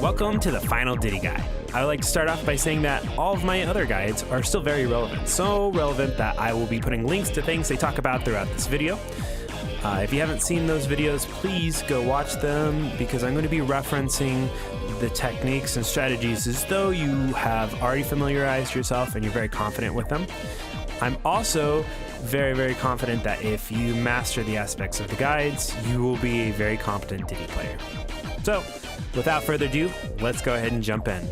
Welcome to the final Diddy guide. I would like to start off by saying that all of my other guides are still very relevant. So relevant that I will be putting links to things they talk about throughout this video. If you haven't seen those videos, please go watch them because I'm going to be referencing the techniques and strategies as though you have already familiarized yourself and you're very confident with them. I'm also very confident that if you master the aspects of the guides, you will be a very competent Diddy player. So, without further ado, let's go ahead and jump in.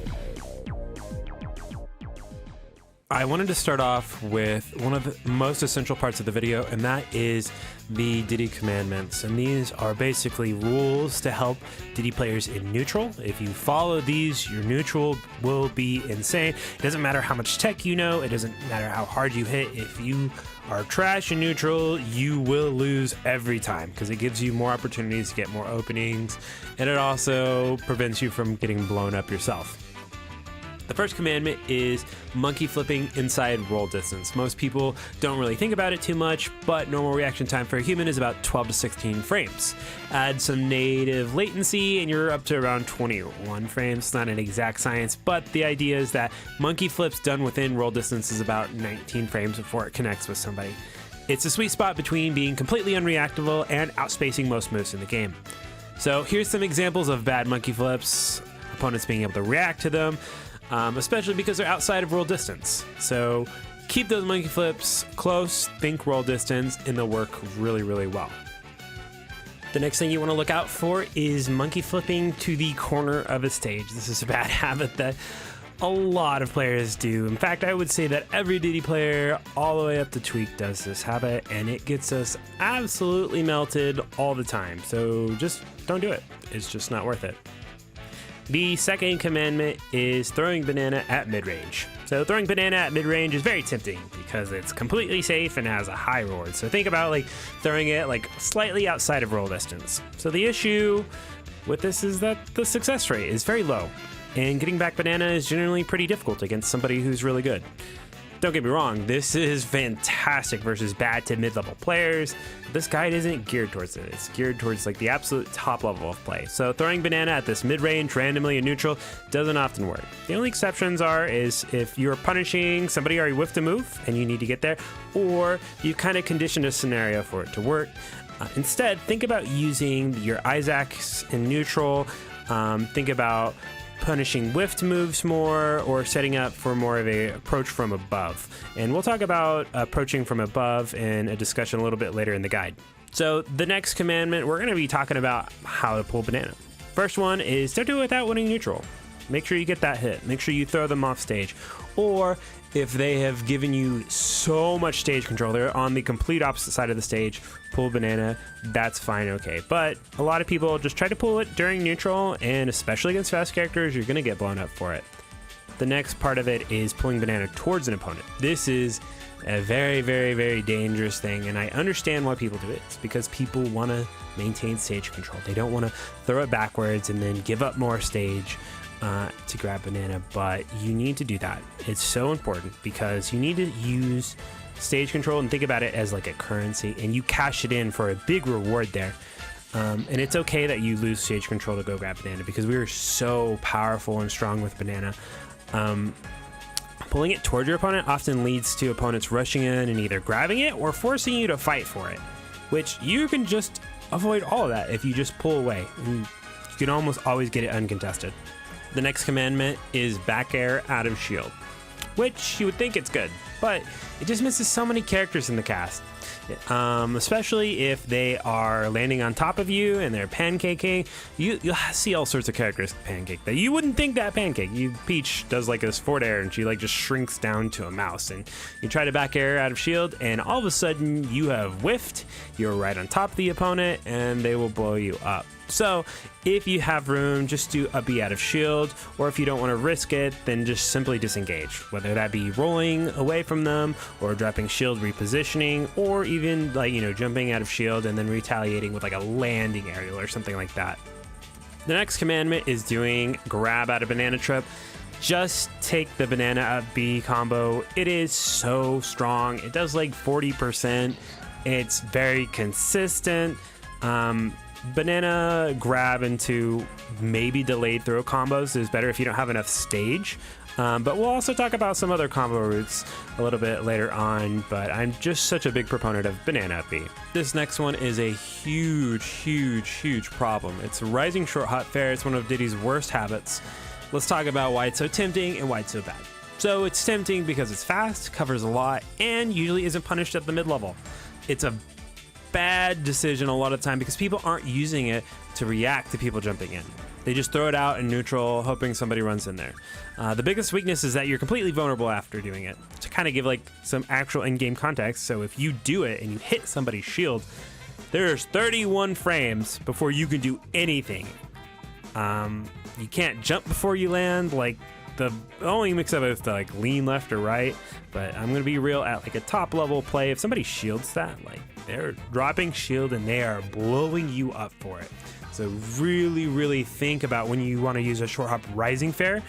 I wanted to start off with one of the most essential parts of the video, and that is the Diddy commandments. And these are basically rules to help Diddy players in neutral. If you follow these, your neutral will be insane. It doesn't matter how much tech you know, it doesn't matter how hard you hit. If you are trash in neutral, you will lose every time because it gives you more opportunities to get more openings, and it also prevents you from getting blown up yourself. The first commandment is monkey flipping inside roll distance. Most people don't really think about it too much, but normal reaction time for a human is about 12 to 16 frames. Add some native latency and you're up to around 21 frames. It's not an exact science, but the idea is that monkey flips done within roll distance is about 19 frames before it connects with somebody. It's a sweet spot between being completely unreactable and outspacing most moves in the game. So here's some examples of bad monkey flips, opponents being able to react to them, especially because they're outside of roll distance. So keep those monkey flips close, think roll distance, and they'll work really well. The next thing you want to look out for is monkey flipping to the corner of a stage. This is a bad habit that a lot of players do. In fact, I would say that every Diddy player all the way up to Tweak does this habit, and it gets us absolutely melted all the time. So just don't do it. It's just not worth it. The second commandment is throwing banana at mid-range. So throwing banana at mid-range is very tempting because it's completely safe and has a high reward. So think about like throwing it like slightly outside of roll distance. So the issue with this is that the success rate is very low, and getting back banana is generally pretty difficult against somebody who's really good. Don't get me wrong, this is fantastic versus bad to mid-level players. This guide isn't geared towards it. It's geared towards like the absolute top level of play. So throwing banana at this mid-range randomly in neutral doesn't often work. The only exceptions is if you're punishing somebody already whiffed a move and you need to get there, or you kind of conditioned a scenario for it to work. Instead, think about using your Isaacs in neutral. Think about punishing whiffed moves more, or setting up for more of a approach from above. And we'll talk about approaching from above in a discussion a little bit later in the guide. So the next commandment, we're going to be talking about how to pull banana. First one is don't do it without winning neutral. Make sure you get that hit. Make sure you throw them off stage. Or if they have given you so much stage control, they're on the complete opposite side of the stage, pull banana, that's fine, okay. But a lot of people just try to pull it during neutral, and especially against fast characters, you're going to get blown up for it. The next part of it is pulling banana towards an opponent. This is a very dangerous thing, and I understand why people do it. It's because people want to maintain stage control. They don't want to throw it backwards and then give up more stage to grab banana, but you need to do that. It's so important because you need to use stage control and think about it as like a currency, and you cash it in for a big reward there. And it's okay that you lose stage control to go grab banana because we are so powerful and strong with banana. Pulling it towards your opponent often leads to opponents rushing in and either grabbing it or forcing you to fight for it, which you can just avoid all of that if you just pull away, and you can almost always get it uncontested. The next commandment is back air out of shield, which you would think it's good, but it just misses so many characters in the cast. Especially if they are landing on top of you and they're pancaking. You'll see all sorts of characters pancake that you wouldn't think that pancake. Peach does like this forward air and she like just shrinks down to a mouse, and you try to back air out of shield and all of a sudden you have whiffed, you're right on top of the opponent, and they will blow you up. So if you have room, just do a B out of shield, or if you don't want to risk it, then just simply disengage, whether that be rolling away from them or dropping shield repositioning, or even like, jumping out of shield and then retaliating with like a landing aerial or something like that. The next commandment is doing grab out of banana trip. Just take the banana up B combo. It is so strong. It does like 40%. It's very consistent. Banana grab into maybe delayed throw combos is better if you don't have enough stage. But we'll also talk about some other combo routes a little bit later on, but I'm just such a big proponent of Banana up B. This next one is a huge problem. It's rising short hop fair. It's one of Diddy's worst habits. Let's talk about why it's so tempting and why it's so bad. So it's tempting because it's fast, covers a lot, and usually isn't punished at the mid-level. It's a bad decision a lot of the time because people aren't using it to react to people jumping in. They just throw it out in neutral, hoping somebody runs in there. The biggest weakness is that you're completely vulnerable after doing it. To kind of give like some actual in-game context, so if you do it and you hit somebody's shield, there's 31 frames before you can do anything. You can't jump before you land. Like the only mix-up is to like lean left or right. But I'm gonna be real, at like a top level play, if somebody shields that, like they're dropping shield and they are blowing you up for it. So really think about when you want to use a short hop rising fair.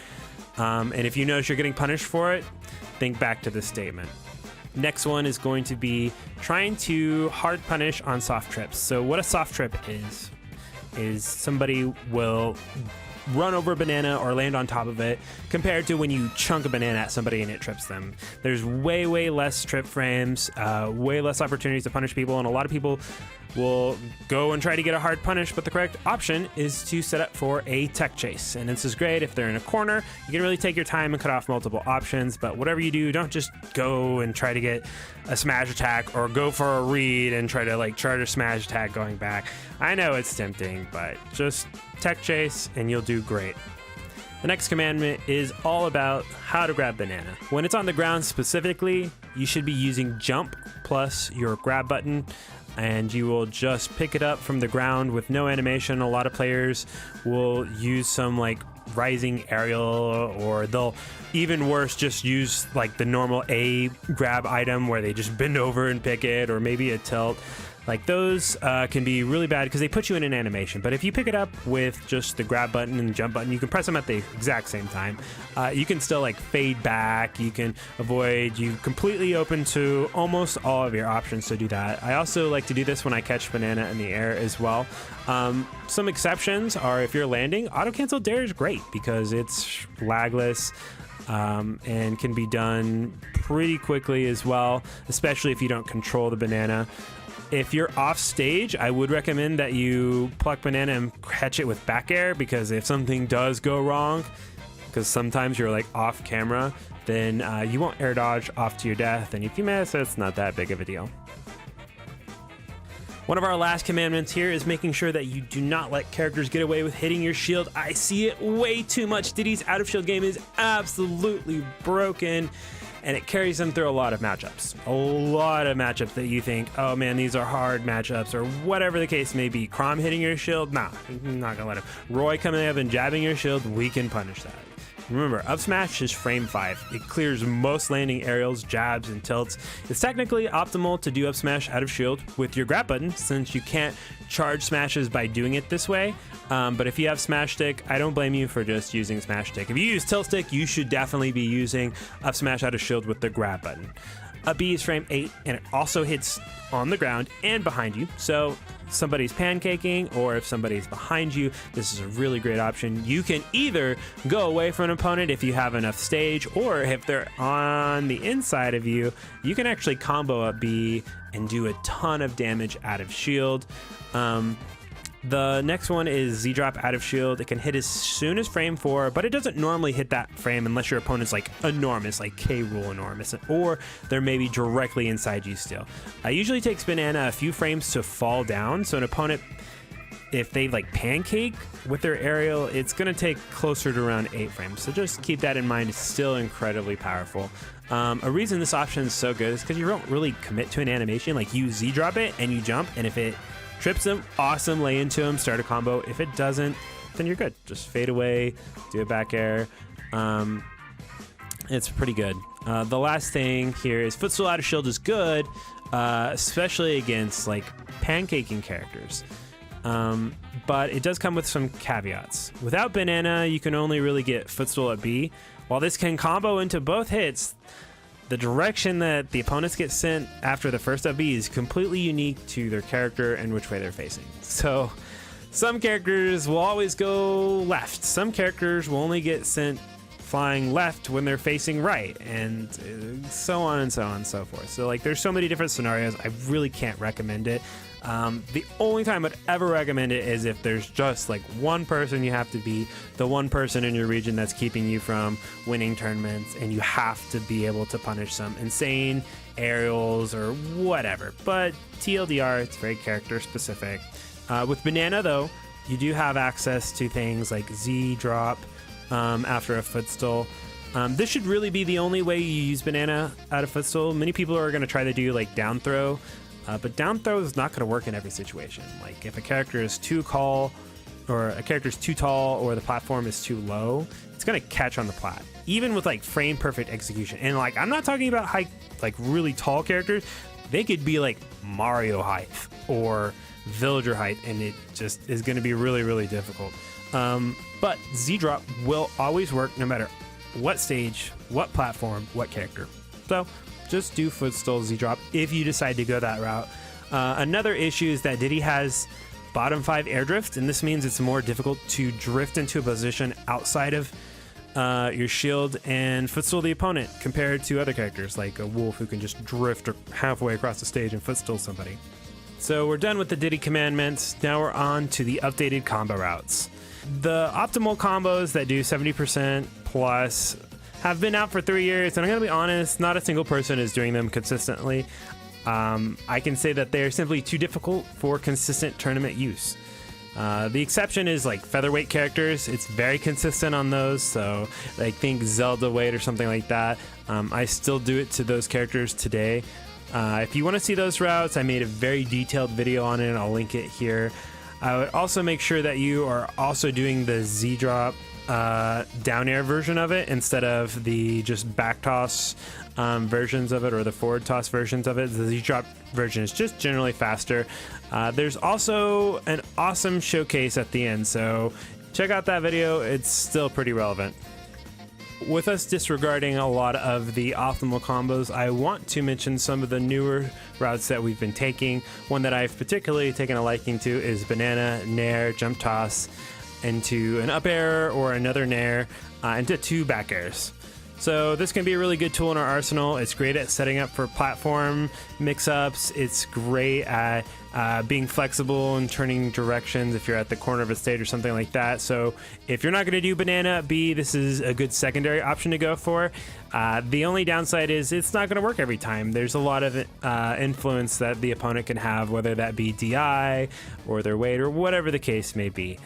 And if you notice you're getting punished for it, think back to this statement. Next one is going to be trying to hard punish on soft trips. So what a soft trip is somebody will run over a banana or land on top of it compared to when you chunk a banana at somebody and it trips them. There's way less trip frames, way less opportunities to punish people, and a lot of people will go and try to get a hard punish, but the correct option is to set up for a tech chase. And this is great if they're in a corner. You can really take your time and cut off multiple options, but whatever you do, don't just go and try to get a smash attack or go for a read and try to like charge a smash attack going back. I know it's tempting, but just tech chase and you'll do great. The next commandment is all about how to grab banana. When it's on the ground specifically, you should be using jump plus your grab button, and you will just pick it up from the ground with no animation. A lot of players will use some like rising aerial, or they'll even worse just use like the normal A grab item where they just bend over and pick it, or maybe a tilt. Like those can be really bad because they put you in an animation. But if you pick it up with just the grab button and jump button, you can press them at the exact same time. You can still like fade back. You can avoid. You completely open to almost all of your options to do that. I also like to do this when I catch banana in the air as well. Some exceptions are if you're landing, auto cancel dare is great because it's lagless. And can be done pretty quickly as well, especially if you don't control the banana. If you're off stage, I would recommend that you pluck banana and catch it with back air, because if something does go wrong, because sometimes you're like off camera, then you won't air dodge off to your death, and if you miss, it's not that big of a deal. One of our last commandments here is making sure that you do not let characters get away with hitting your shield. I see it way too much. Diddy's out of shield game is absolutely broken, and it carries them through a lot of matchups. A lot of matchups that you think, oh man, these are hard matchups, or whatever the case may be. Chrom hitting your shield? Nah, I'm not gonna let him. Roy coming up and jabbing your shield? We can punish that. Remember, up smash is frame 5. It clears most landing aerials, jabs, and tilts. It's technically optimal to do up smash out of shield with your grab button, since you can't charge smashes by doing it this way. But if you have smash stick, I don't blame you for just using smash stick. If you use tilt stick, you should definitely be using up smash out of shield with the grab button. Up B is frame 8, and it also hits on the ground and behind you. So somebody's pancaking, or if somebody's behind you, this is a really great option. You can either go away from an opponent if you have enough stage, or if they're on the inside of you, you can actually combo up B and do a ton of damage out of shield. The next one is Z-drop out of shield. It can hit as soon as frame 4, but it doesn't normally hit that frame unless your opponent's like enormous, like K-Rool enormous, or they're maybe directly inside you still. It usually takes banana a few frames to fall down, so an opponent, if they like pancake with their aerial, it's gonna take closer to around 8 frames. So just keep that in mind. It's still incredibly powerful. A reason this option is so good is because you don't really commit to an animation. Like you Z-drop it and you jump, and if it trips them, awesome, lay into them, start a combo. If it doesn't, then you're good. Just fade away, do a back air. It's pretty good. The last thing here is footstool out of shield is good, especially against like pancaking characters. But it does come with some caveats. Without banana, you can only really get footstool at B. While this can combo into both hits, the direction that the opponents get sent after the first up B is completely unique to their character and which way they're facing. So Some characters will always go left. Some characters will only get sent flying left when they're facing right, and so on and so on and so forth. So like there's so many different scenarios. I really can't recommend it. The only time I'd ever recommend it is if there's just like one person you have to be, the one person in your region that's keeping you from winning tournaments, and you have to be able to punish some insane aerials or whatever. But TLDR, it's very character specific. With Banana though, you do have access to things like Z drop after a footstool. This should really be the only way you use Banana out of footstool. Many people are going to try to do like down throw, but down throw is not going to work in every situation. Like if a character is too tall, or a character is too tall, or the platform is too low, it's going to catch on the plat. Even with like frame perfect execution, and like I'm not talking about high, like really tall characters. They could be like Mario height or villager height, and it just is going to be really, really difficult. But Z-drop will always work no matter what stage, what platform, what character. So just do footstool Z-drop if you decide to go that route. Another issue is that Diddy has bottom 5 air drift, and this means it's more difficult to drift into a position outside of your shield and footstool the opponent compared to other characters like a wolf who can just drift halfway across the stage and footstool somebody. So we're done with the Diddy commandments. Now we're on to the updated combo routes. The optimal combos that do 70% plus have been out for 3 years, and I'm going to be honest, not a single person is doing them consistently. I can say that they're simply too difficult for consistent tournament use. The exception is like featherweight characters. It's very consistent on those, so like think Zelda weight or something like that. I still do it to those characters today. If you want to see those routes, I made a very detailed video on it, and I'll link it here. I would also make sure that you are also doing the Z-drop down air version of it instead of the just back toss versions of it, or the forward toss versions of it. The Z-drop version is just generally faster. There's also an awesome showcase at the end, so check out that video. It's still pretty relevant. With us disregarding a lot of the optimal combos, I want to mention some of the newer routes that we've been taking. One that I've particularly taken a liking to is Banana, Nair, Jump Toss into an up air or another Nair into 2 back airs. So this can be a really good tool in our arsenal. It's great at setting up for platform mix-ups. It's great at being flexible and turning directions if you're at the corner of a stage or something like that. So if you're not going to do Banana B, this is a good secondary option to go for. The only downside is it's not going to work every time. There's a lot of influence that the opponent can have, whether that be DI or their weight or whatever the case may be.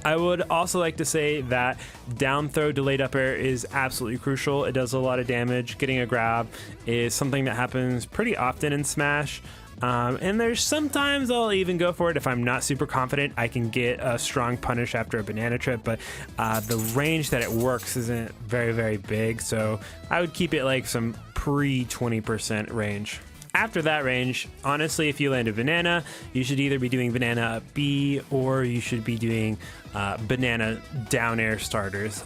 I would also like to say that down throw delayed up air is absolutely crucial. It does a lot of damage. Getting a grab is something that happens pretty often in Smash. And there's sometimes I'll even go for it if I'm not super confident I can get a strong punish after a banana trip, but the range that it works isn't very, very big. So I would keep it like some pre 20% range. After that range, honestly, if you land a banana, you should either be doing banana up B or you should be doing banana down air starters.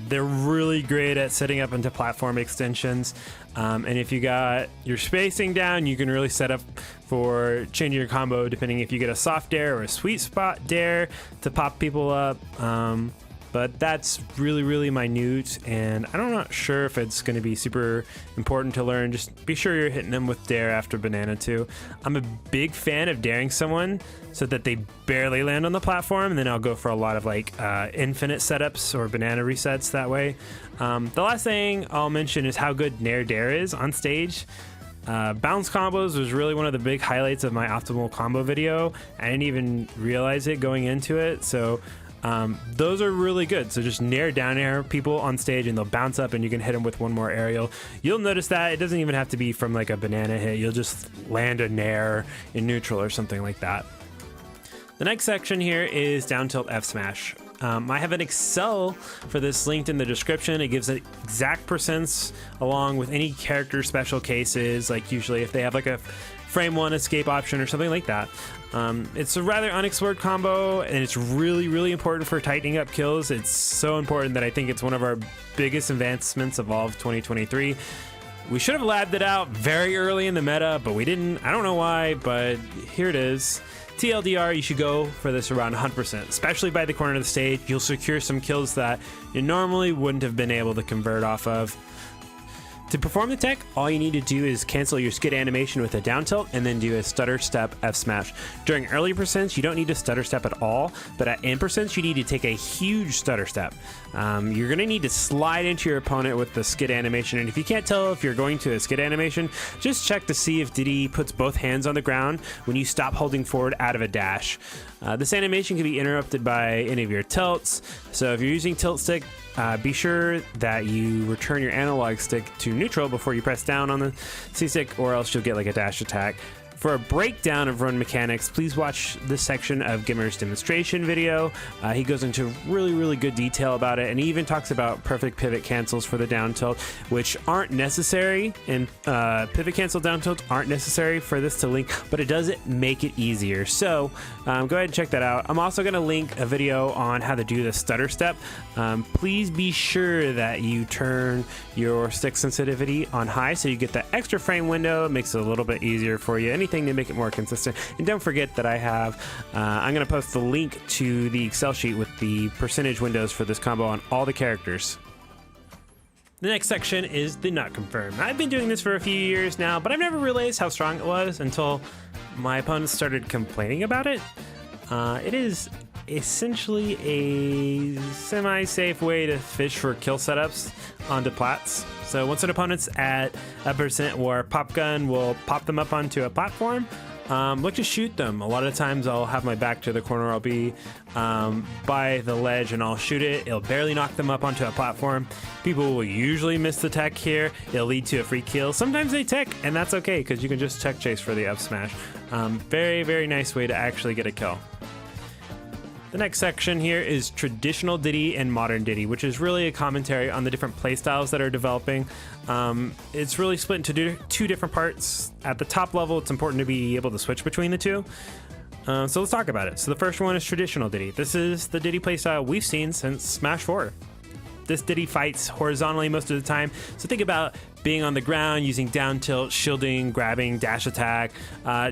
They're really great at setting up into platform extensions. And if you got your spacing down, you can really set up for changing your combo depending if you get a soft dare or a sweet spot dare to pop people up. But that's really, really minute, and I'm not sure if it's going to be super important to learn. Just be sure you're hitting them with dare after banana too. I'm a big fan of daring someone so that they barely land on the platform, and then I'll go for a lot of like infinite setups or banana resets that way. The last thing I'll mention is how good Nair Dare is on stage. Bounce combos was really one of the big highlights of my optimal combo video. I didn't even realize it going into it, so those are really good. So just Nair down air people on stage and they'll bounce up and you can hit them with one more aerial. You'll notice that it doesn't even have to be from like a banana hit. You'll just land a Nair in neutral or something like that. The next section here is down tilt F smash. I have an Excel for this linked in the description. It gives exact percents along with any character special cases, like usually if they have like a frame 1 escape option or something like that. It's a rather unexplored combo, and it's really, really important for tightening up kills. It's so important that I think it's one of our biggest advancements of all of 2023. We should have labbed it out very early in the meta, but we didn't. I don't know why, but here it is. TLDR, you should go for this around 100%, especially by the corner of the stage. You'll secure some kills that you normally wouldn't have been able to convert off of. To perform the tech, all you need to do is cancel your skid animation with a down tilt and then do a stutter step F smash. During early percents, you don't need to stutter step at all, but at end percents, you need to take a huge stutter step. You're going to need to slide into your opponent with the skid animation, and if you can't tell if you're going to a skid animation, just check to see if Diddy puts both hands on the ground when you stop holding forward out of a dash. This animation can be interrupted by any of your tilts, so if you're using tilt stick, be sure that you return your analog stick to neutral before you press down on the C-stick, or else you'll get like a dash attack. For a breakdown of run mechanics, please watch this section of Gimmer's demonstration video. He goes into really good detail about it, and he even talks about perfect pivot cancels for the down tilt, which aren't necessary, and pivot cancel down tilts aren't necessary for this to link, but it does make it easier. So go ahead and check that out. I'm also going to link a video on how to do the stutter step. Please be sure that you turn your stick sensitivity on high so you get that extra frame window. It makes it a little bit easier for you. Anything to make it more consistent. And don't forget that I have, I'm going to post the link to the Excel sheet with the percentage windows for this combo on all the characters. The next section is the not confirmed. I've been doing this for a few years now, but I've never realized how strong it was until my opponents started complaining about it. It is essentially a semi-safe way to fish for kill setups onto plats. So once an opponent's at a percent where Popgun will pop them up onto a platform, look to shoot them. A lot of times I'll have my back to the corner, I'll be by the ledge and I'll shoot it. It'll barely knock them up onto a platform. People will usually miss the tech here. It'll lead to a free kill. Sometimes they tech, and that's okay because you can just tech chase for the up smash. Very nice way to actually get a kill. The next section here is traditional Diddy and modern Diddy, which is really a commentary on the different playstyles that are developing. It's really split into two different parts. At the top level, it's important to be able to switch between the two. So let's talk about it. So the first one is traditional Diddy. This is the Diddy playstyle we've seen since Smash 4. This Diddy fights horizontally most of the time, so think about being on the ground, using down tilt, shielding, grabbing, dash attack,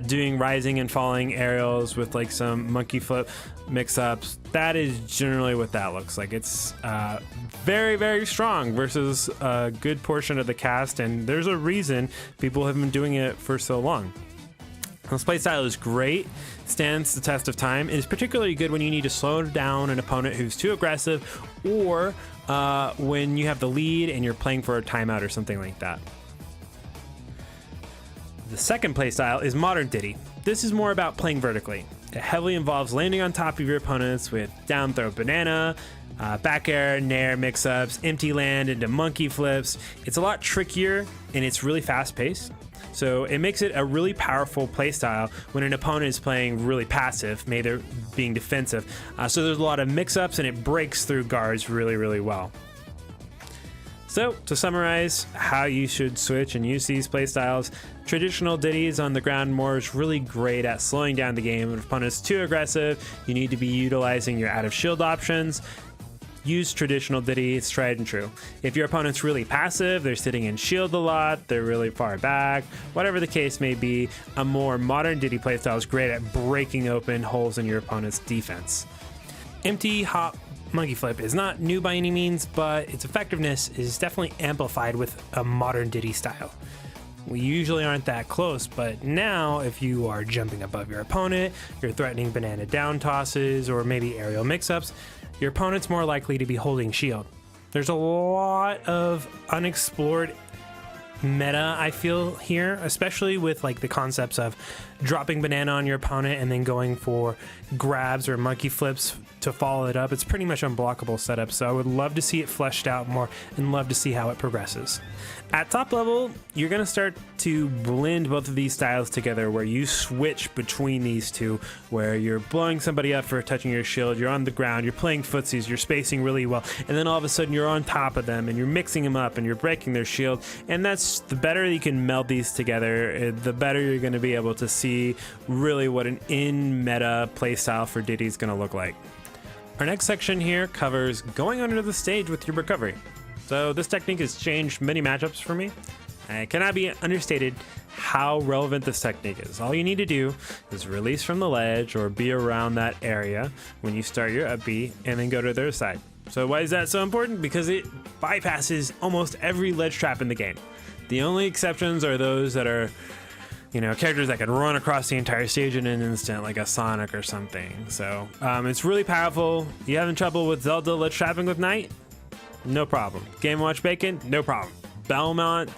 doing rising and falling aerials with like some monkey flip mix-ups. That is generally what that looks like. It's very strong versus a good portion of the cast, and there's a reason people have been doing it for so long. This playstyle is great, stands the test of time, and is particularly good when you need to slow down an opponent who's too aggressive, or when you have the lead and you're playing for a timeout or something like that. The second playstyle is modern Diddy. This is more about playing vertically. It heavily involves landing on top of your opponents with down throw banana, back air, nair mix-ups, empty land into monkey flips. It's a lot trickier and it's really fast-paced. So it makes it a really powerful playstyle when an opponent is playing really passive, maybe they're being defensive. So there's a lot of mix-ups and it breaks through guards really well. So to summarize how you should switch and use these playstyles, traditional Diddy's on the ground more is really great at slowing down the game. If opponent's too aggressive, you need to be utilizing your out of shield options. Use traditional Diddy, it's tried and true. If your opponent's really passive, they're sitting in shield a lot, they're really far back, whatever the case may be, a more modern Diddy playstyle is great at breaking open holes in your opponent's defense. Empty hop monkey flip is not new by any means, but its effectiveness is definitely amplified with a modern Diddy style. We usually aren't that close, but now if you are jumping above your opponent, you're threatening banana down tosses or maybe aerial mix-ups, your opponent's more likely to be holding shield. There's a lot of unexplored meta, I feel, here, especially with like the concepts of dropping banana on your opponent and then going for grabs or monkey flips to follow it up. It's pretty much unblockable setup, so I would love to see it fleshed out more and love to see how it progresses. At top level, you're going to start to blend both of these styles together where you switch between these two, where you're blowing somebody up for touching your shield, you're on the ground, you're playing footsies, you're spacing really well, and then all of a sudden you're on top of them and you're mixing them up and you're breaking their shield. And that's the better you can meld these together, the better you're going to be able to see really what an in-meta playstyle for Diddy is going to look like. Our next section here covers going under the stage with your recovery. So this technique has changed many matchups for me. It cannot be understated how relevant this technique is. All you need to do is release from the ledge or be around that area when you start your up B and then go to the other side. So why is that so important? Because it bypasses almost every ledge trap in the game. The only exceptions are those that are, you know, characters that can run across the entire stage in an instant, like a Sonic or something. So it's really powerful. You having trouble with Zelda ledge trapping with Knight? No problem. Game & Watch Bacon? No problem. Belmont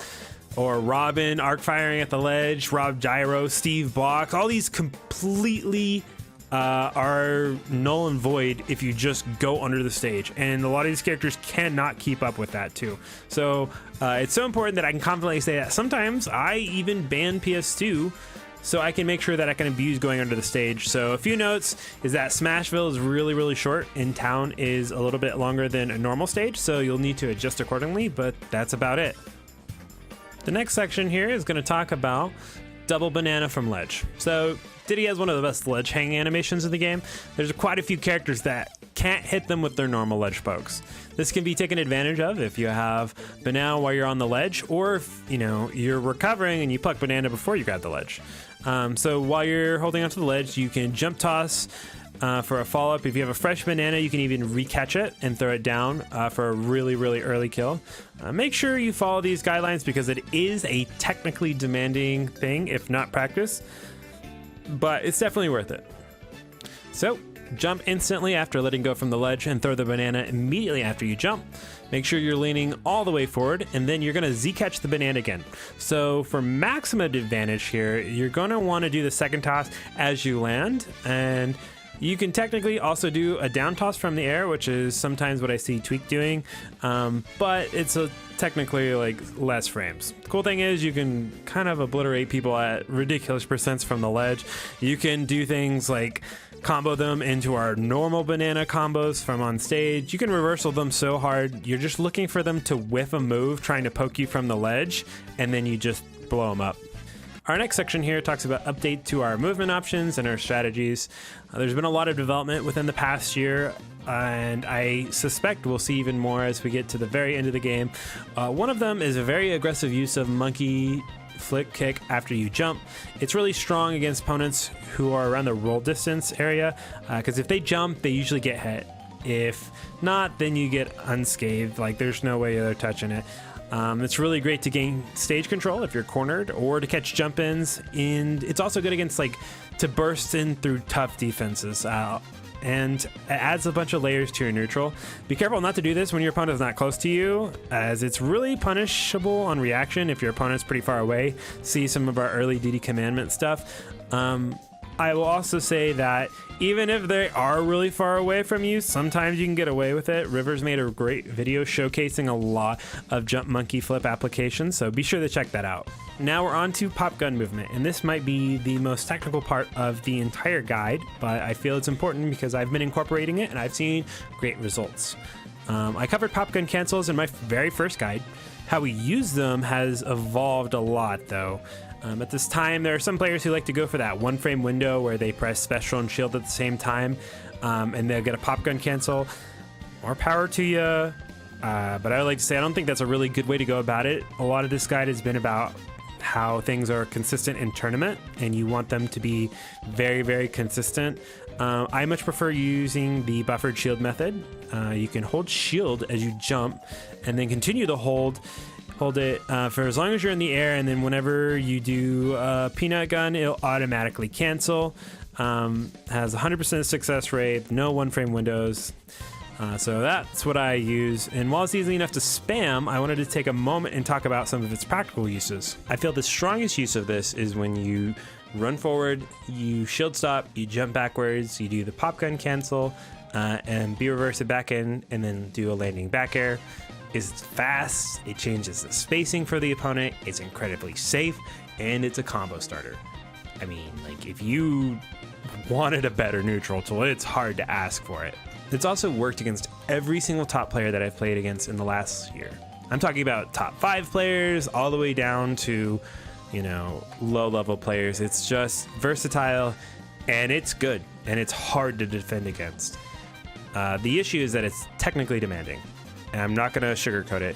or Robin arc firing at the ledge, Rob Gyro, Steve Block, all these completely are null and void if you just go under the stage, and a lot of these characters cannot keep up with that too. So it's so important that I can confidently say that sometimes I even ban PS2 so I can make sure that I can abuse going under the stage. So a few notes is that Smashville is really short and Town is a little bit longer than a normal stage, so you'll need to adjust accordingly, but that's about it. The next section here is going to talk about double banana from ledge. So Diddy has one of the best ledge hanging animations in the game. There's quite a few characters that can't hit them with their normal ledge pokes. This can be taken advantage of if you have banana while you're on the ledge, or if you know you're recovering and you pluck banana before you grab the ledge. So while you're holding onto the ledge, you can jump toss for a follow-up. If you have a fresh banana, you can even recatch it and throw it down for a really early kill. Make sure you follow these guidelines because it is a technically demanding thing if not practice, but it's definitely worth it. So jump instantly after letting go from the ledge and throw the banana immediately after you jump. Make sure you're leaning all the way forward, and then you're going to Z-catch the banana again. So for maximum advantage here, you're going to want to do the second toss as you land, and you can technically also do a down toss from the air, which is sometimes what I see Tweak doing, but it's technically like less frames. The cool thing is you can kind of obliterate people at ridiculous percents from the ledge. You can do things like combo them into our normal banana combos from on stage. You can reversal them so hard, you're just looking for them to whiff a move trying to poke you from the ledge, and then you just blow them up. Our next section here talks about update to our movement options and our strategies. There's been a lot of development within the past year, and I suspect we'll see even more as we get to the very end of the game. One of them is a very aggressive use of monkey flick kick after you jump. It's really strong against opponents who are around the roll distance area, because if they jump, they usually get hit. If not, then you get unscathed. Like, there's no way they're touching it. It's really great to gain stage control if you're cornered, or to catch jump ins, and it's also good against like to burst in through tough defenses, and it adds a bunch of layers to your neutral. Be careful not to do this when your opponent is not close to you, as it's really punishable on reaction if your opponent's pretty far away. See some of our early Diddy Commandment stuff. I will also say that even if they are really far away from you, sometimes you can get away with it. River's made a great video showcasing a lot of jump monkey flip applications, so be sure to check that out. Now we're on to Popgun Movement, and this might be the most technical part of the entire guide, but I feel it's important because I've been incorporating it and I've seen great results. I covered Popgun cancels in my very first guide. How we use them has evolved a lot though. At this time, there are some players who like to go for that one frame window where they press special and shield at the same time, and they'll get a pop gun cancel. More power to you, but I would like to say I don't think that's a really good way to go about it. A lot of this guide has been about how things are consistent in tournament, and you want them to be very consistent. I much prefer using the buffered shield method. You can hold shield as you jump, and then continue to hold it for as long as you're in the air, and then whenever you do a peanut gun, it'll automatically cancel. Has 100% success rate, no one frame windows. So that's what I use, and while it's easy enough to spam, I wanted to take a moment and talk about some of its practical uses. I feel the strongest use of this is when you run forward, you shield stop, you jump backwards, you do the pop gun cancel, and be reverse it back in, and then do a landing back air. It's fast, it changes the spacing for the opponent, it's incredibly safe, and it's a combo starter. I mean, like, if you wanted a better neutral tool, it's hard to ask for it. It's also worked against every single top player that I've played against in the last year. I'm talking about top 5 players all the way down to, you know, low level players. It's just versatile, and it's good, and it's hard to defend against. The issue is that it's technically demanding. And I'm not going to sugarcoat it.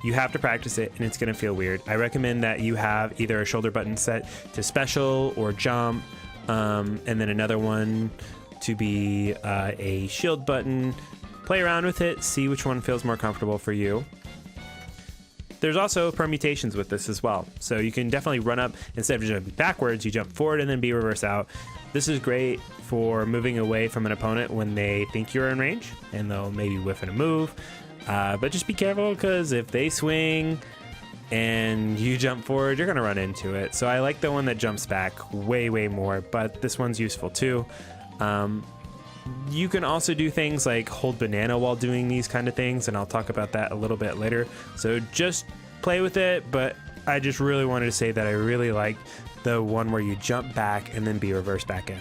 You have to practice it, and it's going to feel weird. I recommend that you have either a shoulder button set to special or jump, and then another one to be a shield button. Play around with it, see which one feels more comfortable for you. There's also permutations with this as well. So you can definitely run up, instead of jumping backwards, you jump forward and then B reverse out. This is great for moving away from an opponent when they think you're in range, and they'll maybe whiff in a move. But just be careful, because if they swing and you jump forward, you're gonna run into it. So I like the one that jumps back way more, but this one's useful too. You can also do things like hold banana while doing these kind of things, and I'll talk about that a little bit later. So just play with it, but I just really wanted to say that I really like the one where you jump back and then be reversed back in.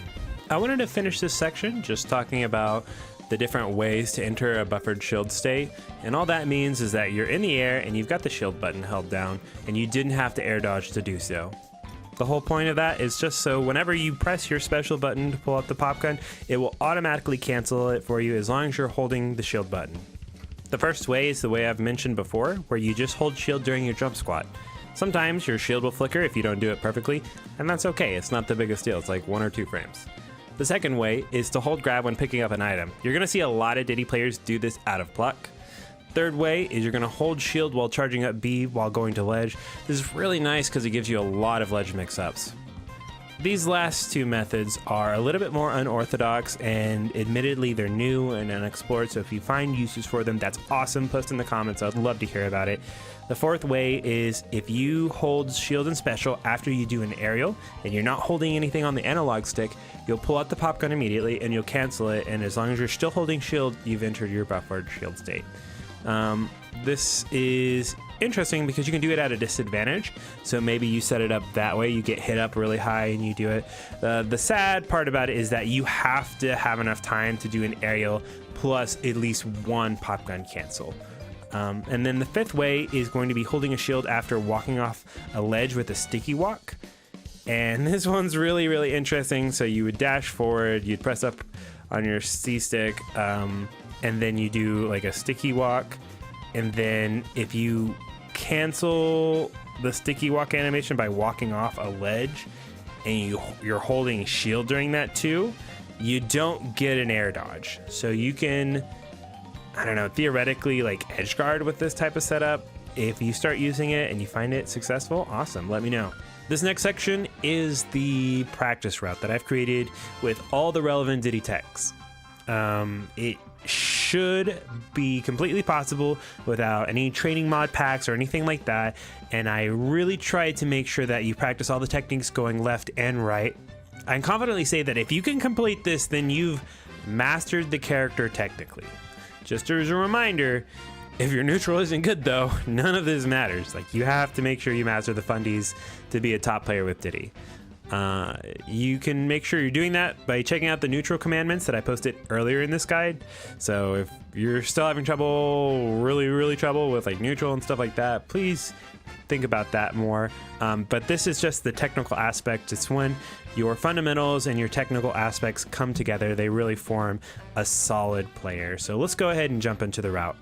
I wanted to finish this section just talking about the different ways to enter a buffered shield state, and all that means is that you're in the air and you've got the shield button held down, and you didn't have to air dodge to do so. The whole point of that is just so whenever you press your special button to pull out the Popgun, it will automatically cancel it for you as long as you're holding the shield button. The first way is the way I've mentioned before, where you just hold shield during your jump squat. Sometimes your shield will flicker if you don't do it perfectly, and that's okay, it's not the biggest deal, it's like 1 or 2 frames. The second way is to hold grab when picking up an item. You're going to see a lot of Diddy players do this out of pluck. Third way is you're going to hold shield while charging up B while going to ledge. This is really nice because it gives you a lot of ledge mix-ups. These last 2 methods are a little bit more unorthodox, and admittedly they're new and unexplored, so if you find uses for them, that's awesome. Post in the comments, I'd love to hear about it. The fourth way is if you hold shield and special after you do an aerial and you're not holding anything on the analog stick, you'll pull out the Popgun immediately and you'll cancel it, and as long as you're still holding shield, you've entered your buffered shield state. This is interesting because you can do it at a disadvantage, so maybe you set it up that way, you get hit up really high and you do it. The sad part about it is that you have to have enough time to do an aerial plus at least 1 Popgun cancel. And then the fifth way is going to be holding a shield after walking off a ledge with a sticky walk. And this one's really interesting. So you would dash forward, you'd press up on your C stick, and then you do like a sticky walk. And then if you cancel the sticky walk animation by walking off a ledge and you're holding shield during that too, you don't get an air dodge. So you can, I don't know, theoretically like edge guard with this type of setup. If you start using it and you find it successful, awesome, let me know. This next section is the practice route that I've created with all the relevant Diddy techs. It should be completely possible without any training mod packs or anything like that, and I really tried to make sure that you practice all the techniques going left and right. I can confidently say that if you can complete this, then you've mastered the character technically. Just as a reminder, if your neutral isn't good though, none of this matters. Like, you have to make sure you master the fundies to be a top player with Diddy. You can make sure you're doing that by checking out the neutral commandments that I posted earlier in this guide. So if you're still having trouble, really trouble with like neutral and stuff like that, please think about that more. But this is just the technical aspect. It's when your fundamentals and your technical aspects come together, they really form a solid player. So let's go ahead and jump into the route.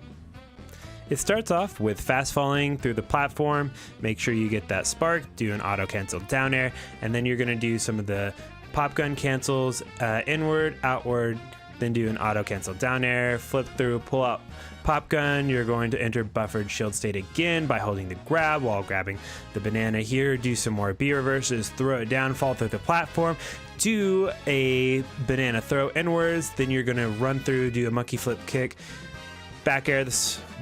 It starts off with fast falling through the platform. Make sure you get that spark, do an auto cancel down air, and then you're gonna do some of the Popgun cancels, inward, outward, then do an auto cancel down air, flip through, pull out Popgun. You're going to enter buffered shield state again by holding the grab while grabbing the banana here. Do some more B reverses, throw it down, fall through the platform, do a banana throw inwards, then you're gonna run through, do a monkey flip kick, back air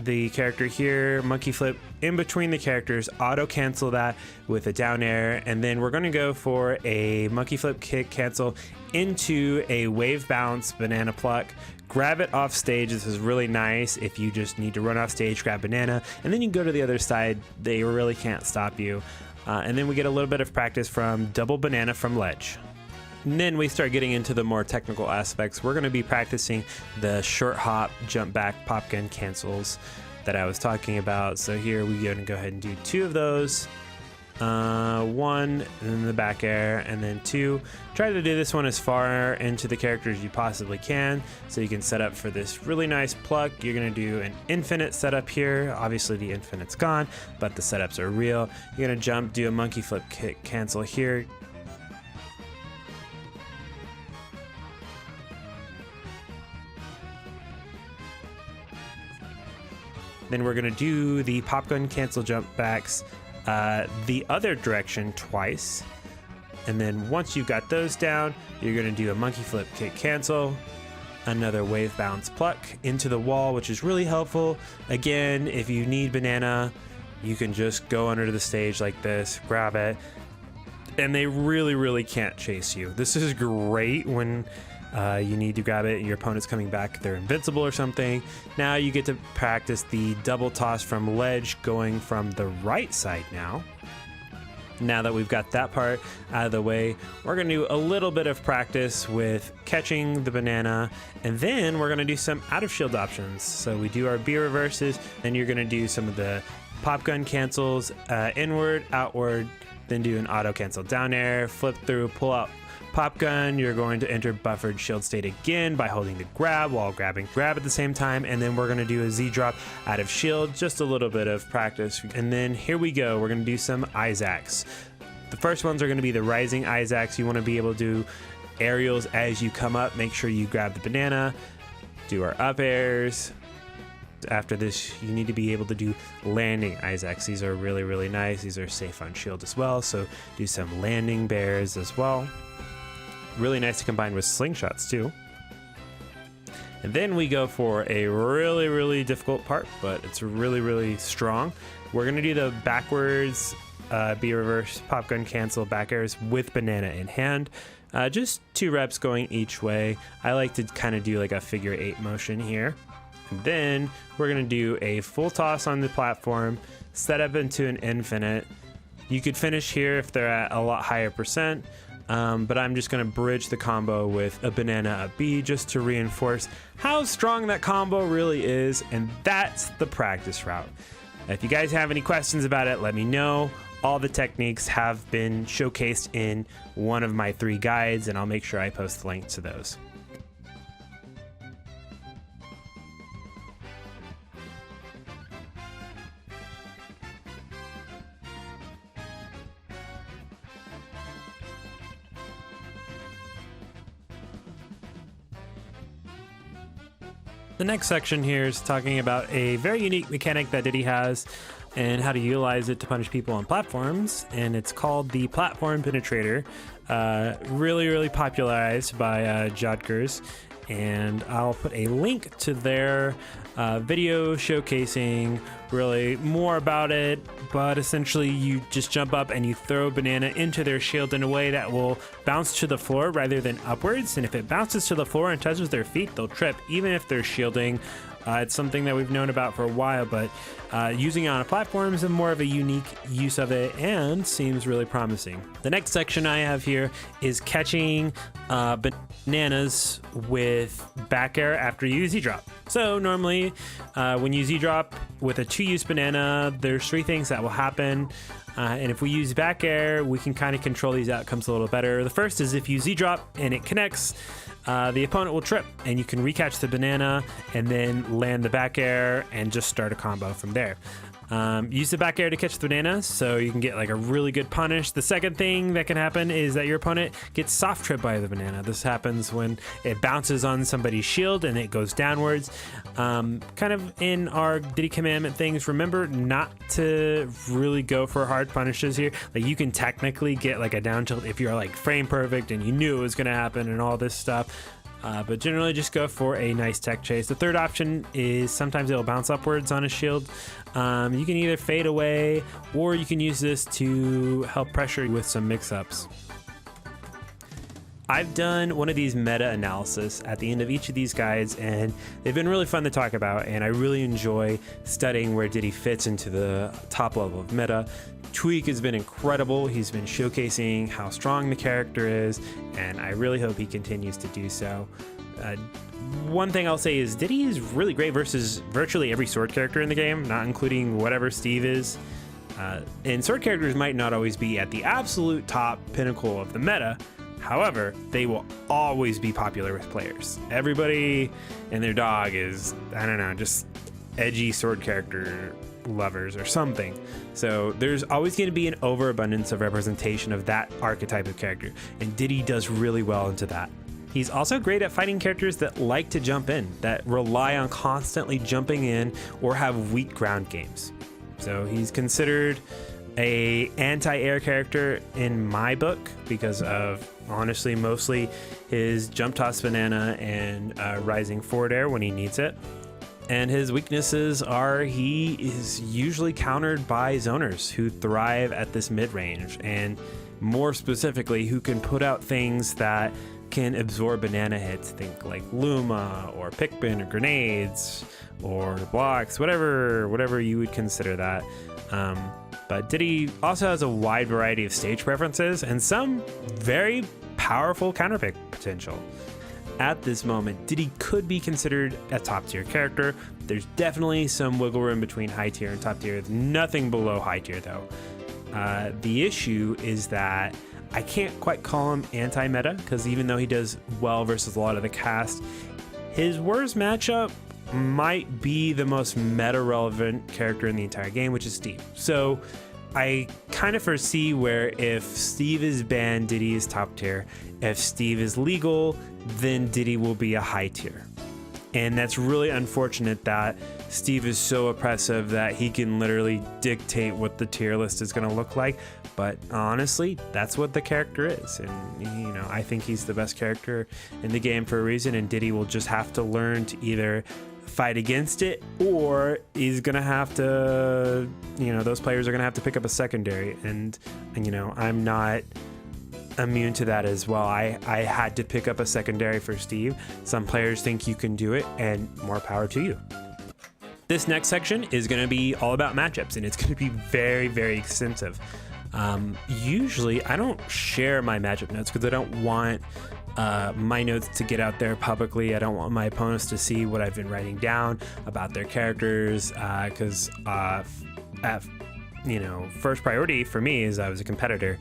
the character here, monkey flip in between the characters, auto cancel that with a down air, and then we're going to go for a monkey flip kick cancel into a wave bounce banana pluck, grab it off stage. This is really nice if you just need to run off stage, grab banana, and then you can go to the other side. They really can't stop you. And then we get a little bit of practice from double banana from ledge. And then we start getting into the more technical aspects. We're going to be practicing the short hop, jump back, Popgun cancels that I was talking about. So here we're going to go ahead and do 2 of those. 1, and then the back air, and then 2. Try to do this one as far into the character as you possibly can, so you can set up for this really nice pluck. You're going to do an infinite setup here. Obviously the infinite's gone, but the setups are real. You're going to jump, do a monkey flip kick, cancel here. Then we're going to do the Popgun cancel jump backs the other direction twice. And then once you've got those down, you're going to do a monkey flip kick cancel, another wave bounce pluck into the wall, which is really helpful. Again, if you need banana, you can just go under the stage like this, grab it, and they really can't chase you. This is great when you need to grab it and your opponent's coming back, they're invincible or something. Now you get to practice the double toss from ledge going from the right side now. Now that we've got that part out of the way, we're going to do a little bit of practice with catching the banana, and then we're going to do some out of shield options. So we do our B reverses, then you're going to do some of the Popgun cancels, inward, outward, then do an auto cancel down air, flip through, pull out Popgun. You're going to enter buffered shield state again by holding the grab while grabbing grab at the same time, and then we're going to do a Z drop out of shield, just a little bit of practice. And then here we go, we're going to do some Isaacs. The first ones are going to be the rising Isaacs. You want to be able to do aerials as you come up. Make sure you grab the banana, do our up airs. After this, you need to be able to do landing Isaacs. These are really nice. These are safe on shield as well, so do some landing bears as well. Really nice to combine with slingshots too. And then we go for a really difficult part, but it's really strong. We're gonna do the backwards B reverse Popgun cancel back airs with banana in hand. Just 2 reps going each way. I like to kind of do like a figure 8 motion here. And then we're gonna do a full toss on the platform, set up into an infinite. You could finish here if they're at a lot higher percent. But I'm just going to bridge the combo with a banana up B just to reinforce how strong that combo really is, and that's the practice route. If you guys have any questions about it, let me know. All the techniques have been showcased in one of my 3 guides, and I'll make sure I post the link to those. The next section here is talking about a very unique mechanic that Diddy has and how to utilize it to punish people on platforms, and it's called the Platform Penetrator. Really popularized by Jodgers, and I'll put a link to their video showcasing really more about it, but essentially you just jump up and you throw banana into their shield in a way that will bounce to the floor rather than upwards, and if it bounces to the floor and touches their feet, they'll trip even if they're shielding. It's something that we've known about for a while, but using it on a platform is a more of a unique use of it and seems really promising. The next section I have here is catching bananas with back air after you Z-drop. So normally when you Z-drop with a 2-use banana, there's 3 things that will happen. And if we use back air, we can kind of control these outcomes a little better. The first is if you Z-drop and it connects, the opponent will trip, and you can recatch the banana and then land the back air and just start a combo from there. Use the back air to catch the banana so you can get like a really good punish. The second thing that can happen is that your opponent gets soft tripped by the banana. This happens when it bounces on somebody's shield and it goes downwards. Kind of in our Diddy commandment things, remember not to really go for hard punishes here. Like you can technically get like a down tilt if you're like frame perfect and you knew it was going to happen and all this stuff. But generally just go for a nice tech chase. The third option is sometimes it'll bounce upwards on a shield. You can either fade away or you can use this to help pressure with some mix-ups. I've done one of these meta analysis at the end of each of these guides, and they've been really fun to talk about, and I really enjoy studying where Diddy fits into the top level of meta. Tweak has been incredible. He's been showcasing how strong the character is, and I really hope he continues to do so. One thing I'll say is Diddy is really great versus virtually every sword character in the game, not including whatever Steve is. And sword characters might not always be at the absolute top pinnacle of the meta. However, they will always be popular with players. Everybody and their dog is, I don't know, just edgy sword character lovers or something. So there's always going to be an overabundance of representation of that archetype of character, and Diddy does really well into that. He's also great at fighting characters that like to jump in, that rely on constantly jumping in or have weak ground games. So he's considered a anti-air character in my book because of, honestly, mostly his jump toss banana and rising forward air when he needs it. And his weaknesses are he is usually countered by zoners who thrive at this mid-range, and more specifically, who can put out things that can absorb banana hits. Think like Luma or Pikmin or grenades or blocks, whatever you would consider that. But Diddy also has a wide variety of stage preferences and some very powerful counterpick potential. At this moment, Diddy could be considered a top tier character. There's definitely some wiggle room between high tier and top tier. Nothing below high tier though. The issue is that I can't quite call him anti-meta, because even though he does well versus a lot of the cast, his worst matchup might be the most meta relevant character in the entire game, which is Steve. So I kind of foresee where if Steve is banned, Diddy is top tier. If Steve is legal, then Diddy will be a high tier. And that's really unfortunate that Steve is so oppressive that he can literally dictate what the tier list is going to look like. But honestly, that's what the character is. And, you know, I think he's the best character in the game for a reason. And Diddy will just have to learn to either fight against it, or he's going to have to, you know, those players are going to have to pick up a secondary. And, you know, I'm not immune to that as well. I had to pick up a secondary for Steve. Some players think you can do it, and more power to you. This next section is going to be all about matchups, and it's going to be very, very extensive. Usually I don't share my matchup notes because I don't want my notes to get out there publicly. I don't want my opponents to see what I've been writing down about their characters, because you know, first priority for me is I was a competitor,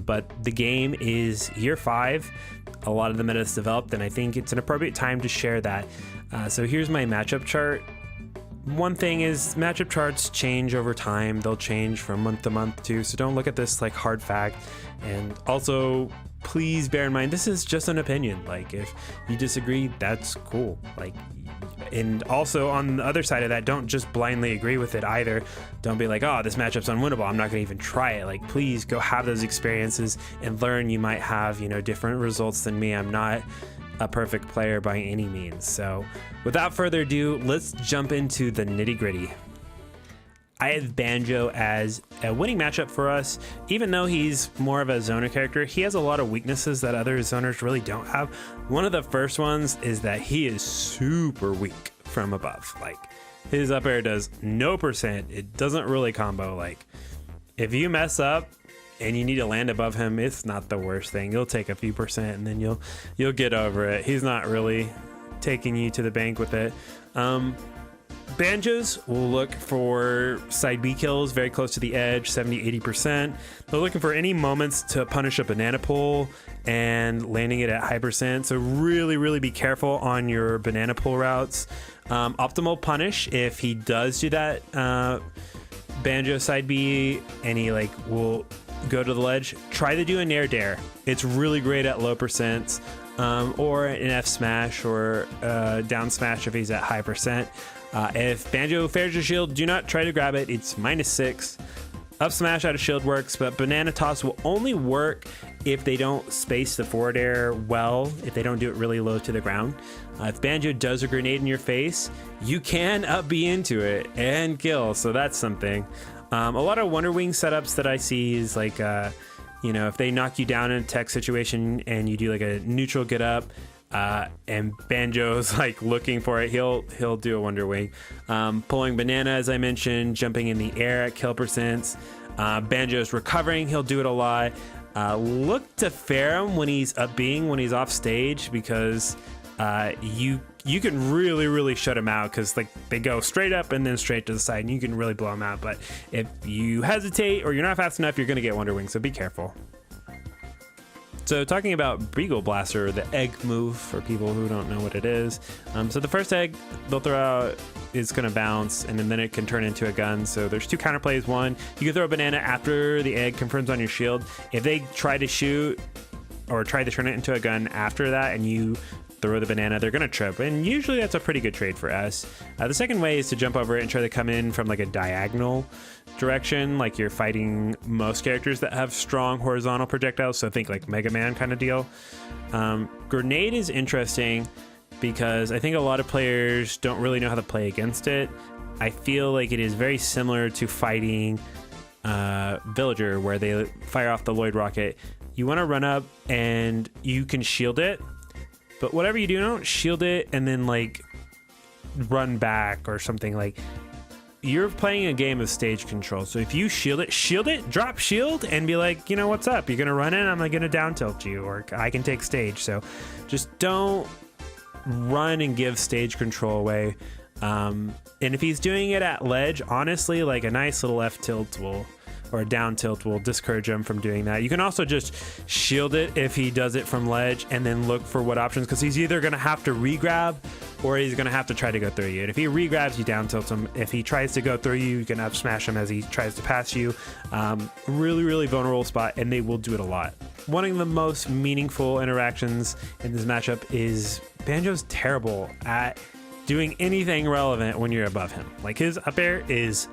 but the game is year 5. A lot of the meta is developed, and I think it's an appropriate time to share that. So here's my matchup chart. One thing is matchup charts change over time. They'll change from month to month too, so don't look at this like hard fact. And also, please bear in mind, this is just an opinion. Like, if you disagree, that's cool. Like, and also on the other side of that, don't just blindly agree with it either. Don't be like, oh, this matchup's unwinnable, I'm not gonna even try it. Like, please go have those experiences and learn. You might have, you know, different results than me. I'm not a perfect player by any means. So without further ado, let's jump into the nitty gritty. I have Banjo as a winning matchup for us. Even though he's more of a zoner character, he has a lot of weaknesses that other zoners really don't have. One of the first ones is that he is super weak from above. Like, his up air does no percent. It doesn't really combo. Like, if you mess up and you need to land above him, it's not the worst thing. You'll take a few percent and then you'll get over it. He's not really taking you to the bank with it. Banjos will look for side B kills very close to the edge, 70-80%. They're looking for any moments to punish a banana pull and landing it at high percent. So really be careful on your banana pull routes. Optimal punish, if he does do that Banjo side B and he like will go to the ledge, try to do a nair dare. It's really great at low percents, or an F smash or down smash if he's at high percent. If Banjo fares your shield, do not try to grab it. It's -6. Up smash out of shield works, but banana toss will only work if they don't space the forward air well, if they don't do it really low to the ground. If Banjo does a grenade in your face, you can up B into it and kill, so that's something. A lot of Wonder Wing setups that I see is like, you know, if they knock you down in a tech situation and you do like a neutral get up, and Banjo's like looking for it, he'll do a Wonder Wing. Pulling banana, as I mentioned, jumping in the air at kill percents. Banjo's recovering, he'll do it a lot. Look to fair him when he's up being, when he's off stage, because you can really shut them out, because like they go straight up and then straight to the side, and you can really blow them out. But if you hesitate or you're not fast enough, you're going to get Wonder Wing, so be careful. So talking about Beagle Blaster, the egg move for people who don't know what it is. So the first egg they'll throw out is going to bounce, and then it can turn into a gun. So there's two counterplays. One, you can throw a banana after the egg confirms on your shield. If they try to shoot or try to turn it into a gun after that and you throw the banana, they're going to trip, and usually that's a pretty good trade for us. The second way is to jump over it and try to come in from like a diagonal direction, like you're fighting most characters that have strong horizontal projectiles, so think like Mega Man kind of deal. Grenade is interesting because I think a lot of players don't really know how to play against it. I feel like it is very similar to fighting Villager, where they fire off the Lloyd rocket. You want to run up and you can shield it, but whatever you do, don't shield it and then like run back or something. Like, you're playing a game of stage control. So if you shield it, drop shield and be like, you know, what's up? You're going to run in, I'm going to down tilt you, or I can take stage. So just don't run and give stage control away. And if he's doing it at ledge, honestly, like a nice little F tilt will, or a down tilt will discourage him from doing that. You can also just shield it if he does it from ledge, and then look for what options, because he's either going to have to re-grab or he's going to have to try to go through you. And if he re-grabs, you down tilt him. If he tries to go through you, you can up smash him as he tries to pass you. Really vulnerable spot, and they will do it a lot. One of the most meaningful interactions in this matchup is Banjo's terrible at doing anything relevant when you're above him. Like, his up air is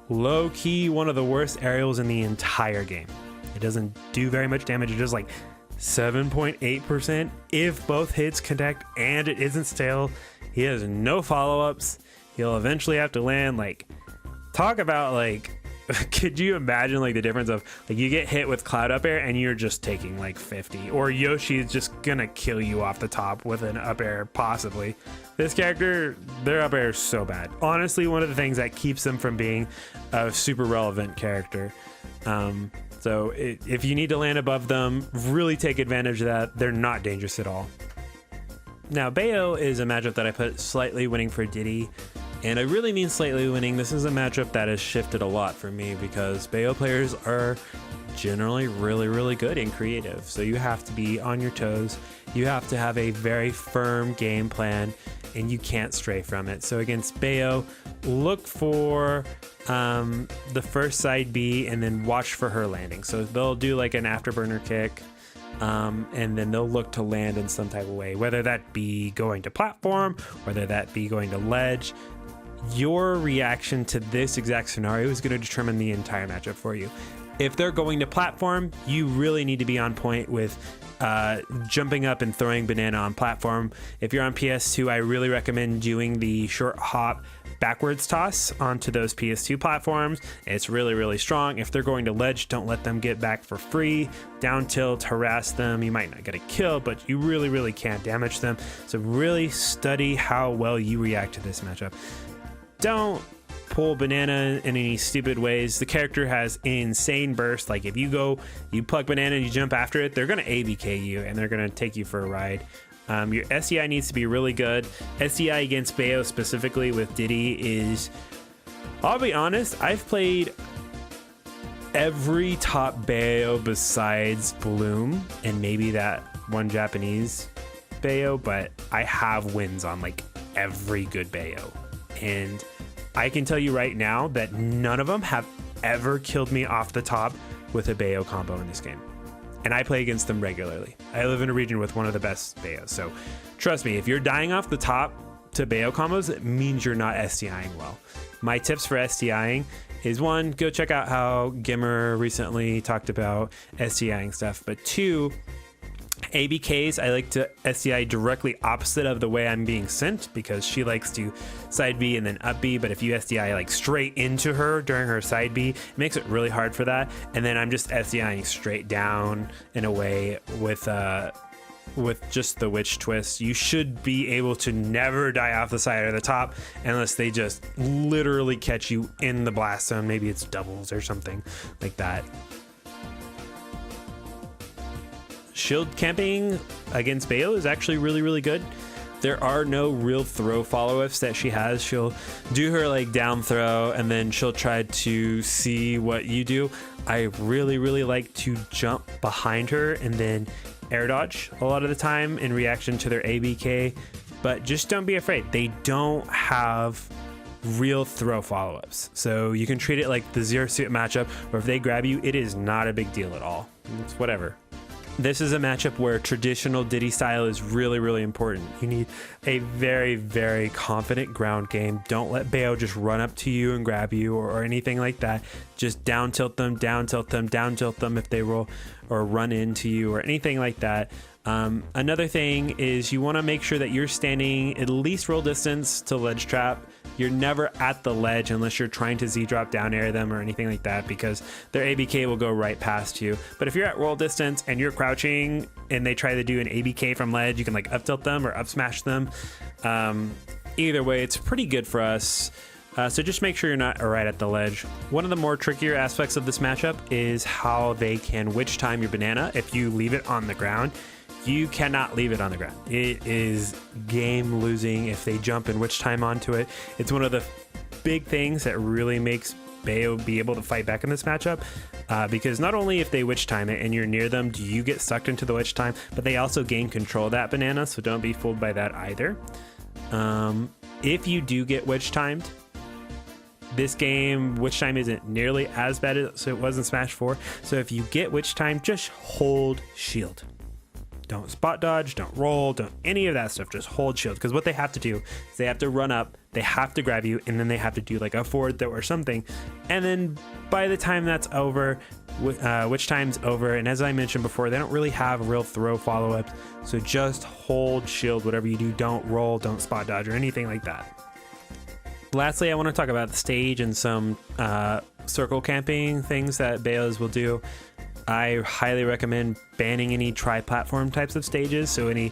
low-key one of the worst aerials in the entire game. It doesn't do very much damage. It does like 7.8% if both hits connect and it isn't stale. He has no follow-ups. He'll eventually have to land. Like, talk about like, could you imagine like the difference of like you get hit with cloud up air and you're just taking like 50, or Yoshi is just gonna kill you off the top with an up air possibly. This character, their up air is so bad. Honestly, one of the things that keeps them from being a super relevant character. So if you need to land above them, really take advantage of that. They're not dangerous at all. Now, Bayo is a matchup that I put slightly winning for Diddy. And I really mean slightly winning. This is a matchup that has shifted a lot for me, because Bayo players are generally really good in creative. So you have to be on your toes. You have to have a very firm game plan, and you can't stray from it. So against Bayo, look for the first side B and then watch for her landing. So they'll do like an afterburner kick, and then they'll look to land in some type of way, whether that be going to platform, whether that be going to ledge. Your reaction to this exact scenario is going to determine the entire matchup for you. If they're going to platform, you really need to be on point with jumping up and throwing banana on platform. If you're on PS2, I really recommend doing the short hop backwards toss onto those PS2 platforms. It's really strong. If they're going to ledge, don't let them get back for free. Down tilt, harass them. You might not get a kill, but you really can't damage them. So really study how well you react to this matchup. Don't pull banana in any stupid ways. The character has insane burst. Like, if you pluck banana and you jump after it, they're going to ABK you and they're going to take you for a ride. Your SDI needs to be really good. SDI against Bayo specifically with Diddy is, I'll be honest, I've played every top Bayo besides Bloom and maybe that one Japanese Bayo, but I have wins on like every good Bayo. And I can tell you right now that none of them have ever killed me off the top with a Bayo combo in this game. And I play against them regularly. I live in a region with one of the best Bayos. So trust me, if you're dying off the top to Bayo combos, it means you're not SDIing well. My tips for SDIing is, one, go check out how Gimmer recently talked about SDIing stuff. But two, ABKs, I like to SDI directly opposite of the way I'm being sent, because she likes to side B and then up B, but if you SDI like straight into her during her side B, it makes it really hard for that. And then I'm just SDIing straight down in a way with just the witch twist. You should be able to never die off the side or the top unless they just literally catch you in the blast zone. Maybe it's doubles or something like that. shield camping against Bayo is actually really, really good. There are no real throw follow-ups that she has. She'll do her like down throw and then she'll try to see what you do. I really, really like to jump behind her and then air dodge a lot of the time in reaction to their ABK, but just don't be afraid. They don't have real throw follow-ups. So you can treat it like the Zero Suit matchup where if they grab you, it is not a big deal at all. It's whatever. This is a matchup where traditional Diddy style is really, really important. You need a very, very confident ground game. Don't let Bayo just run up to you and grab you or anything like that. Just down tilt them, down tilt them, down tilt them if they roll or run into you or anything like that. Another thing is you want to make sure that you're standing at least roll distance to ledge trap. You're never at the ledge unless you're trying to Z-drop down air them or anything like that, because their ABK will go right past you. But if you're at roll distance and you're crouching and they try to do an ABK from ledge, you can like up tilt them or up smash them. Either way, it's pretty good for us. So just make sure you're not right at the ledge. One of the more trickier aspects of this matchup is how they can witch time your banana if you leave it on the ground. You cannot leave it on the ground. It is game losing if they jump and witch time onto it. It's one of the big things that really makes Bayo be able to fight back in this matchup, because not only if they witch time it and you're near them do you get sucked into the witch time, but they also gain control of that banana, so don't be fooled by that either. If you do get witch timed, this game witch time isn't nearly as bad as it was in Smash 4, so if you get witch time, just hold shield. Don't spot dodge, don't roll, don't any of that stuff. Just hold shield, because what they have to do is they have to run up, they have to grab you, and then they have to do like a forward throw or something. And then by the time that's over, witch time's over, and as I mentioned before, they don't really have real throw follow-ups. So just hold shield, whatever you do. Don't roll, don't spot dodge, or anything like that. Lastly, I want to talk about the stage and some circle camping things that Bayos will do. I highly recommend banning any tri-platform types of stages. So any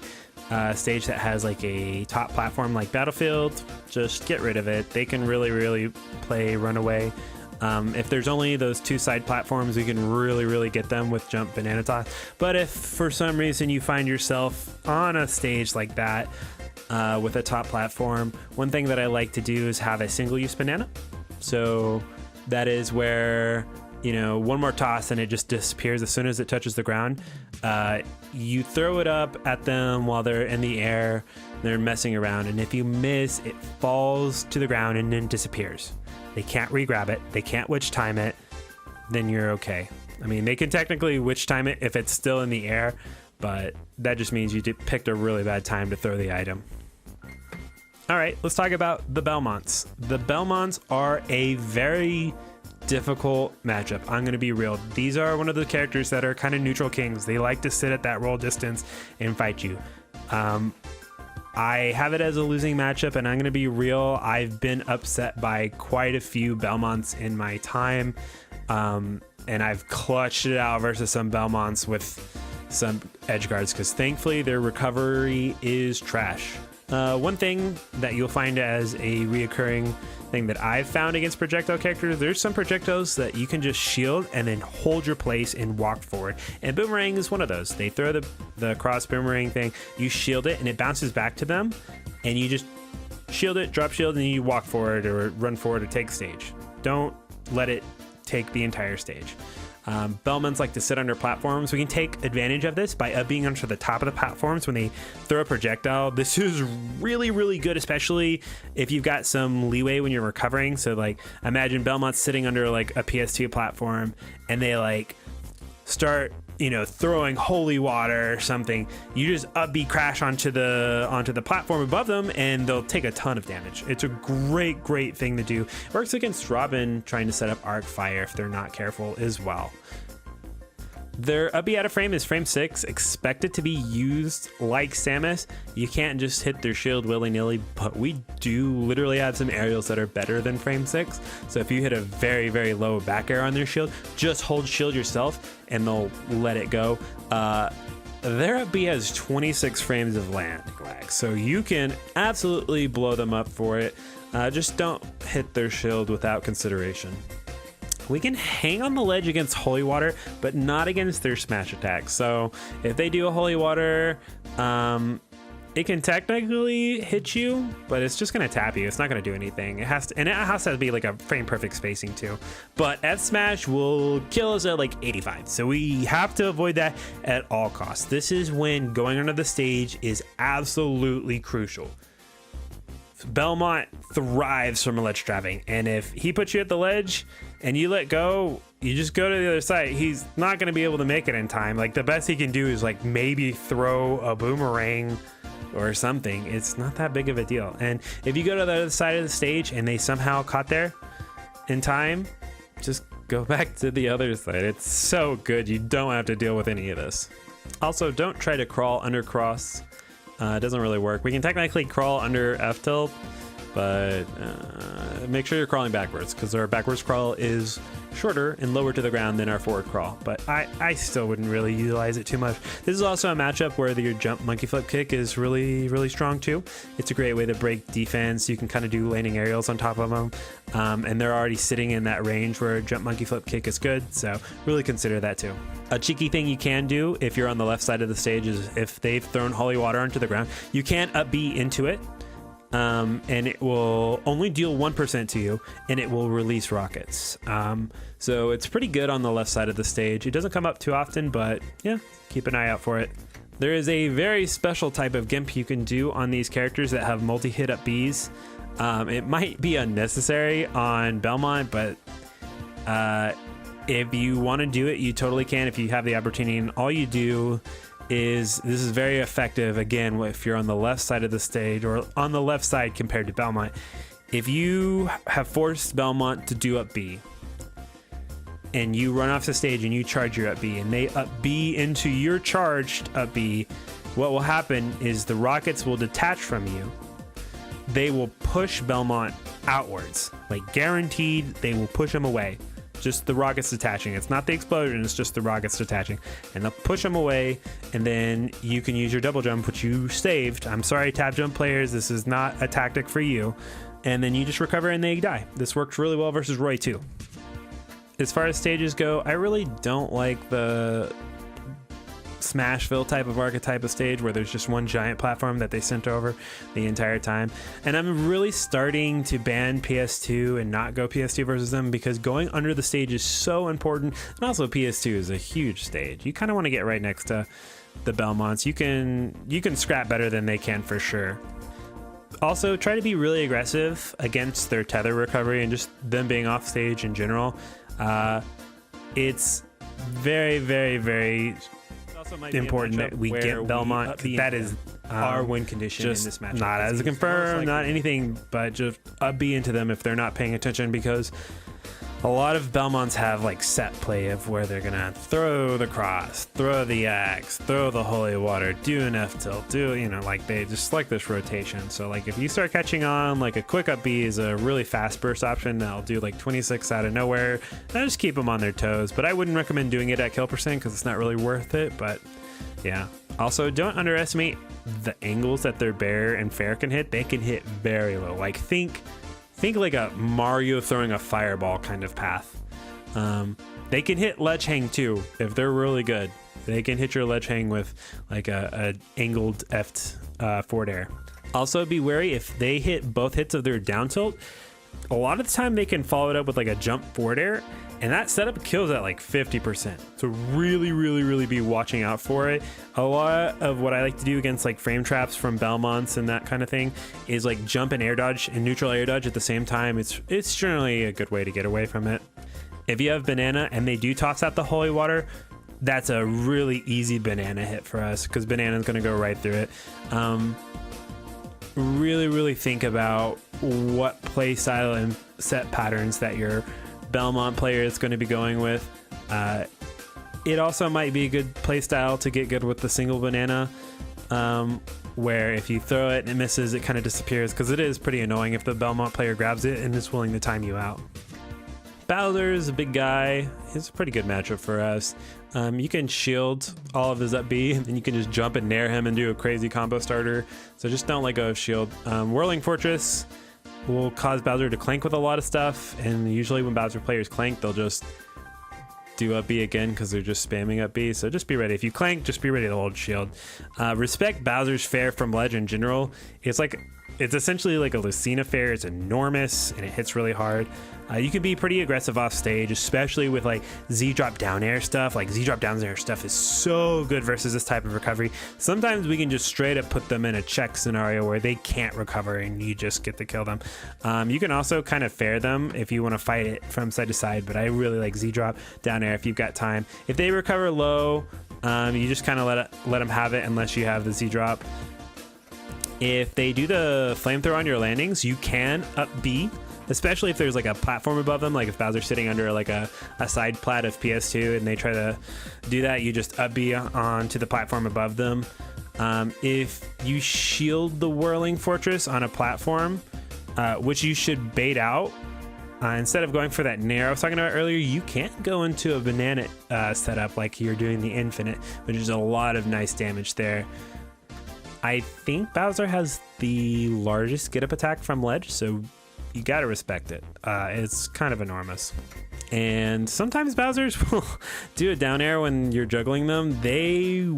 stage that has like a top platform like Battlefield, just get rid of it. They can really, really play runaway. If there's only those two side platforms, we can really, really get them with jump banana toss. But if for some reason you find yourself on a stage like that with a top platform, one thing that I like to do is have a single use banana. So that is where, you know, one more toss and it just disappears as soon as it touches the ground. You throw it up at them while they're in the air, they're messing around, and if you miss, it falls to the ground and then disappears. They can't re-grab it, they can't witch time it, then you're okay. I mean, they can technically witch time it if it's still in the air, but that just means you picked a really bad time to throw the item. All right, let's talk about the Belmonts. The Belmonts are a very difficult matchup. I'm going to be real. These are one of the characters that are kind of neutral kings. They like to sit at that roll distance and fight you. I have it as a losing matchup, and I'm going to be real. I've been upset by quite a few Belmonts in my time, and I've clutched it out versus some Belmonts with some edge guards because thankfully their recovery is trash. One thing that you'll find as a reoccurring thing that I've found against projectile characters, there's some projectiles that you can just shield and then hold your place and walk forward. And Boomerang is one of those. They throw the cross boomerang thing, you shield it and it bounces back to them, and you just shield it, drop shield, and then you walk forward or run forward or take stage. Don't let it take the entire stage. Belmonts like to sit under platforms. We can take advantage of this by being onto the top of the platforms when they throw a projectile. This is really, really good, especially if you've got some leeway when you're recovering. So like imagine Belmont's sitting under like a PS2 platform and they like start, you know, throwing holy water or something. You just upbeat crash onto the platform above them and they'll take a ton of damage. It's a great thing to do. It works against Robin trying to set up arc fire if they're not careful as well. Their upbeat out of frame is frame 6, expected to be used like Samus. You can't just hit their shield willy-nilly, but we do literally have some aerials that are better than frame 6. So if you hit a very low back air on their shield, just hold shield yourself and they'll let it go. Their upbeat has 26 frames of lag, so you can absolutely blow them up for it. Just don't hit their shield without consideration. we can hang on the ledge against Holy Water, but not against their smash attacks. So if they do a Holy Water, it can technically hit you, but it's just gonna tap you. It's not gonna do anything. It has to be like a frame perfect spacing too. But F Smash will kill us at like 85. So we have to avoid that at all costs. This is when going under the stage is absolutely crucial. Belmont thrives from ledge trapping, and if he puts you at the ledge and you let go, you just go to the other side. He's not going to be able to make it in time. Like, the best he can do is like maybe throw a boomerang or something. It's not that big of a deal. And if you go to the other side of the stage and they somehow caught there in time, just go back to the other side. It's so good. You don't have to deal with any of this. Also, don't try to crawl under cross. It doesn't really work. We can technically crawl under F tilt, but make sure you're crawling backwards, because our backwards crawl is shorter and lower to the ground than our forward crawl. But I still wouldn't really utilize it too much. This is also a matchup where your jump monkey flip kick is really, really strong too. It's a great way to break defense. You can kind of do landing aerials on top of them. And they're already sitting in that range where jump monkey flip kick is good. So really consider that too. A cheeky thing you can do if you're on the left side of the stage is if they've thrown Holy Water onto the ground, you can up B into it. And it will only deal 1% to you, and it will release rockets. So it's pretty good on the left side of the stage. It doesn't come up too often, but yeah, keep an eye out for it. There is a very special type of gimp you can do on these characters that have multi-hit up Bs. It might be unnecessary on Belmont, but if you want to do it, you totally can if you have the opportunity. And all you do is, this is very effective, again, if you're on the left side of the stage or on the left side compared to Belmont. If you have forced Belmont to do up B and you run off the stage and you charge your up B and they up B into your charged up B, what will happen is the rockets will detach from you. They will push Belmont outwards, like guaranteed. They will push him away. Just the rockets detaching. It's not the explosion, it's just the rockets detaching. And they'll push them away, and then you can use your double jump, which you saved. I'm sorry, tab jump players, this is not a tactic for you. And then you just recover and they die. This works really well versus Roy too. As far as stages go, I really don't like the Smashville type of archetype of stage where there's just one giant platform that they sent over the entire time. And I'm really starting to ban PS2 and not go PS2 versus them, because going under the stage is so important. And also PS2 is a huge stage. You kind of want to get right next to the Belmonts. You can scrap better than they can for sure. Also, try to be really aggressive against their tether recovery and just them being off stage in general. It's very, very, very important that we get Belmont. That is our win condition in this match. Not as a confirm, not anything, but just up B into them if they're not paying attention, because a lot of Belmonts have like set play of where they're gonna throw the cross, throw the axe, throw the holy water, do an F tilt, do, you know, like they just like this rotation. So like if you start catching on, like a quick up B is a really fast burst option that'll do like 26 out of nowhere. And just keep them on their toes, but I wouldn't recommend doing it at kill percent because it's not really worth it. But yeah, also don't underestimate the angles that their Bair and Fair can hit. They can hit very low. Like think like a Mario throwing a fireball kind of path. They can hit ledge hang too if they're really good. They can hit your ledge hang with like a angled F forward air. Also be wary if they hit both hits of their down tilt. A lot of the time they can follow it up with like a jump forward air, and that setup kills at like 50%. So really be watching out for it. A lot of what I like to do against like frame traps from Belmonts and that kind of thing is like jump and air dodge and neutral air dodge at the same time. It's generally a good way to get away from it. If you have Banana and they do toss out the holy water, that's a really easy Banana hit for us because Banana's gonna go right through it. Really think about what play style and set patterns that your Belmont player is going to be going with. It also might be a good play style to get good with the single Banana, where if you throw it and it misses, it kind of disappears, because it is pretty annoying if the Belmont player grabs it and is willing to time you out. Bowser's a big guy. It's a pretty good matchup for us. You can shield all of his up B, and then you can just jump and nair him and do a crazy combo starter. So just don't let go of shield. Whirling Fortress will cause Bowser to clank with a lot of stuff, and usually when Bowser players clank, they'll just do up B again because they're just spamming up B. So just be ready. If you clank, just be ready to hold shield. Respect Bowser's fair from ledge in general. It's essentially like a Lucina fair. It's enormous and it hits really hard. You can be pretty aggressive off stage, especially with like Z drop down air stuff. Like Z drop down air stuff is so good versus this type of recovery. Sometimes we can just straight up put them in a check scenario where they can't recover and you just get to kill them. You can also kind of fair them if you want to fight it from side to side, but I really like Z drop down air if you've got time. If they recover low, you just kind of let them have it unless you have the Z drop. If they do the flamethrower on your landings, you can up B, especially if there's like a platform above them. Like if Bowser's sitting under like a side plat of PS2 and they try to do that, you just up B onto the platform above them. If you shield the Whirling Fortress on a platform, which you should bait out, instead of going for that nair I was talking about earlier, you can't go into a banana setup like you're doing the infinite, which is a lot of nice damage there. I think Bowser has the largest get up attack from ledge, so you gotta respect it. It's kind of enormous. And sometimes Bowsers will do a down air when you're juggling them. They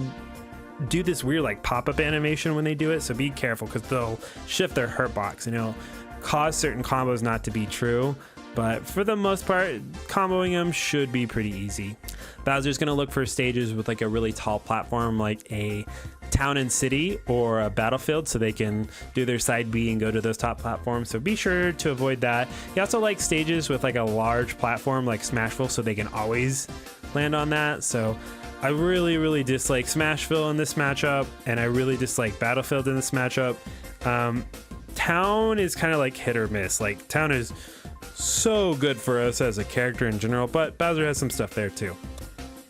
do this weird like pop-up animation when they do it, so be careful because they'll shift their hurt box and it'll cause certain combos not to be true. But for the most part, comboing them should be pretty easy. Bowser's gonna look for stages with like a really tall platform, like a town and city or a battlefield, so they can do their side B and go to those top platforms. So be sure to avoid that. He also likes stages with like a large platform like Smashville, so they can always land on that. So I really dislike Smashville in this matchup, and I really dislike Battlefield in this matchup. Town is kind of like hit or miss. Like Town is so good for us as a character in general, but Bowser has some stuff there too.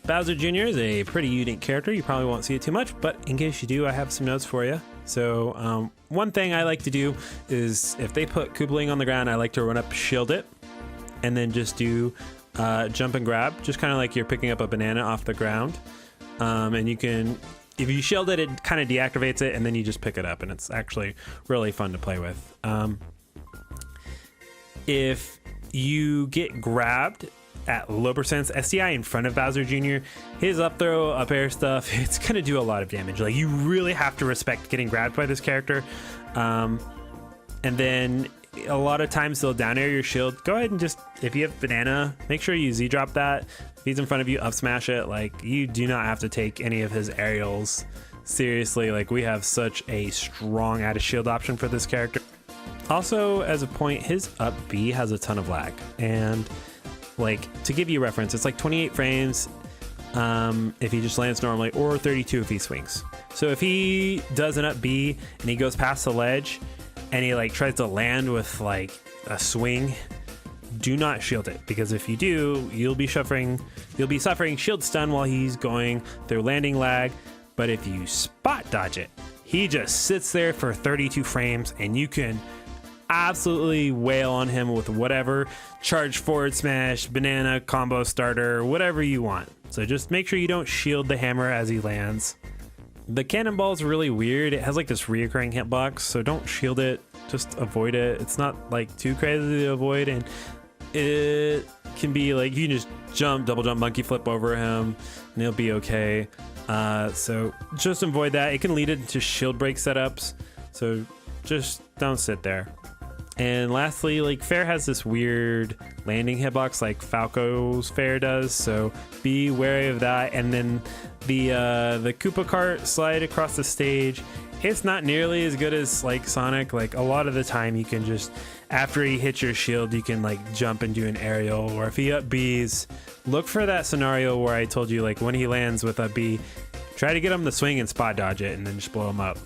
Bowser Jr. is a pretty unique character. You probably won't see it too much, but in case you do, I have some notes for you. So one thing I like to do is if they put Koopaling on the ground, I like to run up, shield it, and then just do jump and grab, just kind of like you're picking up a banana off the ground. And you can, if you shield it, it kind of deactivates it, and then you just pick it up, and it's actually really fun to play with. If you get grabbed at low percents, SDI in front of Bowser Jr., his up throw, up air stuff, it's going to do a lot of damage. Like, you really have to respect getting grabbed by this character. And then a lot of times they'll down air your shield. Go ahead and just, if you have banana, make sure you Z drop that. If he's in front of you, up smash it. Like, you do not have to take any of his aerials seriously. Like, we have such a strong out of shield option for this character. Also, as a point, his up B has a ton of lag, and like, to give you a reference, it's like 28 frames if he just lands normally, or 32 if he swings. So if he does an up B and he goes past the ledge and he like tries to land with like a swing, do not shield it, because if you do, you'll be suffering shield stun while he's going through landing lag. But if you spot dodge it, he just sits there for 32 frames and you can absolutely wail on him with whatever charge forward smash, banana, combo starter, whatever you want. So just make sure you don't shield the hammer as he lands. The cannonball is really weird. It has like this reoccurring hitbox, so don't shield it, just avoid it. It's not like too crazy to avoid, and it can be like you can just jump, double jump, monkey flip over him and he'll be okay. So just avoid that. It can lead into shield break setups, so just don't sit there. And lastly, like, Fair has this weird landing hitbox like Falco's Fair does, so be wary of that. And then the Koopa cart slide across the stage, it's not nearly as good as like Sonic. Like, a lot of the time you can just, after he hits your shield, you can like jump and do an aerial, or if he up B's, look for that scenario where I told you, like when he lands with a B, try to get him to swing and spot dodge it and then just blow him up.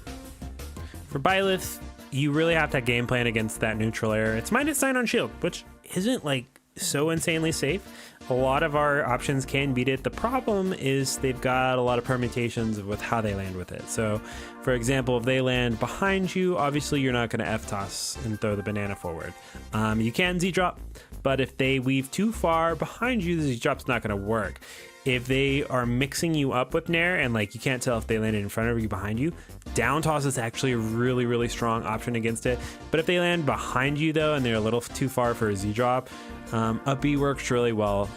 For Byleth, you really have to have game plan against that neutral air. It's -9 on shield, which isn't like so insanely safe. A lot of our options can beat it. The problem is they've got a lot of permutations with how they land with it. So for example, if they land behind you, obviously you're not going to F-toss and throw the banana forward. You can Z-drop, but if they weave too far behind you, the Z-drop's not going to work. if they are mixing you up with Nair and like you can't tell if they landed in front of you, behind you, down toss is actually a really, really strong option against it. But if they land behind you though and they're a little too far for a Z drop, up B works really well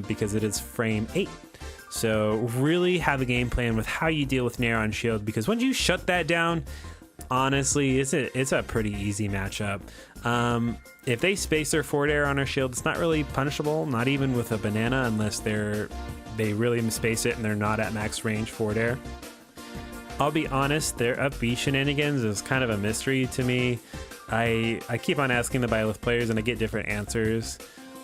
because it is frame 8. So really have a game plan with how you deal with Nair on shield, because once you shut that down, honestly, it's a pretty easy matchup. If they space their forward air on our shield, it's not really punishable, not even with a banana, unless they really space it and they're not at max range forward air. I'll be honest, their up B shenanigans is kind of a mystery to me. I keep on asking the Byleth players and I get different answers.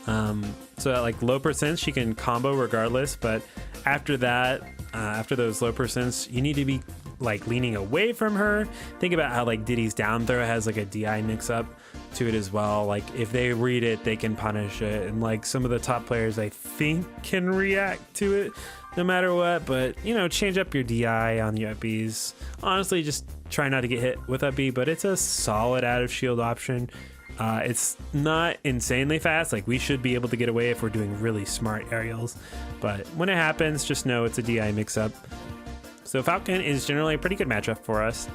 So at like low percents, she can combo regardless, but after that, after those low percents, you need to be like leaning away from her. Think about how like Diddy's down throw has like a DI mix up to it as well. Like if they read it, they can punish it, and like some of the top players I think can react to it no matter what. But you know, change up your DI on your up Bs. Honestly, just try not to get hit with up B, but it's a solid out of shield option. It's not insanely fast. Like we should be able to get away if we're doing really smart aerials, but when it happens, just know it's a DI mix up. So Falcon is generally a pretty good matchup for us.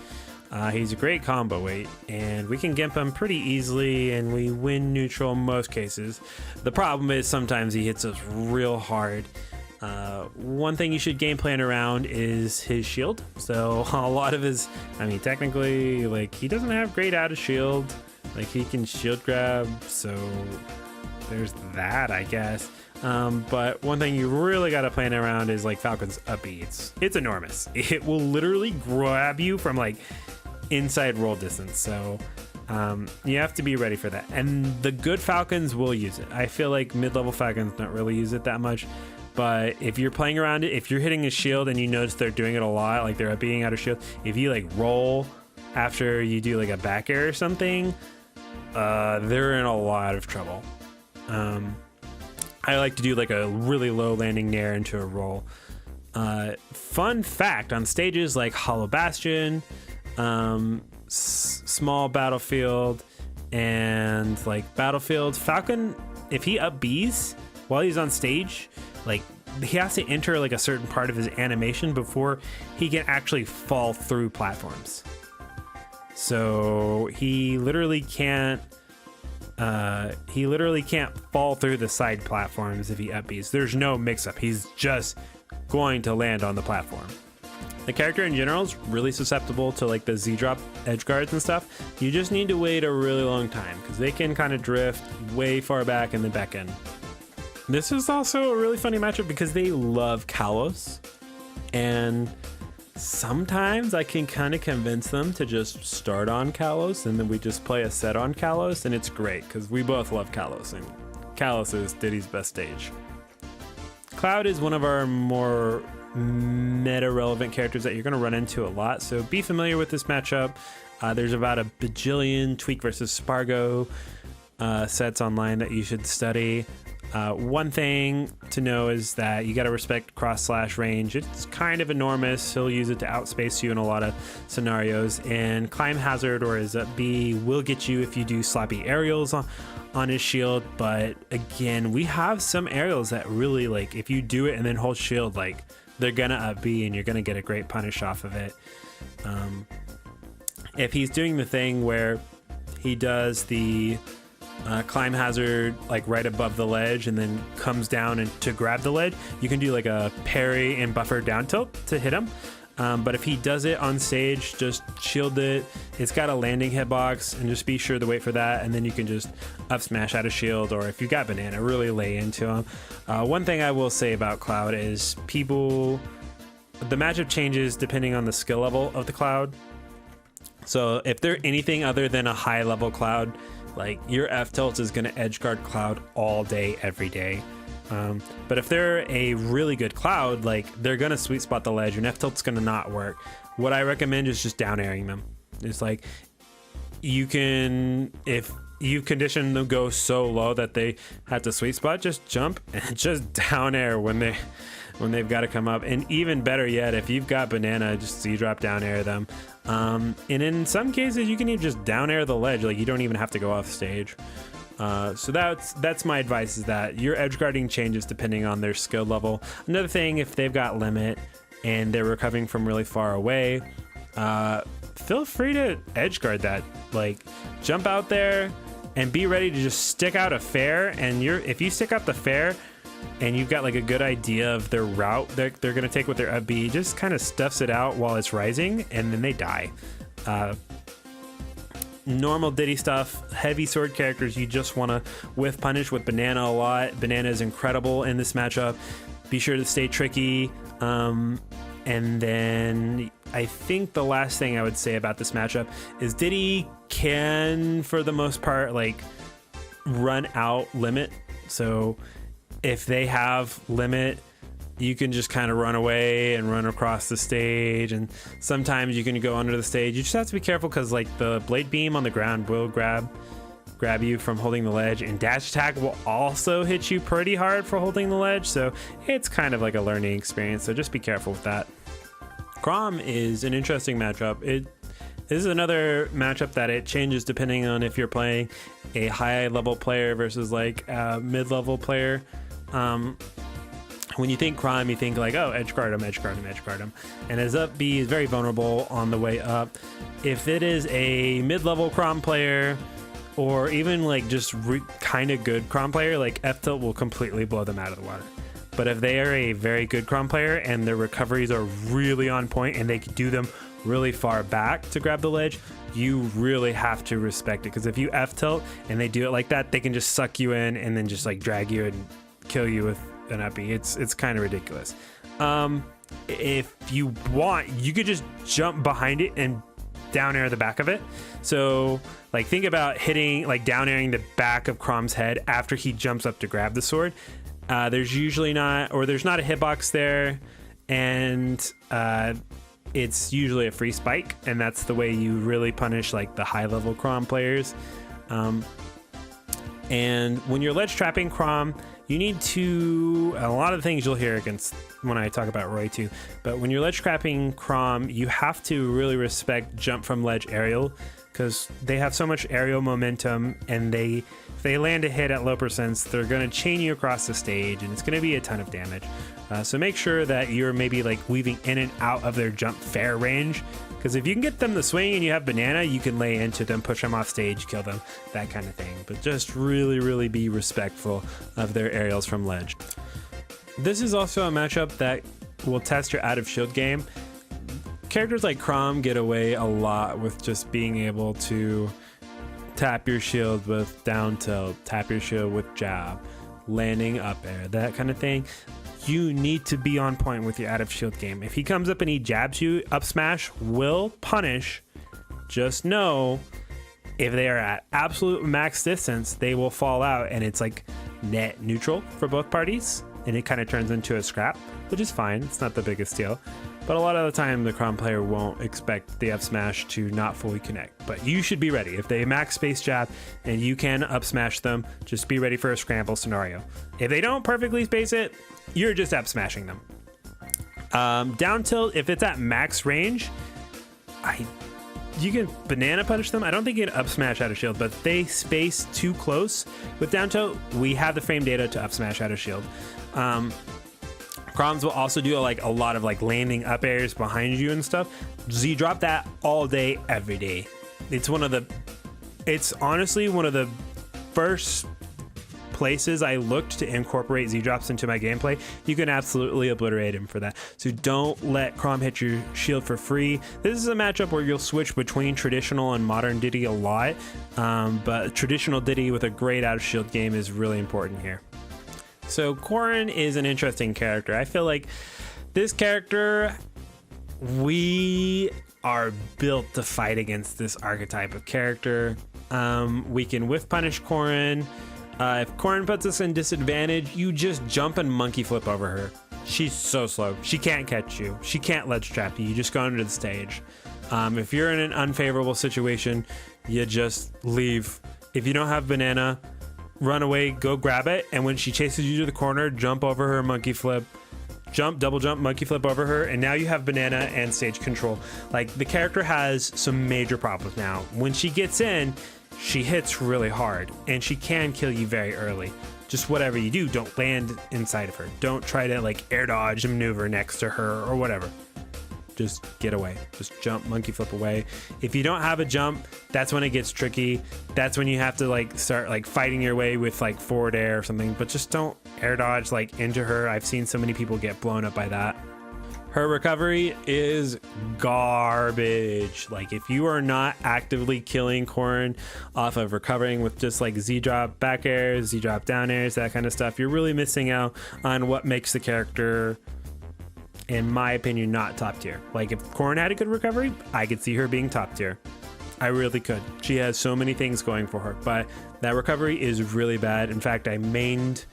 He's a great combo weight, and we can gimp him pretty easily, and we win neutral in most cases. The problem is sometimes he hits us real hard. One thing you should game plan around is his shield. So a lot of his, I mean, technically, like he doesn't have great out of shield. Like he can shield grab, so there's that, I guess. But one thing you really got to plan around is like Falcon's up B. It's enormous. It will literally grab you from like inside roll distance. So you have to be ready for that. And the good Falcons will use it. I feel like mid-level Falcons don't really use it that much. But if you're playing around it, if you're hitting a shield and you notice they're doing it a lot, like they're being out of shield, if you like roll after you do like a back air or something, they're in a lot of trouble. I like to do like a really low landing Nair into a roll. Fun fact, on stages like Hollow Bastion, Small Battlefield, and like Battlefield, Falcon, if he up Bs while he's on stage, like he has to enter like a certain part of his animation before he can actually fall through platforms. So he literally can't fall through the side platforms if he up Bs. There's no mix-up. He's just going to land on the platform. The character in general is really susceptible to like the Z-drop edge guards and stuff. You just need to wait a really long time because they can kind of drift way far back in the back end. This is also a really funny matchup because they love Kalos, and sometimes I can kind of convince them to just start on Kalos and then we just play a set on Kalos, and it's great because we both love Kalos, and Kalos is Diddy's best stage. Cloud is one of our more meta relevant characters that you're going to run into a lot, so be familiar with this matchup. There's about a bajillion Tweak versus Spargo sets online that you should study. One thing to know is that you got to respect cross/slash range. It's kind of enormous. He'll use it to outspace you in a lot of scenarios, and Climb Hazard or his up B will get you if you do sloppy aerials on his shield. But again, we have some aerials that really, like, if you do it and then hold shield, like, they're gonna up B and you're gonna get a great punish off of it. If he's doing the thing where he does the climb hazard like right above the ledge and then comes down and to grab the ledge, you can do like a parry and buffer down tilt to hit him. But if he does it on stage, just shield it. It's got a landing hitbox, and just be sure to wait for that, and then you can just up smash out of shield, or if you got banana, really lay into him. One thing I will say about Cloud is the matchup changes depending on the skill level of the Cloud. So if they're anything other than a high level Cloud, like your F tilt is going to edge guard Cloud all day, every day. But if they're a really good Cloud, like they're going to sweet spot the ledge and F tilt's going to not work. What I recommend is just down airing them. It's like you can, if you condition them go so low that they have to sweet spot, just jump and just down air when when they've got to come up. And even better yet, if you've got Banana, just Z-drop down air them. And in some cases, you can even just down air the ledge. Like, you don't even have to go off stage. So that's my advice, is that your edge guarding changes depending on their skill level. Another thing, if they've got limit and they're recovering from really far away, feel free to edge guard that. Like, jump out there and be ready to just stick out a fair. And if you stick out the fair and you've got like a good idea of their route they're going to take with their up B, just kind of stuffs it out while it's rising, and then they die. Normal Diddy stuff, heavy sword characters, you just want to whiff punish with Banana a lot. Banana is incredible in this matchup. Be sure to stay tricky. And then I think the last thing I would say about this matchup is Diddy can, for the most part, like, run out limit. So if they have limit, you can just kind of run away and run across the stage, and sometimes you can go under the stage. You just have to be careful, because like the blade beam on the ground will grab you from holding the ledge, and dash attack will also hit you pretty hard for holding the ledge. So it's kind of like a learning experience, so just be careful with that. Chrom is an interesting matchup. This is another matchup that it changes depending on if you're playing a high level player versus like a mid-level player. When you think Chrom, you think like, oh, edge guard him, edge guard him, edge guard him. And his up B is very vulnerable on the way up. If it is a mid-level Chrom player, or even like just kind of good Chrom player, like F tilt will completely blow them out of the water. But if they are a very good Chrom player and their recoveries are really on point and they can do them really far back to grab the ledge, you really have to respect it. Because if you F tilt and they do it like that, they can just suck you in and then just like drag you and kill you with an up B. It's kind of ridiculous. If you want, you could just jump behind it and down air the back of it. So like, think about hitting, like down airing the back of Chrom's head after he jumps up to grab the sword. There's not a hitbox there, and it's usually a free spike, and that's the way you really punish like the high level Chrom players. And when you're ledge trapping Chrom, you need to, a lot of the things you'll hear against when I talk about Roy too, but when you're ledge trapping Chrom, you have to really respect jump from ledge aerial, because they have so much aerial momentum, and if they land a hit at low percents, they're going to chain you across the stage, and it's going to be a ton of damage. So make sure that you're maybe like weaving in and out of their jump fair range, because if you can get them to swing and you have Banana, you can lay into them, push them off stage, kill them, that kind of thing. But just really, really be respectful of their aerials from ledge. This is also a matchup that will test your out of shield game. Characters like Chrom get away a lot with just being able to tap your shield with down tilt, tap your shield with jab, landing up air, that kind of thing. You need to be on point with your out of shield game. If he comes up and he jabs you, up smash will punish. Just know, if they are at absolute max distance, they will fall out, and it's like net neutral for both parties, and it kind of turns into a scrap, which is fine. It's not the biggest deal. But a lot of the time, the Chrom player won't expect the up smash to not fully connect. But you should be ready. If they max space jab and you can up smash them, just be ready for a scramble scenario. If they don't perfectly space it, you're just up smashing them. Down tilt, if it's at max range, you can Banana punish them. I don't think you can up smash out of shield, but if they space too close with down tilt, we have the frame data to up smash out of shield. Chroms will also do a lot of like landing up airs behind you and stuff. Z drop that all day, every day. It's honestly one of the first places I looked to incorporate Z drops into my gameplay. You can absolutely obliterate him for that. So don't let Chrom hit your shield for free. This is a matchup where you'll switch between traditional and modern Diddy a lot, but traditional Diddy with a great out of shield game is really important here. So Corrin is an interesting character. I feel like this character, we are built to fight against this archetype of character. We can whiff punish Corrin. If Corrin puts us in disadvantage, you just jump and monkey flip over her. She's so slow. She can't catch you. She can't ledge trap you. You just go under the stage. If you're in an unfavorable situation, you just leave. If you don't have Banana, run away, go grab it, and when she chases you to the corner, jump over her, monkey flip, jump, double jump, monkey flip over her, and now you have banana and stage control. Like, the character has some major problems now. When she gets in, she hits really hard, and she can kill you very early. Just whatever you do, don't land inside of her. Don't try to like air dodge and maneuver next to her or whatever. Just get away. Just jump, monkey flip away. If you don't have a jump, that's when it gets tricky. That's when you have to like start like fighting your way with like forward air or something, but just don't air dodge like into her. I've seen so many people get blown up by that. Her recovery is garbage. Like, if you are not actively killing Corrin off of recovering with just like Z-drop back airs, Z-drop down airs, that kind of stuff, you're really missing out on what makes the character, in my opinion, not top tier. Like, if Corrin had a good recovery, I could see her being top tier. I really could. She has so many things going for her, but that recovery is really bad. In fact, I co-mained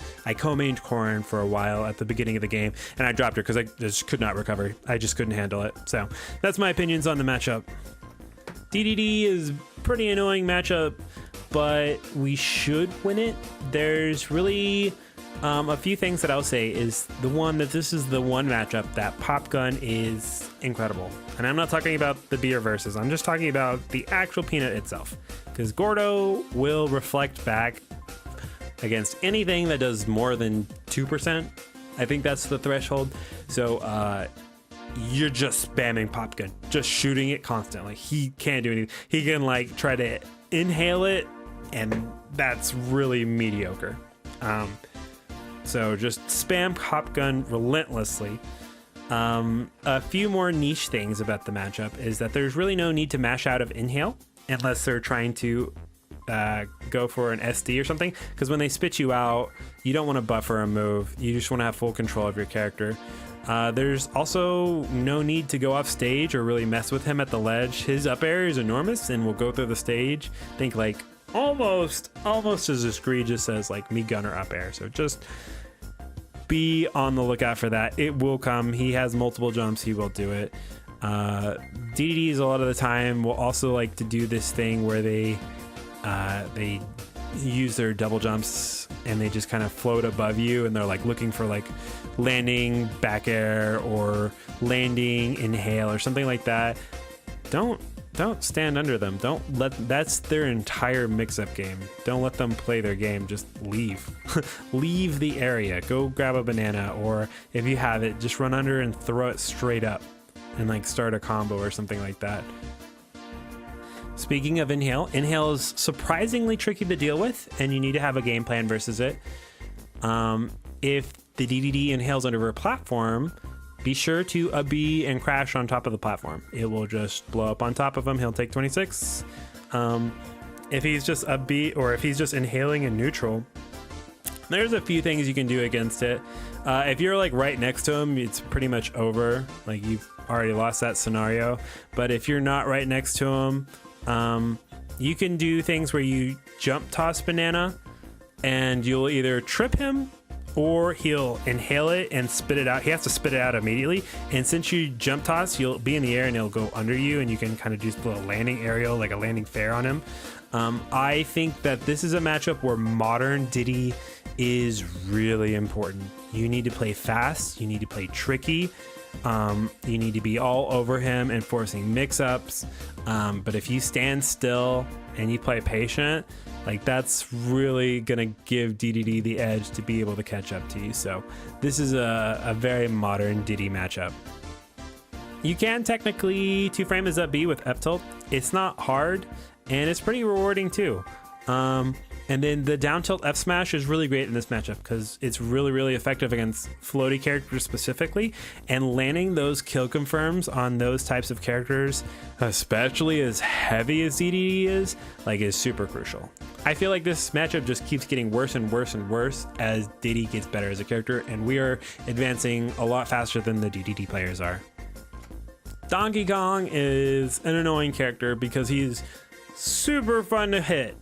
Corrin for a while at the beginning of the game, and I dropped her because I just could not recover. I just couldn't handle it. So that's my opinions on the matchup. Dedede is pretty annoying matchup, but we should win it. There's really a few things that I'll say is this is the one matchup that Popgun is incredible. And I'm not talking about the beer versus, I'm just talking about the actual peanut itself. Because Gordo will reflect back against anything that does more than 2%. I think that's the threshold. So you're just spamming Popgun, just shooting it constantly. He can't do anything. He can like try to inhale it, and that's really mediocre. So just spam Popgun relentlessly. A few more niche things about the matchup is that there's really no need to mash out of inhale unless they're trying to go for an SD or something, because when they spit you out, you don't want to buffer a move. You just want to have full control of your character. There's also no need to go off stage or really mess with him at the ledge. His up air is enormous and will go through the stage. Think like almost as egregious as like Mii Gunner up air. So just be on the lookout for that. It will come. He has multiple jumps. He will do it. Dededes a lot of the time will also like to do this thing where they use their double jumps and they just kind of float above you, and they're like looking for like landing back air or landing inhale or something like that. Don't stand under them. That's their entire mix-up game. Don't let them play their game. Just leave. Leave the area. Go grab a banana, or if you have it, just run under and throw it straight up and like start a combo or something like that. Speaking of inhale is surprisingly tricky to deal with, and you need to have a game plan versus it. If the Dedede inhales under a platform, be sure to B and crash on top of the platform. It will just blow up on top of him. He'll take 26. If he's just B, or if he's just inhaling in neutral, there's a few things you can do against it. If you're like right next to him, it's pretty much over. Like, you've already lost that scenario. But if you're not right next to him, you can do things where you jump toss banana, and you'll either trip him or he'll inhale it and spit it out. He has to spit it out immediately. And since you jump toss, you'll be in the air and it'll go under you, and you can kind of do a little landing aerial, like a landing fair on him. I think that this is a matchup where modern Diddy is really important. You need to play fast. You need to play tricky. You need to be all over him and forcing mix-ups. But if you stand still and you play patient, like, that's really gonna give Dedede the edge to be able to catch up to you. So this is a very modern Diddy matchup. You can technically 2-frame his up B with F tilt. It's not hard, and it's pretty rewarding too. And then the down tilt F smash is really great in this matchup because it's really effective against floaty characters specifically, and landing those kill confirms on those types of characters, especially as heavy as Dedede is super crucial. I feel like this matchup just keeps getting worse and worse and worse as Diddy gets better as a character, and we are advancing a lot faster than the Dedede players are. Donkey Kong is an annoying character because he's super fun to hit,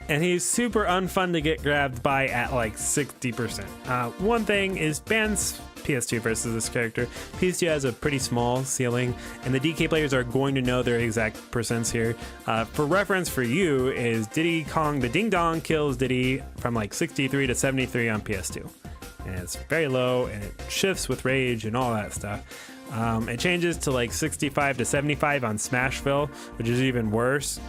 and he's super unfun to get grabbed by at like 60%. One thing is bans PS2 versus this character. PS2 has a pretty small ceiling, and the DK players are going to know their exact percents here. For reference for you is Diddy Kong the Ding Dong kills Diddy from like 63 to 73 on PS2. and it's very low, and it shifts with rage and all that stuff. It changes to like 65 to 75 on Smashville, which is even worse.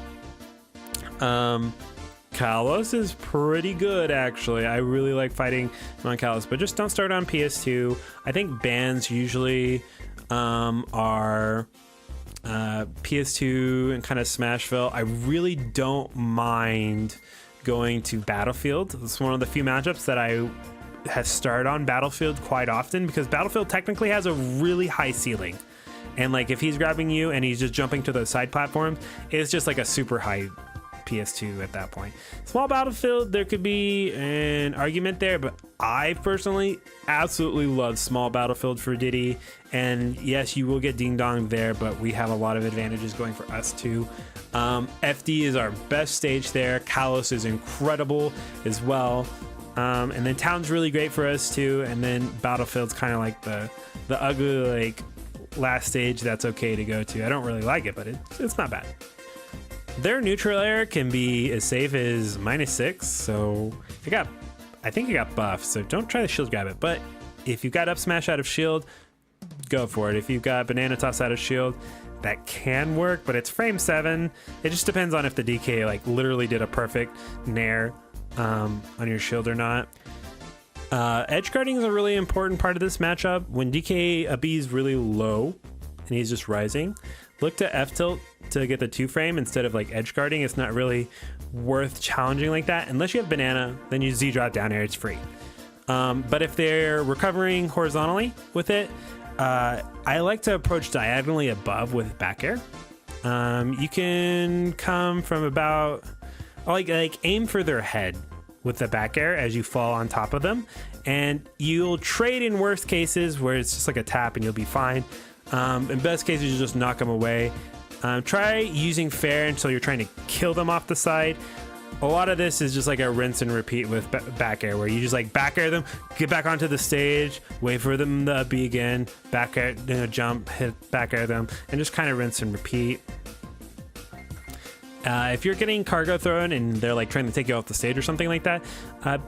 Kalos is pretty good, actually. I really like fighting on Kalos, but just don't start on PS2. I think bans usually are PS2 and kind of Smashville. I really don't mind going to Battlefield. It's one of the few matchups that I have started on Battlefield quite often, because Battlefield technically has a really high ceiling. And like if he's grabbing you and he's just jumping to those side platforms, it's just like a super high PS2 at that point. Small Battlefield, there could be an argument there, but I personally absolutely love Small Battlefield for Diddy. And yes, you will get Ding Dong there, but we have a lot of advantages going for us too. FD is our best stage there. Kalos is incredible as well. And then Town's really great for us too. And then Battlefield's kind of like the ugly like last stage that's okay to go to. I don't really like it, but it's not bad. Their neutral air can be as safe as -6, so I think you got buff, so don't try to shield grab it. But if you've got up smash out of shield, go for it. If you've got banana toss out of shield, that can work, but it's frame 7. It just depends on if the DK like literally did a perfect nair on your shield or not. Edge guarding is a really important part of this matchup. When DK B is really low and he's just rising, look to F tilt to get the 2-frame instead of like edge guarding. It's not really worth challenging like that. Unless you have banana, then you Z drop down air, it's free. But if they're recovering horizontally with it, I like to approach diagonally above with back air. You can come from about, like aim for their head with the back air as you fall on top of them. And you'll trade in worst cases where it's just like a tap and you'll be fine. In best cases, you just knock them away. Try using fair until you're trying to kill them off the side. A lot of this is just like a rinse and repeat with back air, where you just like back air them, get back onto the stage, wait for them to be again, back air, jump, hit, back air them, and just kind of rinse and repeat. If you're getting cargo thrown and they're like trying to take you off the stage or something like that,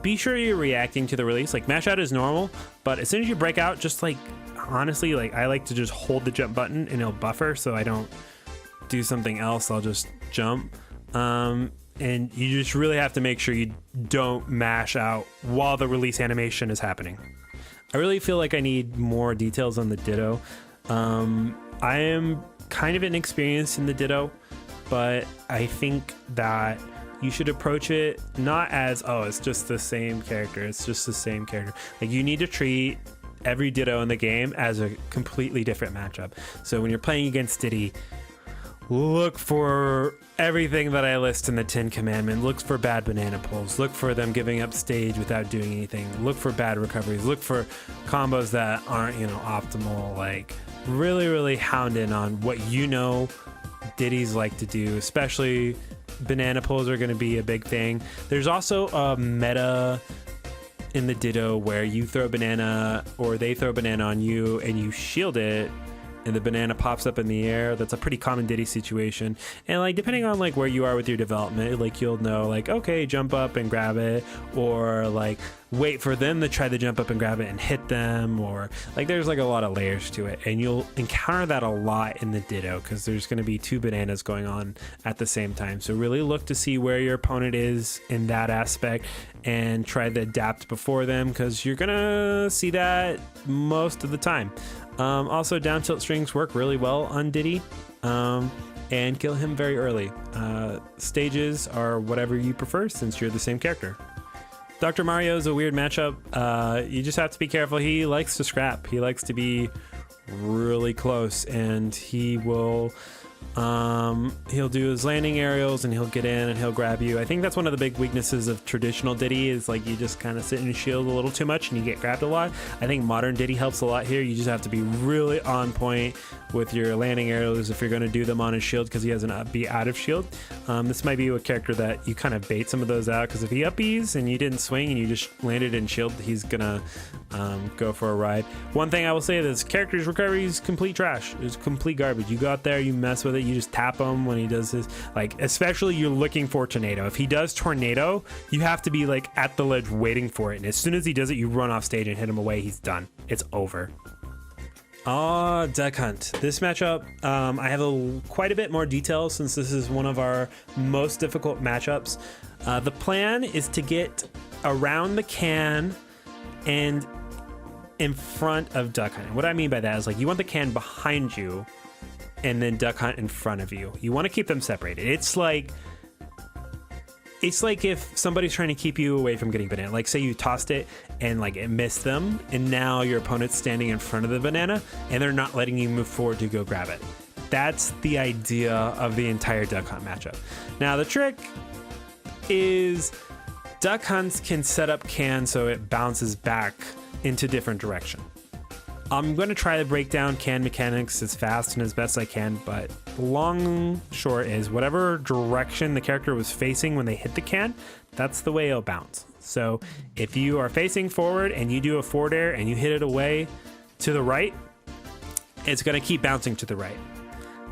be sure you're reacting to the release. Like mash out is normal, but as soon as you break out, just like honestly, like I like to just hold the jump button and it'll buffer so I don't do something else. I'll just jump. And you just really have to make sure you don't mash out while the release animation is happening. I really feel like I need more details on the Ditto. I am kind of inexperienced in the Ditto, but I think that you should approach it not as, oh, it's just the same character. It's just the same character. Like you need to treat every Ditto in the game as a completely different matchup. So when you're playing against Diddy, look for everything that I list in the 10 Commandments. Look for bad banana pulls. Look for them giving up stage without doing anything. Look for bad recoveries. Look for combos that aren't, optimal. Like really hound in on what Diddy's like to do, especially banana pulls are going to be a big thing. There's also a meta in the Ditto where you throw a banana or they throw a banana on you and you shield it and the banana pops up in the air. That's a pretty common Diddy situation. And like depending on like where you are with your development, like you'll know like, okay, jump up and grab it, or like wait for them to try to jump up and grab it and hit them, or like there's like a lot of layers to it, and you'll encounter that a lot in the Ditto because there's going to be 2 bananas going on at the same time. So really look to see where your opponent is in that aspect and try to adapt before them, because you're gonna see that most of the time. Also, down tilt strings work really well on Diddy, and kill him very early. Stages are whatever you prefer since you're the same character. Dr. Mario is a weird matchup. You just have to be careful. He likes to scrap. He likes to be really close, and he will he'll do his landing aerials and he'll get in and he'll grab you. I think that's one of the big weaknesses of traditional Diddy, is like you just kind of sit and shield a little too much and you get grabbed a lot. I think modern Diddy helps a lot here. You just have to be really on point with your landing aerials if you're going to do them on his shield, because he has an up B out of shield. This might be a character that you kind of bait some of those out, because if he up B's and you didn't swing and you just landed in shield, he's gonna go for a ride. One thing I will say, this character's recovery is complete trash. It's complete garbage. You go out there, you mess with it, you just tap him when he does his, like, especially you're looking for Tornado. If he does Tornado, you have to be like at the ledge waiting for it. And as soon as he does it, you run off stage and hit him away. He's done. It's over. Duck Hunt. This matchup, I have quite a bit more detail since this is one of our most difficult matchups. The plan is to get around the can and in front of Duck Hunt. And what I mean by that is, like, you want the can behind you and then Duck Hunt in front of you. You want to keep them separated. It's like if somebody's trying to keep you away from getting banana. Like, say you tossed it and like it missed them, and now your opponent's standing in front of the banana and they're not letting you move forward to go grab it. That's the idea of the entire Duck Hunt matchup. Now the trick is Duck Hunts can set up can so it bounces back into different direction. I'm going to try to break down can mechanics as fast and as best I can, but long short is whatever direction the character was facing when they hit the can, that's the way it'll bounce. So if you are facing forward and you do a forward air and you hit it away to the right, it's going to keep bouncing to the right.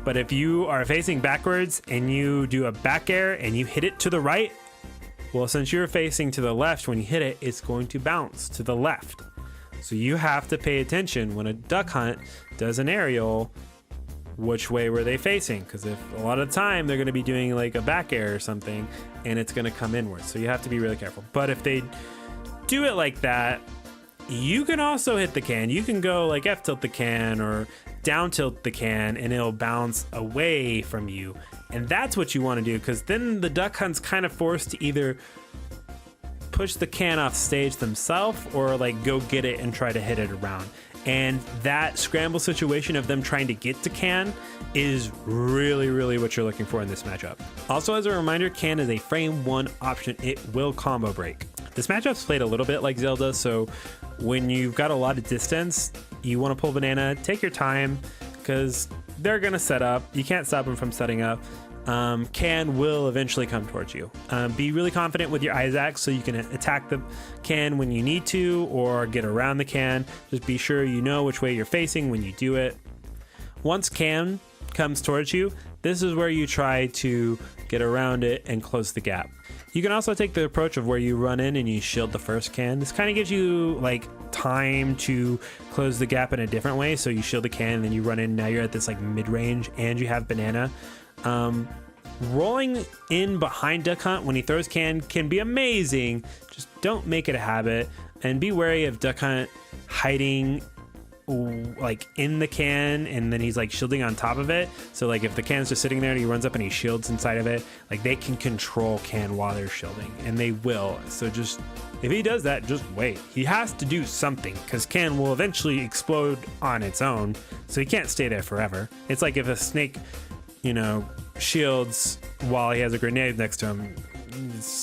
But if you are facing backwards and you do a back air and you hit it to the right, well, since you're facing to the left when you hit it, it's going to bounce to the left. So you have to pay attention when a Duck Hunt does an aerial, which way were they facing? Because if a lot of the time they're going to be doing like a back air or something and it's going to come inwards. So you have to be really careful. But if they do it like that, you can also hit the can. You can go like F tilt the can or down tilt the can and it'll bounce away from you. And that's what you want to do, because then the Duck Hunt's kind of forced to either push the can off stage themselves or like go get it and try to hit it around. And that scramble situation of them trying to get to can is really, really what you're looking for in this matchup. Also, as a reminder, can is a frame one option. It will combo break. This matchup's played a little bit like Zelda, so when you've got a lot of distance, you want to pull banana, take your time, because they're going to set up. You can't stop them from setting up. Can will eventually come towards you. Be really confident with your Isaac so you can attack the can when you need to or get around the can. Just be sure you know which way you're facing when you do it. Once can comes towards you, this is where you try to get around it and close the gap. You can also take the approach of where you run in and you shield the first can. This kind of gives you like time to close the gap in a different way. So you shield the can and then you run in. Now you're at this like mid-range and you have banana. Rolling in behind Duck Hunt when he throws can be amazing. Just don't make it a habit, and be wary of Duck Hunt hiding like in the can and then he's like shielding on top of it. So like if the can's just sitting there and he runs up and he shields inside of it, like they can control can while they're shielding, and they will. So just if he does that, just wait. He has to do something because can will eventually explode on its own, so he can't stay there forever. It's like if a snake, you know, shields while he has a grenade next to him,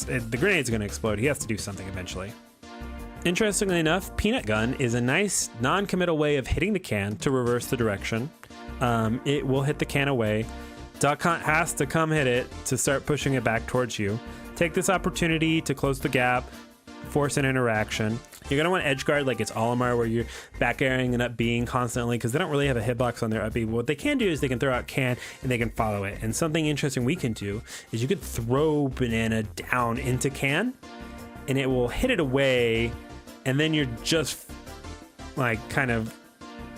the grenade's going to explode. He has to do something eventually. Interestingly enough, Peanut Gun is a nice non-committal way of hitting the can to reverse the direction. It will hit the can away. Duck Hunt has to come hit it to start pushing it back towards you. Take this opportunity to close the gap, force an interaction. You're going to want edge guard like it's Olimar, where you're back airing and up being constantly, because they don't really have a hitbox on their up B. What they can do is they can throw out can and they can follow it. And something interesting we can do is you could throw banana down into can and it will hit it away, and then you're just like kind of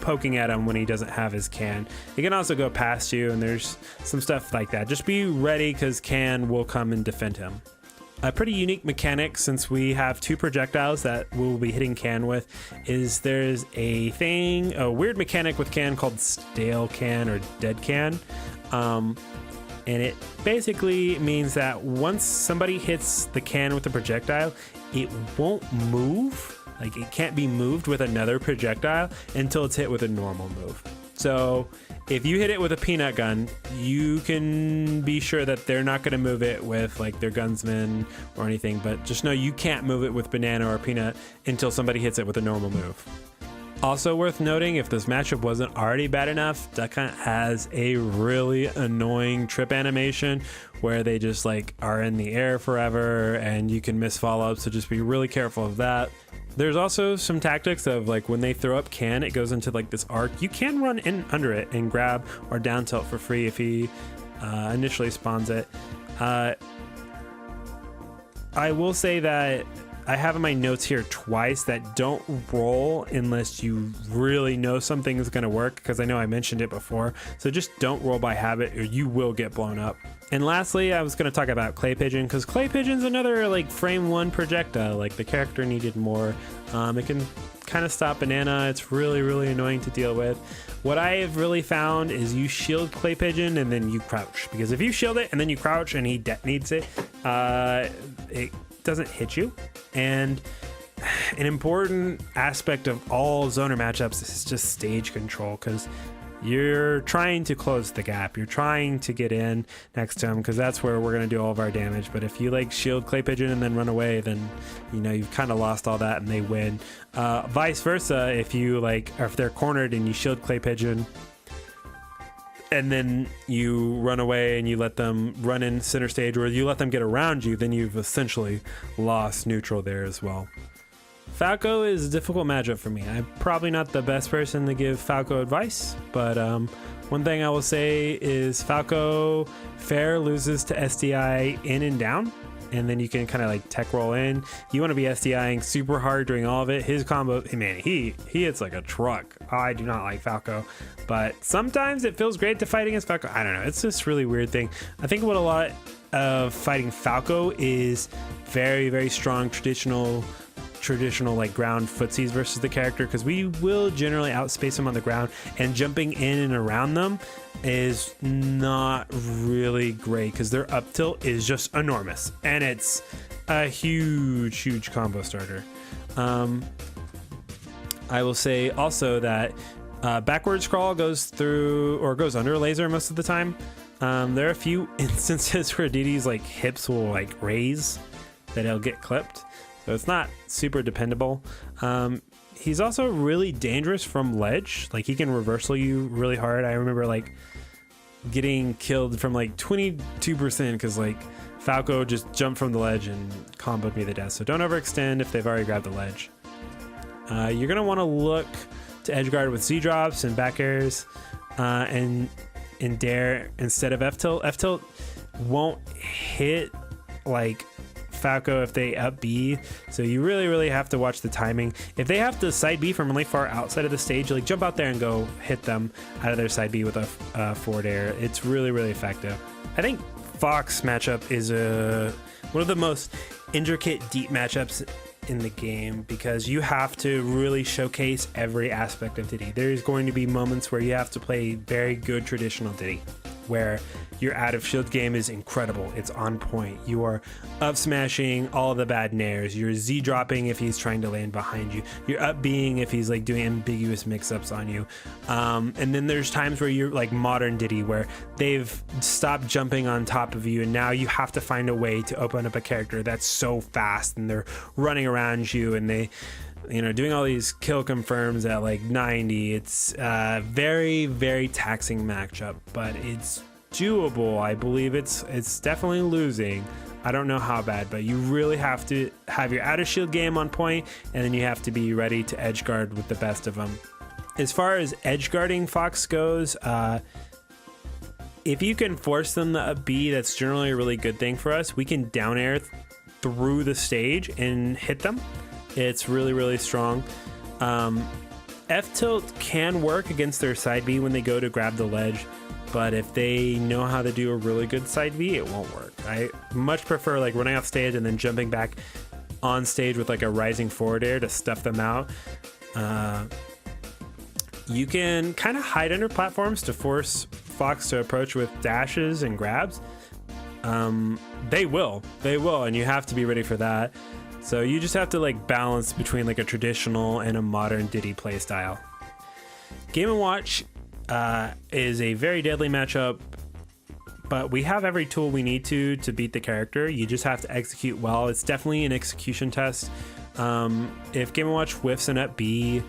poking at him when he doesn't have his can. He can also go past you, and there's some stuff like that. Just be ready because can will come and defend him. A pretty unique mechanic, since we have two projectiles that we'll be hitting can with, is there's a weird mechanic with can called stale can or dead can. And it basically means that once somebody hits the can with a projectile, it won't move. Like, it can't be moved with another projectile until it's hit with a normal move. So if you hit it with a peanut gun, you can be sure that they're not going to move it with like their gunsman or anything, but just know you can't move it with banana or peanut until somebody hits it with a normal move. Also worth noting, if this matchup wasn't already bad enough, Duck Hunt has a really annoying trip animation where they just like are in the air forever and you can miss follow-ups, so just be really careful of that. There's also some tactics of like when they throw up Can, it goes into like this arc. You can run in under it and grab or down tilt for free if he initially spawns it. I will say that I have in my notes here twice that don't roll unless you really know something is going to work, because I know I mentioned it before. So just don't roll by habit or you will get blown up. And lastly, I was going to talk about Clay Pigeon, because Clay Pigeon's another like frame 1 projectile. Like the character needed more. It can kind of stop Banana. It's really annoying to deal with. What I have really found is you shield Clay Pigeon and then you crouch, because if you shield it and then you crouch and he detonates it, it doesn't hit you. And an important aspect of all zoner matchups is just stage control, because you're trying to close the gap. You're trying to get in next to him, because that's where we're going to do all of our damage. But if you like shield Clay Pigeon and then run away, then you know you've kind of lost all that and they win. Vice versa, if you like, or if they're cornered and you shield Clay Pigeon and then you run away and you let them run in center stage, or you let them get around you, then you've essentially lost neutral there as well. Falco is a difficult matchup for me. I'm probably not the best person to give Falco advice, but one thing I will say is Falco fair loses to SDI in and down, and then you can kind of like tech roll in. You want to be SDIing super hard during all of it. His combo, man, he hits like a truck. I do not like Falco, but sometimes it feels great to fight against Falco. I don't know. It's this really weird thing. I think what a lot of fighting Falco is very strong traditional like ground footsies versus the character, because we will generally outspace them on the ground, and jumping in and around them is not really great because their up tilt is just enormous and it's a huge combo starter. I will say also that backwards crawl goes through or goes under a laser most of the time. There are a few instances where Didi's like hips will like raise that he'll get clipped, so it's not super dependable. He's also really dangerous from ledge. Like he can reversal you really hard. I remember like getting killed from like 22% because like Falco just jumped from the ledge and comboed me to death. So don't overextend if they've already grabbed the ledge. You're gonna want to look to edge guard with Z drops and back airs and dare instead of F tilt. F tilt won't hit like Falco if they up B, so you really have to watch the timing. If they have to side B from really far outside of the stage, like jump out there and go hit them out of their side B with a forward air. It's really effective. I think Fox matchup is one of the most intricate deep matchups in the game, because you have to really showcase every aspect of Diddy. There's going to be moments where you have to play very good traditional Diddy, where your out of shield game is incredible. It's on point. You are up smashing all the bad nairs. You're Z dropping if he's trying to land behind you. You're up Bing if he's like doing ambiguous mix-ups on you. And then there's times where you're like modern Diddy, where they've stopped jumping on top of you and now you have to find a way to open up a character that's so fast and they're running around you and they, you know, doing all these kill confirms at like 90. It's very taxing matchup, but it's doable. I believe it's definitely losing. I don't know how bad, but you really have to have your out of shield game on point, and then you have to be ready to edge guard with the best of them. As far as edge guarding Fox goes, if you can force them to up B, that's generally a really good thing for us. We can down air through the stage and hit them. It's really strong. F tilt can work against their side B when they go to grab the ledge, but if they know how to do a really good side B, it won't work. I much prefer like running off stage and then jumping back on stage with like a rising forward air to stuff them out. You can kind of hide under platforms to force Fox to approach with dashes and grabs. They will, and you have to be ready for that. So you just have to like balance between like a traditional and a modern Diddy play style. Game & Watch is a very deadly matchup, but we have every tool we need to beat the character. You just have to execute well. It's definitely an execution test. If Game & Watch whiffs an up B,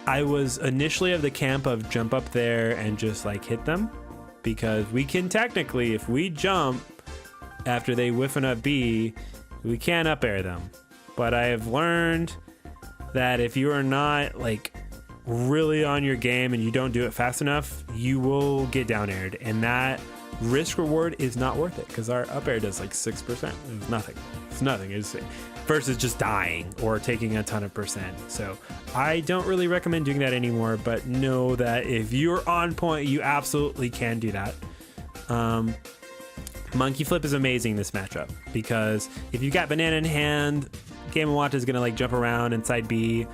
I was initially of the camp of jump up there and just like hit them, because we can technically, if we jump after they whiff an up B, we can up air them. But I have learned that if you are not like really on your game and you don't do it fast enough, you will get down aired, and that risk reward is not worth it because our up air does like 6%. It's nothing. It's nothing. It's versus just dying or taking a ton of percent. So I don't really recommend doing that anymore, but know that if you're on point, you absolutely can do that. Monkey Flip is amazing in this matchup because if you've got Banana in hand, Game & Watch is going to like jump around inside B.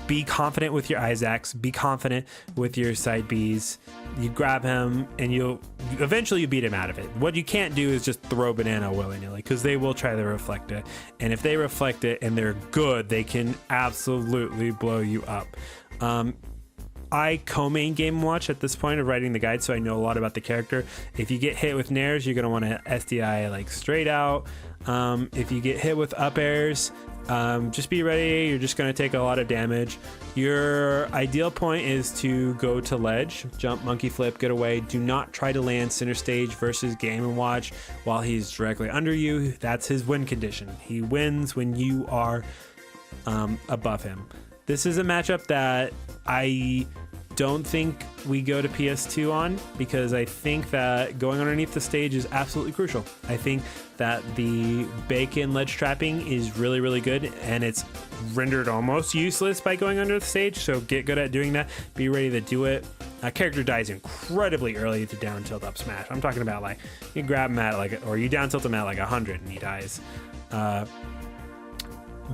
Be confident with your Isaacs. Be confident with your side Bs. You grab him and you'll eventually beat him out of it. What you can't do is just throw Banana willy-nilly because they will try to reflect it. And if they reflect it and they're good, they can absolutely blow you up. I co-main Game & Watch at this point of writing the guide, so I know a lot about the character. If you get hit with nairs, you're going to want to SDI like straight out. If you get hit with up airs, just be ready. You're just going to take a lot of damage. Your ideal point is to go to ledge, jump, monkey flip, get away. Do not try to land center stage versus Game & Watch while he's directly under you. That's his win condition. He wins when you are above him. This is a matchup that I don't think we go to PS2 on because I think that going underneath the stage is absolutely crucial. I think that the bake-in ledge trapping is really, really good, and it's rendered almost useless by going under the stage, so get good at doing that. Be ready to do it. A character dies incredibly early to down tilt up smash. I'm talking about like you grab him at like, or you down tilt him at like 100 and he dies.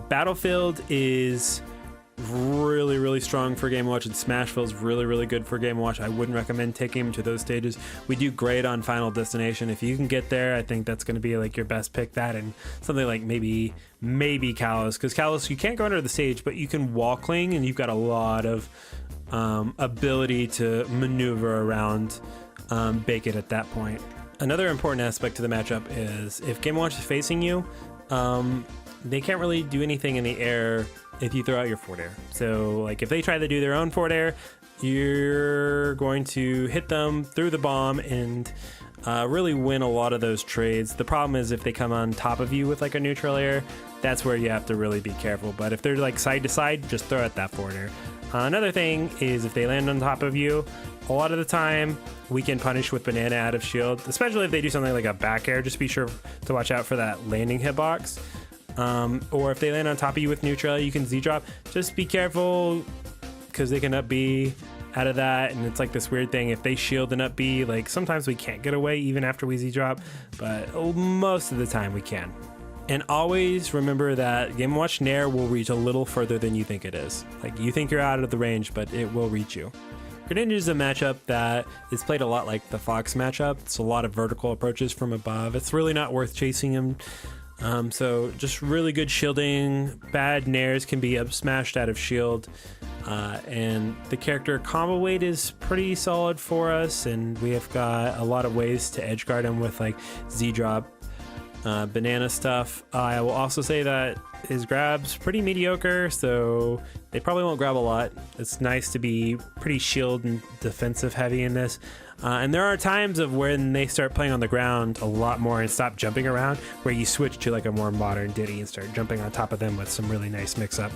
Battlefield is really, really strong for Game & Watch, and Smashville's really, really good for Game & Watch. I wouldn't recommend taking him to those stages. We do great on Final Destination. If you can get there, I think that's going to be like your best pick. That and something like maybe Kalos, because Kalos you can't go under the stage, but you can wall cling, and you've got a lot of ability to maneuver around Bake It at that point. Another important aspect to the matchup is if Game & Watch is facing you, they can't really do anything in the air if you throw out your forward air. So like if they try to do their own forward air, you're going to hit them through the bomb and really win a lot of those trades. The problem is if they come on top of you with like a neutral air, that's where you have to really be careful. But if they're like side to side, just throw out that forward air. Another thing is if they land on top of you, a lot of the time we can punish with Banana out of shield, especially if they do something like a back air. Just be sure to watch out for that landing hitbox. Or if they land on top of you with neutral, you can Z-drop. Just be careful because they can up B out of that, and it's like this weird thing. If they shield and up B, like sometimes we can't get away even after we Z-drop, but most of the time we can. And always remember that Game & Watch Nair will reach a little further than you think it is. Like you think you're out of the range, but it will reach you. Greninja is a matchup that is played a lot like the Fox matchup. It's a lot of vertical approaches from above. It's really not worth chasing him. So just really good shielding. Bad nairs can be up smashed out of shield, and the character combo weight is pretty solid for us, and we have got a lot of ways to edge guard him with like Z-drop, banana stuff. I will also say that his grab's pretty mediocre, so they probably won't grab a lot. It's nice to be pretty shield and defensive heavy in this. And there are times of when they start playing on the ground a lot more and stop jumping around, where you switch to like a more modern Diddy and start jumping on top of them with some really nice mix-up.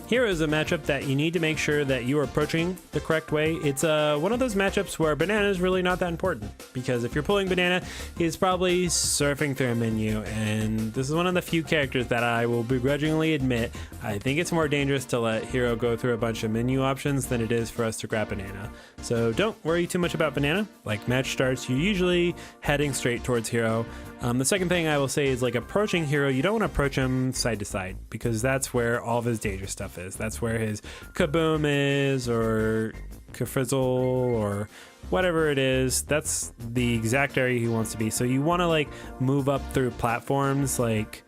Hero is a matchup that you need to make sure that you are approaching the correct way. It's one of those matchups where Banana is really not that important, because if you're pulling Banana, he's probably surfing through a menu, and this is one of the few characters that I will begrudgingly admit I think it's more dangerous to let Hero go through a bunch of menu options than it is for us to grab Banana. So don't worry too much about Banana. Like match starts, you're usually heading straight towards Hero. The second thing I will say is like approaching Hero, you don't want to approach him side to side, because that's where all of his danger stuff is. That's where his Kaboom is, or Kafrizzle, or whatever it is. That's the exact area he wants to be. So you want to like move up through platforms, like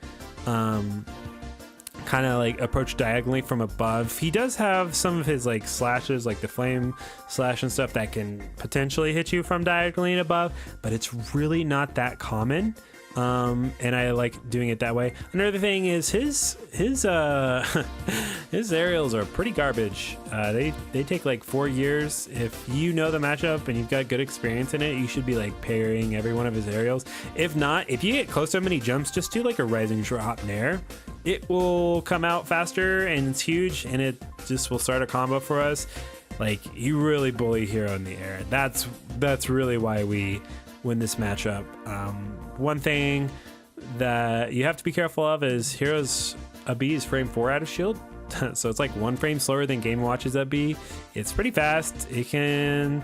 kind of like approach diagonally from above. He does have some of his like slashes, like the flame slash and stuff, that can potentially hit you from diagonally and above, but it's really not that common. And I like doing it that way. Another thing is his his aerials are pretty garbage. They take like 4 years. If you know the matchup and you've got good experience in it, you should be like parrying every one of his aerials. If not, if you get close to him and he jumps, just do like a rising drop nair, it will come out faster and it's huge and it just will start a combo for us. Like, you really bully Hero in the air. That's really why we win this matchup. One thing that you have to be careful of is Hero's a B is frame 4 out of shield. So it's like 1 frame slower than Game & Watch's up B. It's pretty fast. It can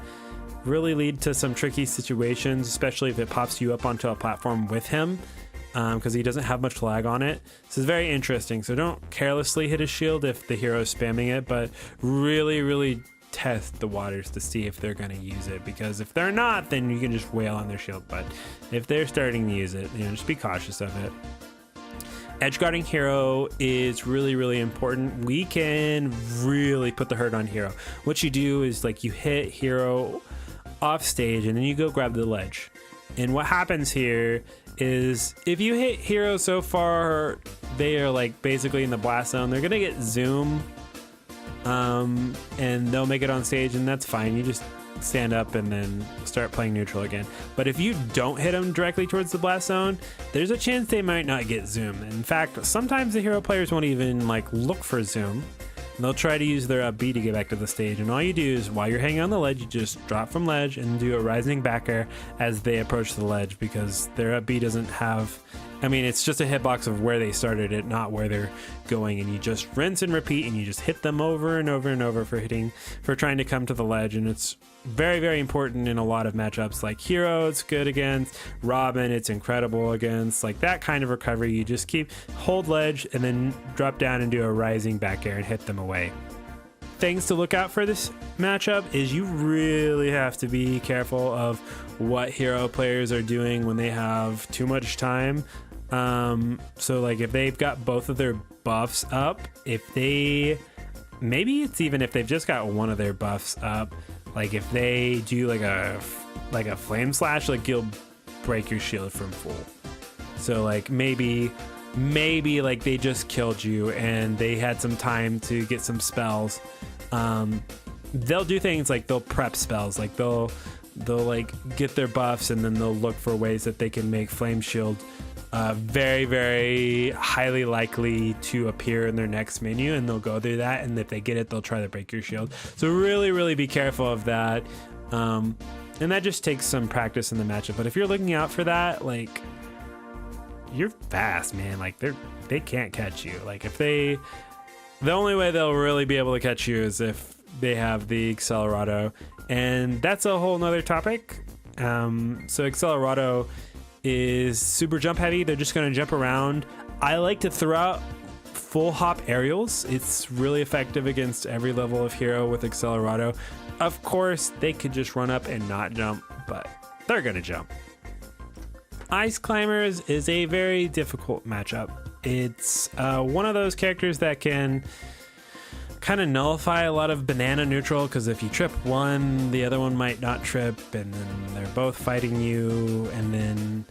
really lead to some tricky situations, especially if it pops you up onto a platform with him, because he doesn't have much lag on it. This is very interesting. So don't carelessly hit his shield if the hero is spamming it, but really test the waters to see if they're going to use it, because if they're not, then you can just wail on their shield. But if they're starting to use it, just be cautious of it. Edge guarding Hero is really important. We can really put the hurt on Hero. What you do is, like, you hit Hero off stage and then you go grab the ledge. And what happens here is if you hit Hero so far, they are like basically in the blast zone. They're gonna get zoom, and they'll make it on stage, and that's fine. You just stand up and then start playing neutral again. But if you don't hit them directly towards the blast zone, there's a chance they might not get zoom. In fact, sometimes the hero players won't even like look for zoom. They'll try to use their up B to get back to the stage, and all you do is while you're hanging on the ledge, you just drop from ledge and do a rising back air as they approach the ledge, because their up B doesn't have, I mean, it's just a hitbox of where they started it, not where they're going, and you just rinse and repeat, and you just hit them over and over and over for trying to come to the ledge. And it's very important in a lot of matchups. Like Hero, it's good against. Robin, it's incredible against. Like that kind of recovery, you just hold ledge and then drop down and do a rising back air and hit them away. Things to look out for this matchup is you really have to be careful of what hero players are doing when they have too much time. So like if they've got both of their buffs up, maybe it's even if they've just got one of their buffs up, like if they do like a flame slash, like you'll break your shield from full. So like maybe like they just killed you and they had some time to get some spells. They'll do things like they'll prep spells, like they'll like get their buffs and then they'll look for ways that they can make flame shield very highly likely to appear in their next menu, and they'll go through that, and if they get it, they'll try to break your shield. So really be careful of that, and that just takes some practice in the matchup. But if you're looking out for that, like, you're fast, man. Like they can't catch you. Like the only way they'll really be able to catch you is if they have the Accelerado, and that's a whole nother topic. So Accelerado is super jump heavy. They're just going to jump around. I like to throw out full hop aerials. It's really effective against every level of hero with Accelerado. Of course, they could just run up and not jump, but they're going to jump. Ice Climbers is a very difficult matchup. It's one of those characters that can kind of nullify a lot of banana neutral, because if you trip one, the other one might not trip, and then they're both fighting you. And then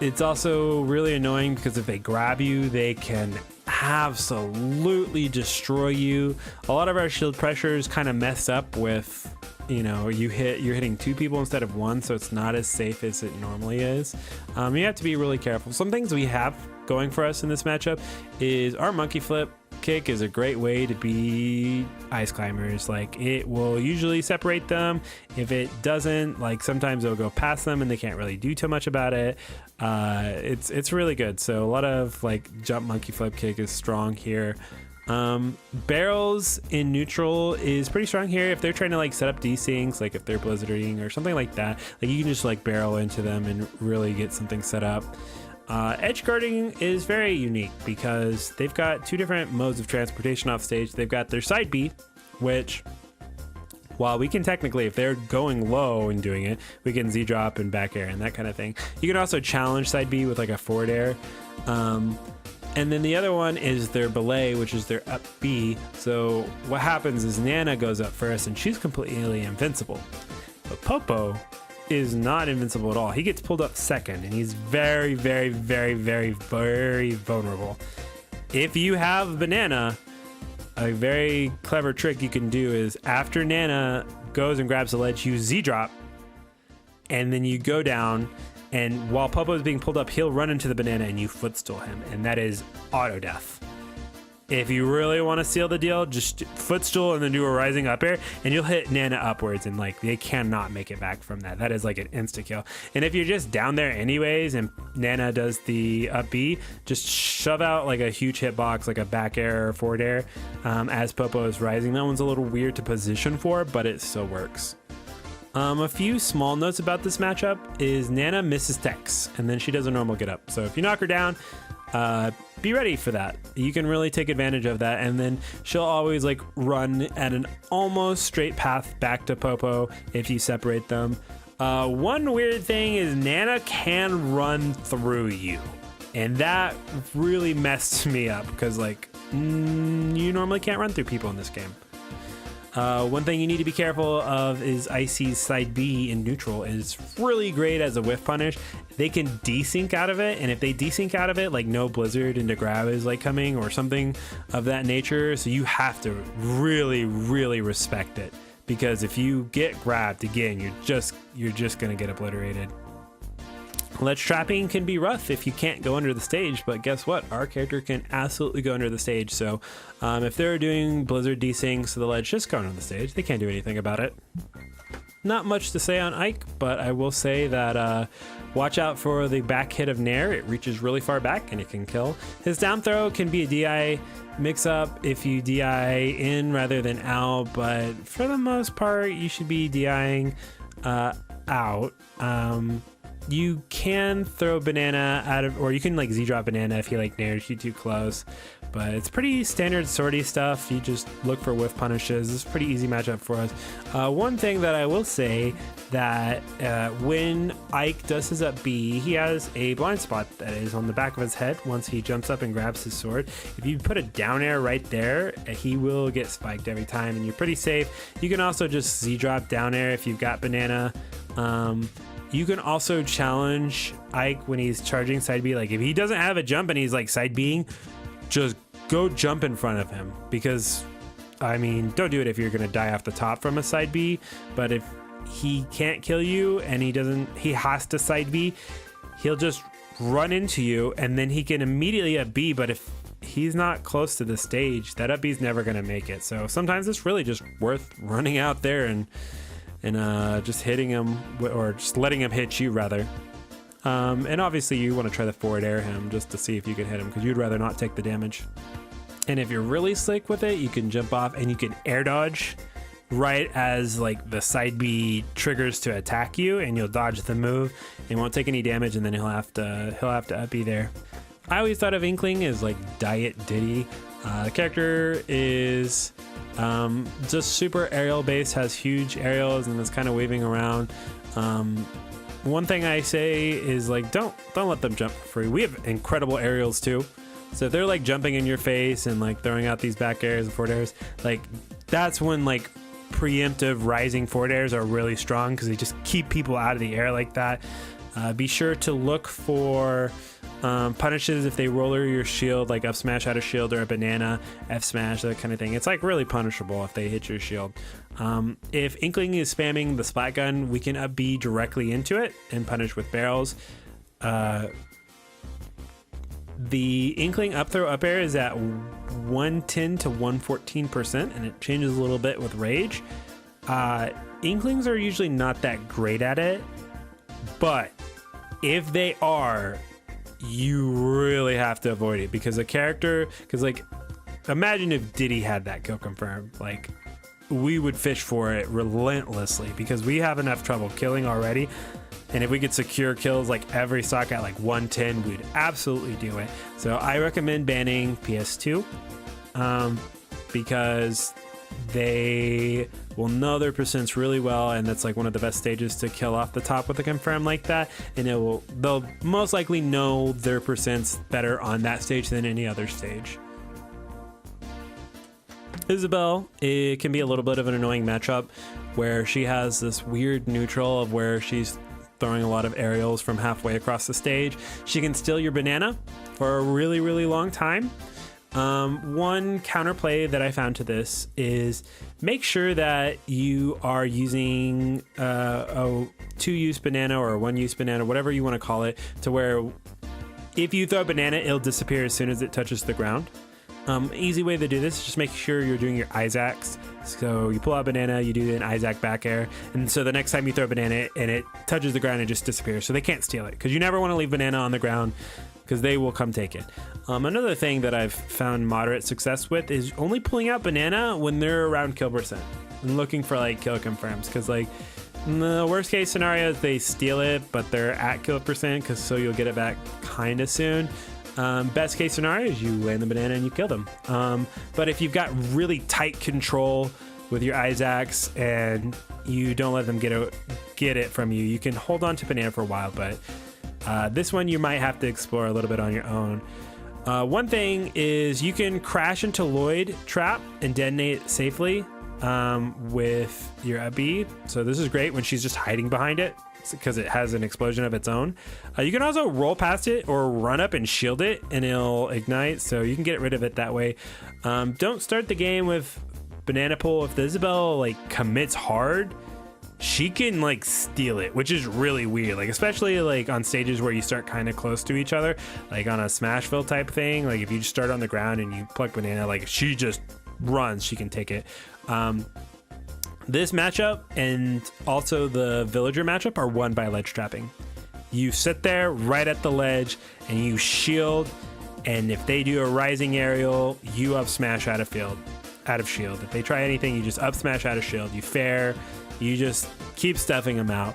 it's also really annoying because if they grab you, they can absolutely destroy you. A lot of our shield pressure is kind of messed up with, you're hitting 2 people instead of 1, so it's not as safe as it normally is. You have to be really careful. Some things we have going for us in this matchup is our monkey flip kick is a great way to beat Ice Climbers. Like, it will usually separate them. If it doesn't, like, sometimes it'll go past them and they can't really do too much about it. It's really good. So a lot of like jump monkey flip kick is strong here. Barrels in neutral is pretty strong here if they're trying to like set up desyncs, like if they're blizzarding or something like that. Like, you can just like barrel into them and really get something set up. Edge guarding is very unique because they've got 2 different modes of transportation off stage. They've got their side B, which, while we can technically, if they're going low and doing it, we can Z drop and back air and that kind of thing. You can also challenge side B with like a forward air. And then the other one is their belay, which is their up B. So what happens is Nana goes up first and she's completely invincible. But Popo is not invincible at all. He gets pulled up second and he's very vulnerable. If you have Banana, a very clever trick you can do is after Nana goes and grabs the ledge, you Z drop and then you go down and while Popo is being pulled up, he'll run into the banana and you footstool him, and that is auto death. If you really want to seal the deal, just footstool and then do a rising up air, and you'll hit Nana upwards, and like they cannot make it back from that. That is like an insta kill. And if you're just down there anyways, and Nana does the up B, just shove out like a huge hitbox, like a back air or forward air, as Popo is rising. That one's a little weird to position for, but it still works. A few small notes about this matchup is Nana misses techs, and then she does a normal get up. So if you knock her down, be ready for that. You can really take advantage of that, and then she'll always like run at an almost straight path back to Popo if you separate them. One weird thing is Nana can run through you, and that really messed me up because like you normally can't run through people in this game. One thing you need to be careful of is Icy's side B in neutral is really great as a whiff punish. They can desync out of it, and if they desync out of it, like no blizzard into grab is like coming or something of that nature, so you have to really, really respect it, because if you get grabbed again, you're just gonna get obliterated. Ledge trapping can be rough if you can't go under the stage, but guess what? Our character can absolutely go under the stage. So if they're doing blizzard desyncs, so the ledge just go under the stage, they can't do anything about it. Not much to say on Ike, but I will say that watch out for the back hit of Nair. It reaches really far back and it can kill. His down throw can be a DI mix up if you DI in rather than out, but for the most part, you should be DIing out. You can throw banana out of, or you can like Z-drop banana if he like nairs you too close, but it's pretty standard sortie stuff. You just look for whiff punishes. It's a pretty easy matchup for us. One thing that I will say that when Ike does his up B, he has a blind spot that is on the back of his head once he jumps up and grabs his sword. If you put a down air right there, he will get spiked every time, and you're pretty safe. You can also just Z-drop down air if you've got banana. You can also challenge Ike when he's charging side B. Like if he doesn't have a jump and he's like side B'ing, just go jump in front of him, because I mean, don't do it if you're gonna die off the top from a side B, but if he can't kill you and he has to side B, he'll just run into you and then he can immediately up B, but if he's not close to the stage, that up B is never gonna make it. So sometimes it's really just worth running out there and just hitting him, or just letting him hit you rather. And obviously you want to try to forward air him just to see if you can hit him, because you'd rather not take the damage. And if you're really slick with it, you can jump off and you can air dodge right as like the side B triggers to attack you, and you'll dodge the move and won't take any damage, and then he'll have to up B there. I always thought of Inkling as like Diet Diddy. The character is just super aerial based, has huge aerials, and is kind of waving around. One thing I say is like don't let them jump for free. We have incredible aerials too, so if they're like jumping in your face and like throwing out these back airs and forward airs, like that's when like preemptive rising forward airs are really strong, because they just keep people out of the air like that. Be sure to look for punishes if they roller your shield, like up smash out of shield or a banana, F smash, that kind of thing. It's like really punishable if they hit your shield. If Inkling is spamming the splat gun, we can up B directly into it and punish with barrels. The Inkling up throw up air is at 110 to 114%, and it changes a little bit with rage. Inklings are usually not that great at it, but if they are, you really have to avoid it, because like imagine if Diddy had that kill confirmed, like we would fish for it relentlessly, because we have enough trouble killing already, and if we could secure kills like every stock at like 110, we'd absolutely do it. So I recommend banning PS2 because they will know their percents really well, and that's like one of the best stages to kill off the top with a confirm like that, and they'll most likely know their percents better on that stage than any other stage. Isabelle, it can be a little bit of an annoying matchup where she has this weird neutral of where she's throwing a lot of aerials from halfway across the stage. She can steal your banana for a really, really long time. One counterplay that I found to this is make sure that you are using a 2-use banana or a 1-use banana, whatever you want to call it, to where if you throw a banana, it'll disappear as soon as it touches the ground. Easy way to do this is just make sure you're doing your Isaacs. So you pull out a banana, you do an Isaac back air, and so the next time you throw a banana and it touches the ground, it just disappears. So they can't steal it, because you never want to leave banana on the ground, because they will come take it. Another thing that I've found moderate success with is only pulling out banana when they're around kill percent and looking for like kill confirms, because like in the worst case scenario is they steal it, but they're at kill percent, because so you'll get it back kind of soon. Best case scenario is you land the banana and you kill them. But if you've got really tight control with your Isaacs and you don't let them get it from you, you can hold on to banana for a while, but this one you might have to explore a little bit on your own. One thing is you can crash into Lloyd trap and detonate it safely with your Abby. So this is great when she's just hiding behind it, because it has an explosion of its own. You can also roll past it or run up and shield it and it'll ignite, so you can get rid of it that way. Don't start the game with banana pull. If the Isabelle like commits hard, she can like steal it, which is really weird, like especially like on stages where you start kind of close to each other, like on a Smashville type thing. Like if you just start on the ground and you pluck banana, like she just runs, she can take it. This matchup and also the villager matchup are won by ledge trapping. You sit there right at the ledge and you shield, and if they do a rising aerial, you up smash out of shield. If they try anything, you just up smash out of shield. You fair, you just keep stuffing them out.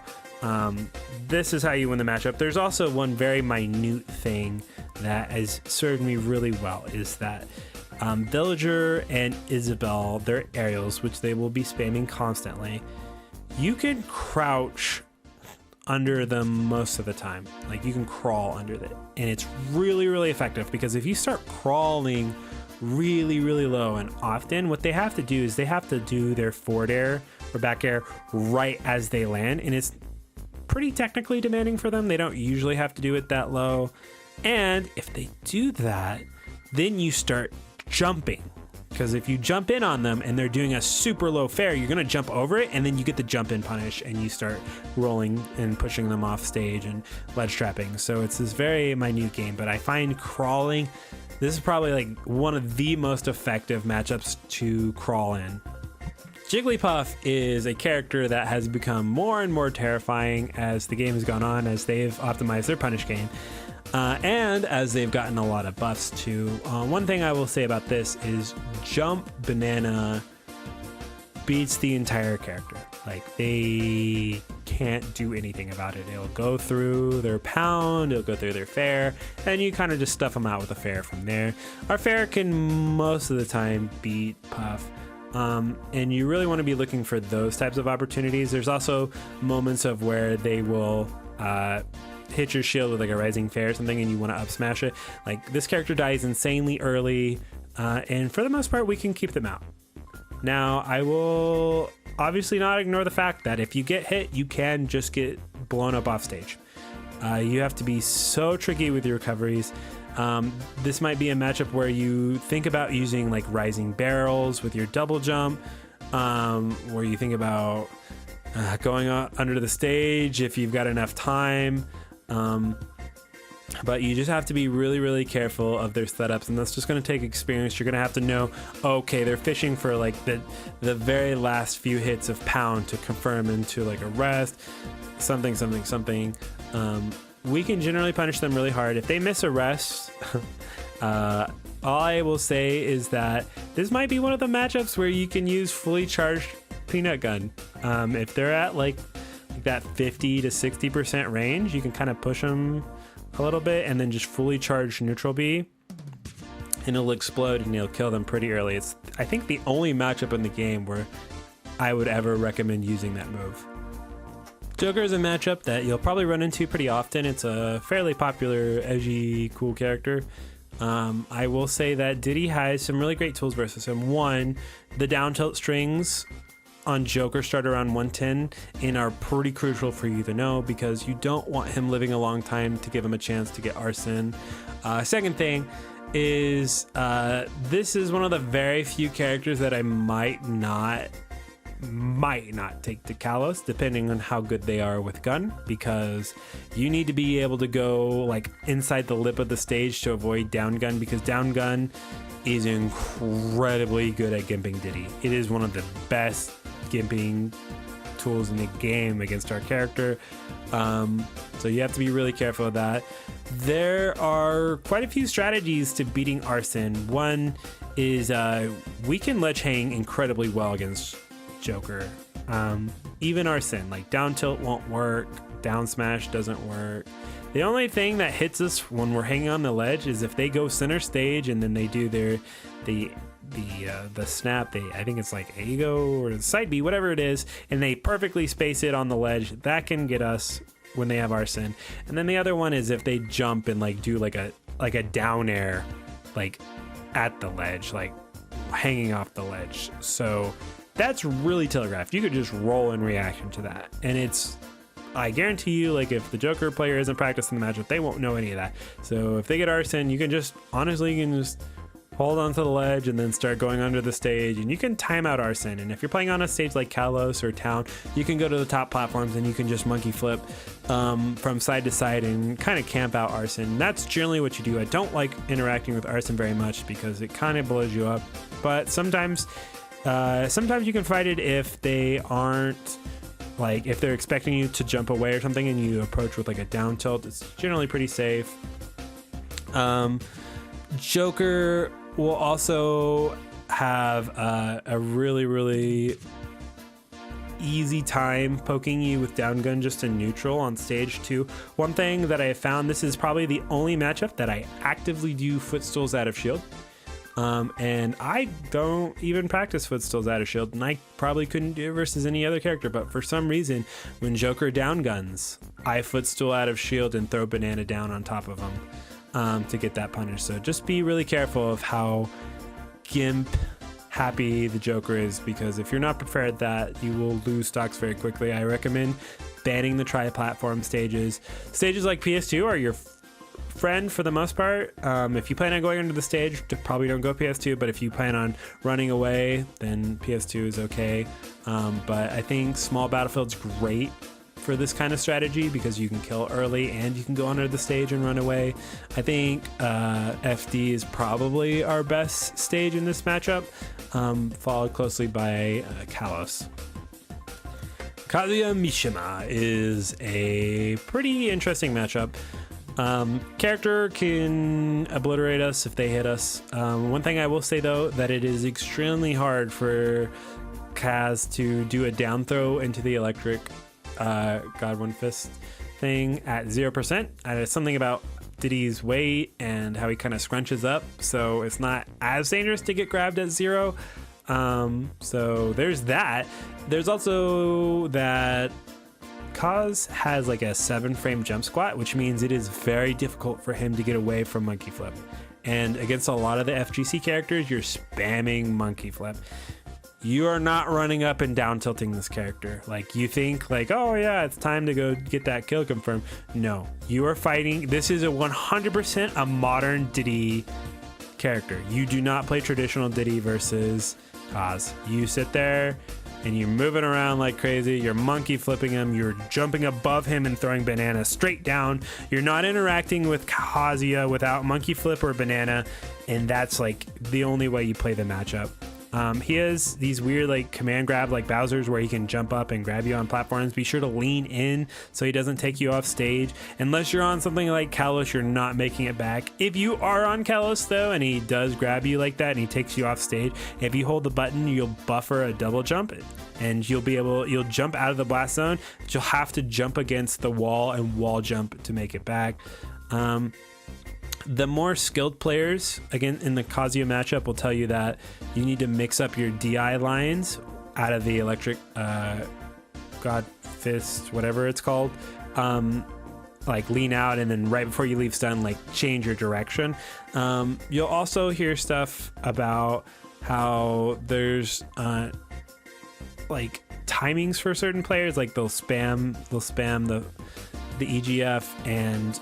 This is how you win the matchup. There's also one very minute thing that has served me really well, is that Villager and Isabelle, their aerials, which they will be spamming constantly, you can crouch under them most of the time. Like you can crawl under it, and it's really, really effective, because if you start crawling really, really low and often, what they have to do is they have to do their forward air or back air right as they land, and it's pretty technically demanding for them. They don't usually have to do it that low, and if they do that, then you start jumping, because if you jump in on them and they're doing a super low fair, you're gonna jump over it, and then you get the jump in punish and you start rolling and pushing them off stage and ledge trapping. So it's this very minute game, but I find crawling, this is probably like one of the most effective matchups to crawl in. Jigglypuff is a character that has become more and more terrifying as the game has gone on, as they've optimized their punish game. And as they've gotten a lot of buffs too. One thing I will say about this is jump banana beats the entire character. Like they can't do anything about it. It'll go through their pound, it'll go through their fair, and you kind of just stuff them out with a fair from there. Our fair can most of the time beat Puff. And you really want to be looking for those types of opportunities. There's also moments of where they will hit your shield with like a rising fair or something, and you want to up smash it. Like this character dies insanely early, and for the most part we can keep them out. Now I will obviously not ignore the fact that if you get hit, you can just get blown up off stage. You have to be so tricky with your recoveries. This might be a matchup where you think about using like rising barrels with your double jump, where you think about going under the stage if you've got enough time. But you just have to be really, really careful of their setups, and that's just going to take experience. You're going to have to know, okay, they're fishing for like the very last few hits of pound to confirm into like a rest, something. We can generally punish them really hard. If they miss a rest, all I will say is that this might be one of the matchups where you can use fully charged peanut gun. If they're at like that 50 to 60% range, you can kind of push them a little bit and then just fully charge neutral B, and it'll explode and it'll kill them pretty early. It's, I think, the only matchup in the game where I would ever recommend using that move. Joker is a matchup that you'll probably run into pretty often. It's a fairly popular, edgy, cool character. I will say that Diddy has some really great tools versus him. One, the down tilt strings on Joker start around 110 and are pretty crucial for you to know, because you don't want him living a long time to give him a chance to get Arson. Second thing is this is one of the very few characters that I might not take to Kalos, depending on how good they are with gun, because you need to be able to go like inside the lip of the stage to avoid down gun, because down gun is incredibly good at gimping Diddy. It is one of the best gimping tools in the game against our character. So you have to be really careful of that. There are quite a few strategies to beating Arsene. One is we can ledge hang incredibly well against Joker. Even Arsene, like down tilt won't work, down smash doesn't work. The only thing that hits us when we're hanging on the ledge is if they go center stage and then they do the snap, I think it's like A go or side B, whatever it is, and they perfectly space it on the ledge. That can get us when they have Arsene. And then the other one is if they jump and like do like a down air like at the ledge, like hanging off the ledge. So that's really telegraphed. You could just roll in reaction to that, and I guarantee you, like if the Joker player isn't practicing the matchup, they won't know any of that. So if they get Arsene, you can just hold onto the ledge and then start going under the stage, and you can time out Arsene. And if you're playing on a stage like Kalos or Town, you can go to the top platforms and you can just monkey flip from side to side and kind of camp out Arsene. That's generally what you do. I don't like interacting with Arsene very much because it kind of blows you up, but sometimes you can fight it if they aren't, like if they're expecting you to jump away or something and you approach with like a down tilt. It's generally pretty safe. Joker will also have a really, really easy time poking you with down gun just in neutral on stage 2. One thing that I have found, this is probably the only matchup that I actively do footstools out of shield. And I don't even practice footstools out of shield, and I probably couldn't do it versus any other character, but for some reason when Joker down guns, I footstool out of shield and throw Banana down on top of him to get that punish. So just be really careful of how gimp happy the Joker is, because if you're not prepared that, you will lose stocks very quickly. I recommend banning the tri-platform stages. Stages like PS2 are your friend for the most part. If you plan on going under the stage, probably don't go PS2, but if you plan on running away, then PS2 is okay. But I think small battlefield's great for this kind of strategy because you can kill early and you can go under the stage and run away. I think FD is probably our best stage in this matchup, followed closely by Kalos. Kazuya Mishima is a pretty interesting matchup. Character can obliterate us if they hit us. One thing I will say though, that it is extremely hard for Kaz to do a down throw into the electric God One Fist thing at 0%. It's something about Diddy's weight and how he kind of scrunches up, so it's not as dangerous to get grabbed at 0. So there's that. There's also that Kaz has like a 7-frame jump squat, which means it is very difficult for him to get away from monkey flip. And against a lot of the FGC characters, you're spamming monkey flip. You are not running up and down tilting this character. Like you think like, oh yeah, it's time to go get that kill confirmed. No, you are fighting. This is a 100% a modern Diddy character. You do not play traditional Diddy versus Kaz. You sit there and you're moving around like crazy. You're monkey flipping him. You're jumping above him and throwing Banana straight down. You're not interacting with Kazuya without monkey flip or Banana. And that's like the only way you play the matchup. He has these weird like command grab like Bowser's where he can jump up and grab you on platforms. Be sure to lean in so he doesn't take you off stage. Unless you're on something like Kalos, you're not making it back. If you are on Kalos though and he does grab you like that and he takes you off stage, if you hold the button you'll buffer a double jump and you'll jump out of the blast zone, but you'll have to jump against the wall and wall jump to make it back. The more skilled players, again, in the Kazuya matchup, will tell you that you need to mix up your DI lines out of the electric God Fist, whatever it's called. Like lean out and then right before you leave stun, like change your direction. You'll also hear stuff about how there's like timings for certain players, like they'll spam the EGF and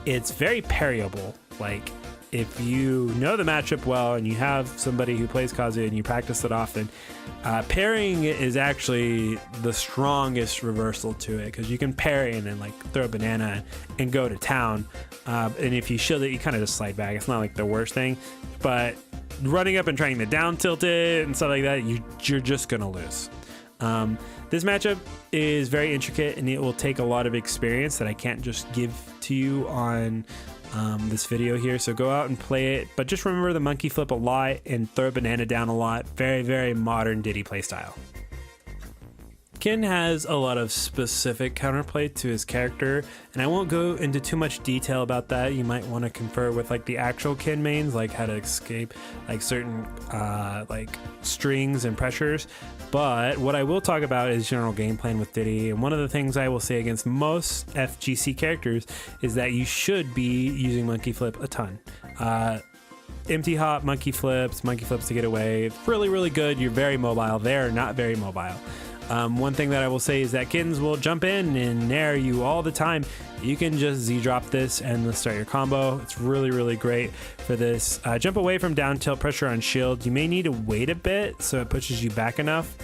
it's very parryable. Like if you know the matchup well and you have somebody who plays Kazuya and you practice it often, parrying is actually the strongest reversal to it, because you can parry and then like throw a banana and go to town. And if you shield it, you kind of just slide back. It's not like the worst thing, but running up and trying to down tilt it and stuff like that, you're just gonna lose. This matchup is very intricate and it will take a lot of experience that I can't just give to you on this video here. So go out and play it, but just remember the monkey flip a lot and throw a banana down a lot. Very, very modern Diddy playstyle. Ken has a lot of specific counterplay to his character, and I won't go into too much detail about that. You might want to confer with like the actual Ken mains, like how to escape like certain like strings and pressures. But what I will talk about is general game plan with Diddy, and one of the things I will say against most FGC characters is that you should be using monkey flip a ton. Empty hop, monkey flips to get away. Really, really good. You're very mobile. They're not very mobile. One thing that I will say is that kittens will jump in and nair you all the time. You can just Z-drop this and let's start your combo. It's really, really great for this. Jump away from down tilt, pressure on shield. You may need to wait a bit so it pushes you back enough.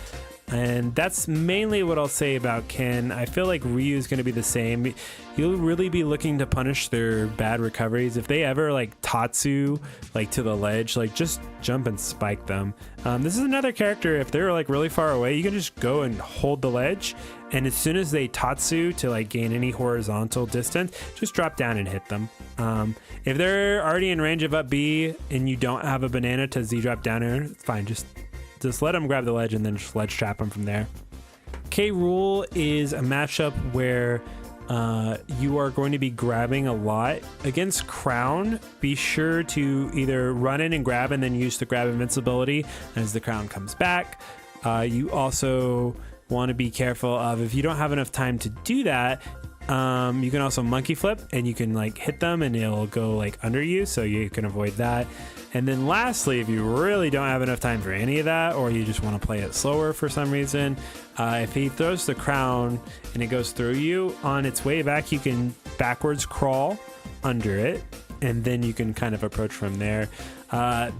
And that's mainly what I'll say about Ken. I feel like Ryu is going to be the same. You'll really be looking to punish their bad recoveries. If they ever like Tatsu like to the ledge, like just jump and spike them. This is another character, if they're like really far away, you can just go and hold the ledge, and as soon as they Tatsu to like gain any horizontal distance, just drop down and hit them. If they're already in range of up B and you don't have a banana to Z-drop down there, it's fine. Just let them grab the ledge and then just ledge trap them from there. Rool is a matchup where you are going to be grabbing a lot. Against Crown, be sure to either run in and grab and then use the grab invincibility as the Crown comes back. You also want to be careful of, if you don't have enough time to do that, you can also monkey flip and you can like hit them and it'll go like under you, so you can avoid that. And then lastly, if you really don't have enough time for any of that, or you just want to play it slower for some reason, if he throws the crown and it goes through you, on its way back you can backwards crawl under it, and then you can kind of approach from there.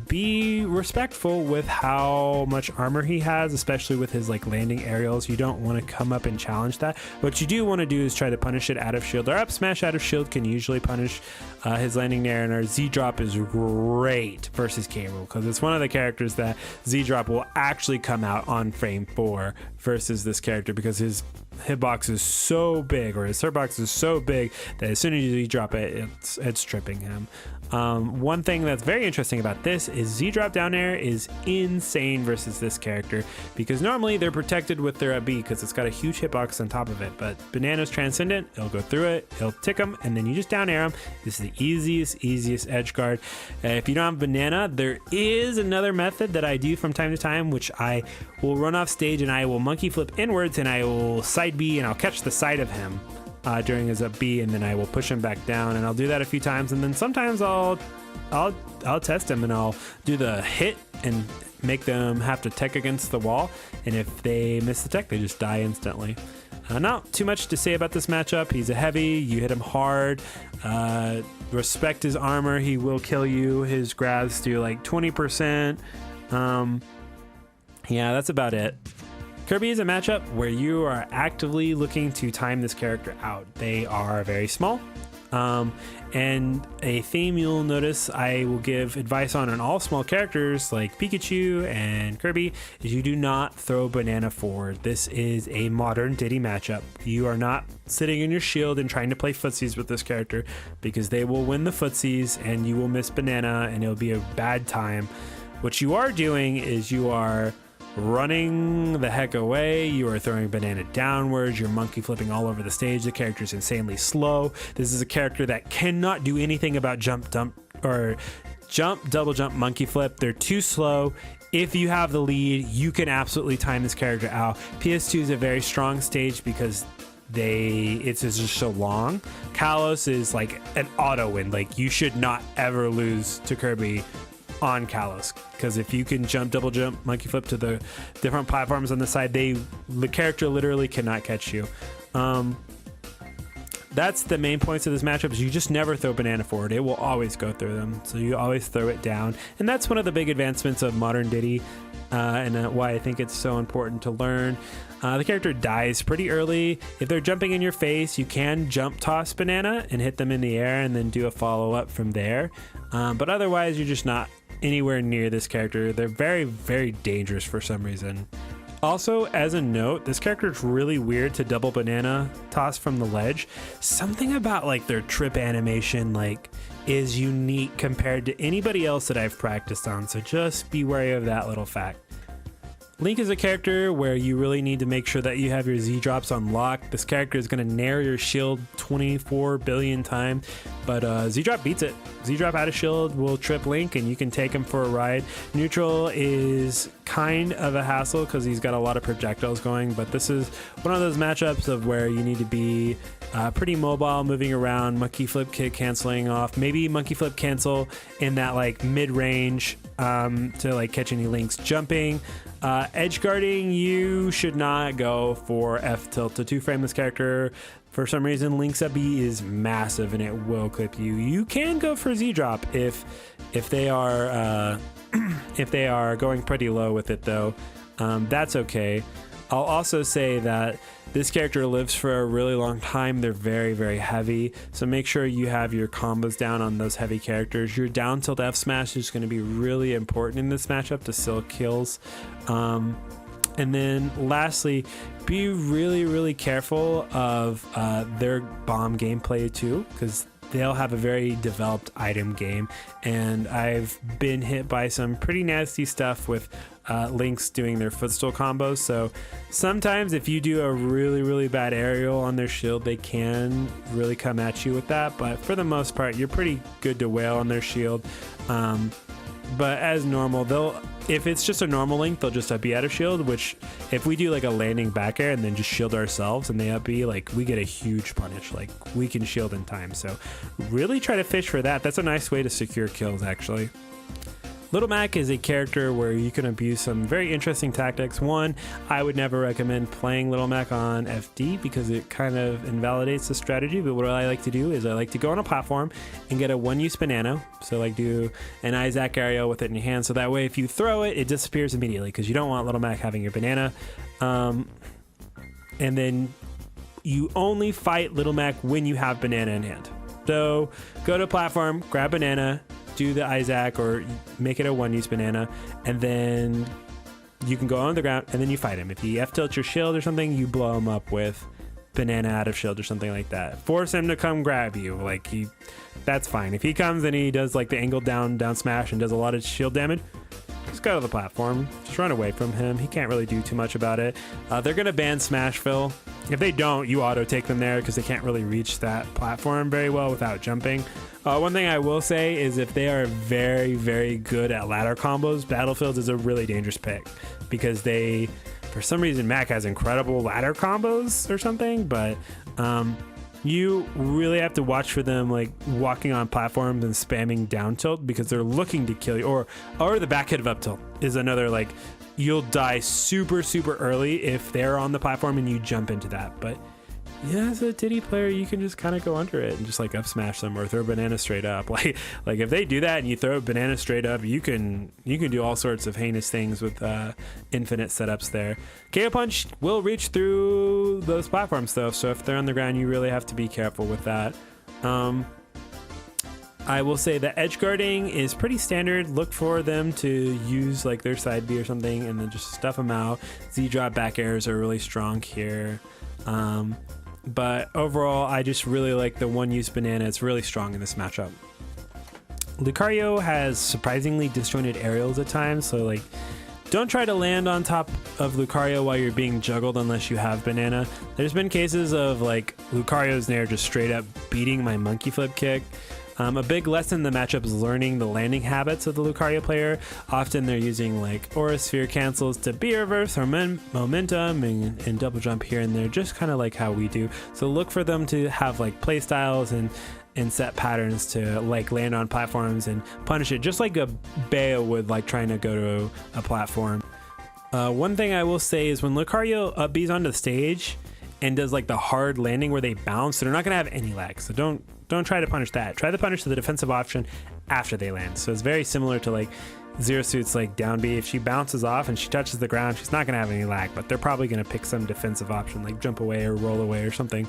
Be respectful with how much armor he has, especially with his like landing aerials. You don't want to come up and challenge that. What you do want to do is try to punish it out of shield. Our up smash out of shield can usually punish his landing there, and our Z drop is great versus Rool, because it's one of the characters that Z drop will actually come out on frame 4 versus this character, because his hitbox is so big, or his box is so big, that as soon as you Z-drop it, it's tripping him. One thing that's very interesting about this is Z-drop down air is insane versus this character, because normally they're protected with their B because it's got a huge hitbox on top of it, but Banana's transcendent, it'll go through it, it'll tick them, and then you just down air them. This is the easiest edge guard. If you don't have Banana, there is another method that I do from time to time, which I will run off stage and I will monkey flip inwards and I will side B and I'll catch the side of him during his up B, and then I will push him back down, and I'll do that a few times, and then sometimes I'll test him and I'll do the hit and make them have to tech against the wall, and if they miss the tech, they just die instantly. Not too much to say about this matchup. He's a heavy, you hit him hard, respect his armor, he will kill you. His grabs do like 20%. Yeah, that's about it. Kirby is a matchup where you are actively looking to time this character out. They are very small. And a theme you'll notice I will give advice on all small characters like Pikachu and Kirby is you do not throw Banana forward. This is a modern Diddy matchup. You are not sitting in your shield and trying to play footsies with this character, because they will win the footsies and you will miss Banana and it'll be a bad time. What you are doing is you are running the heck away, you are throwing Banana downwards, you're monkey flipping all over the stage. The character's insanely slow. This is a character that cannot do anything about jump, double jump, monkey flip. They're too slow. If you have the lead, you can absolutely time this character out. PS2 is a very strong stage because it's just so long. Kalos is like an auto win. Like, you should not ever lose to Kirby on Kalos, because if you can jump, double jump, monkey flip to the different platforms on the side, the character literally cannot catch you. that's the main points of this matchup is you just never throw banana forward. It will always go through them. So you always throw it down. And that's one of the big advancements of modern Diddy and why I think it's so important to learn. The character dies pretty early. If they're jumping in your face, you can jump toss banana and hit them in the air and then do a follow-up from there. But otherwise, you're just not anywhere near this character. They're very, very dangerous for some reason. Also, as a note, this character is really weird to double banana toss from the ledge. Something about like their trip animation like is unique compared to anybody else that I've practiced on. So just be wary of that little fact. Link is a character where you really need to make sure that you have your Z-drops on lock. This character is going to nair your shield 24 billion times, but Z-drop beats it. Z-drop out of shield will trip Link and you can take him for a ride. Neutral is kind of a hassle because he's got a lot of projectiles going, but this is one of those matchups of where you need to be pretty mobile, moving around, monkey flip kick canceling off, maybe monkey flip cancel in that like mid-range to like catch any Links jumping. Edge guarding, you should not go for F tilt to 2-frame this character. For some reason, Link's up B is massive and it will clip you. You can go for Z drop if they are if they are going pretty low with it though. That's okay. I'll also say that this character lives for a really long time. They're very, very heavy. So make sure you have your combos down on those heavy characters. Your down tilt F smash is going to be really important in this matchup to steal kills. And then lastly, be really, really careful of their bomb gameplay too, because they'll have a very developed item game. And I've been hit by some pretty nasty stuff with Links doing their footstool combos. So sometimes if you do a really, really bad aerial on their shield, they can really come at you with that. But for the most part, you're pretty good to wail on their shield. But as normal, if it's just a normal Link, they'll just up B out of shield, which if we do like a landing back air and then just shield ourselves and they up B, like we get a huge punish, like we can shield in time. So really try to fish for that. That's a nice way to secure kills actually. Little Mac is a character where you can abuse some very interesting tactics. One, I would never recommend playing Little Mac on FD because it kind of invalidates the strategy. But what I like to do is I like to go on a platform and get a one-use banana. So like do an Isaac aerial with it in your hand. So that way if you throw it, it disappears immediately because you don't want Little Mac having your banana. And then you only fight Little Mac when you have banana in hand. So go to a platform, grab banana, do the Isaac or make it a one-use banana, and then you can go on the ground and then you fight him. If he F-tilts your shield or something, you blow him up with banana out of shield or something like that. Force him to come grab you. Like that's fine. If he comes and he does like the angled down smash and does a lot of shield damage, just go to the platform. Just run away from him. He can't really do too much about it. They're going to ban Smash Fill. If they don't, you auto take them there because they can't really reach that platform very well without jumping. One thing I will say is if they are very, very good at ladder combos, Battlefields is a really dangerous pick because they, for some reason, Mac has incredible ladder combos or something, but you really have to watch for them like walking on platforms and spamming down tilt because they're looking to kill you, or the back hit of up tilt is another like you'll die super, super early if they're on the platform and you jump into that. But yeah, as a Diddy player, you can just kind of go under it and just like up smash them or throw banana straight up. Like if they do that and you throw banana straight up, you can do all sorts of heinous things with infinite setups there. KO Punch will reach through those platforms though, so if they're on the ground, you really have to be careful with that. I will say that edge guarding is pretty standard. Look for them to use like their side B or something and then just stuff them out. Z drop back airs are really strong here. But overall, I just really like the one-use banana. It's really strong in this matchup. Lucario has surprisingly disjointed aerials at times, so like don't try to land on top of Lucario while you're being juggled unless you have banana. There's been cases of like Lucario's nair just straight up beating my monkey flip kick. A big lesson in the matchup is learning the landing habits of the Lucario player. Often they're using like Aura Sphere cancels to B reverse or momentum and double jump here and there, just kind of like how we do. So look for them to have like play styles and set patterns to like land on platforms and punish it, just like a Bair would like trying to go to a platform. One thing I will say is when Lucario up B's onto the stage, and does like the hard landing where they bounce, so they're not going to have any lag. So don't try to punish that. Try to punish the defensive option after they land. So it's very similar to like Zero Suit's like down B. If she bounces off and she touches the ground, she's not going to have any lag, but they're probably going to pick some defensive option like jump away or roll away or something.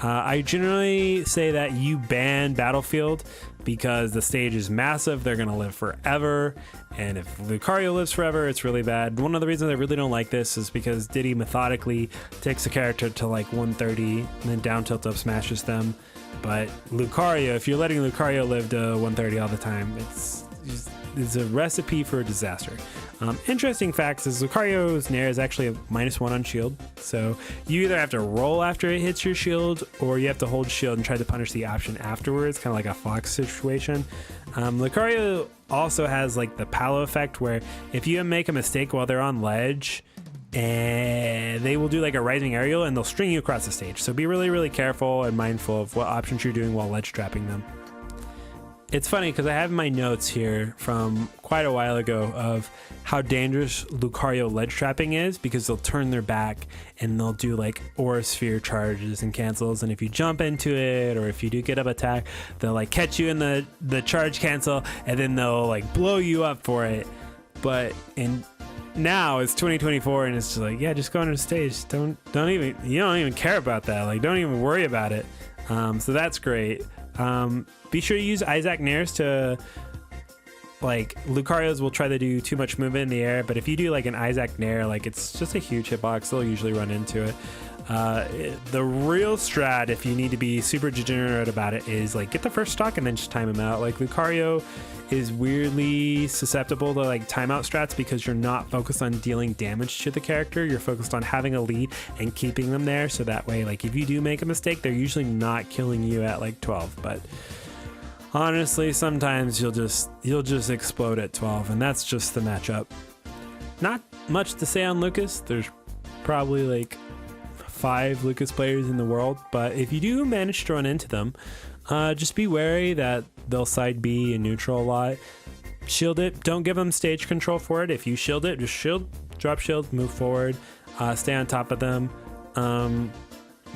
I generally say that you ban Battlefield because the stage is massive. They're going to live forever. And if Lucario lives forever, it's really bad. One of the reasons I really don't like this is because Diddy methodically takes a character to like 130 and then down tilt up smashes them. But Lucario, if you're letting Lucario live to 130 all the time, it's a recipe for a disaster. Interesting facts is Lucario's Nair is actually a -1 on shield. So you either have to roll after it hits your shield, or you have to hold shield and try to punish the option afterwards, kind of like a Fox situation. Lucario also has like the Palo effect, where if you make a mistake while they're on ledge, and they will do like a rising aerial and they'll string you across the stage. So be really, really careful and mindful of what options you're doing while ledge trapping them. It's funny because I have my notes here from quite a while ago of how dangerous Lucario ledge trapping is, because they'll turn their back and they'll do like Aura Sphere charges and cancels, and if you jump into it or if you do get up attack, they'll like catch you in the charge cancel and then they'll like blow you up for it. But now it's 2024 and it's just like, yeah, just go under the stage. You don't even care about that. Like, don't even worry about it. So that's great. Be sure to use Isaac Nairs to, like, Lucario's will try to do too much movement in the air, but if you do like an Isaac Nair, like, it's just a huge hitbox, they'll usually run into it. The real strat, if you need to be super degenerate about it, is like get the first stock and then just time him out. Like, Lucario is weirdly susceptible to like timeout strats because you're not focused on dealing damage to the character, you're focused on having a lead and keeping them there, so that way, like, if you do make a mistake, they're usually not killing you at like 12. But honestly, sometimes you'll just explode at 12, and that's just the matchup. Not much to say on Lucas. There's probably like 5 Lucas players in the world, but if you do manage to run into them, just be wary that they'll side B and neutral a lot. Shield it. Don't give them stage control for it. If you shield it, just shield, drop shield, move forward, stay on top of them.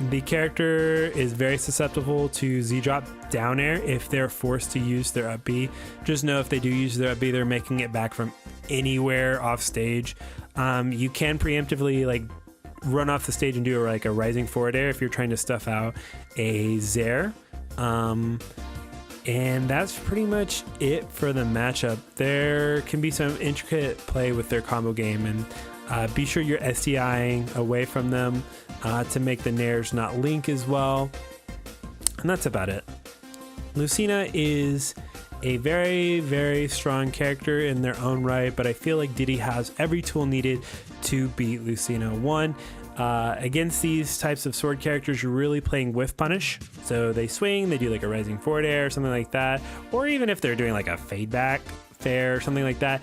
The character is very susceptible to Z-drop down air if they're forced to use their up B. Just know if they do use their up B, they're making it back from anywhere off stage. You can preemptively like run off the stage and do like a rising forward air if you're trying to stuff out a Zaire. And that's pretty much it for the matchup. There can be some intricate play with their combo game, and be sure you're SDIing away from them to make the nairs not link as well. And that's about it. Lucina is a very, very strong character in their own right, but I feel like Diddy has every tool needed to beat Lucina. One, against these types of sword characters, you're really playing whiff punish. So they swing, they do like a rising forward air or something like that, or even if they're doing like a fade back fair or something like that,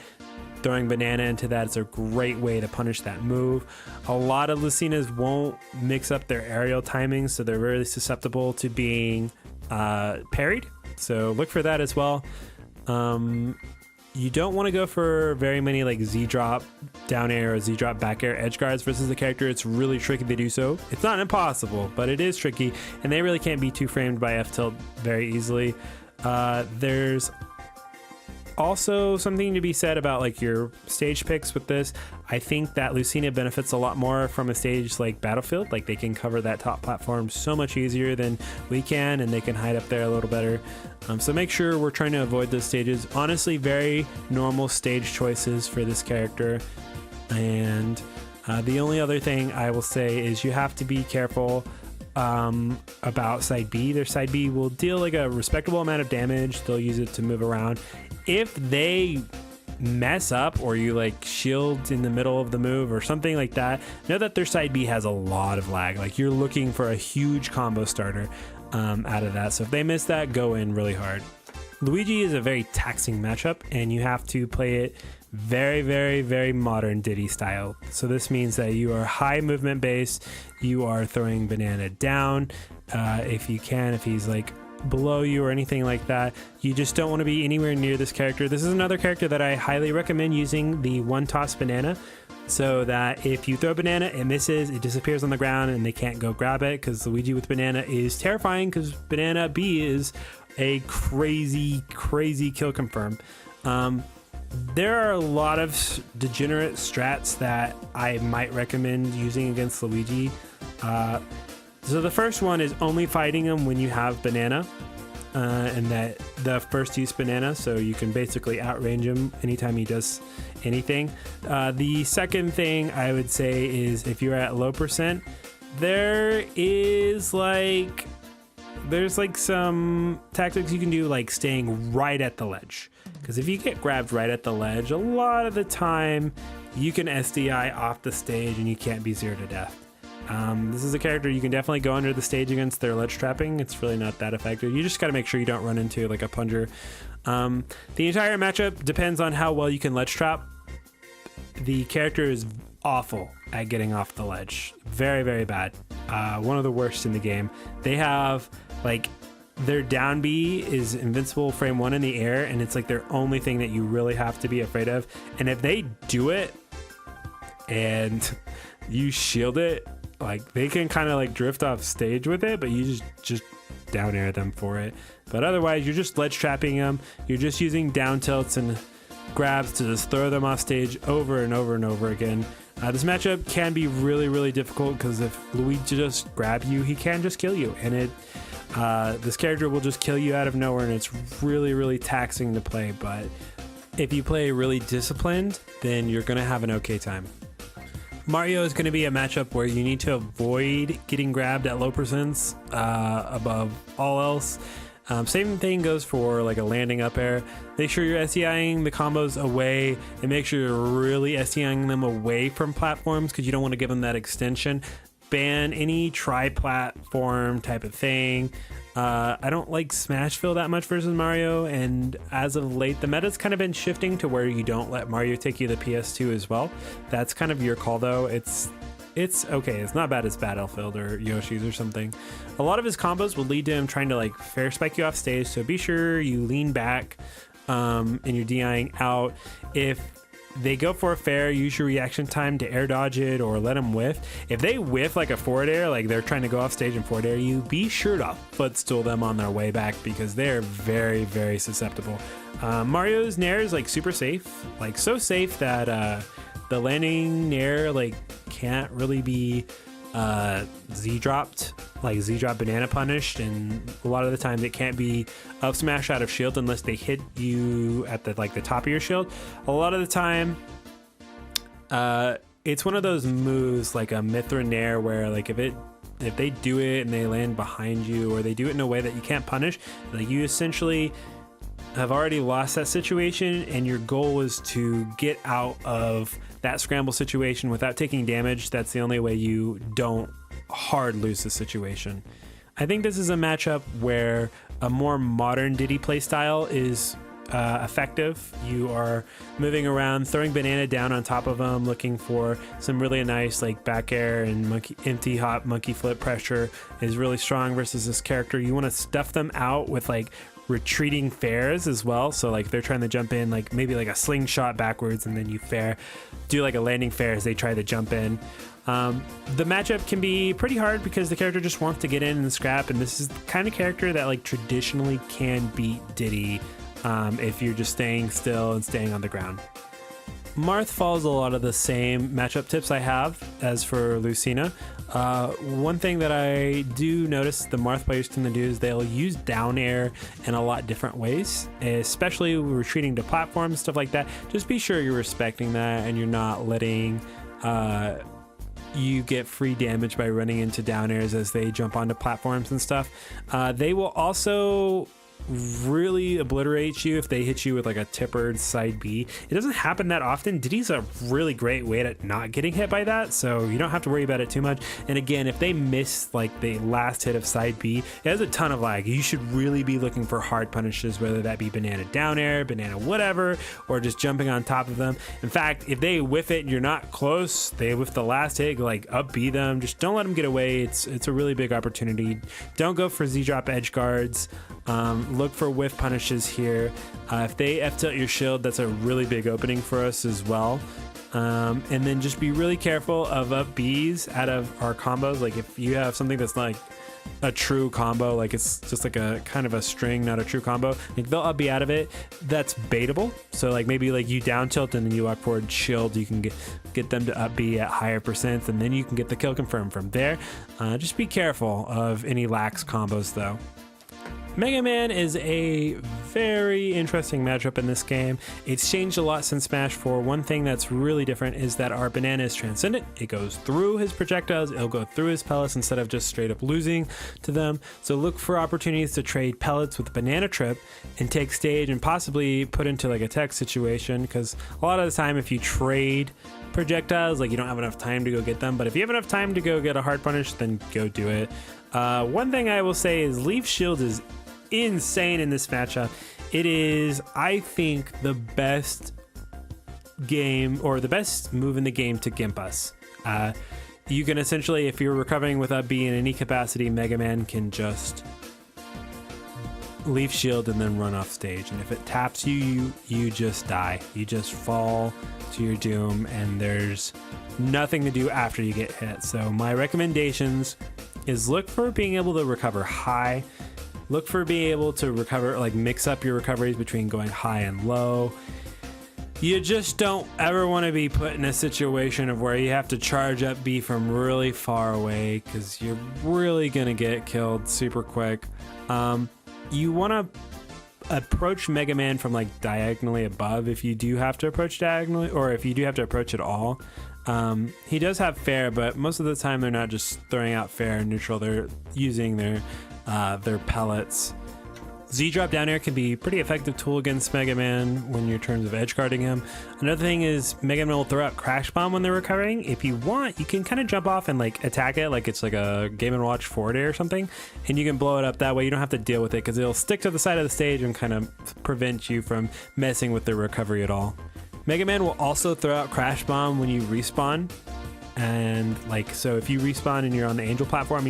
throwing banana into that is a great way to punish that move. A lot of Lucinas won't mix up their aerial timing, so they're really susceptible to being parried, so look for that as well. You don't want to go for very many like Z-drop down air or Z-drop back air edge guards versus the character. It's really tricky to do so. It's not impossible, but it is tricky, and they really can't be two framed by F-tilt very easily. There's also something to be said about like your stage picks with this. I think that Lucina benefits a lot more from a stage like Battlefield. Like, they can cover that top platform so much easier than we can, and they can hide up there a little better. So make sure we're trying to avoid those stages. Honestly, very normal stage choices for this character. And the only other thing I will say is you have to be careful about side B. Their side B will deal like a respectable amount of damage. They'll use it to move around. If they mess up or you like shield in the middle of the move or something like that, know that their side B has a lot of lag. Like, you're looking for a huge combo starter out of that. So if they miss that, go in really hard. Luigi is a very taxing matchup, and you have to play it very, very, very modern Diddy style. So this means that you are high movement base, you are throwing banana down if you can. If he's like below you or anything like that. You just don't want to be anywhere near this character. This is another character that I highly recommend using the one toss banana, so that if you throw a banana, it misses, it disappears on the ground and they can't go grab it, because Luigi with banana is terrifying, because banana B is a crazy kill confirm. There are a lot of degenerate strats that I might recommend using against Luigi. So the first one is only fighting him when you have banana, and that the first use banana, so you can basically outrange him anytime he does anything. The second thing I would say is if you're at low percent, there's like some tactics you can do, like staying right at the ledge. Because if you get grabbed right at the ledge, a lot of the time you can SDI off the stage and you can't be 0 to death. This is a character you can definitely go under the stage against their ledge trapping. It's really not that effective. You just got to make sure you don't run into like a plunger. The entire matchup depends on how well you can ledge trap. The character is awful at getting off the ledge. Very bad. One of the worst in the game. They have like their down B is invincible frame 1 in the air, and it's like their only thing that you really have to be afraid of. And if they do it and you shield it, like they can kind of like drift off stage with it, but you just down air them for it. But otherwise, you're just ledge trapping them. You're just using down tilts and grabs to just throw them off stage over and over again. This matchup can be really difficult, because if Luigi just grab you, he can just kill you, and this character will just kill you out of nowhere, and it's really taxing to play. But if you play really disciplined, then you're gonna have an okay time. Mario is going to be a matchup where you need to avoid getting grabbed at low percents above all else. Same thing goes for like a landing up air. Make sure you're SEIing the combos away, and make sure you're really SEIing them away from platforms, because you don't want to give them that extension. Ban any tri-platform type of thing. I don't like Smashville that much versus Mario, and as of late, the meta's kind of been shifting to where you don't let Mario take you to PS2 as well. That's kind of your call, though. It's okay. It's not bad as Battlefield or Yoshi's or something. A lot of his combos will lead to him trying to like fair spike you off stage, so be sure you lean back and you're DIing out. If they go for a fair, use your reaction time to air dodge it or let them whiff. If they whiff like a forward air, like they're trying to go off stage and forward air you, be sure to footstool them on their way back, because they're very susceptible. Mario's Nair is like super safe, like so safe that the landing Nair like can't really be Z-dropped, like Z-drop banana punished, and a lot of the times it can't be up smash out of shield unless they hit you at the like the top of your shield. A lot of the time it's one of those moves like a Mithra Nair where like if they do it and they land behind you, or they do it in a way that you can't punish, like you essentially have already lost that situation, and your goal is to get out of that scramble situation without taking damage. That's the only way you don't hard lose the situation. I think this is a matchup where a more modern Diddy playstyle is effective. You are moving around, throwing banana down on top of them, looking for some really nice like back air and empty hop monkey flip pressure is really strong versus this character. You want to stuff them out with like retreating fairs as well, so like they're trying to jump in like maybe like a slingshot backwards, and then you do like a landing fair as they try to jump in. The matchup can be pretty hard because the character just wants to get in and scrap, and this is the kind of character that like traditionally can beat Diddy if you're just staying still and staying on the ground. Marth follows a lot of the same matchup tips I have as for Lucina. One thing that I do notice the Marth players tend to do is they'll use down air in a lot different ways, especially retreating to platforms, stuff like that. Just be sure you're respecting that and you're not letting you get free damage by running into down airs as they jump onto platforms and stuff. They will also really obliterate you if they hit you with like a tippered side B. It doesn't happen that often. Diddy's a really great way at not getting hit by that, so you don't have to worry about it too much. And again, if they miss like the last hit of side B, it has a ton of lag. You should really be looking for hard punishes, whether that be banana down air, banana whatever, or just jumping on top of them. In fact, if they whiff it and you're not close, they whiff the last hit, like up B them. Just don't let them get away. It's a really big opportunity. Don't go for Z-drop edge guards. Look for whiff punishes here. If they F-tilt your shield, that's a really big opening for us as well. And then just be really careful of up Bs out of our combos. Like if you have something that's like a true combo, like it's just like a kind of a string, not a true combo, like they'll up B out of it. That's baitable. So like maybe like you down tilt and then you walk forward shield, you can get them to up B at higher percents, and then you can get the kill confirmed from there. Just be careful of any lax combos though. Mega Man is a very interesting matchup in this game. It's changed a lot since Smash 4. One thing that's really different is that our banana is transcendent. It goes through his projectiles, it'll go through his pellets instead of just straight up losing to them. So look for opportunities to trade pellets with banana trip and take stage and possibly put into like a tech situation, because a lot of the time if you trade projectiles, like you don't have enough time to go get them, but if you have enough time to go get a hard punish, then go do it. One thing I will say is Leaf Shield is insane in this matchup. It is, I think, the best game or the best move in the game to gimp us. You can essentially, if you're recovering with up B in any capacity, Mega Man can just Leaf Shield and then run off stage, and if it taps you, you just die. You just fall to your doom, and there's nothing to do after you get hit. So my recommendations is look for being able to recover high. Look for being able to recover, like mix up your recoveries between going high and low. You just don't ever want to be put in a situation of where you have to charge up B from really far away, because you're really going to get killed super quick. You want to approach Mega Man from like diagonally above if you do have to approach diagonally, or if you do have to approach at all. He does have fair, but most of the time they're not just throwing out fair and neutral. They're using their pellets. Z-drop down air can be a pretty effective tool against Mega Man when you're in terms of edge guarding him. Another thing is Mega Man will throw out Crash Bomb when they're recovering. If you want, you can kind of jump off and like attack it like it's like a Game & Watch forward air or something, and you can blow it up that way. You don't have to deal with it because it'll stick to the side of the stage and kind of prevent you from messing with the recovery at all. Mega Man will also throw out Crash Bomb when you respawn. And like, so if you respawn and you're on the Angel platform,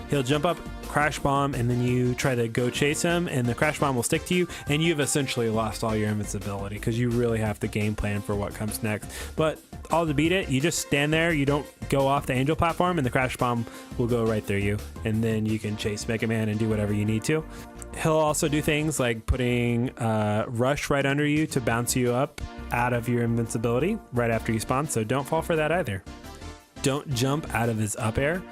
he'll jump up, Crash Bomb, and then you try to go chase him, and the Crash Bomb will stick to you, and you've essentially lost all your invincibility because you really have to game plan for what comes next. But all to beat it, you just stand there, you don't go off the Angel platform, and the Crash Bomb will go right through you, and then you can chase Mega Man and do whatever you need to. He'll also do things like putting Rush right under you to bounce you up out of your invincibility right after you spawn, so don't fall for that either. Don't jump out of his up air.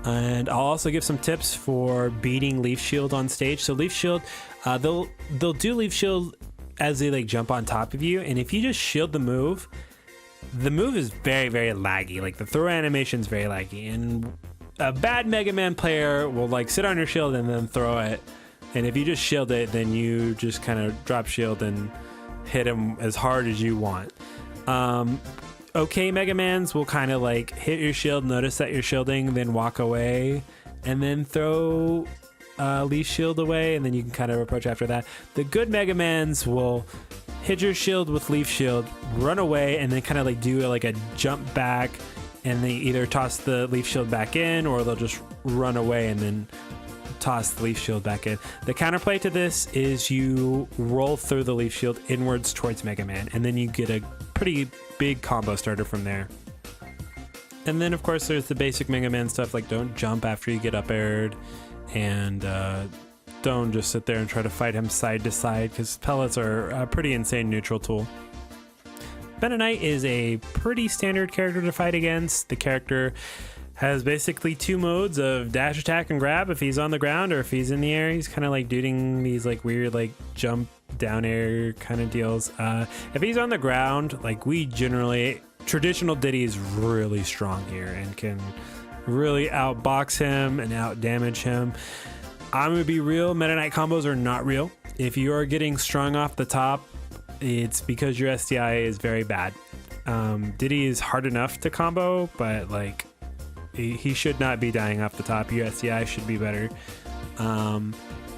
And I'll also give some tips for beating Leaf Shield on stage. So Leaf Shield, they'll do Leaf Shield as they like jump on top of you, and if you just shield the move is very, very laggy. Like the throw animation is very laggy, and a bad Mega Man player will like sit on your shield and then throw it. And if you just shield it, then you just kind of drop shield and hit him as hard as you want. Okay, Mega Mans will kind of like hit your shield, notice that you're shielding, then walk away, and then throw Leaf Shield away, and then you can kind of approach after that. The good Mega Mans will hit your shield with Leaf Shield, run away, and then kind of like do like a jump back, and they either toss the Leaf Shield back in, or they'll just run away and then toss the Leaf Shield back in. The counterplay to this is you roll through the Leaf Shield inwards towards Mega Man, and then you get a pretty big combo starter from there. And then of course there's the basic Mega Man stuff, like don't jump after you get up aired, and don't just sit there and try to fight him side to side, because pellets are a pretty insane neutral tool. Meta Knight is a pretty standard character to fight against. The character has basically two modes of dash attack and grab if he's on the ground, or if he's in the air he's kind of like doing these like weird like jump down air kind of deals. If he's on the ground, like we generally, traditional Diddy is really strong here and can really outbox him and out damage him. I'm gonna be real, Meta Knight combos are not real. If you are getting strung off the top, it's because your STI is very bad. Diddy is hard enough to combo, but like he should not be dying off the top. Your STI should be better.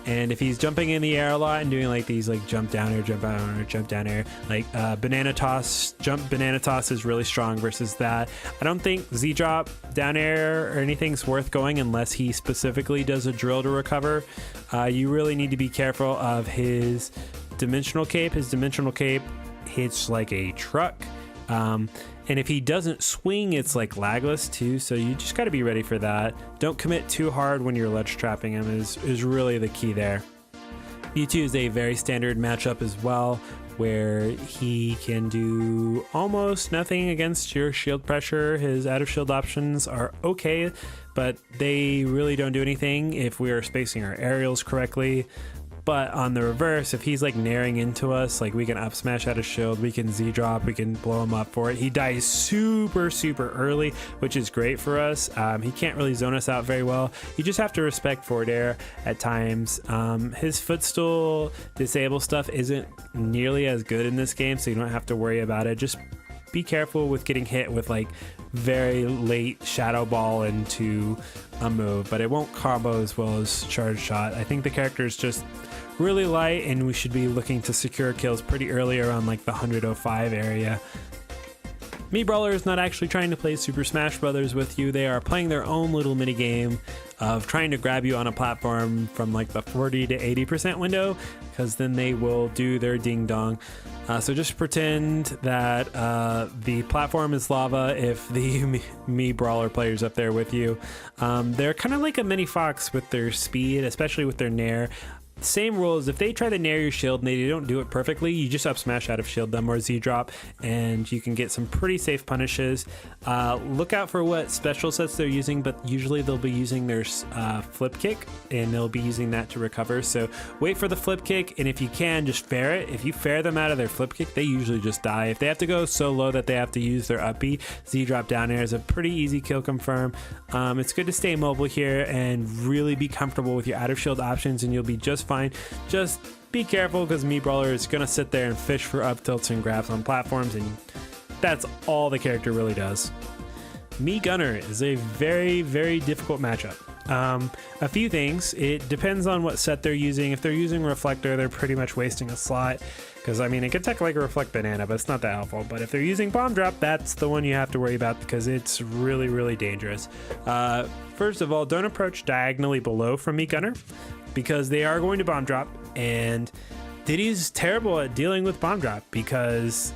And if he's jumping in the air a lot and doing like these like jump down air, jump down air, jump down air, like banana toss, jump banana toss is really strong versus that. I don't think Z drop down air or anything's worth going unless he specifically does a drill to recover. You really need to be careful of his dimensional cape. His dimensional cape hits like a truck. And if he doesn't swing, it's like lagless too, so you just got to be ready for that. Don't commit too hard when you're ledge trapping him is really the key there. Mewtwo is a very standard matchup as well, where he can do almost nothing against your shield pressure. His out of shield options are okay, but they really don't do anything if we are spacing our aerials correctly. But on the reverse, if he's like naring into us, like we can up smash out of shield, we can Z drop, we can blow him up for it. He dies super early, which is great for us. He can't really zone us out very well. You just have to respect forward air at times. His footstool disable stuff isn't nearly as good in this game, so you don't have to worry about it. Just be careful with getting hit with like very late shadow ball into a move, but it won't combo as well as charge shot. I think the character is just really light, and we should be looking to secure kills pretty early around like the 105 area. Mii Brawler is not actually trying to play Super Smash Brothers with you. They are playing their own little mini game of trying to grab you on a platform from like the 40 to 80% window, because then they will do their ding dong. So just pretend that the platform is lava if the Mii Brawler player's up there with you. They're kind of like a mini fox with their speed, especially with their nair. Same rules. If they try to nair your shield and they don't do it perfectly, you just up smash out of shield them or Z drop, and you can get some pretty safe punishes. Look out for what special sets they're using, but usually they'll be using their flip kick, and they'll be using that to recover. So wait for the flip kick, and if you can, just fair it. If you fair them out of their flip kick, they usually just die. If they have to go so low that they have to use their up B, Z drop down air is a pretty easy kill confirm. It's good to stay mobile here and really be comfortable with your out of shield options, and you'll be just fine. Just be careful, because Mii Brawler is going to sit there and fish for up tilts and grabs on platforms, and that's all the character really does. Mii Gunner is a very difficult matchup. A few things. It depends on what set they're using. If they're using Reflector, they're pretty much wasting a slot, because I mean, it could tech like a Reflect Banana, but it's not that helpful. But if they're using Bomb Drop, that's the one you have to worry about, because it's really dangerous. First of all, don't approach diagonally below from Mii Gunner, because they are going to Bomb Drop, and Diddy's terrible at dealing with Bomb Drop, because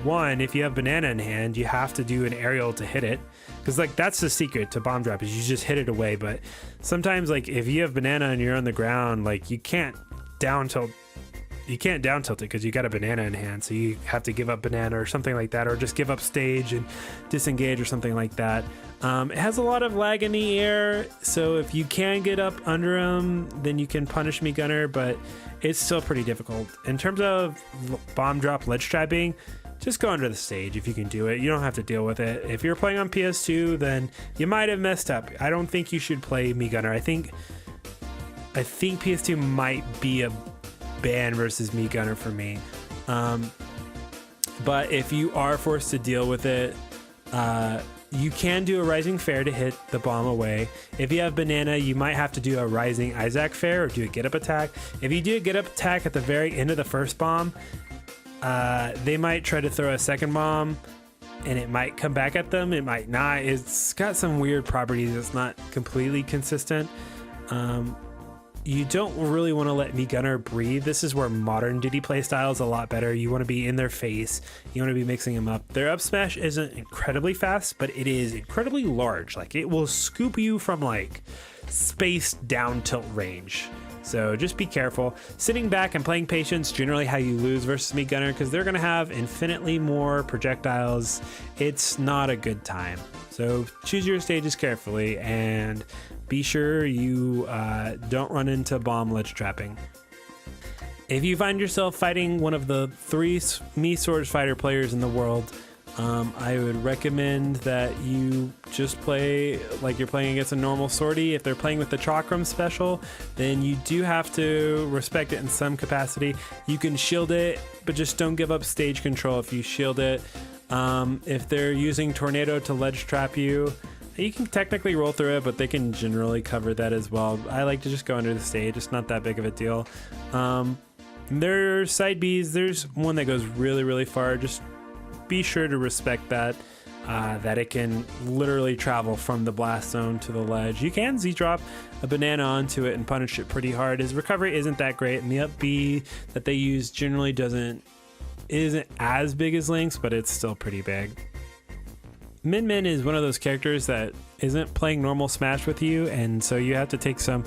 one, if you have Banana in hand, you have to do an aerial to hit it, because like that's the secret to Bomb Drop, is you just hit it away. But sometimes, like if you have Banana and you're on the ground, like you can't down tilt it because you got a Banana in hand, so you have to give up Banana or something like that, or just give up stage and disengage or something like that. It has a lot of lag in the air, so if you can get up under him, then you can punish Mii Gunner, but it's still pretty difficult. In terms of Bomb Drop ledge trapping, just go under the stage if you can do it. You don't have to deal with it. If you're playing on PS2, then you might have messed up. I don't think you should play Mii Gunner. I think PS2 might be a ban versus Mii Gunner for me. But if you are forced to deal with it, you can do a Rising Fair to hit the bomb away. If you have Banana, you might have to do a Rising Isaac Fair or do a Get Up Attack. If you do a Get Up Attack at the very end of the first bomb, they might try to throw a second bomb, and it might come back at them, it might not. It's got some weird properties. It's not completely consistent. You don't really want to let Mii Gunner breathe. This is where modern Diddy playstyle is a lot better. You want to be in their face. You want to be mixing them up. Their up smash isn't incredibly fast, but it is incredibly large. Like it will scoop you from like space down tilt range. So just be careful. Sitting back and playing patience, generally how you lose versus Mii Gunner, because they're going to have infinitely more projectiles. It's not a good time. So choose your stages carefully and be sure you don't run into bomb ledge trapping. If you find yourself fighting one of the 3 Mii Swordfighter players in the world, I would recommend that you just play like you're playing against a normal sortie. If they're playing with the Chrom special, then you do have to respect it in some capacity. You can shield it, but just don't give up stage control if you shield it. If they're using Tornado to ledge trap you, you can technically roll through it, but they can generally cover that as well. I like to just go under the stage. It's not that big of a deal. There's side Bs. There's one that goes really, really far. Just be sure to respect that, that it can literally travel from the blast zone to the ledge. You can Z-drop a banana onto it and punish it pretty hard. His recovery isn't that great, and the up B that they use generally isn't as big as Link's, but it's still pretty big. Min Min is one of those characters that isn't playing normal Smash with you, and so you have to take some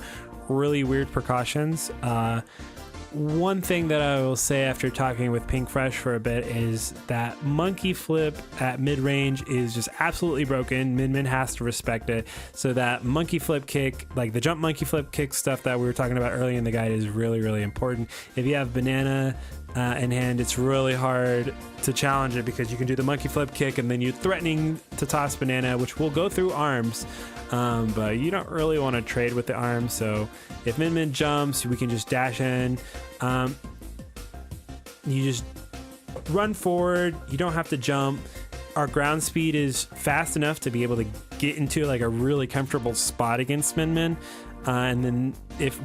really weird precautions. One thing that I will say after talking with Pink Fresh for a bit is that monkey flip at mid-range is just absolutely broken. Min Min has to respect it. So that monkey flip kick, like the jump monkey flip kick stuff that we were talking about earlier in the guide, is really, really important. If you have banana in hand, it's really hard to challenge it because you can do the monkey flip kick and then you're threatening to toss banana, which will go through arms. But you don't really want to trade with the arms. So if Min Min jumps, we can just dash in. You just run forward. You don't have to jump. Our ground speed is fast enough to be able to get into like a really comfortable spot against Min Min. And then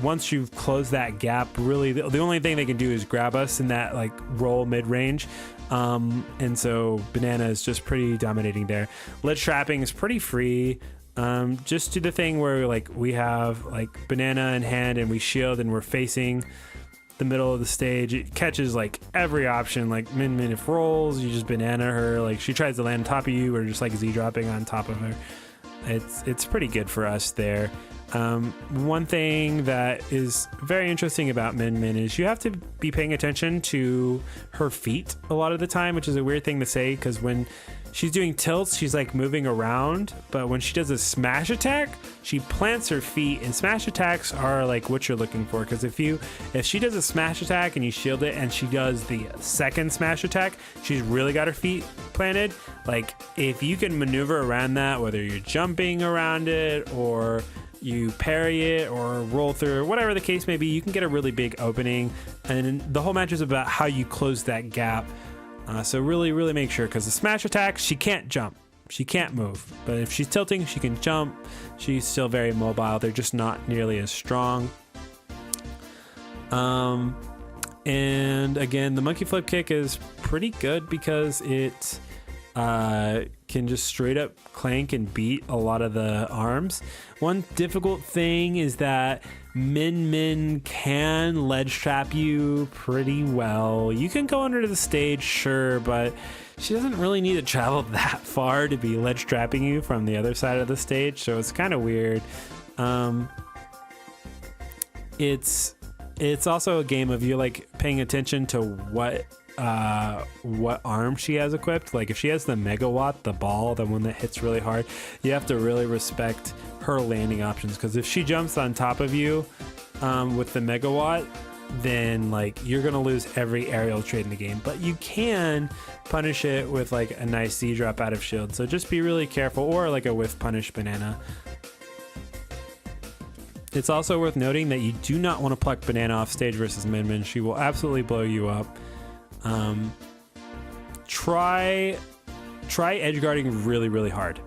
once you've closed that gap, really the only thing they can do is grab us in that like roll mid-range. And so banana is just pretty dominating there. Ledge trapping is pretty free. Just do the thing where like we have like banana in hand and we shield and we're facing the middle of the stage. It catches like every option. Like Min Min, if rolls, you just banana her. Like she tries to land on top of you or just like Z dropping on top of her. It's pretty good for us there. One thing that is very interesting about Min Min is you have to be paying attention to her feet a lot of the time, which is a weird thing to say because when she's doing tilts, she's like moving around, but when she does a smash attack, she plants her feet, and smash attacks are like what you're looking for, because if she does a smash attack and you shield it and she does the second smash attack, she's really got her feet planted. Like if you can maneuver around that, whether you're jumping around it or you parry it or roll through, whatever the case may be, you can get a really big opening, and the whole match is about how you close that gap. So really, really make sure, because the smash attack, she can't jump, she can't move, but if she's tilting, she can jump. She's still very mobile. They're just not nearly as strong. And again, the monkey flip kick is pretty good because it can just straight up clank and beat a lot of the arms. One difficult thing is that Min Min can ledge trap you pretty well. You can go under the stage, sure, but she doesn't really need to travel that far to be ledge trapping you from the other side of the stage, so it's kind of weird. It's also a game of you like paying attention to what arm she has equipped. Like if she has the megawatt, the ball, the one that hits really hard, you have to really respect her landing options, because if she jumps on top of you with the megawatt, then like you're gonna lose every aerial trade in the game. But you can punish it with like a nice Z drop out of shield, so just be really careful, or like a whiff punish banana. It's also worth noting that you do not want to pluck banana off stage versus Min Min. She will absolutely blow you up. Try edge guarding really, really hard.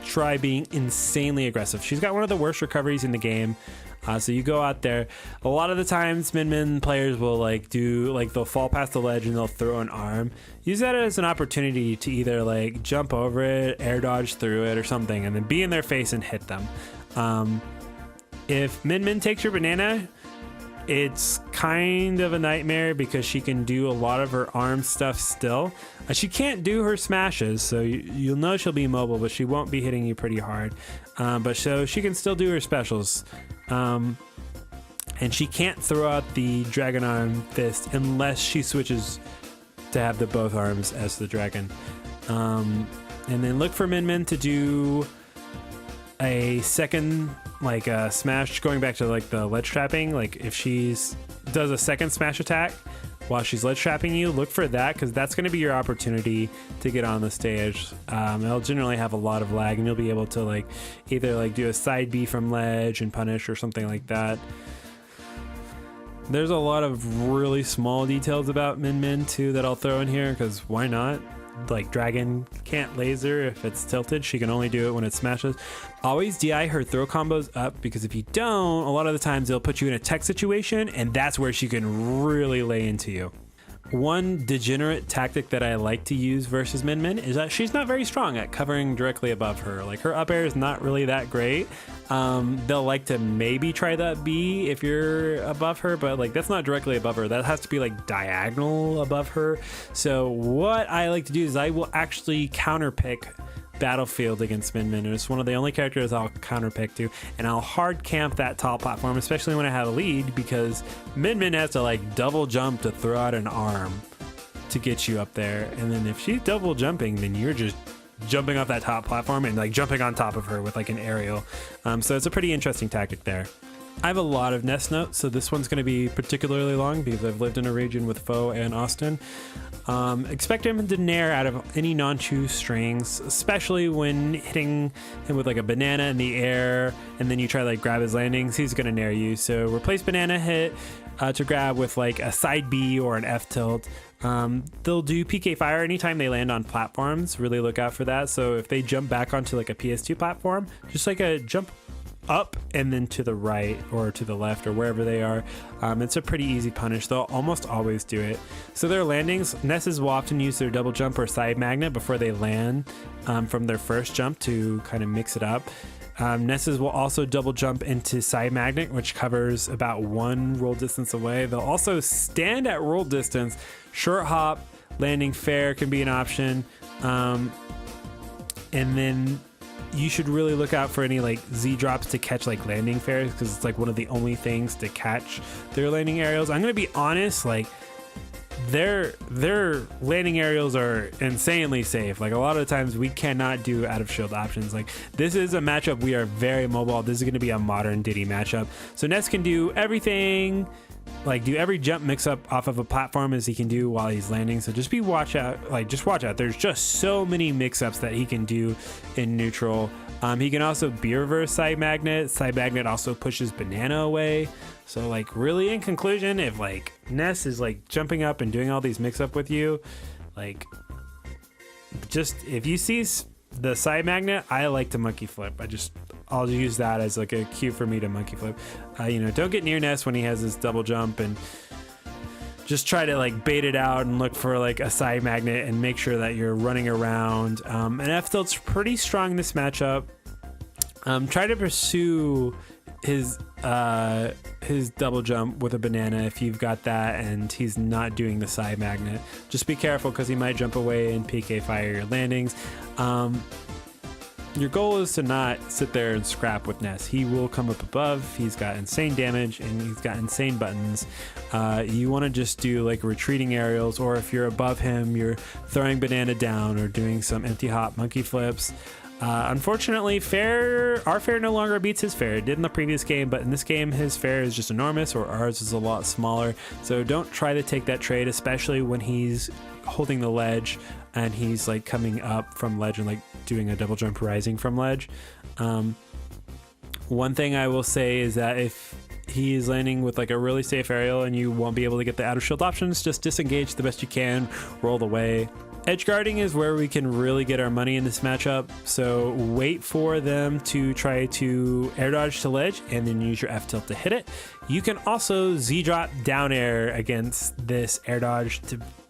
Try being insanely aggressive. She's got one of the worst recoveries in the game. So you go out there, a lot of the times Min Min players will like they'll fall past the ledge and they'll throw an arm. Use that as an opportunity to either like jump over it, air dodge through it or something, and then be in their face and hit them. If Min Min takes your banana, it's kind of a nightmare because she can do a lot of her arm stuff still. She can't do her smashes, so you'll know she'll be mobile, but she won't be hitting you pretty hard. But so she can still do her specials. And she can't throw out the Dragon Arm Fist unless she switches to have the both arms as the dragon. And then look for Min Min to do a second like smash, going back to like the ledge trapping. Like if she's does a second smash attack, while she's ledge trapping you, look for that, because that's going to be your opportunity to get on the stage. It'll generally have a lot of lag, and you'll be able to like either like do a side B from ledge and punish or something like that. There's a lot of really small details about Min Min too that I'll throw in here, because why not? Like Dragon can't laser if it's tilted. She can only do it when it smashes. Always DI her throw combos up, because if you don't, a lot of the times they'll put you in a tech situation, and that's where she can really lay into you. One degenerate tactic that I like to use versus Min Min is that she's not very strong at covering directly above her. Like her up air is not really that great. They'll like to maybe try that B if you're above her, but like that's not directly above her. That has to be like diagonal above her. So what I like to do is I will actually counter pick Battlefield against Min Min. It's one of the only characters I'll counter pick to, and I'll hard camp that top platform, especially when I have a lead, because Min Min has to like double jump to throw out an arm to get you up there, and then if she's double jumping, then you're just jumping off that top platform and like jumping on top of her with like an aerial. So it's a pretty interesting tactic there. I have a lot of nest notes, so this one's going to be particularly long because I've lived in a region with Foe and Austin. Expect him to nair out of any non-chew strings, especially when hitting him with like a banana in the air, and then you try to like grab his landings, he's going to nair you. So replace banana hit to grab with like a side B or an F tilt. They'll do PK fire anytime they land on platforms. Really look out for that. So if they jump back onto like a PS2 platform, just like a jump up and then to the right or to the left or wherever they are. It's a pretty easy punish. They'll almost always do it. So their landings, Nesses will often use their double jump or side magnet before they land from their first jump to kind of mix it up. Nesses will also double jump into side magnet, which covers about one roll distance away. They'll also stand at roll distance. Short hop, landing fair can be an option. And then you should really look out for any like Z drops to catch like landing fairs, because it's like one of the only things to catch their landing aerials. I'm gonna be honest, like their landing aerials are insanely safe. Like a lot of the times we cannot do out of shield options. Like this is a matchup we are very mobile. This is going to be a modern Diddy matchup, so Ness can do everything, like do every jump mix up off of a platform as he can do while he's landing. So just watch out. There's just so many mix ups that he can do in neutral. He can also B reverse side magnet. Side magnet also pushes banana away. So like really in conclusion, if like Ness is like jumping up and doing all these mix up with you, like just if you see the side magnet, I like to monkey flip. I'll use that as like a cue for me to monkey flip. Don't get near Ness when he has his double jump, and just try to like bait it out and look for like a side magnet and make sure that you're running around. And F tilt's pretty strong in this matchup. Try to pursue his double jump with a banana if you've got that and he's not doing the side magnet. Just be careful, because he might jump away and PK fire your landings. Your goal is to not sit there and scrap with Ness. He will come up above. He's got insane damage and he's got insane buttons. You want to just do like retreating aerials, or if you're above him, you're throwing banana down or doing some empty hop monkey flips. Unfortunately, our fair no longer beats his fair. It did in the previous game, but in this game, his fair is just enormous, or ours is a lot smaller. So don't try to take that trade, especially when he's holding the ledge and he's like coming up from ledge and like doing a double jump rising from ledge. One thing I will say is that if he's landing with like a really safe aerial and you won't be able to get the out of shield options, just disengage the best you can, roll away. Edge guarding is where we can really get our money in this matchup, so wait for them to try to air dodge to ledge and then use your F tilt to hit it. You can also Z drop down air against this air dodge.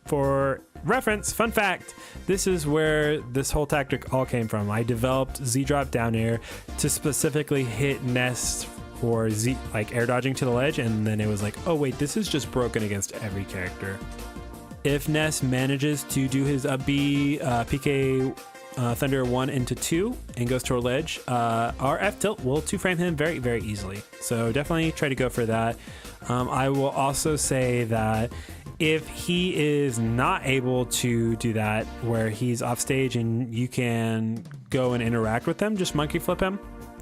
For reference, fun fact, this is where this whole tactic all came from. I developed Z drop down air to specifically hit Nest for Z, like air dodging to the ledge, and then it was like, oh wait, this is just broken against every character. If Ness manages to do his up B, PK Thunder 1 into 2 and goes to a ledge, our F tilt will 2-frame him very, very easily. So definitely try to go for that. I will also say that if he is not able to do that, where he's off stage and you can go and interact with him, just monkey flip him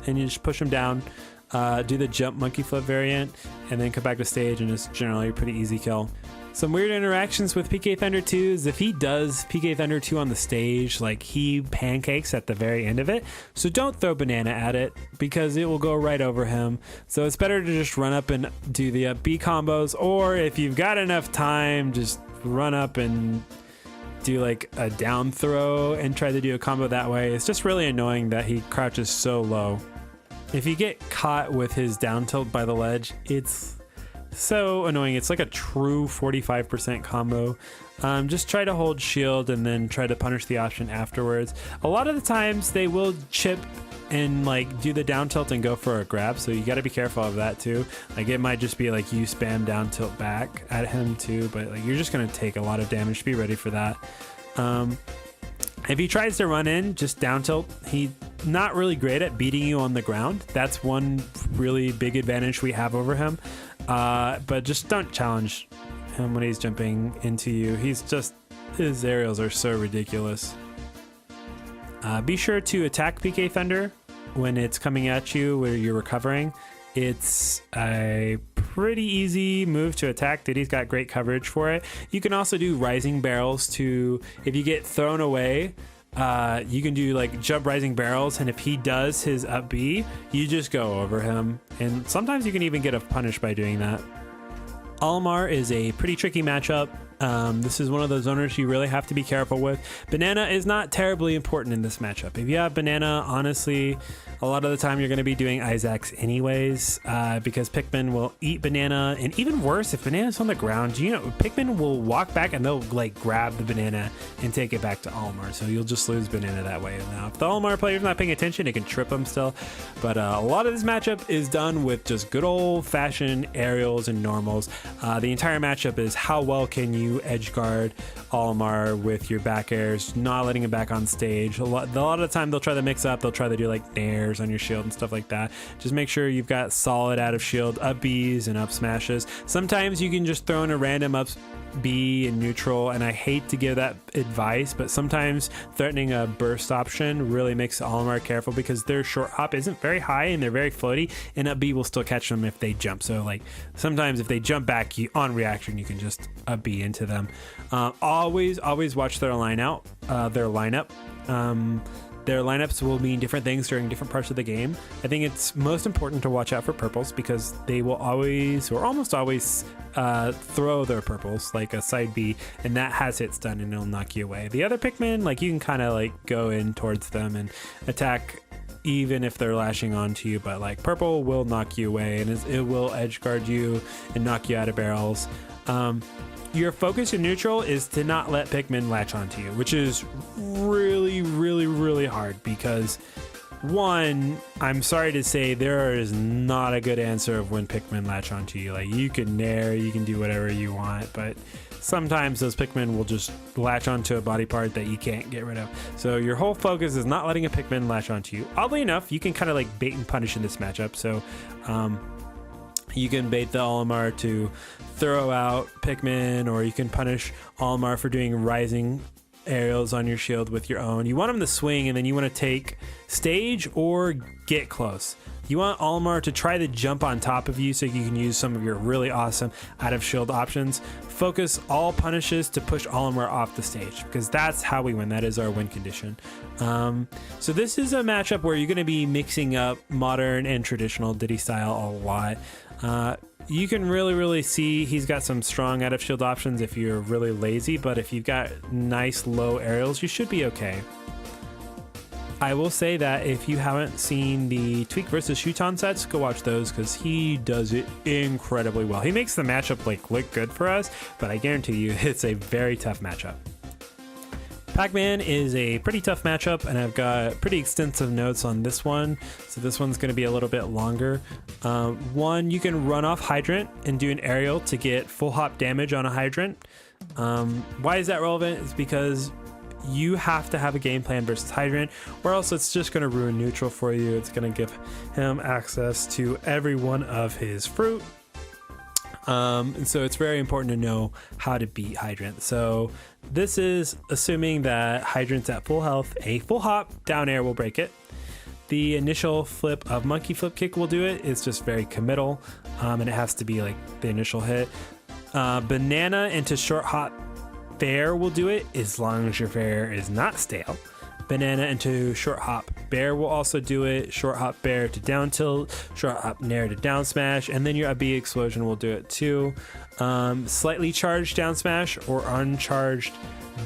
and you just push him down, do the jump monkey flip variant, and then come back to stage, and it's generally a pretty easy kill. Some weird interactions with PK Thunder 2 is if he does PK Thunder 2 on the stage, like he pancakes at the very end of it. So don't throw banana at it because it will go right over him. So it's better to just run up and do the up B combos, or if you've got enough time, just run up and do like a down throw and try to do a combo that way. It's just really annoying that he crouches so low. If you get caught with his down tilt by the ledge, it's so annoying. It's like a true 45% combo. Just try to hold shield and then try to punish the option afterwards. A lot of the times they will chip and like do the down tilt and go for a grab, so you got to be careful of that too. Like it might just be like you spam down tilt back at him too, but like you're just gonna take a lot of damage. Be ready for that. If he tries to run in, just down tilt. He's not really great at beating you on the ground. That's one really big advantage we have over him. But just don't challenge him when he's jumping into you. His aerials are so ridiculous. Be sure to attack PK Thunder when it's coming at you where you're recovering. It's a pretty easy move to attack. Diddy's got great coverage for it. You can also do rising barrels to, if you get thrown away, you can do like jump rising barrels, and if he does his up B, you just go over him, and sometimes you can even get a punish by doing that. Olimar is a pretty tricky matchup. This is one of those owners you really have to be careful with. Banana is not terribly important in this matchup. If you have Banana, honestly, a lot of the time you're going to be doing Isaacs anyways, because Pikmin will eat Banana, and even worse, if Banana's on the ground, you know, Pikmin will walk back and they'll like grab the Banana and take it back to Olimar, so you'll just lose Banana that way. Now, if the Olimar player's not paying attention, it can trip him still, but a lot of this matchup is done with just good old-fashioned aerials and normals. The entire matchup is how well can you edge guard Olimar with your back airs, not letting him back on stage. A lot of the time they'll try to mix up, they'll try to do like nairs on your shield and stuff like that. Just make sure you've got solid out of shield up Bs and up smashes. Sometimes you can just throw in a random up B in neutral, and I hate to give that advice, but sometimes threatening a burst option really makes Olimar careful because their short hop isn't very high and they're very floaty, and up B will still catch them if they jump. So like sometimes if they jump back, on reaction you can just up B into them. Always watch their lineup. Their lineups will mean different things during different parts of the game. I think it's most important to watch out for purples because they will always, or almost always, throw their purples, like a side B, and that has hit stun and it'll knock you away. The other Pikmin, like you can kind of like go in towards them and attack even if they're lashing onto you, but like purple will knock you away and it will edge guard you and knock you out of barrels. Your focus in neutral is to not let Pikmin latch onto you, which is really hard because, one, I'm sorry to say there is not a good answer of when Pikmin latch onto you. Like you can nair, you can do whatever you want, but sometimes those Pikmin will just latch onto a body part that you can't get rid of. So your whole focus is not letting a Pikmin latch onto you. Oddly enough, you can kind of like bait and punish in this matchup. So you can bait the Olimar to throw out Pikmin, or you can punish Olimar for doing rising aerials on your shield with your own. You want him to swing, and then you want to take stage or get close. You want Olimar to try to jump on top of you so you can use some of your really awesome out of shield options. Focus all punishes to push Olimar off the stage because that's how we win. That is our win condition. So this is a matchup where you're going to be mixing up modern and traditional Diddy style a lot. You can really see he's got some strong out of shield options if you're really lazy, but if you've got nice low aerials, you should be okay. I will say that if you haven't seen the Tweak versus Shuton sets, go watch those because he does it incredibly well. He makes the matchup like look good for us, but I guarantee you it's a very tough matchup. Pac-Man is a pretty tough matchup, and I've got pretty extensive notes on this one, so this one's going to be a little bit longer. One, you can run off Hydrant and do an aerial to get full hop damage on a Hydrant. Why is that relevant? It's because you have to have a game plan versus Hydrant, or else it's just going to ruin neutral for you. It's going to give him access to every one of his fruit. And so it's very important to know how to beat Hydrant. So this is assuming that Hydrant's at full health. A full hop down air will break it. The initial flip of Monkey Flip Kick will do it. It's just very committal, and it has to be like the initial hit. Banana into Short Hop Bair will do it as long as your Bair is not stale. Banana into Short Hop Bair will also do it. Short Hop Bair to down tilt, Short Hop Nair to down smash, and then your AB Explosion will do it too. Slightly charged down smash or uncharged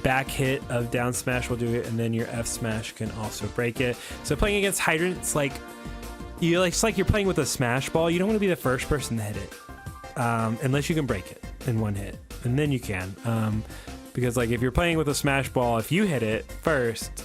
back hit of down smash will do it, and then your F smash can also break it. So playing against Hydrant, it's like you're playing with a smash ball. You don't want to be the first person to hit it, unless you can break it in one hit, and then you can. Because like if you're playing with a smash ball, if you hit it first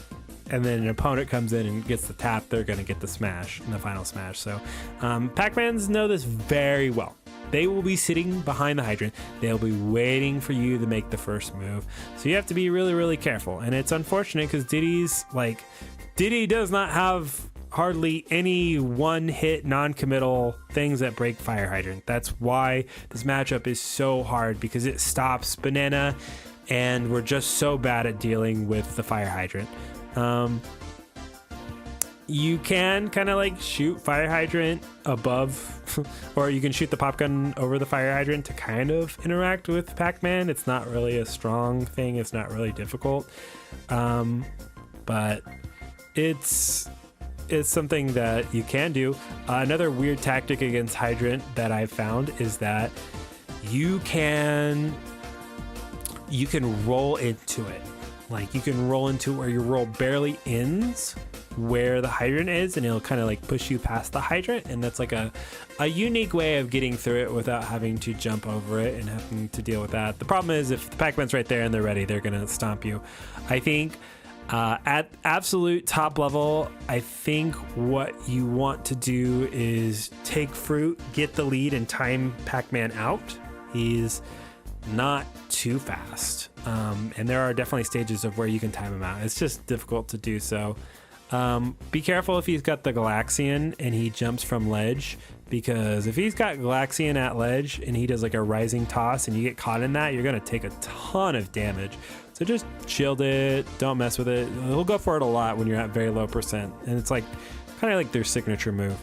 and then an opponent comes in and gets the tap, they're going to get the smash in the final smash. So Pac-Mans know this very well. They will be sitting behind the hydrant. They'll be waiting for you to make the first move. So you have to be really, really careful. And it's unfortunate because Diddy does not have hardly any one-hit non-committal things that break Fire Hydrant. That's why this matchup is so hard, because it stops Banana, and we're just so bad at dealing with the Fire Hydrant. You can kind of like shoot Fire Hydrant above, or you can shoot the pop gun over the Fire Hydrant to kind of interact with Pac-Man. It's not really a strong thing. It's not really difficult. But it's something that you can do. Another weird tactic against Hydrant that I've found is that you can roll into it. Like you can roll into where your roll barely ends where the hydrant is, and it'll kind of like push you past the hydrant, and that's like a unique way of getting through it without having to jump over it and having to deal with that. The problem is if the Pac-Man's right there and they're ready, they're gonna stomp you. I think at absolute top level, I think what you want to do is take fruit, get the lead, and time Pac-Man out. He's not too fast, and there are definitely stages of where you can time him out. It's just difficult to do so. Be careful if he's got the Galaxian and he jumps from ledge, because if he's got Galaxian at ledge and he does like a rising toss and you get caught in that, you're going to take a ton of damage. So just shield it, don't mess with it. He'll go for it a lot when you're at very low percent, and it's like kind of like their signature move.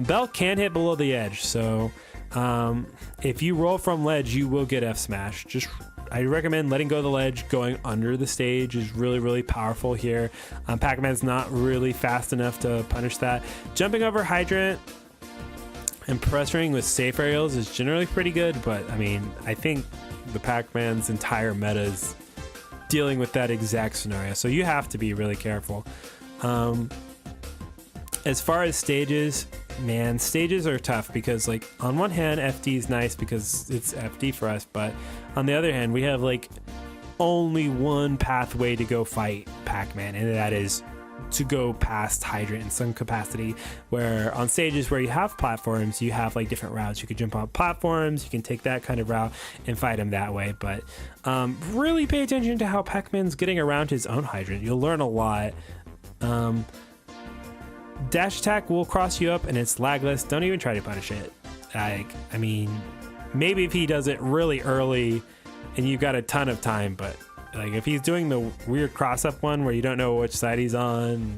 Bell can hit below the edge, so if you roll from ledge, you will get F smash. I recommend letting go of the ledge. Going under the stage is really, really powerful here. Pac-Man's not really fast enough to punish that. Jumping over hydrant and pressuring with safe aerials is generally pretty good, but I mean, I think the Pac-Man's entire meta is dealing with that exact scenario, so you have to be really careful. As far as stages, man, stages are tough because like on one hand FD is nice because it's FD for us, but on the other hand we have like only one pathway to go fight Pac-Man, and that is to go past hydrant in some capacity. Where on stages where you have platforms, you have like different routes. You could jump on platforms, you can take that kind of route and fight him that way, but really pay attention to how Pac-Man's getting around his own hydrant. You'll learn a lot. Dash attack will cross you up and it's lagless. Don't even try to punish it. I mean, maybe if he does it really early and you've got a ton of time, but like if he's doing the weird cross up one where you don't know which side he's on,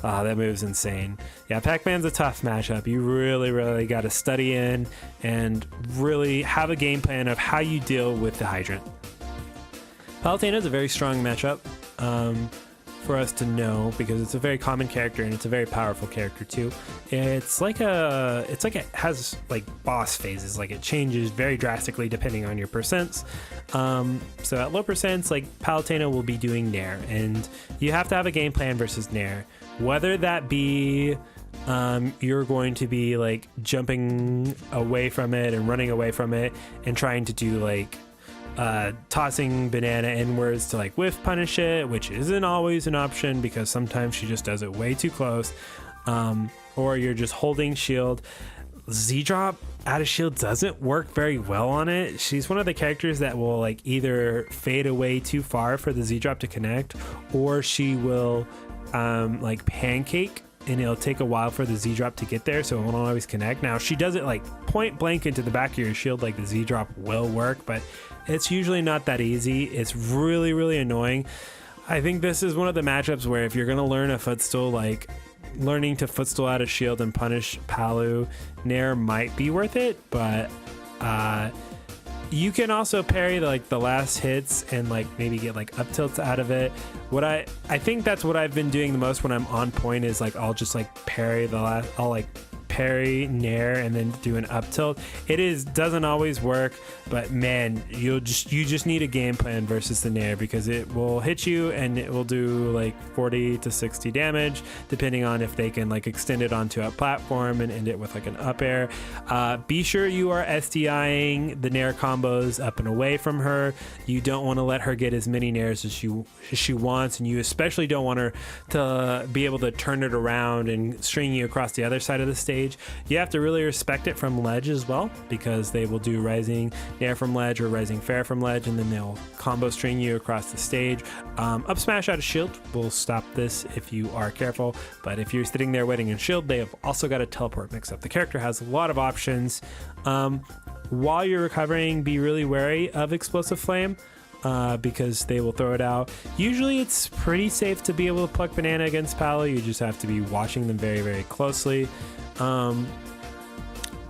that move's insane. Yeah, Pac-Man's a tough matchup. You really, really got to study in and really have a game plan of how you deal with the hydrant. Palutena is a very strong matchup. For us to know, because it's a very common character and it's a very powerful character too. It's like it has like boss phases, like it changes very drastically depending on your percents. So at low percents, like Palutena will be doing Nair, and you have to have a game plan versus Nair, whether that be you're going to be like jumping away from it and running away from it and trying to do like tossing Banana inwards to like whiff punish it, which isn't always an option because sometimes she just does it way too close, or you're just holding shield. Z-drop out of shield doesn't work very well on it. She's one of the characters that will like either fade away too far for the Z-drop to connect, or she will like pancake and it'll take a while for the Z-drop to get there, so it won't always connect. Now, she does it like point blank into the back of your shield, like the Z-drop will work, but it's usually not that easy. It's really, really annoying. I think this is one of the matchups where if you're going to learn a footstool, like learning to footstool out of shield and punish Palu, Nair might be worth it, but You can also parry the last hits and like maybe get like up tilts out of it. What I think that's what I've been doing the most when I'm on point is like I'll just like parry I'll like parry nair and then do an up tilt. Doesn't always work, but man, you just need a game plan versus the nair, because it will hit you and it will do like 40 to 60 damage depending on if they can like extend it onto a platform and end it with like an up air. Be sure you are SDIing the nair combos up and away from her. You don't want to let her get as many nairs as she wants, and you especially don't want her to be able to turn it around and string you across the other side of the stage. You have to really respect it from ledge as well, because they will do rising nair from ledge or rising fair from ledge, and then they'll combo string you across the stage. Up smash out of shield will stop this if you are careful, but if you're sitting there waiting in shield, they have also got a teleport mix up. The character has a lot of options. While you're recovering, be really wary of explosive flame, because they will throw it out. Usually it's pretty safe to be able to pluck banana against Palo. You just have to be watching them very, very closely.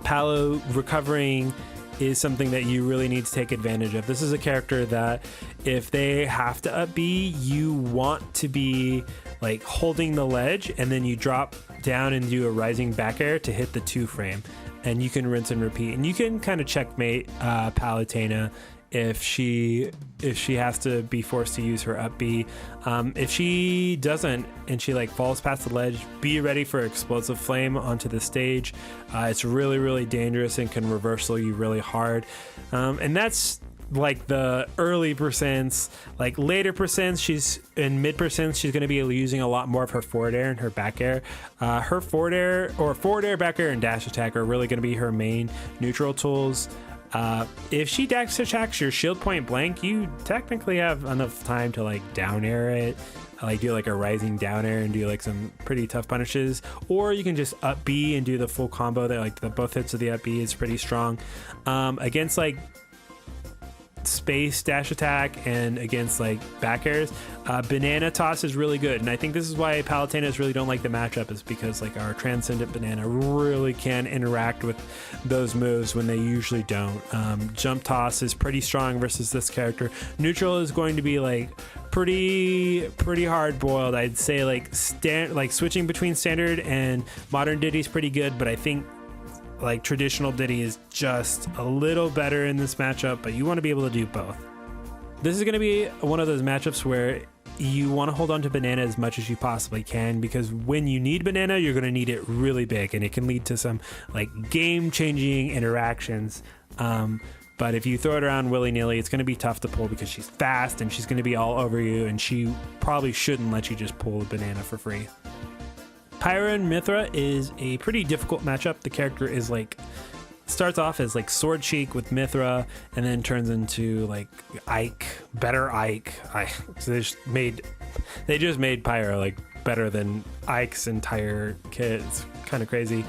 Palo recovering is something that you really need to take advantage of. This is a character that if they have to up B, you want to be like holding the ledge, and then you drop down and do a rising back air to hit the 2 frame, and you can rinse and repeat, and you can kind of checkmate Palutena if she has to be forced to use her up B. If she doesn't and she like falls past the ledge, be ready for explosive flame onto the stage. It's really, really dangerous and can reversal you really hard. And that's like the early percents. Like later percents, she's in mid percents, she's going to be using a lot more of her forward air and her back air. Her forward air, back air, and dash attack are really going to be her main neutral tools. If she dash attacks your shield point blank, you technically have enough time to like down air it, like do like a rising down air and do like some pretty tough punishes, or you can just up B and do the full combo that like the both hits of the up B is pretty strong. Against like space dash attack and against like back airs, banana toss is really good, and I think this is why Palutenas really don't like the matchup, is because like our transcendent banana really can interact with those moves when they usually don't. Jump toss is pretty strong versus this character. Neutral is going to be like pretty hard boiled. I'd say like switching between standard and modern Diddy is pretty good, but I think like traditional Diddy is just a little better in this matchup, but you want to be able to do both. This is going to be one of those matchups where you want to hold on to banana as much as you possibly can, because when you need banana, you're going to need it really big, and it can lead to some like game-changing interactions. But if you throw it around willy-nilly, it's going to be tough to pull because she's fast and she's going to be all over you, and she probably shouldn't let you just pull the banana for free. Pyra and Mythra is a pretty difficult matchup. The character is like starts off as like Sword Cheek with Mythra, and then turns into like better Ike. So they just made Pyra like better than Ike's entire kit. It's kind of crazy.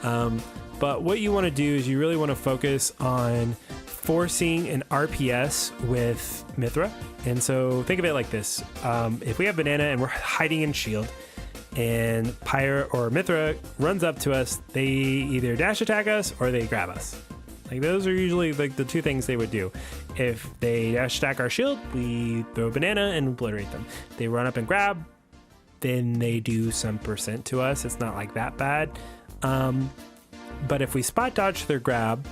But what you want to do is you really want to focus on forcing an RPS with Mythra. And so think of it like this. If we have banana and we're hiding in shield, and Pyra or Mythra runs up to us, they either dash attack us or they grab us. Like those are usually like the two things they would do. If they dash attack our shield, we throw a banana and obliterate them. They run up and grab, then they do some percent to us. It's not like that bad. But if we spot dodge their grab,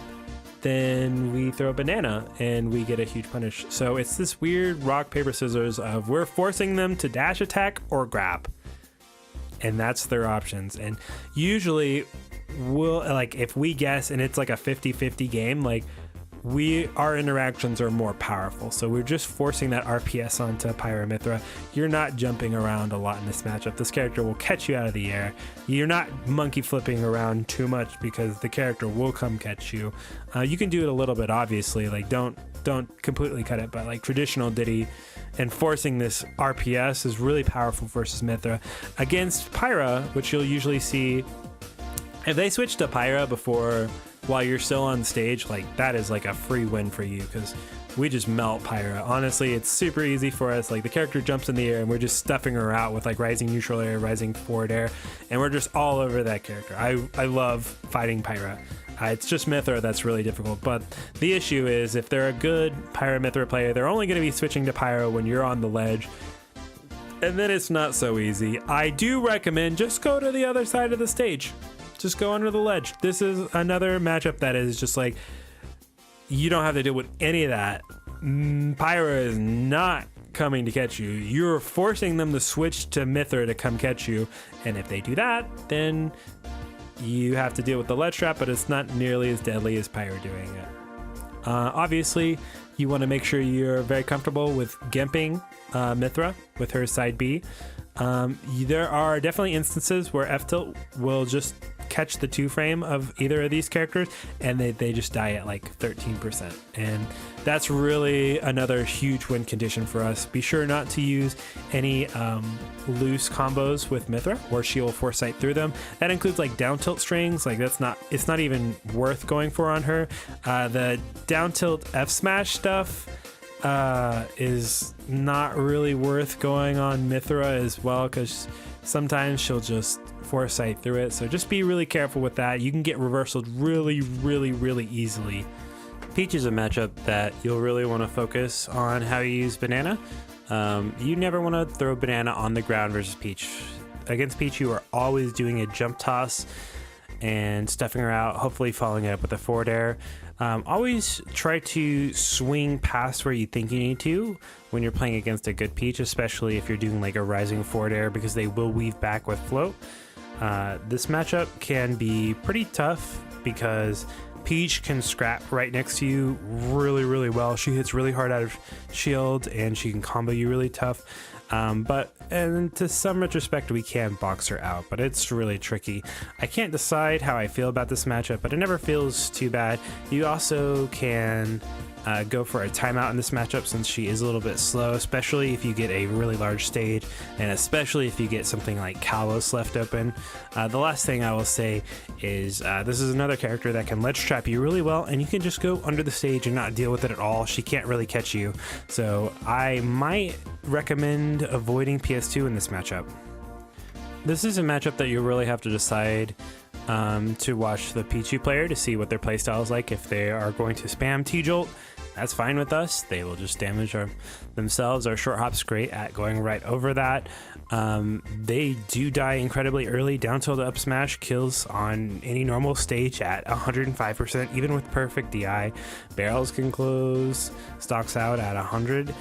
then we throw a banana and we get a huge punish. So it's this weird rock, paper, scissors of we're forcing them to dash attack or grab. And that's their options. And usually we'll like, if we guess and it's like a 50-50 game, like our interactions are more powerful. So we're just forcing that RPS onto Pyra Mythra. You're not jumping around a lot in this matchup. This character will catch you out of the air. You're not monkey flipping around too much because the character will come catch you. You can do it a little bit, obviously, like don't completely cut it, but like traditional Diddy and forcing this RPS is really powerful versus Mythra. Against Pyra, which you'll usually see, if they switch to Pyra while you're still on stage, like that is like a free win for you, because we just melt Pyra. Honestly, it's super easy for us. Like the character jumps in the air and we're just stuffing her out with like rising neutral air, rising forward air, and we're just all over that character. I love fighting Pyra. It's just Mythra that's really difficult, but the issue is if they're a good Pyro Mythra player, they're only going to be switching to Pyro when you're on the ledge, and then it's not so easy. I do recommend just go to the other side of the stage. Just go under the ledge. This is another matchup that is just like, you don't have to deal with any of that. Pyro is not coming to catch you. You're forcing them to switch to Mythra to come catch you, and if they do that, then you have to deal with the ledge trap, but it's not nearly as deadly as Pyro doing it. Obviously, you want to make sure you're very comfortable with gimping Mythra with her side B. There are definitely instances where F-Tilt will just catch the 2-frame of either of these characters, and they just die at like 13%. And that's really another huge win condition for us. Be sure not to use any loose combos with Mythra, or she will foresight through them. That includes like down tilt strings. Like it's not even worth going for on her. The down tilt F smash stuff is not really worth going on Mythra as well, because sometimes she'll just foresight through it. So just be really careful with that. You can get reversaled really easily. Peach is a matchup that you'll really want to focus on how you use Banana. You never want to throw Banana on the ground versus Peach. Against Peach, you are always doing a jump toss and stuffing her out, hopefully following it up with a forward air. Always try to swing past where you think you need to when you're playing against a good Peach, especially if you're doing like a rising forward air, because they will weave back with float. This matchup can be pretty tough because Peach can scrap right next to you really well. She hits really hard out of shield, and she can combo you really tough. But to some retrospect, we can box her out, but it's really tricky. I can't decide how I feel about this matchup, but it never feels too bad. You also can go for a timeout in this matchup since she is a little bit slow, especially if you get a really large stage, and especially if you get something like Kalos left open. The last thing I will say is this is another character that can ledge trap you really well, and you can just go under the stage and not deal with it at all. She can't really catch you, so I might recommend avoiding PS2 in this matchup. This is a matchup that you really have to decide to watch the Pichu player to see what their playstyle is like. If they are going to spam T-Jolt, that's fine with us. They will just damage themselves. Our short hop's great at going right over that. They do die incredibly early. Down tilt up smash kills on any normal stage at 105%, even with perfect DI. Barrels can close stocks out at 100.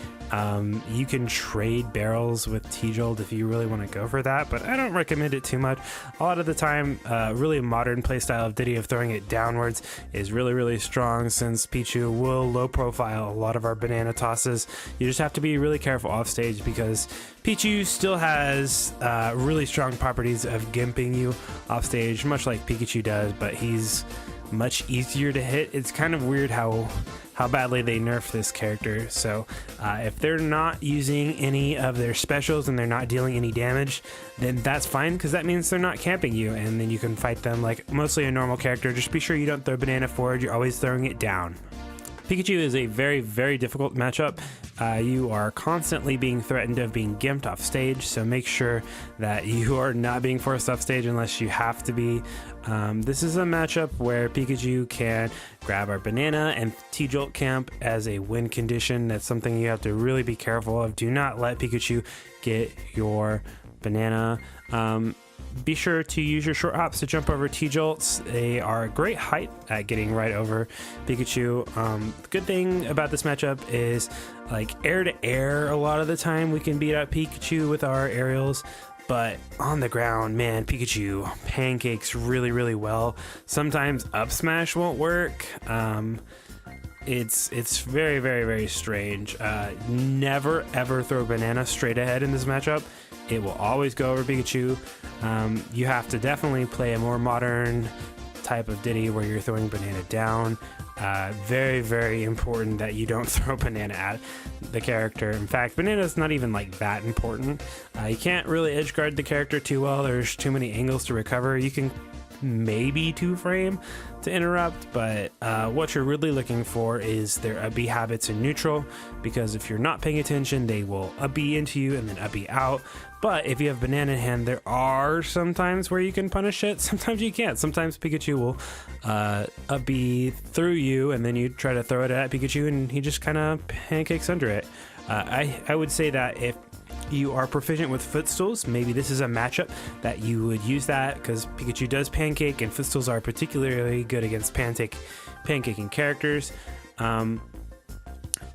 You can trade barrels with T-Jolt if you really want to go for that, but I don't recommend it too much. A lot of the time, really modern playstyle of Diddy of throwing it downwards is really strong, since Pichu will low profile a lot of our banana tosses. You just have to be really careful off stage, because Pichu still has really strong properties of gimping you off stage, much like Pikachu does, but he's much easier to hit. It's kind of weird how badly they nerf this character. So if they're not using any of their specials and they're not dealing any damage, then that's fine, because that means they're not camping you, and then you can fight them like mostly a normal character. Just be sure you don't throw banana forward. You're always throwing it down. Pikachu is a very difficult matchup. You are constantly being threatened of being gimped off stage, so make sure that you are not being forced off stage unless you have to be. This is a matchup where Pikachu can grab our banana and T-Jolt camp as a win condition. That's something you have to really be careful of. Do not let Pikachu get your banana. Be sure to use your short hops to jump over T-Jolts. They are a great height at getting right over Pikachu. The good thing about this matchup is, like, air to air, a lot of the time we can beat out Pikachu with our aerials, but on the ground, man, Pikachu pancakes really well. Sometimes up smash won't work. It's very strange. Never ever throw banana straight ahead in this matchup. It will always go over Pikachu. You have to definitely play a more modern type of Diddy where you're throwing banana down. Very important that you don't throw banana at the character. In fact, banana's not even like that important. You can't really edge guard the character too well. There's too many angles to recover. You can maybe 2-frame to interrupt, but what you're really looking for is their up B habits in neutral, because if you're not paying attention, they will up B into you and then up B out. But if you have banana in hand, there are some times where you can punish it. Sometimes you can't. Sometimes Pikachu will up B through you, and then you try to throw it at Pikachu, and he just kind of pancakes under it. I would say that if you are proficient with footstools, maybe this is a matchup that you would use that, because Pikachu does pancake, and footstools are particularly good against pancaking characters.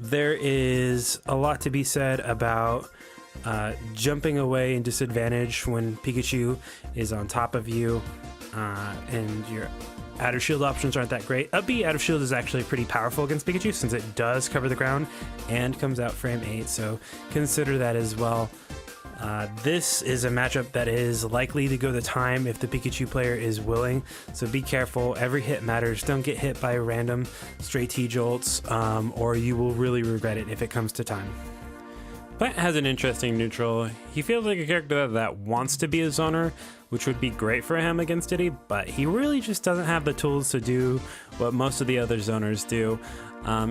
There is a lot to be said about jumping away and disadvantage when Pikachu is on top of you, and your out of shield options aren't that great. Up B out of shield is actually pretty powerful against Pikachu, since it does cover the ground and comes out frame 8, so consider that as well. This is a matchup that is likely to go the time if the Pikachu player is willing, so be careful. Every hit matters. Don't get hit by random stray T-jolts, or you will really regret it if it comes to time. Plant has an interesting neutral. He feels like a character that wants to be a zoner, which would be great for him against Diddy, but he really just doesn't have the tools to do what most of the other zoners do.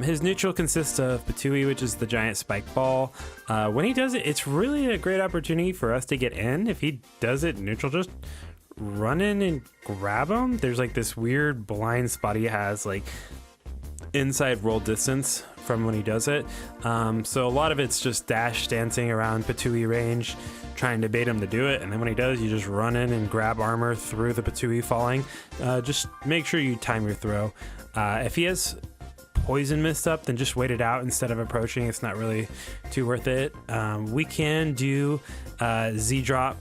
His neutral consists of Ptooie, which is the giant spike ball. When he does it, it's really a great opportunity for us to get in. If he does it neutral, just run in and grab him. There's like this weird blind spot he has, like inside roll distance from when he does it. So a lot of it's just dash dancing around Ptooie range, trying to bait him to do it, and then when he does, you just run in and grab armor through the Ptooie falling. Just make sure you time your throw. If he has poison mist up, then just wait it out instead of approaching. It's not really too worth it. We can do Z-drop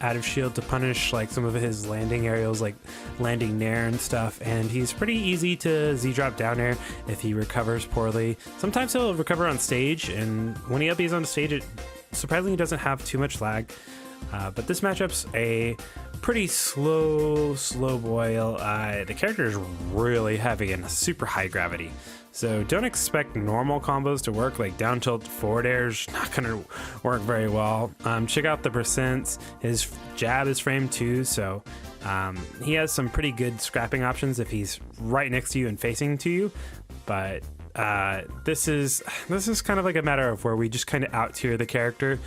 out of shield to punish like some of his landing aerials, like landing nair and stuff, and he's pretty easy to Z-drop down air if he recovers poorly. Sometimes he'll recover on stage, and when he up B's on stage, it surprisingly doesn't have too much lag. But this matchup's a pretty slow boil. The character is really heavy and super high gravity, so don't expect normal combos to work. Like down tilt forward air's not gonna work very well. Check out the percents. His jab is frame 2, so he has some pretty good scrapping options if he's right next to you and facing to you. But this is kind of like a matter of where we just kind of out tier the character.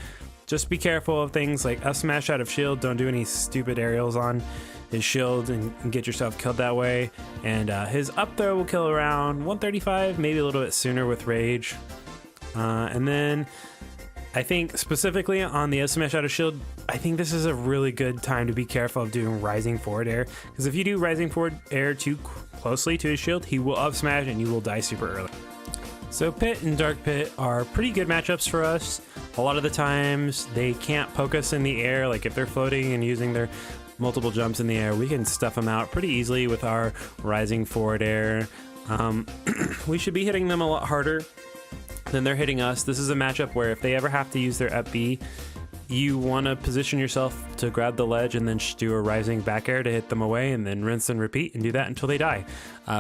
Just be careful of things like up smash out of shield. Don't do any stupid aerials on his shield and get yourself killed that way. And his up throw will kill around 135, maybe a little bit sooner with rage. And then I think specifically on the up smash out of shield, I think this is a really good time to be careful of doing rising forward air, because if you do rising forward air too closely to his shield, he will up smash and you will die super early. So Pit and Dark Pit are pretty good matchups for us. A lot of the times they can't poke us in the air. Like if they're floating and using their multiple jumps in the air, we can stuff them out pretty easily with our rising forward air. We should be hitting them a lot harder than they're hitting us. This is a matchup where if they ever have to use their up B, you want to position yourself to grab the ledge and then do a rising back air to hit them away, and then rinse and repeat and do that until they die.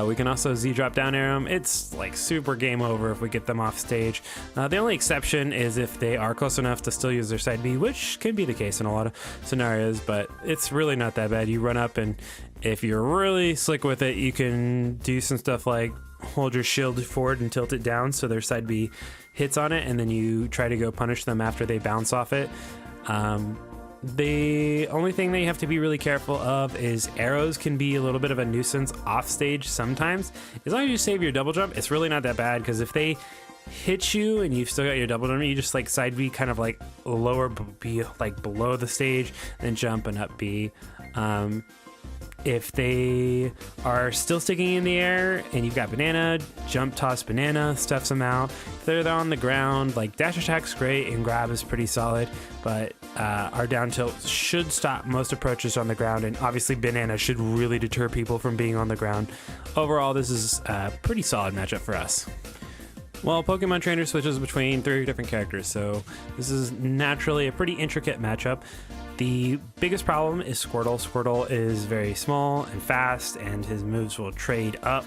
We can also Z-drop down air them. It's like super game over if we get them off stage. The only exception is if they are close enough to still use their side B, which can be the case in a lot of scenarios, but it's really not that bad. You run up, and if you're really slick with it, you can do some stuff like hold your shield forward and tilt it down so their side B hits on it, and then you try to go punish them after they bounce off it. The only thing that you have to be really careful of is arrows can be a little bit of a nuisance off stage sometimes. As long as you save your double jump, it's really not that bad, because if they hit you and you've still got your double jump, you just like side B kind of like lower B, like below the stage, then jump and up B. If they are still sticking in the air and you've got banana, jump toss banana, stuffs them out. If they're on the ground, like dash attack's great and grab is pretty solid, but our down tilt should stop most approaches on the ground, and obviously banana should really deter people from being on the ground. Overall, this is a pretty solid matchup for us. Well, Pokemon Trainer switches between 3 different characters, so this is naturally a pretty intricate matchup. The biggest problem is Squirtle. Squirtle is very small and fast, and his moves will trade up.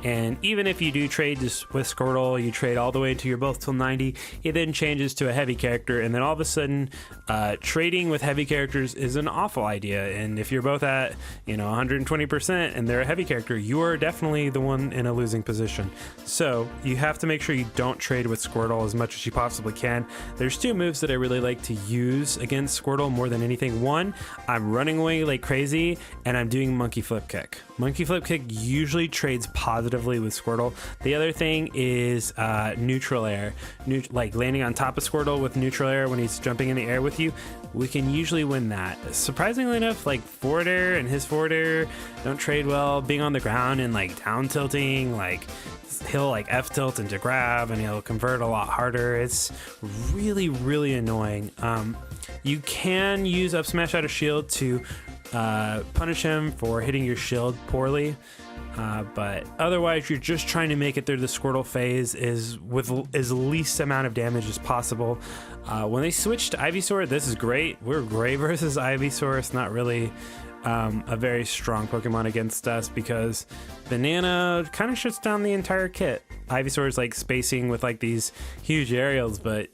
And even if you do trade just with Squirtle, you trade all the way to you're both till 90, it then changes to a heavy character, and then all of a sudden, trading with heavy characters is an awful idea. And if you're both at 120% and they're a heavy character, you are definitely the one in a losing position. So you have to make sure you don't trade with Squirtle as much as you possibly can. There's two moves that I really like to use against Squirtle more than anything. One, I'm running away like crazy and I'm doing Monkey Flip Kick. Monkey Flip Kick usually trades positively with Squirtle. The other thing is neutral air, like landing on top of Squirtle with neutral air when he's jumping in the air with you. We can usually win that. Surprisingly enough, like forward air and his forward air don't trade well. Being on the ground and like down tilting, like he'll like F tilt into grab and he'll convert a lot harder. It's really, really annoying. You can use up smash out of shield to punish him for hitting your shield poorly, but otherwise you're just trying to make it through the Squirtle phase is with as least amount of damage as possible. When they switched to Ivysaur, this is great. We're great versus Ivysaur. It's not really a very strong Pokemon against us because Banana kind of shuts down the entire kit. Ivysaur is like spacing with like these huge aerials, but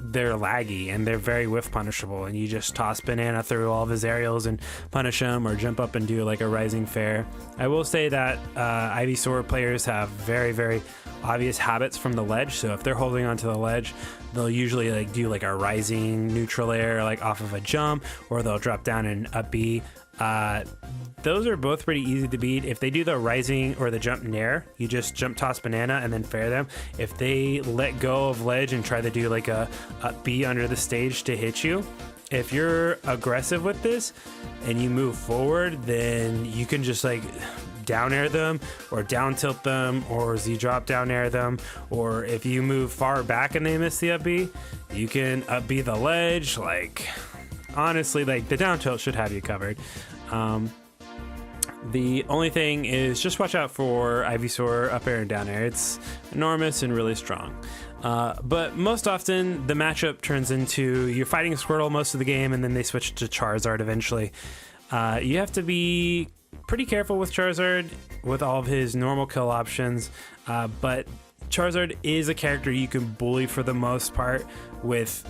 they're laggy and they're very whiff punishable, and you just toss Banana through all of his aerials and punish him or jump up and do like a rising fair. I will say that Ivysaur players have very, very obvious habits from the ledge, so if they're holding onto the ledge, they'll usually like do like a rising neutral air like off of a jump, or they'll drop down and up B. Those are both pretty easy to beat. If they do the rising or the jump nair, you just jump toss Banana and then fair them. If they let go of ledge and try to do like a up B under the stage to hit you, if you're aggressive with this and you move forward, then you can just like down air them or down tilt them or Z drop down air them. Or if you move far back and they miss the up B, you can up B the ledge. Like honestly, like the down tilt should have you covered. The only thing is just watch out for Ivysaur up air and down air. It's enormous and really strong. But most often the matchup turns into you're fighting Squirtle most of the game and then they switch to Charizard eventually. You have to be pretty careful with Charizard with all of his normal kill options, but Charizard is a character you can bully for the most part with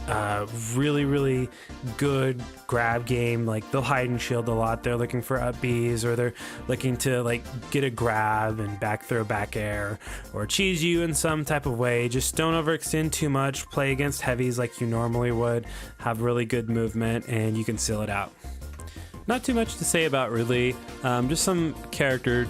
really, really good grab game. Like they'll hide and shield a lot. They're looking for up Bs, or they're looking to like get a grab and back throw back air or cheese you in some type of way. Just don't overextend too much. Play against heavies like you normally would. Have really good movement and you can seal it out. Not too much to say about really. Just some character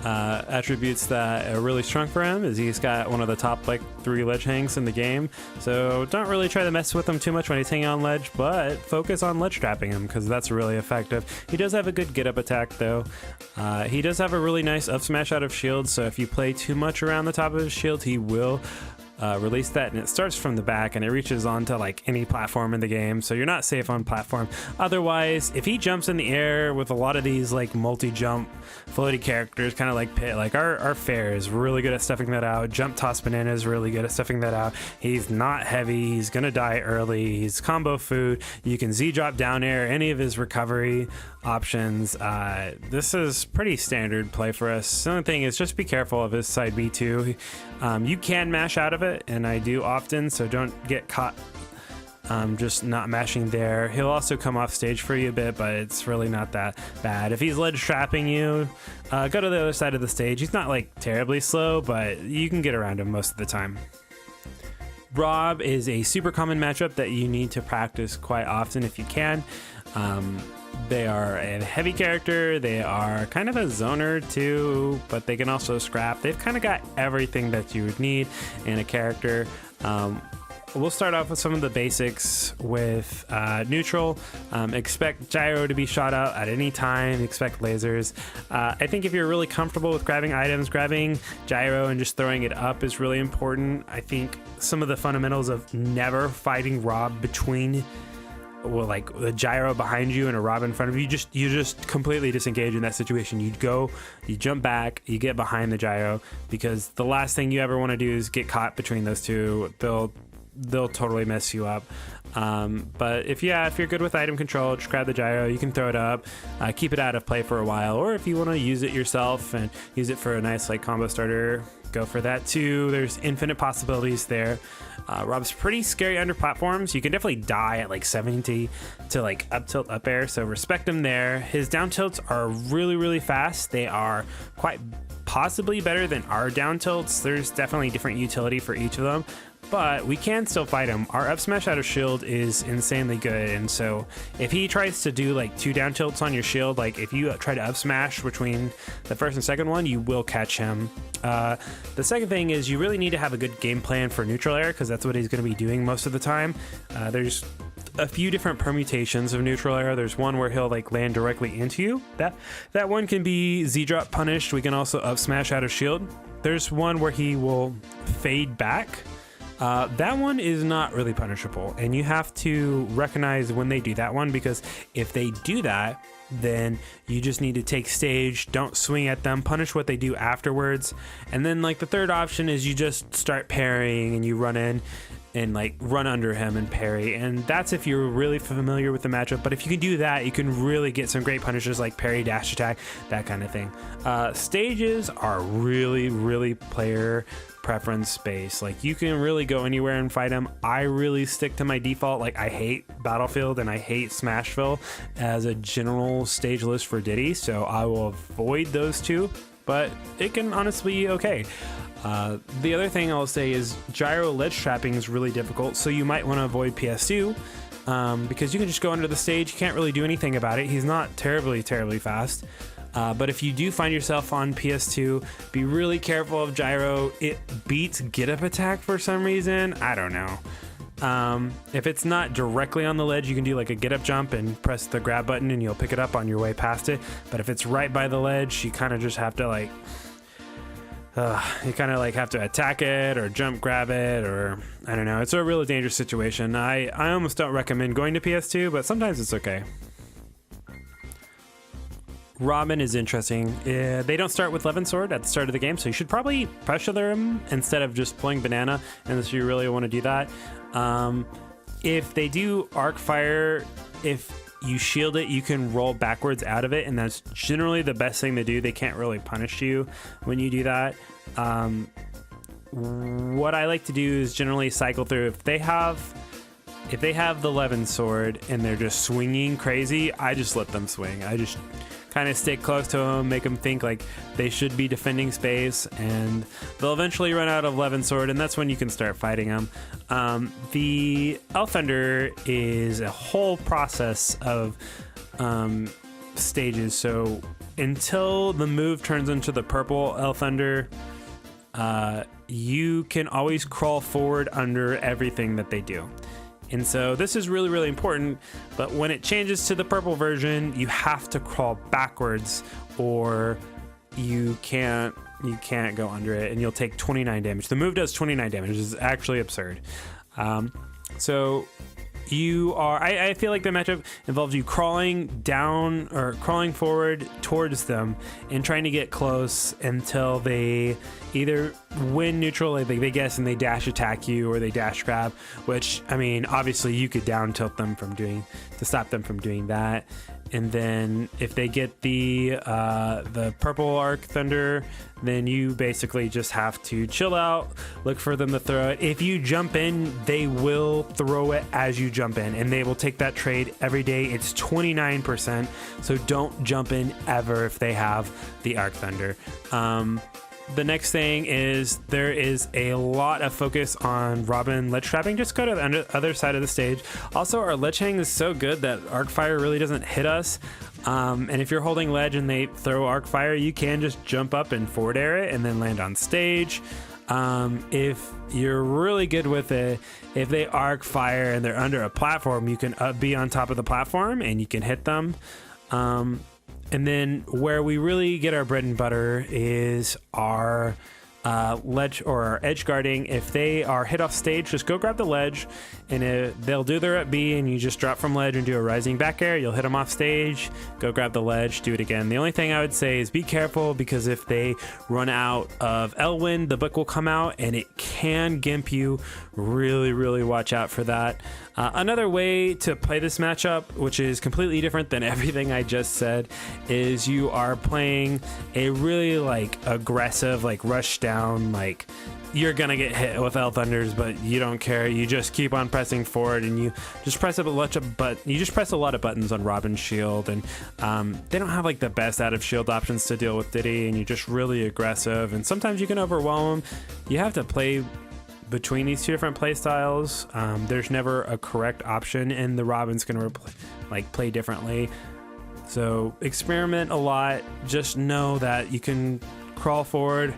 attributes that are really strong for him is he's got one of the top like 3 ledge hangs in the game, so don't really try to mess with him too much when he's hanging on ledge, but focus on ledge trapping him because that's really effective. He does have a good get up attack though. He does have a really nice up smash out of shield, so if you play too much around the top of his shield, he will release that, and it starts from the back and it reaches onto like any platform in the game, so you're not safe on platform. Otherwise, if he jumps in the air with a lot of these like multi-jump floaty characters, kind of like Pit, like our Fair is really good at stuffing that out. Jump Toss Banana is really good at stuffing that out. He's not heavy, he's gonna die early, he's combo food. You can Z drop down air any of his recovery options. This is pretty standard play for us. The only thing is just be careful of his side B2. You can mash out of it, and I do often, so don't get caught just not mashing there. He'll also come off stage for you a bit, but it's really not that bad. If he's ledge trapping you, go to the other side of the stage. He's not like terribly slow, but you can get around him most of the time. Rob is a super common matchup that you need to practice quite often if you can. They are a heavy character, they are kind of a zoner too, but they can also scrap. They've kind of got everything that you would need in a character. We'll start off with some of the basics with neutral. Expect gyro to be shot out at any time, expect lasers. I think if you're really comfortable with grabbing items, grabbing gyro and just throwing it up is really important. I think some of the fundamentals of never fighting Rob between, well, like the gyro behind you and a Rob in front of you, you just completely disengage in that situation. You jump back, you get behind the gyro, because the last thing you ever want to do is get caught between those two. They'll totally mess you up. But if you're good with item control, just grab the gyro, you can throw it up, keep it out of play for a while, or if you want to use it yourself and use it for a nice like combo starter, go for that too. There's infinite possibilities there. Rob's pretty scary under platforms. You can definitely die at like 70 to like up tilt up air, so respect him there. His down tilts are really fast. They are quite possibly better than our down tilts. There's definitely different utility for each of them, but we can still fight him. Our up smash out of shield is insanely good, and so if he tries to do like 2 down tilts on your shield, like if you try to up smash between the first and second one, you will catch him. The second thing is you really need to have a good game plan for neutral air, because that's what he's going to be doing most of the time. There's a few different permutations of neutral air. There's one where he'll like land directly into you. That one can be Z drop punished. We can also up smash out of shield. There's one where he will fade back. That one is not really punishable, and you have to recognize when they do that one, because if they do that, then you just need to take stage, don't swing at them, punish what they do afterwards. And then like the third option is you just start parrying and you run in and like run under him and parry, and that's if you're really familiar with the matchup. But if you can do that, you can really get some great punishes like parry, dash attack, that kind of thing. Stages are really player preference space. Like you can really go anywhere and fight him. I really stick to my default. Like I hate Battlefield and I hate Smashville as a general stage list for Diddy, so I will avoid those two, but it can honestly be okay. The other thing I'll say is gyro ledge trapping is really difficult, so you might want to avoid PS2 because you can just go under the stage. You can't really do anything about it. He's not terribly fast. But if you do find yourself on PS2, be really careful of gyro. It beats get up attack for some reason. I don't know. If it's not directly on the ledge, you can do like a get up jump and press the grab button and you'll pick it up on your way past it. But if it's right by the ledge, you kind of just have to like have to attack it or jump grab it, or I don't know. It's a really dangerous situation. I almost don't recommend going to PS2, but sometimes it's okay. Robin is interesting. They don't start with Levin Sword at the start of the game, so you should probably pressure them instead of just pulling Banana, unless you really want to do that. If they do Arc Fire, if you shield it, you can roll backwards out of it, and that's generally the best thing to do. They can't really punish you when you do that. What I like to do is generally cycle through. If they have the Levin Sword and they're just swinging crazy, I just let them swing. I just kind of stick close to them, make them think like they should be defending space, and they'll eventually run out of Levin Sword, and that's when you can start fighting them. The Elf Thunder is a whole process of stages, so until the move turns into the purple Elf Thunder, you can always crawl forward under everything that they do. And so this is really important, but when it changes to the purple version, you have to crawl backwards or you can't go under it, and you'll take 29 damage. The move does 29 damage. It's actually absurd. So I feel like the matchup involves you crawling down or crawling forward towards them and trying to get close until they either win neutral, like they guess, and they dash attack you, or they dash grab, which, I mean, obviously you could down tilt them to stop them from doing that. And then if they get the purple Arc Thunder, then you basically just have to chill out, look for them to throw it. If you jump in, they will throw it as you jump in, and they will take that trade every day. It's 29%, so don't jump in ever if they have the Arc Thunder. The next thing is there is a lot of focus on Robin ledge trapping. Just go to the other side of the stage. Also, our ledge hang is so good that Arc Fire really doesn't hit us. And if you're holding ledge and they throw Arc Fire, you can just jump up and forward air it and then land on stage. If you're really good with it, if they Arc Fire and they're under a platform, you can be on top of the platform and you can hit them. And then where we really get our bread and butter is our ledge or edge guarding. If they are hit off stage, just go grab the ledge, and they'll do their up B, and you just drop from ledge and do a rising back air. You'll hit them off stage, go grab the ledge, do it again. The only thing I would say is be careful, because if they run out of Elwind, the book will come out and it can gimp you. Really watch out for that. Another way to play this matchup, which is completely different than everything I just said, is you are playing a really like aggressive, like rush down, like you're gonna get hit with L Thunders, but you don't care. You just keep on pressing forward, and you just press a lot of buttons on Robin's shield, and they don't have like the best out of shield options to deal with Diddy, and you're just really aggressive, and sometimes you can overwhelm him. You have to play between these two different play styles. There's never a correct option, and the Robin's gonna play differently. So experiment a lot. Just know that you can crawl forward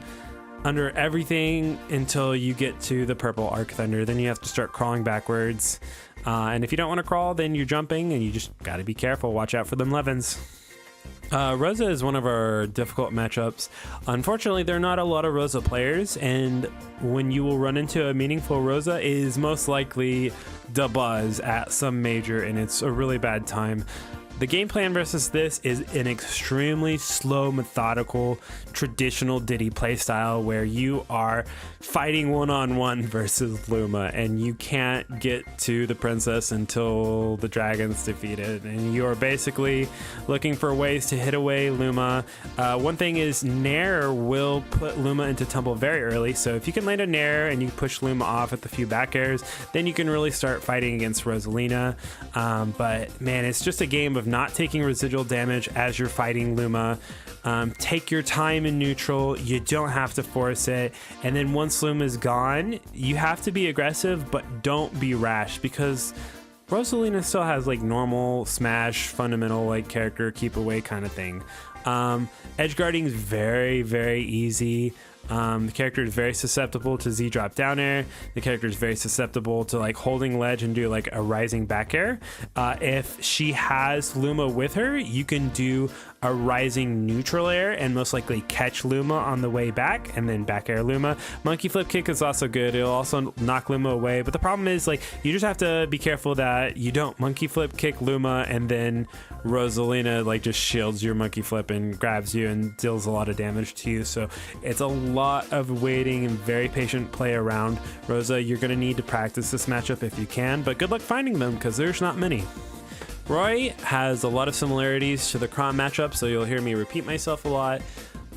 under everything until you get to the purple Arc Thunder. Then you have to start crawling backwards. And if you don't want to crawl, then you're jumping, and you just got to be careful. Watch out for them Levins. Rosa is one of our difficult matchups. Unfortunately, there are not a lot of Rosa players, and when you will run into a meaningful Rosa is most likely the buzz at some major, and it's a really bad time. The game plan versus this is an extremely slow, methodical, traditional Diddy playstyle where you are fighting one-on-one versus Luma, and you can't get to the princess until the dragon's defeated, and you're basically looking for ways to hit away Luma. One thing is Nair will put Luma into tumble very early, so if you can land a Nair and you push Luma off with a few back airs, then you can really start fighting against Rosalina. But man, it's just a game of not taking residual damage as you're fighting Luma. Take your time in neutral. You don't have to force it. And then once Luma's gone, you have to be aggressive, but don't be rash, because Rosalina still has like normal smash, fundamental like character keep away kind of thing. Edge guarding is very easy. The character is very susceptible to Z drop down air. The character is very susceptible to like holding ledge and do like a rising back air. If she has Luma with her, you can do a rising neutral air and most likely catch Luma on the way back and then back air Luma. Monkey flip kick is also good. It'll also knock Luma away, but the problem is like you just have to be careful that you don't monkey flip kick Luma and then Rosalina like just shields your monkey flip and grabs you and deals a lot of damage to you. So it's a lot of waiting and very patient play around Rosa. You're going to need to practice this matchup if you can, but good luck finding them because there's not many. Roy has a lot of similarities to the Chrom matchup, so you'll hear me repeat myself a lot.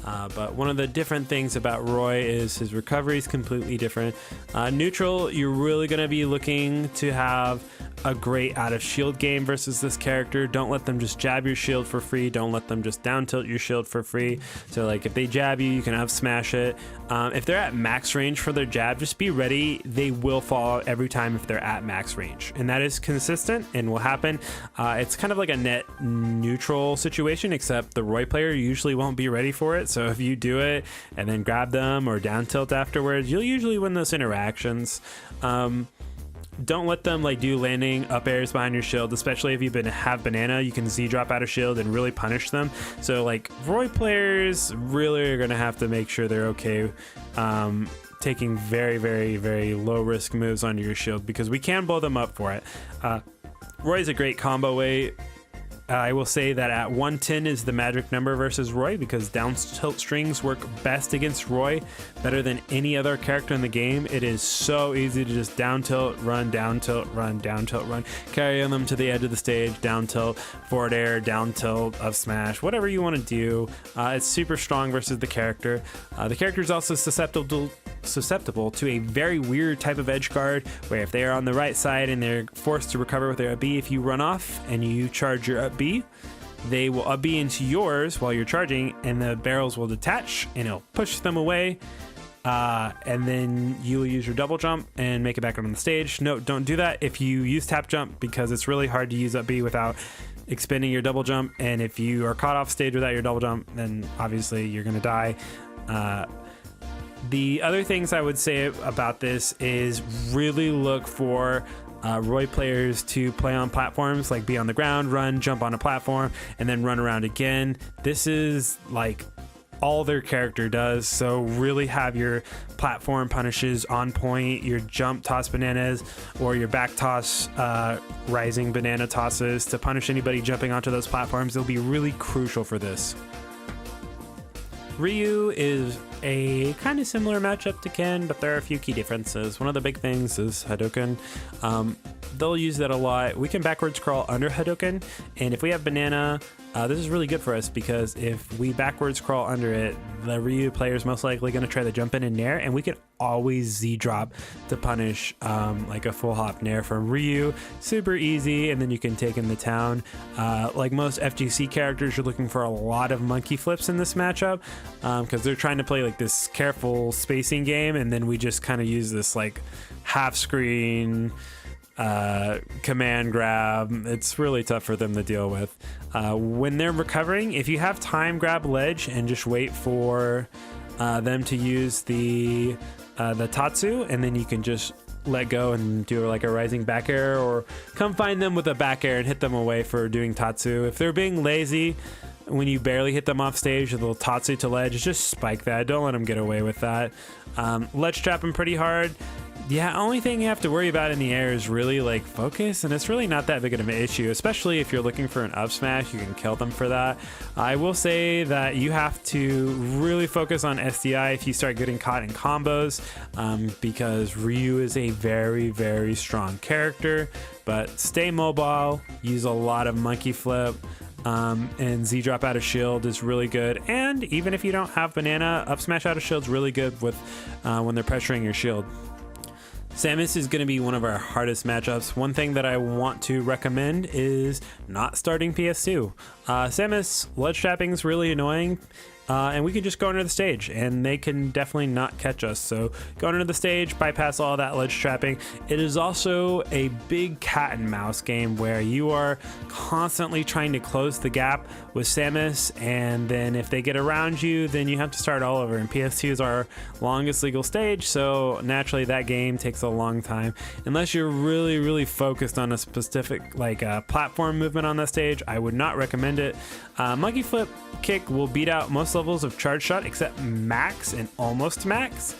But one of the different things about Roy is his recovery is completely different. Neutral, you're really going to be looking to have a great out of shield game versus this character. Don't let them just jab your shield for free. Don't let them just down tilt your shield for free. So like if they jab you, you can up smash it. If they're at max range for their jab, just be ready. They will fall out every time if they're at max range, and that is consistent and will happen. It's kind of like a net neutral situation, except the Roy player usually won't be ready for it. So if you do it and then grab them or down tilt afterwards, you'll usually win those interactions. Don't let them like do landing up airs behind your shield, especially if you have banana. You can Z drop out of shield and really punish them. So like Roy players really are gonna have to make sure they're okay taking very low risk moves onto your shield, because we can blow them up for it. Roy's a great combo way. I will say that at 110 is the magic number versus Roy, because down tilt strings work best against Roy, better than any other character in the game. It is so easy to just down tilt, run, down tilt, run, down tilt, run, carry them to the edge of the stage, down tilt, forward air, down tilt, up smash, whatever you want to do. It's super strong versus the character. The character is also susceptible to a very weird type of edge guard, where if they are on the right side and they're forced to recover with their up B, if you run off and you charge your up B, they will up B into yours while you're charging, and the barrels will detach and it'll push them away, and then you will use your double jump and make it back on the stage. No, don't do that if you use tap jump, because it's really hard to use up B without expending your double jump, and if you are caught off stage without your double jump, then obviously you're gonna die. The other things I would say about this is really look for Roy players to play on platforms, like be on the ground, run, jump on a platform, and then run around again. This is like all their character does. So really have your platform punishes on point, your jump toss bananas or your back toss rising banana tosses to punish anybody jumping onto those platforms. They'll be really crucial for this. Ryu is a kind of similar matchup to Ken, but there are a few key differences. One of the big things is Hadouken. They'll use that a lot. We can backwards crawl under Hadouken, and if we have banana, this is really good for us because if we backwards crawl under it, the Ryu player is most likely going to try to jump in nair, and we can always Z-drop to punish like a full hop nair from Ryu. Super easy, and then you can take in the town. Like most FGC characters, you're looking for a lot of monkey flips in this matchup because they're trying to play like this careful spacing game, and then we just kind of use this like half screen command grab. It's really tough for them to deal with. When they're recovering, if you have time, grab ledge and just wait for them to use the Tatsu, and then you can just let go and do like a rising back air, or come find them with a back air and hit them away for doing Tatsu. If they're being lazy, when you barely hit them off stage, a little Tatsu to ledge, just spike that. Don't let them get away with that. Ledge trap them pretty hard. Yeah, only thing you have to worry about in the air is really like focus, and it's really not that big of an issue, especially if you're looking for an up smash. You can kill them for that. I will say that you have to really focus on SDI if you start getting caught in combos, because Ryu is a very, very strong character, but stay mobile, use a lot of monkey flip, and Z drop out of shield is really good. And even if you don't have banana, up smash out of shield is really good with when they're pressuring your shield. Samus is going to be one of our hardest matchups. One thing that I want to recommend is not starting PS2. Samus ledge trapping is really annoying, and we can just go under the stage, and they can definitely not catch us. So go under the stage, bypass all that ledge trapping. It is also a big cat and mouse game where you are constantly trying to close the gap with Samus, and then if they get around you, then you have to start all over. And PS2 is our longest legal stage, so naturally that game takes a long time. Unless you're really, really focused on a specific like platform movement on that stage, I would not recommend it. Monkey flip kick will beat out most levels of charge shot except max and almost max.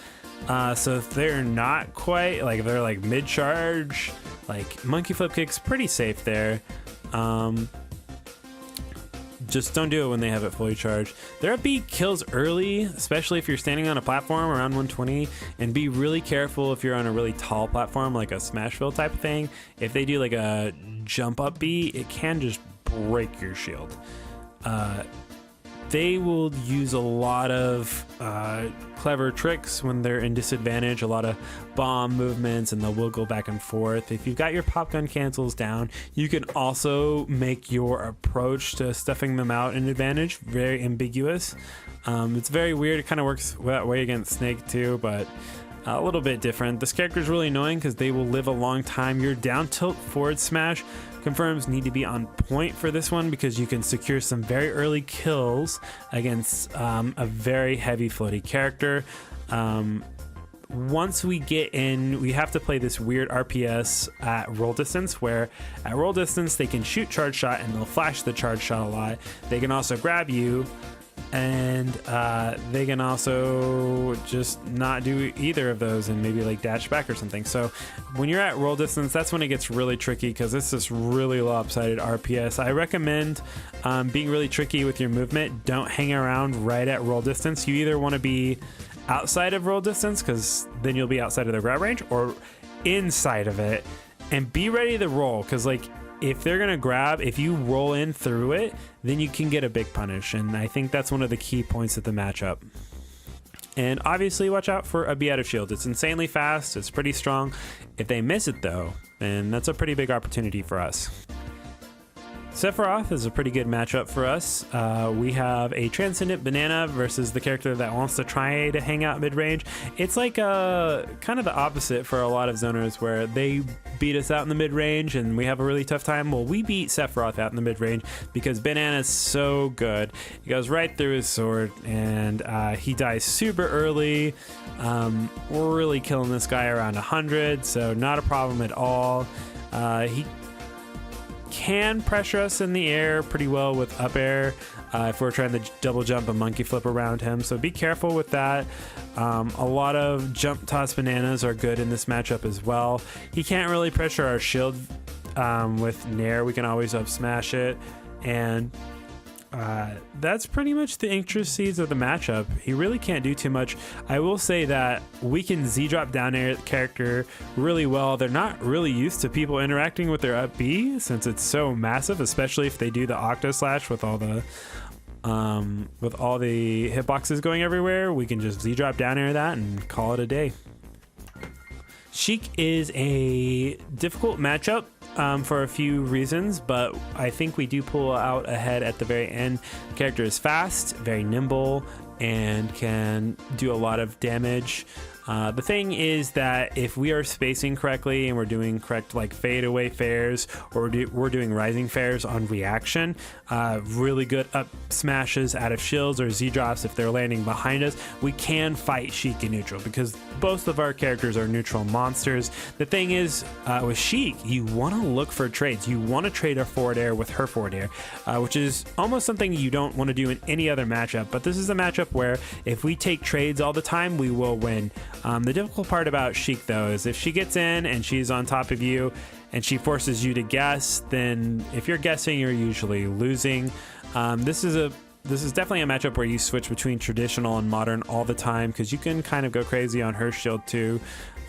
So if they're not quite, like if they're like mid charge, like monkey flip kick's pretty safe there. Just don't do it when they have it fully charged. Their up B kills early, especially if you're standing on a platform around 120, and be really careful if you're on a really tall platform like a Smashville type of thing. If they do like a jump up B, it can just break your shield. They will use a lot of clever tricks when they're in disadvantage, a lot of bomb movements, and they'll wiggle back and forth. If you've got your popgun cancels down, you can also make your approach to stuffing them out an advantage very ambiguous. It's very weird. It kind of works that way against Snake too, but a little bit different. This character is really annoying because they will live a long time. Your down tilt forward smash confirms need to be on point for this one because you can secure some very early kills against a very heavy floaty character. Once we get in, we have to play this weird RPS at roll distance, where at roll distance they can shoot charge shot and they'll flash the charge shot a lot. They can also grab you, and they can also just not do either of those and maybe like dash back or something. So when you're at roll distance, that's when it gets really tricky because it's this really lopsided RPS. I recommend being really tricky with your movement. Don't hang around right at roll distance. You either want to be outside of roll distance because then you'll be outside of the grab range, or inside of it, and be ready to roll because like if they're gonna grab, if you roll in through it, then you can get a big punish, and I think that's one of the key points of the matchup. And obviously watch out for a B out of shield. It's insanely fast, it's pretty strong. If they miss it though, then that's a pretty big opportunity for us. Sephiroth is a pretty good matchup for us. We have a Transcendent Banana versus the character that wants to try to hang out mid-range. It's like kind of the opposite for a lot of zoners where they beat us out in the mid-range and we have a really tough time. Well, we beat Sephiroth out in the mid-range because Banana is so good. He goes right through his sword and he dies super early. We're really killing this guy around 100, so not a problem at all. He can pressure us in the air pretty well with up air if we're trying to double jump and monkey flip around him, so be careful with that. A lot of jump toss bananas are good in this matchup as well. He can't really pressure our shield with Nair. We can always up smash it, and that's pretty much the intricacies of the matchup. He really can't do too much. I will say that we can Z-drop down air character really well. They're not really used to people interacting with their up B since it's so massive, especially if they do the Octo Slash with all the hitboxes going everywhere. We can just Z-drop down air that and call it a day. Sheik is a difficult matchup for a few reasons, but I think we do pull out ahead at the very end. The character is fast, very nimble, and can do a lot of damage. The thing is that if we are spacing correctly and we're doing correct like fade away fairs, or we're doing rising fairs on reaction, really good up smashes out of shields or Z drops if they're landing behind us, we can fight Sheik in neutral because both of our characters are neutral monsters. The thing is with Sheik, you want to look for trades. You want to trade a forward air with her forward air, which is almost something you don't want to do in any other matchup, but this is a matchup where if we take trades all the time, we will win. The difficult part about Sheik though is if she gets in and she's on top of you and she forces you to guess, then if you're guessing, you're usually losing. This is definitely a matchup where you switch between traditional and modern all the time because you can kind of go crazy on her shield too.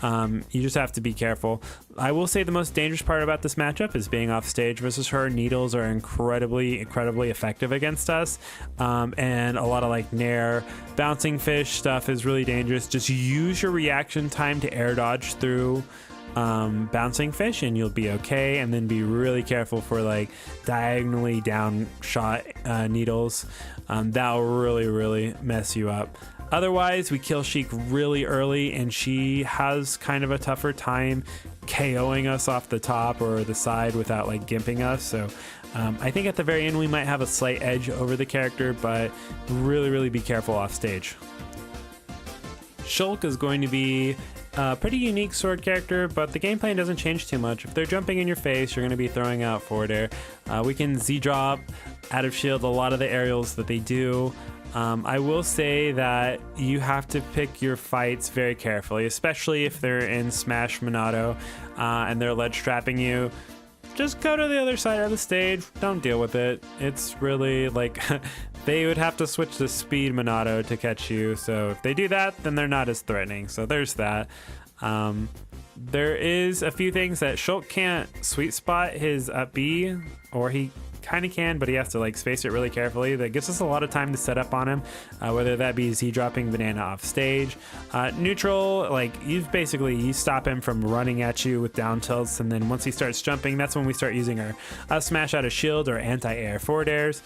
You just have to be careful. I will say the most dangerous part about this matchup is being off stage versus her. Needles are incredibly effective against us, and a lot of like Nair, bouncing fish stuff is really dangerous. Just use your reaction time to air dodge through bouncing fish and you'll be okay, and then be really careful for like diagonally down shot needles. That'll really mess you up. Otherwise, we kill Sheik really early and she has kind of a tougher time KOing us off the top or the side without like gimping us. So I think at the very end we might have a slight edge over the character, but really be careful off stage. Shulk is going to be a pretty unique sword character, but the gameplay doesn't change too much. If they're jumping in your face, you're going to be throwing out forward air. We can Z-drop out of shield a lot of the aerials that they do. I will say that you have to pick your fights very carefully, especially if they're in Smash Monado and they're ledge trapping you. Just go to the other side of the stage. Don't deal with it. It's really like they would have to switch to speed Monado to catch you. So if they do that, then they're not as threatening. So there's that. There is a few things that Shulk can't sweet spot his up B, or he kind of can, but he has to like space it really carefully. That gives us a lot of time to set up on him, whether that be Z dropping banana off stage. Neutral, like you stop him from running at you with down tilts, and then once he starts jumping, that's when we start using our smash out of shield or anti-air forward airs.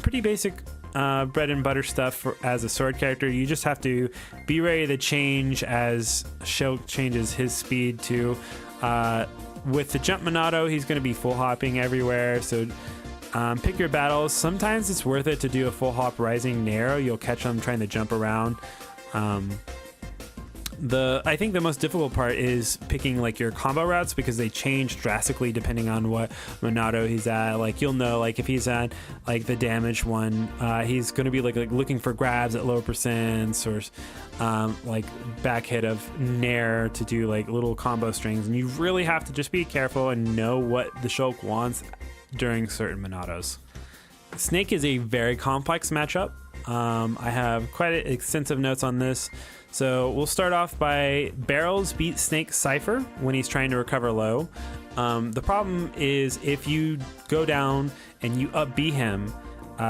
Pretty basic bread and butter stuff as a sword character. You just have to be ready to change as Shulk changes his speed to with the jump Monado, he's going to be full hopping everywhere, so pick your battles. Sometimes it's worth it to do a full hop rising Nair. You'll catch them trying to jump around. I think the most difficult part is picking like your combo routes because they change drastically depending on what Monado he's at. Like you'll know like if he's at like the damage one, he's going to be like looking for grabs at low percents or like back hit of Nair to do like little combo strings, and you really have to just be careful and know what the Shulk wants during certain Monados. Snake is a very complex matchup. I have quite extensive notes on this. So we'll start off by Barrels beat Snake Cypher when he's trying to recover low. The problem is if you go down and you up B him,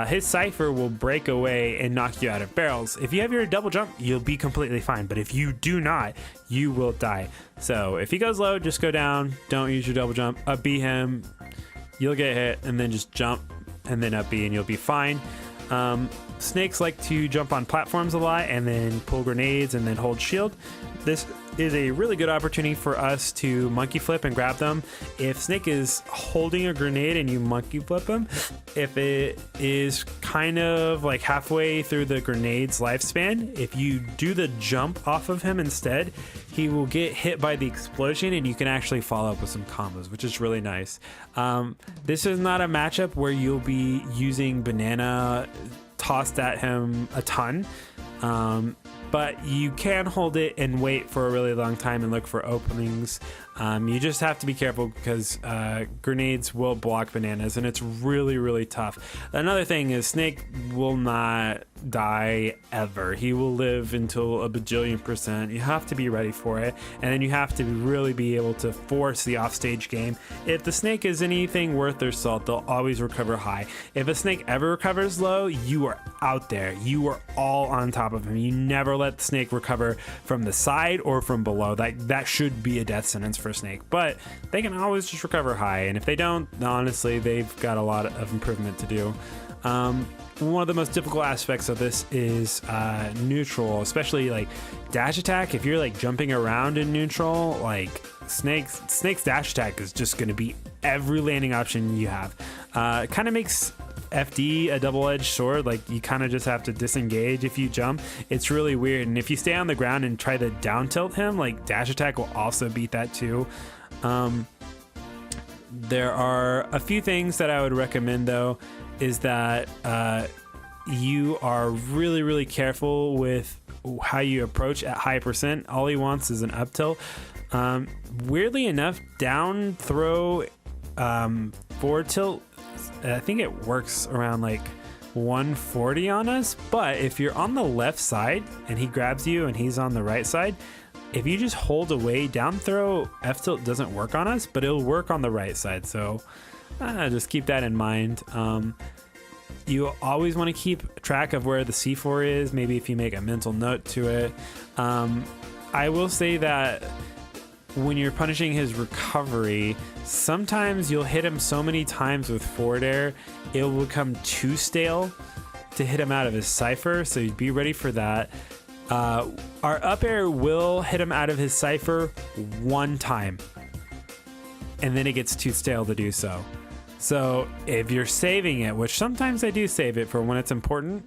his Cypher will break away and knock you out of Barrels. If you have your double jump, you'll be completely fine. But if you do not, you will die. So if he goes low, just go down. Don't use your double jump. Up B him. You'll get hit, and then just jump and then up B and you'll be fine. Snakes like to jump on platforms a lot and then pull grenades and then hold shield. This is a really good opportunity for us to monkey flip and grab them. If Snake is holding a grenade and you monkey flip him, if it is kind of like halfway through the grenade's lifespan, if you do the jump off of him instead, he will get hit by the explosion and you can actually follow up with some combos, which is really nice. This is not a matchup where you'll be using banana tossed at him a ton. But you can hold it and wait for a really long time and look for openings. You just have to be careful because grenades will block bananas and it's really, really tough. Another thing is Snake will not die ever. He will live until a bajillion %. You have to be ready for it, and then you have to really be able to force the offstage game. If the Snake is anything worth their salt, they'll always recover high. If a Snake ever recovers low, you are out there. You are all on top of him. You never let the Snake recover from the side or from below. That should be a death sentence for Snake, but they can always just recover high, and if they don't, honestly, they've got a lot of improvement to do. One of the most difficult aspects of this is neutral, especially like dash attack. If you're like jumping around in neutral, like Snake's dash attack is just going to be every landing option you have. It kind of makes FD a double-edged sword. Like you kind of just have to disengage if you jump. It's really weird, and if you stay on the ground and try to down tilt him, like dash attack will also beat that too. There are a few things that I would recommend though, is that you are really, really careful with how you approach at high %. All he wants is an up tilt. Weirdly enough, down throw, forward tilt, I think it works around like 140 on us, but if you're on the left side and he grabs you and he's on the right side, if you just hold away, down throw F tilt doesn't work on us, but it'll work on the right side. So just keep that in mind. You always want to keep track of where the C4 is, maybe if you make a mental note to it. I will say that when you're punishing his recovery, sometimes you'll hit him so many times with forward air, it will become too stale to hit him out of his cipher, so you'd be ready for that. Our up air will hit him out of his cipher one time, and then it gets too stale to do so. So if you're saving it, which sometimes I do save it for when it's important,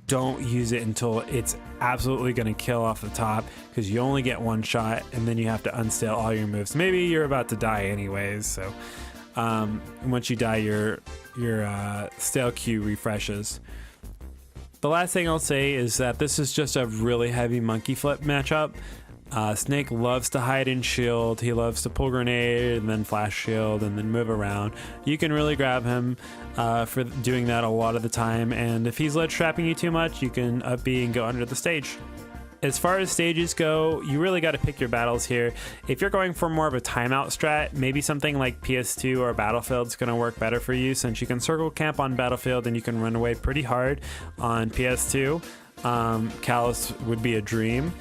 don't use it until it's absolutely going to kill off the top, because you only get one shot and then you have to unstale all your moves. Maybe you're about to die anyways, so once you die, your stale queue refreshes. The last thing I'll say is that this is just a really heavy monkey flip matchup. Snake loves to hide in shield. He loves to pull grenade and then flash shield and then move around. You can really grab him for doing that a lot of the time, and if he's ledge trapping you too much, you can up B and go under the stage. As far as stages go, you really got to pick your battles here. If you're going for more of a timeout strat, maybe something like PS2 or Battlefield is going to work better for you, since you can circle camp on Battlefield and you can run away pretty hard on PS2. Callus would be a dream.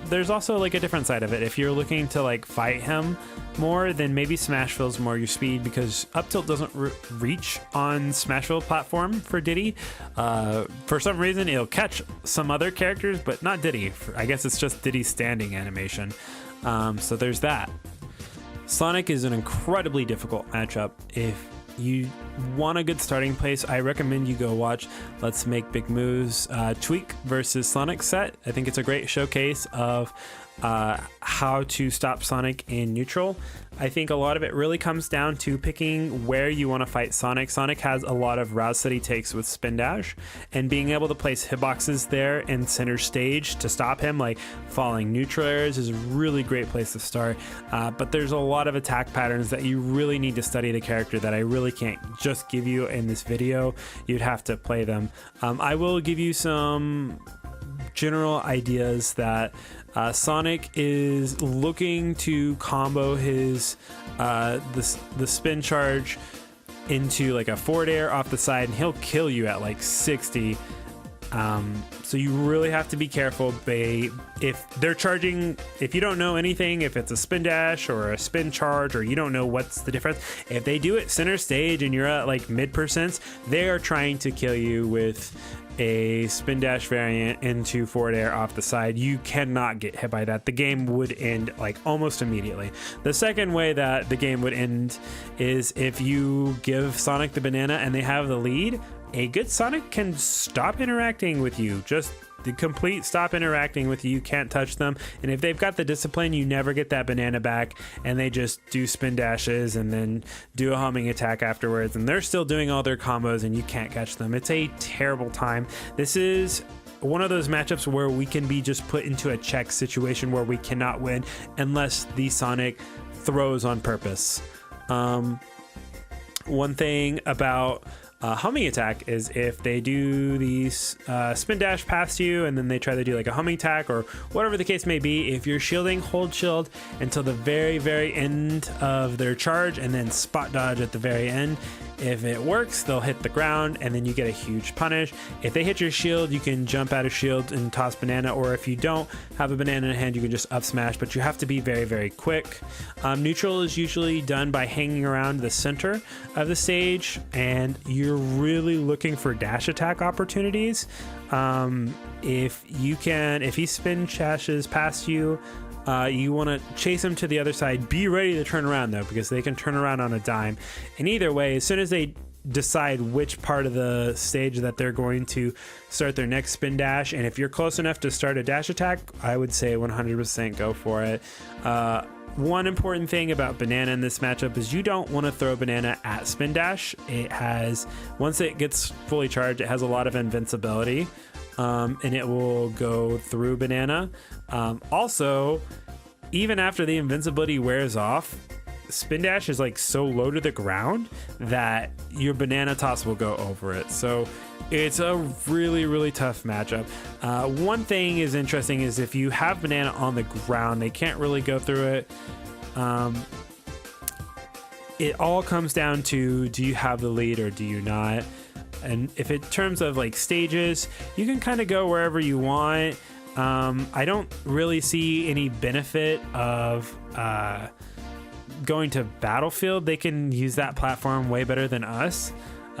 There's also like a different side of it. If you're looking to like fight him more, then maybe Smashville's more your speed, because up tilt doesn't reach on Smashville platform for Diddy. For some reason it'll catch some other characters, but not Diddy. I guess it's just Diddy's standing animation. So there's that. Sonic is an incredibly difficult matchup. If you want a good starting place, I recommend you go watch Let's Make Big Moves Tweak versus Sonic set. I think it's a great showcase of how to stop Sonic in neutral. I think a lot of it really comes down to picking where you want to fight Sonic. Sonic has a lot of routes that he takes with Spin Dash, and being able to place hitboxes there in center stage to stop him, like falling neutral airs, is a really great place to start. But there's a lot of attack patterns that you really need to study the character that I really can't just give you in this video. You'd have to play them. I will give you some general ideas that Sonic is looking to combo his the spin charge into like a forward air off the side, and he'll kill you at like 60 So you really have to be careful. If they're charging, if you don't know anything, if it's a spin dash or a spin charge, or you don't know what's the difference, if they do it center stage and you're at like mid percents, they are trying to kill you with a spin dash variant into forward air off the side. You cannot get hit by that. The game would end like almost immediately. The second way that the game would end is if you give Sonic the banana and they have the lead. A good Sonic can stop interacting with you, just the complete stop interacting with you. You can't touch them, and if they've got the discipline, you never get that banana back, and they just do spin dashes and then do a homing attack afterwards, and they're still doing all their combos and you can't catch them. It's a terrible time. This is one of those matchups where we can be just put into a check situation where we cannot win unless the Sonic throws on purpose. One thing about humming attack is if they do these spin dash past you and then they try to do like a humming attack or whatever the case may be, if you're shielding, hold shield until the very end of their charge and then spot dodge at the very end. If it works, they'll hit the ground and then you get a huge punish. If they hit your shield, you can jump out of shield and toss banana, or if you don't have a banana in hand, you can just up smash, but you have to be very quick. Neutral is usually done by hanging around the center of the stage, and you're really looking for dash attack opportunities. If he spin dashes past you, you want to chase them to the other side. Be ready to turn around though, because they can turn around on a dime. And either way, as soon as they decide which part of the stage that they're going to start their next spin dash, and if you're close enough to start a dash attack, I would say 100% go for it. One important thing about banana in this matchup is you don't want to throw banana at spin dash. Once it gets fully charged, it has a lot of invincibility. And it will go through banana. Also, even after the invincibility wears off, spin dash is like so low to the ground that your banana toss will go over it. So it's a really tough matchup. One thing is interesting is if you have banana on the ground, they can't really go through it. It all comes down to, do you have the lead or do you not? And if in terms of like stages, you can kind of go wherever you want. I don't really see any benefit of going to Battlefield. They can use that platform way better than us.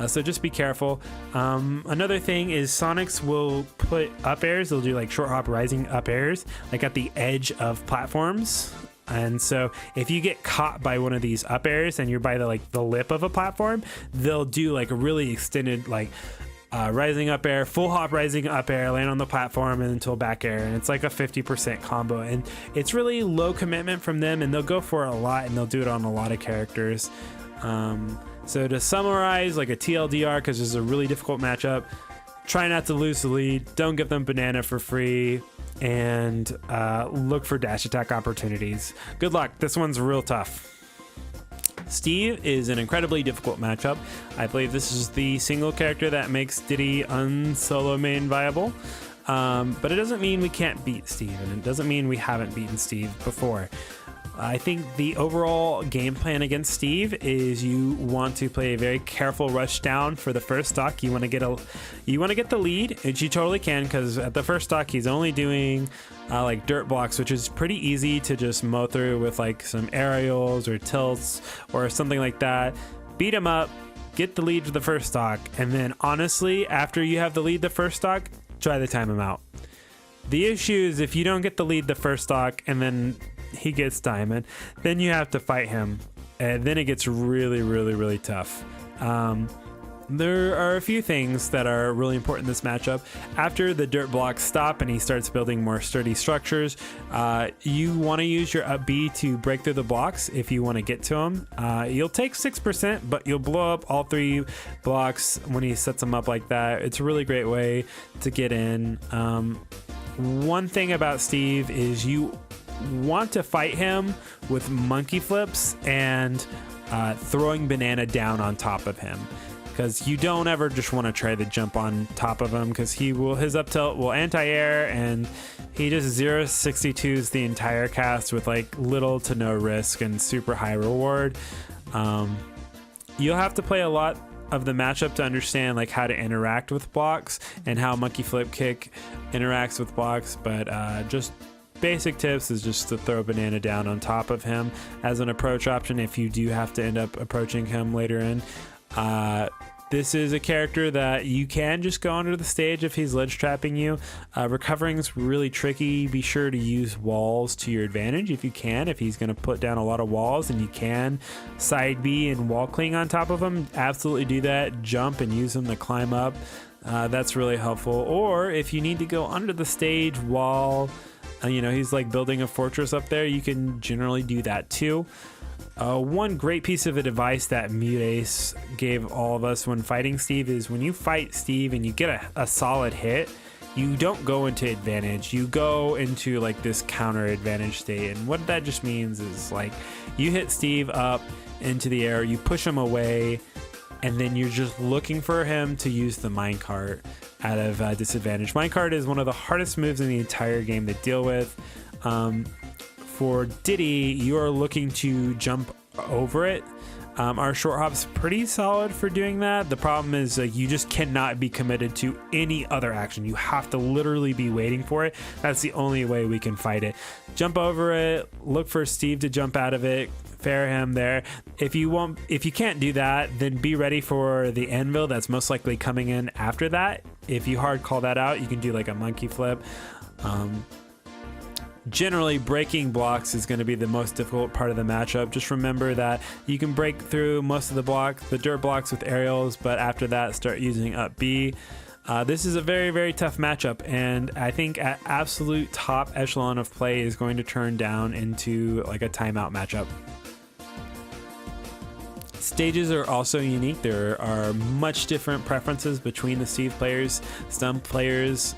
So just be careful. Another thing is Sonics will put up airs. They'll do like short hop rising up airs, like at the edge of platforms. And so if you get caught by one of these up airs and you're by the lip of a platform, they'll do like a really extended rising up air, full hop rising up air, land on the platform and until back air, and it's like a 50% combo, and it's really low commitment from them, and they'll go for it a lot, and they'll do it on a lot of characters. So to summarize, like a TLDR, because this is a really difficult matchup, try not to lose the lead, don't give them banana for free, and look for dash attack opportunities. Good luck. This one's real tough. Steve is an incredibly difficult matchup. I believe this is the single character that makes Diddy unsolo main viable. But it doesn't mean we can't beat Steve, and it doesn't mean we haven't beaten Steve before. I think the overall game plan against Steve is you want to play a very careful rush down for the first stock. You want to get the lead, which you totally can, because at the first stock he's only doing like dirt blocks, which is pretty easy to just mow through with like some aerials or tilts or something like that. Beat him up, get the lead for the first stock, and then honestly, after you have the lead the first stock, try to time him out. The issue is if you don't get the lead the first stock and then he gets diamond, then you have to fight him, and then it gets really tough. There are a few things that are really important in this matchup. After the dirt blocks stop and he starts building more sturdy structures, you want to use your up B to break through the blocks if you want to get to him. You'll take 6%, but you'll blow up all 3 blocks when he sets them up like that. It's a really great way to get in. One thing about Steve is you want to fight him with monkey flips and throwing banana down on top of him, because you don't ever just want to try to jump on top of him, because his up tilt will anti-air and he just 0-62s the entire cast with like little to no risk and super high reward. You'll have to play a lot of the matchup to understand like how to interact with blocks and how monkey flip kick interacts with blocks, but just basic tips is just to throw banana down on top of him as an approach option if you do have to end up approaching him later in. This is a character that you can just go under the stage if he's ledge trapping you. Recovering is really tricky. Be sure to use walls to your advantage if you can. If he's going to put down a lot of walls and you can side B and wall cling on top of him, absolutely do that. Jump and use them to climb up. That's really helpful. Or if you need to go under the stage while he's like building a fortress up there, you can generally do that too. One great piece of advice that Mute gave all of us when fighting Steve is when you fight Steve and you get a solid hit, you don't go into advantage, you go into like this counter advantage state. And what that just means is like you hit Steve up into the air, you push him away, and then you're just looking for him to use the minecart out of disadvantage. Minecart is one of the hardest moves in the entire game to deal with. For Diddy, you are looking to jump over it. Our short hop's pretty solid for doing that. The problem is you just cannot be committed to any other action. You have to literally be waiting for it. That's the only way we can fight it. Jump over it, look for Steve to jump out of it, fair him there. If you can't do that, then be ready for the anvil that's most likely coming in after that. If you hard call that out, you can do like a monkey flip. Generally, breaking blocks is going to be the most difficult part of the matchup. Just remember that you can break through most of the dirt blocks with aerials, but after that, start using up B. This is a very, very tough matchup, and I think at absolute top echelon of play is going to turn down into like a timeout matchup. Stages are also unique. There are much different preferences between the Steve players. Some players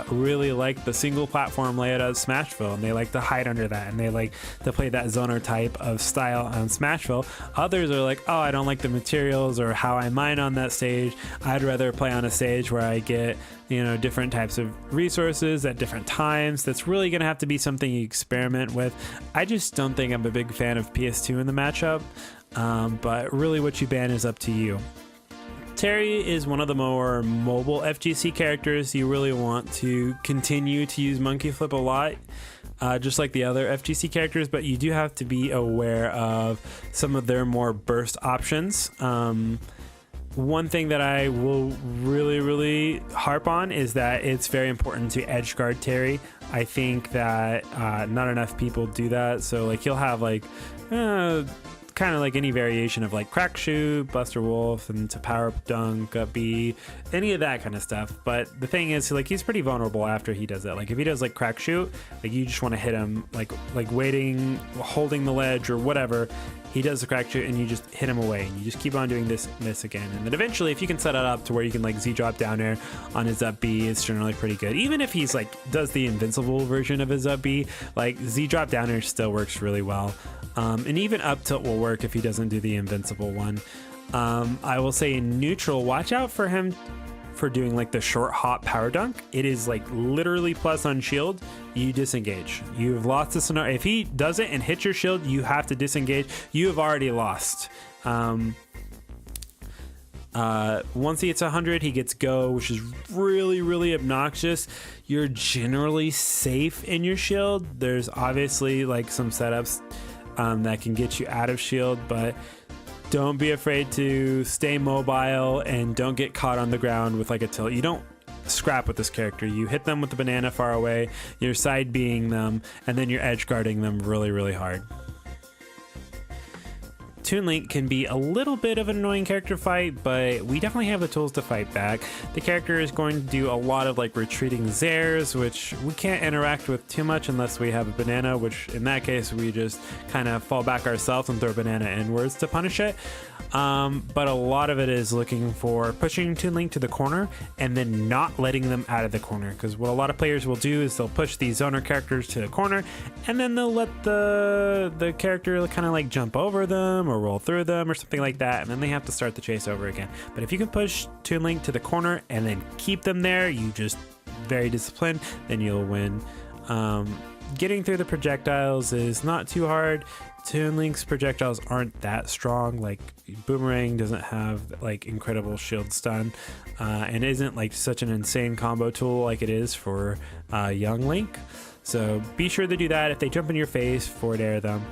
really like the single platform layout of Smashville, and they like to hide under that, and they like to play that zoner type of style on Smashville. Others are like, oh, I don't like the materials or how I mine on that stage. I'd rather play on a stage where I get different types of resources at different times. That's really going to have to be something you experiment with. I just don't think I'm a big fan of PS2 in the matchup. But really what you ban is up to you. Terry is one of the more mobile FGC characters. You really want to continue to use monkey flip a lot, just like the other FGC characters, but you do have to be aware of some of their more burst options. One thing that I will really harp on is that it's very important to edge guard Terry. I think that not enough people do that. So like he'll have like kind of like any variation of like crack shoot, Buster Wolf, and to power up dunk, up B, any of that kind of stuff. But the thing is, like, he's pretty vulnerable after he does that. Like if he does like crack shoot, like you just want to hit him like waiting, holding the ledge or whatever. He does the crack shoot and you just hit him away, and you just keep on doing this again. And then eventually, if you can set it up to where you can like Z drop down air on his up B, it's generally pretty good. Even if he's like does the invincible version of his up B, like Z drop down air still works really well. And even up tilt will work if he doesn't do the invincible one. I will say in neutral, watch out for him for doing like the short hop power dunk. It is like literally plus on shield, you disengage. You've lost the scenario. If he does it and hits your shield, you have to disengage. You have already lost. Once he hits 100, he gets go, which is really obnoxious. You're generally safe in your shield. There's obviously like some setups that can get you out of shield, but don't be afraid to stay mobile and don't get caught on the ground with like a tilt. You don't scrap with this character. You hit them with the banana far away, you're side B'ing them, and then you're edge guarding them really hard. Toon Link can be a little bit of an annoying character fight, but we definitely have the tools to fight back. The character is going to do a lot of like retreating Zairs, which we can't interact with too much unless we have a banana, which in that case we just kind of fall back ourselves and throw banana inwards to punish it. But a lot of it is looking for pushing Toon Link to the corner and then not letting them out of the corner, because what a lot of players will do is they'll push these zoner characters to the corner and then they'll let the character kind of like jump over them or roll through them or something like that, and then they have to start the chase over again. But if you can push Toon Link to the corner and then keep them there, you just very disciplined, then you'll win. getting through the projectiles is not too hard. Toon Link's projectiles aren't that strong. Like Boomerang doesn't have like incredible shield stun, and isn't like such an insane combo tool like it is for young Link. So be sure to do that. If they jump in your face, forward air them.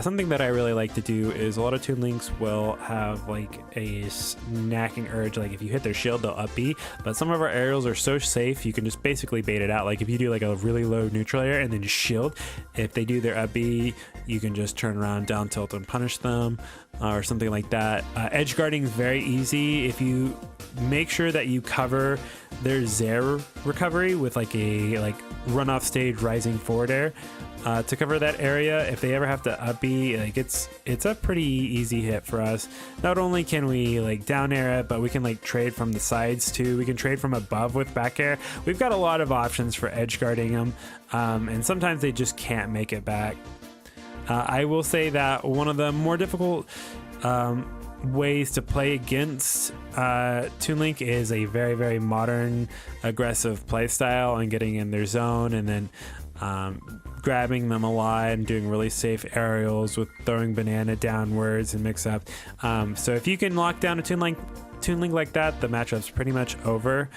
Something that I really like to do is a lot of Toon Links will have like a snacking urge. Like if you hit their shield, they'll up B. But some of our aerials are so safe, you can just basically bait it out. Like if you do like a really low neutral air and then just shield, if they do their up B, you can just turn around, down tilt, and punish them, or something like that. Edge guarding is very easy. If you make sure that you cover their Zair recovery with like a run off stage rising forward air to cover that area. If they ever have to up B, like it's a pretty easy hit for us. Not only can we like down air it, but we can like trade from the sides too. We can trade from above with back air. We've got a lot of options for edge guarding them, and sometimes they just can't make it back. I will say that one of the more difficult ways to play against Toon Link is a very, very modern, aggressive playstyle and getting in their zone and then grabbing them a lot and doing really safe aerials with throwing banana downwards and mix up. So if you can lock down a Toon Link like that, the matchup's pretty much over.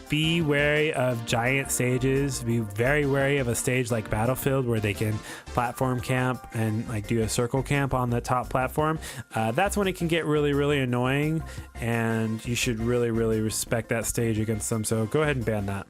Be wary of giant stages. Be very wary of a stage like Battlefield where they can platform camp and like do a circle camp on the top platform. That's when it can get really, really annoying, and you should really, really respect that stage against them. So go ahead and ban that.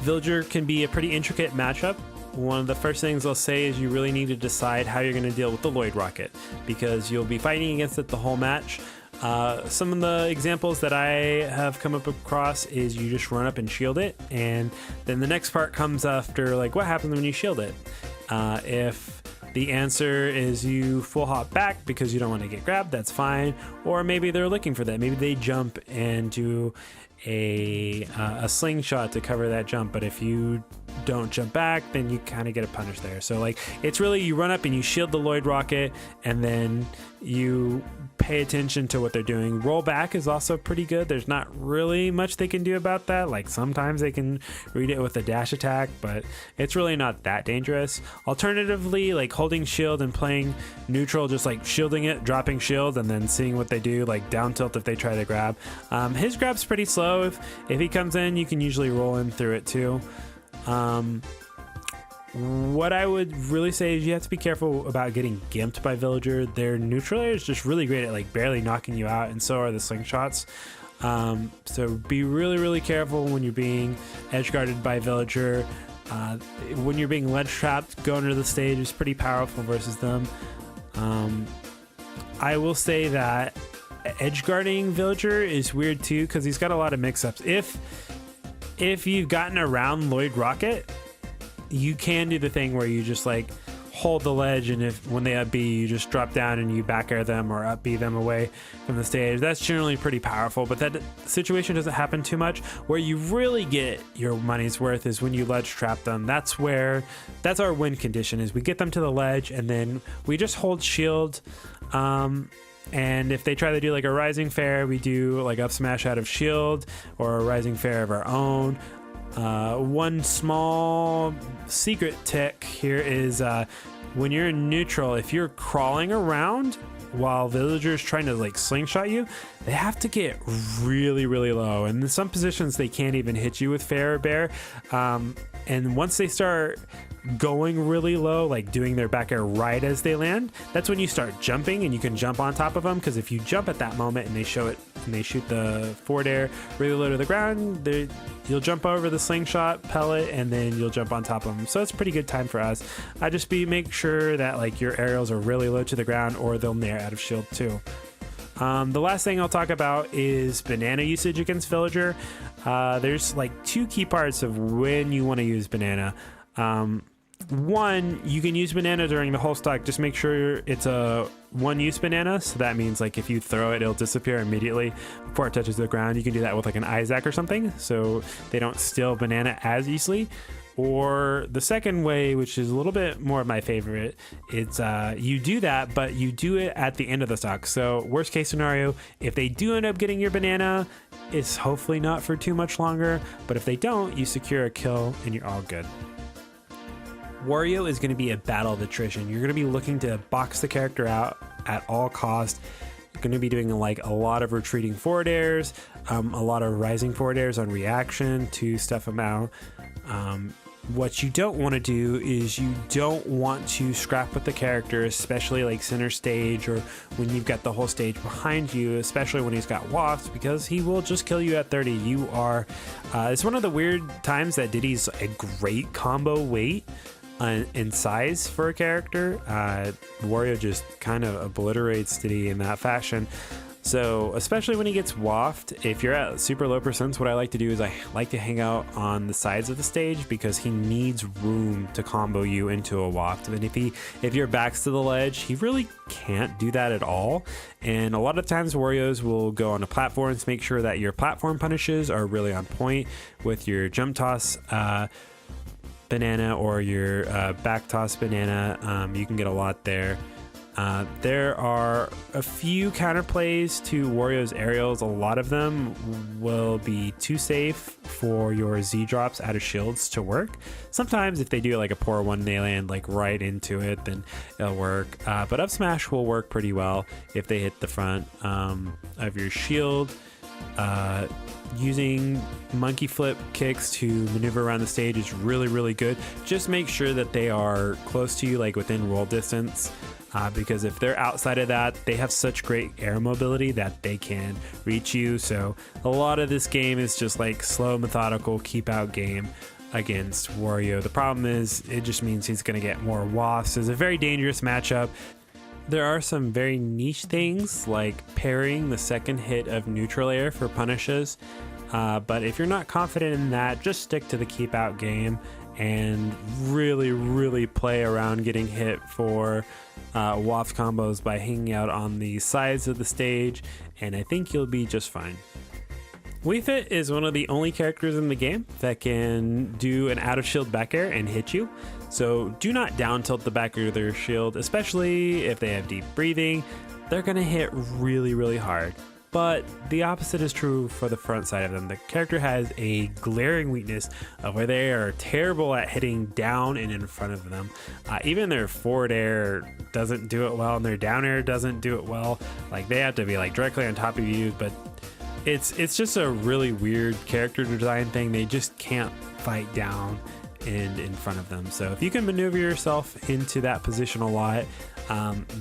Villager can be a pretty intricate matchup. One of the first things I'll say is you really need to decide how you're going to deal with the Lloyd Rocket, because you'll be fighting against it the whole match. Some of the examples that I have come up across is you just run up and shield it, and then the next part comes after, like what happens when you shield it. If the answer is you full hop back because you don't want to get grabbed, that's fine. Or maybe they're looking for that. Maybe they jump and do a slingshot to cover that jump, but if you don't jump back, then you kind of get a punish there. So like it's really you run up and you shield the Lloyd Rocket, and then you pay attention to what they're doing. Roll back is also pretty good. There's not really much they can do about that. Like sometimes they can read it with a dash attack, but it's really not that dangerous. Alternatively, like holding shield and playing neutral, just like shielding it, dropping shield, and then seeing what they do, like down tilt if they try to grab. His grab's pretty slow. If he comes in, you can usually roll in through it too. What I would really say is you have to be careful about getting gimped by Villager. Their neutral air is just really great at like barely knocking you out, and so are the slingshots. So be really, really careful when you're being edge guarded by Villager. When you're being ledge trapped, going to the stage is pretty powerful versus them. I will say that edge guarding Villager is weird too, because he's got a lot of mix-ups. If you've gotten around Lloyd Rocket, you can do the thing where you just like hold the ledge, and if when they up B, you just drop down and you back air them or up B them away from the stage. That's generally pretty powerful, but that situation doesn't happen too much. Where you really get your money's worth is when you ledge trap them. That's our win condition, is we get them to the ledge and then we just hold shield. And if they try to do like a rising fair, we do like up smash out of shield or a rising fair of our own. One small secret tick here is when you're in neutral, if you're crawling around while villagers trying to like slingshot you, they have to get really, really low. And in some positions, they can't even hit you with fair or Bair. And once they start going really low, like doing their back air right as they land, that's when you start jumping, and you can jump on top of them, because if you jump at that moment and they shoot the forward air really low to the ground, you'll jump over the slingshot pellet and then you'll jump on top of them. So it's a pretty good time for us. Make sure that like your aerials are really low to the ground, or they'll nair out of shield too. The last thing I'll talk about is banana usage against Villager. There's like two key parts of when you want to use banana. One, you can use banana during the whole stock. Just make sure it's a one-use banana. So that means like if you throw it, it'll disappear immediately before it touches the ground. You can do that with like an Isaac or something, so they don't steal banana as easily. Or the second way, which is a little bit more of my favorite, it's you do that, but you do it at the end of the stock. So worst case scenario, if they do end up getting your banana, it's hopefully not for too much longer. But if they don't, you secure a kill and you're all good. Wario is going to be a battle of attrition. You're going to be looking to box the character out at all costs. You're going to be doing like a lot of retreating forward airs, a lot of rising forward airs on reaction to stuff him out. What you don't want to do is you don't want to scrap with the character, especially like center stage or when you've got the whole stage behind you, especially when he's got wafts, because he will just kill you at 30. You are, it's one of the weird times that Diddy's a great combo weight in size for a character. Wario just kind of obliterates Diddy in that fashion. So especially when he gets waft, if you're at super low percents, what I like to do is I like to hang out on the sides of the stage because he needs room to combo you into a waft. And if your back's to the ledge, he really can't do that at all. And a lot of times Wario's will go on a platform to make sure that your platform punishes are really on point with your jump toss banana or your back toss banana. You can get a lot there. There are a few counterplays to Wario's aerials. A lot of them will be too safe for your Z drops out of shields to work. Sometimes if they do like a poor one, they land like right into it, then it'll work. But up smash will work pretty well if they hit the front of your shield. Using monkey flip kicks to maneuver around the stage is really, really good. Just make sure that they are close to you, like within roll distance. Because if they're outside of that, they have such great air mobility that they can reach you. So a lot of this game is just like slow, methodical, keep out game against Wario. The problem is it just means he's going to get more wafts. It's a very dangerous matchup. There are some very niche things like parrying the second hit of neutral air for punishes. But if you're not confident in that, just stick to the keep out game and really, really play around getting hit for waft combos by hanging out on the sides of the stage, and I think you'll be just fine. Wii Fit is one of the only characters in the game that can do an out of shield back air and hit you. So do not down tilt the back of their shield, especially if they have deep breathing. They're gonna hit really, really hard. But the opposite is true for the front side of them. The character has a glaring weakness of where they are terrible at hitting down and in front of them. Even their forward air doesn't do it well, and their down air doesn't do it well. Like they have to be like directly on top of you, but it's just a really weird character design thing. They just can't fight down and in front of them. So if you can maneuver yourself into that position a lot,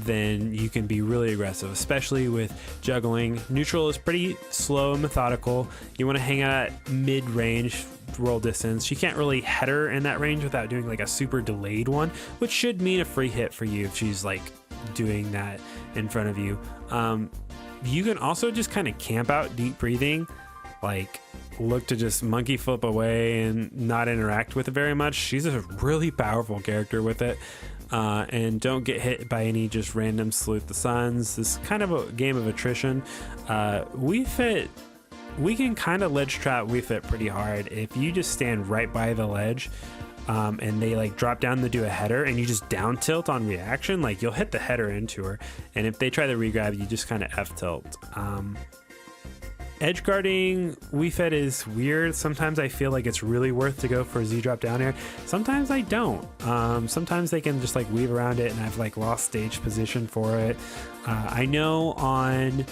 then you can be really aggressive, especially with juggling. Neutral is pretty slow and methodical. You want to hang out at mid-range roll distance. You can't really head her in that range without doing like a super delayed one, which should mean a free hit for you if she's like doing that in front of you. You can also just kind of camp out deep breathing, like look to just monkey flip away and not interact with it very much. She's a really powerful character with it. And don't get hit by any just random salute the suns. This is kind of a game of attrition. We can kind of ledge trap Wii Fit pretty hard. If you just stand right by the ledge and they like drop down to do a header and you just down tilt on reaction, like you'll hit the header into her. And if they try to regrab, you just kind of F tilt. Edge guarding Wii Fit is weird. Sometimes I feel like it's really worth to go for a Z drop down air. Sometimes I don't. Sometimes they can just like weave around it and I've like lost stage position for it. I know on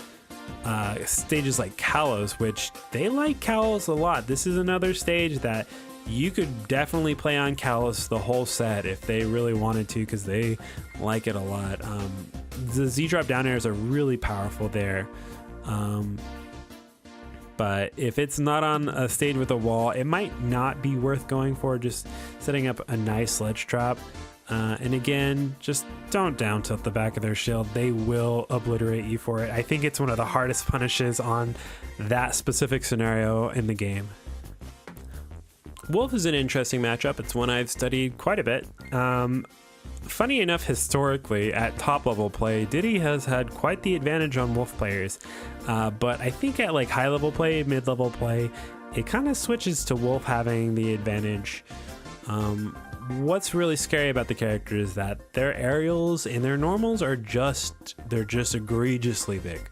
stages like Kalos, which they like Kalos a lot. This is another stage that you could definitely play on Kalos the whole set if they really wanted to, because they like it a lot. The Z drop down airs are really powerful there. But if it's not on a stage with a wall, it might not be worth going for, just setting up a nice ledge trap. And again, just don't down tilt the back of their shield. They will obliterate you for it. I think it's one of the hardest punishes on that specific scenario in the game. Wolf is an interesting matchup. It's one I've studied quite a bit. Funny enough, historically, at top level play, Diddy has had quite the advantage on Wolf players. But I think at like high level play, mid level play, it kind of switches to Wolf having the advantage. What's really scary about the character is that their aerials and their normals are just egregiously big.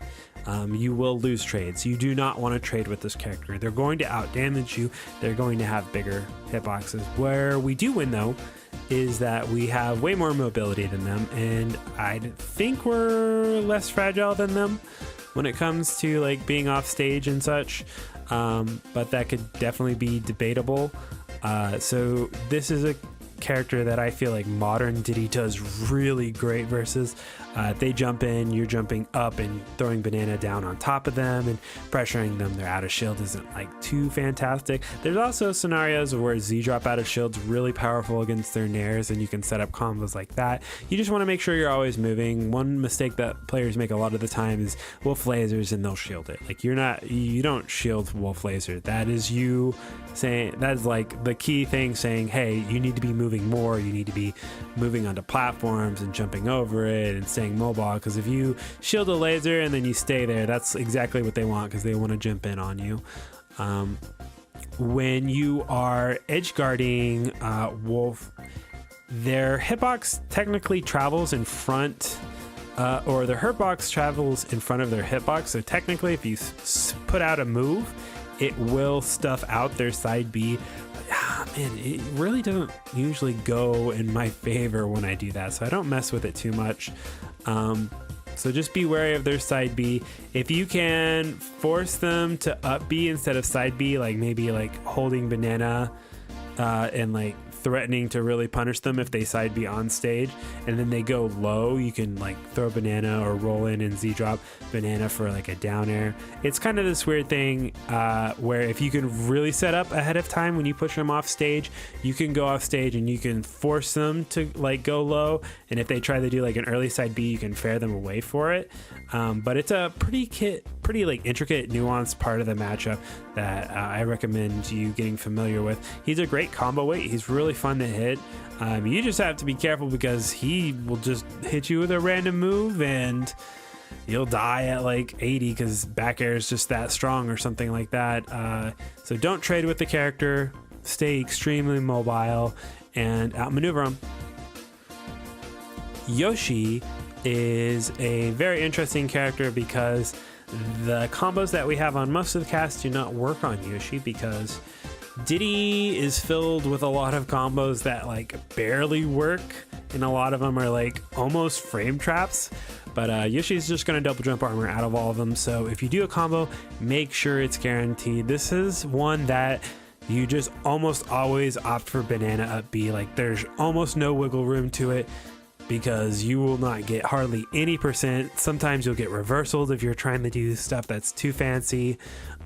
you will lose trades. You do not want to trade with this character. They're going to out damage you. They're going to have bigger hitboxes. Where we do win though is that we have way more mobility than them, and I think we're less fragile than them when it comes to like being off stage and such, but that could definitely be debatable. So this is a character that I feel like modern Diddy does really great versus. They jump in, you're jumping up and throwing Banana down on top of them and pressuring them. Their out of shield isn't like too fantastic. There's also scenarios where Z drop out of shield's really powerful against their nairs, and you can set up combos like that. You just want to make sure you're always moving. One mistake that players make a lot of the time is wolf lasers, and they'll shield it. Like you don't shield wolf laser. That is you saying, that is like the key thing, saying, hey, you need to be moving more. You need to be moving onto platforms and jumping over it and staying mobile, because if you shield a laser and then you stay there, that's exactly what they want, because they want to jump in on you. When you are edge guarding wolf, their hitbox technically travels in front, or their hitbox travels in front of their hitbox. So technically if you put out a move, it will stuff out their side B. Man, it really doesn't usually go in my favor when I do that, so I don't mess with it too much. So just be wary of their side B. If you can force them to up B instead of side B, like maybe like holding Banana and like threatening to really punish them if they side B on stage, and then they go low, you can like throw Banana or roll in and Z drop Banana for like a down air. It's kind of this weird thing where if you can really set up ahead of time when you push them off stage, you can go off stage and you can force them to like go low, and if they try to do like an early side B, you can fare them away for it. But it's a pretty like intricate, nuanced part of the matchup that I recommend you getting familiar with. He's a great combo weight. He's really fun to hit. You just have to be careful because he will just hit you with a random move and you'll die at like 80 because back air is just that strong or something like that. So don't trade with the character. Stay extremely mobile and outmaneuver him. Yoshi is a very interesting character because the combos that we have on most of the cast do not work on Yoshi, because Diddy is filled with a lot of combos that like barely work, and a lot of them are like almost frame traps. But Yoshi's just going to double jump armor out of all of them, so if you do a combo, make sure it's guaranteed. This is one that you just almost always opt for Banana up B. Like there's almost no wiggle room to it, because you will not get hardly any percent. Sometimes you'll get reversals if you're trying to do stuff that's too fancy.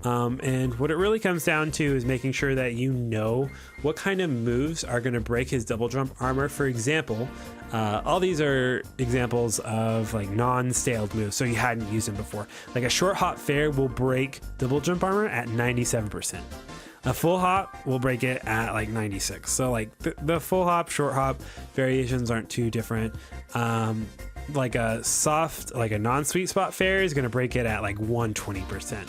And what it really comes down to is making sure that you know what kind of moves are going to break his double jump armor. For example, all these are examples of like non-staled moves, so you hadn't used them before. Like a short hop fair will break double jump armor at 97%. A full hop will break it at like 96. So like the full hop, short hop variations aren't too different. Like a soft, like a non-sweet spot fair is going to break it at like 120%.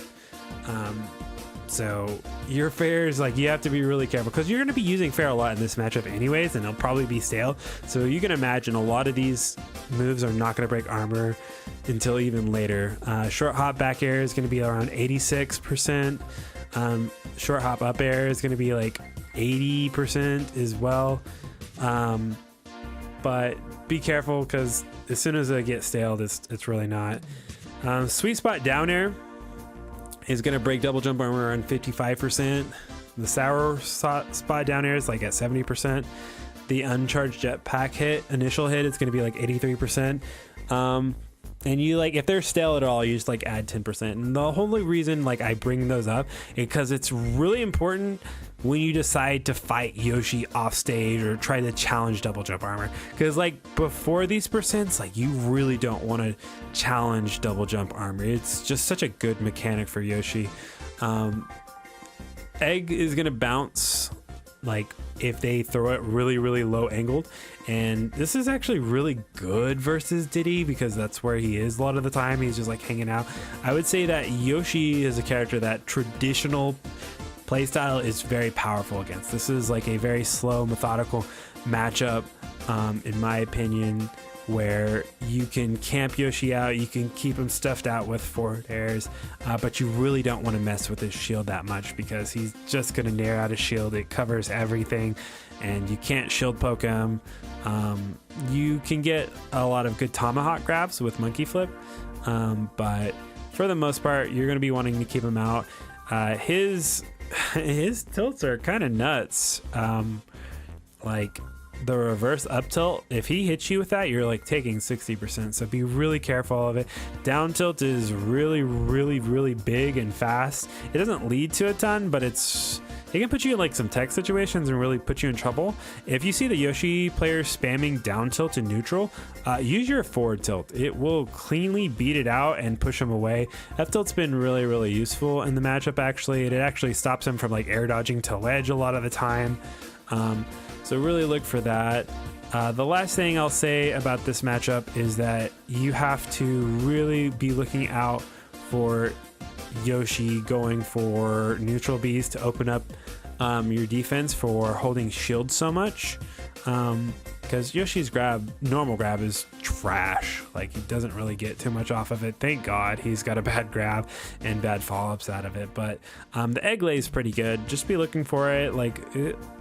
So your fairs, like you have to be really careful because you're going to be using fair a lot in this matchup anyways, and they'll probably be stale. So you can imagine a lot of these moves are not going to break armor until even later. Short hop back air is going to be around 86%. Short hop up air is going to be like 80% as well. But be careful because as soon as it gets stale, it's really not. Sweet spot down air is going to break double jump armor around 55%. The sour spot down air is like at 70%. The uncharged jetpack hit, initial hit, is going to be like 83%. And you like, if they're stale at all, you just like add 10%. And the only reason like I bring those up is because it's really important when you decide to fight Yoshi off stage or try to challenge double jump armor. Because like before these percents, like you really don't want to challenge double jump armor. It's just such a good mechanic for Yoshi. Egg is gonna bounce like if they throw it really, really low angled. And this is actually really good versus Diddy because that's where he is a lot of the time. He's just like hanging out. I would say that Yoshi is a character that traditional playstyle is very powerful against. This is like a very slow, methodical matchup, in my opinion. where you can camp Yoshi out, you can keep him stuffed out with forward airs, but you really don't want to mess with his shield that much because he's just going to nair out his shield. It covers everything, and you can't shield poke him. You can get a lot of good tomahawk grabs with monkey flip, but for the most part, you're going to be wanting to keep him out. His tilts are kind of nuts. Like the reverse up tilt, if he hits you with that, you're like taking 60%, so be really careful of it. Down tilt is really big and fast. It doesn't lead to a ton, but it can put you in like some tech situations and really put you in trouble. If you see the Yoshi player spamming down tilt in neutral, use your forward tilt. It will cleanly beat it out and push him away. F tilt's been really useful in the matchup. Actually, it actually stops him from like air dodging to ledge a lot of the time. So really look for that. The last thing I'll say about this matchup is that you have to really be looking out for Yoshi going for neutral Bs to open up your defense for holding shield so much, because Yoshi's normal grab is trash. Like, he doesn't really get too much off of it. Thank God he's got a bad grab and bad follow-ups out of it, but the egg lay is pretty good. Just be looking for it. Like,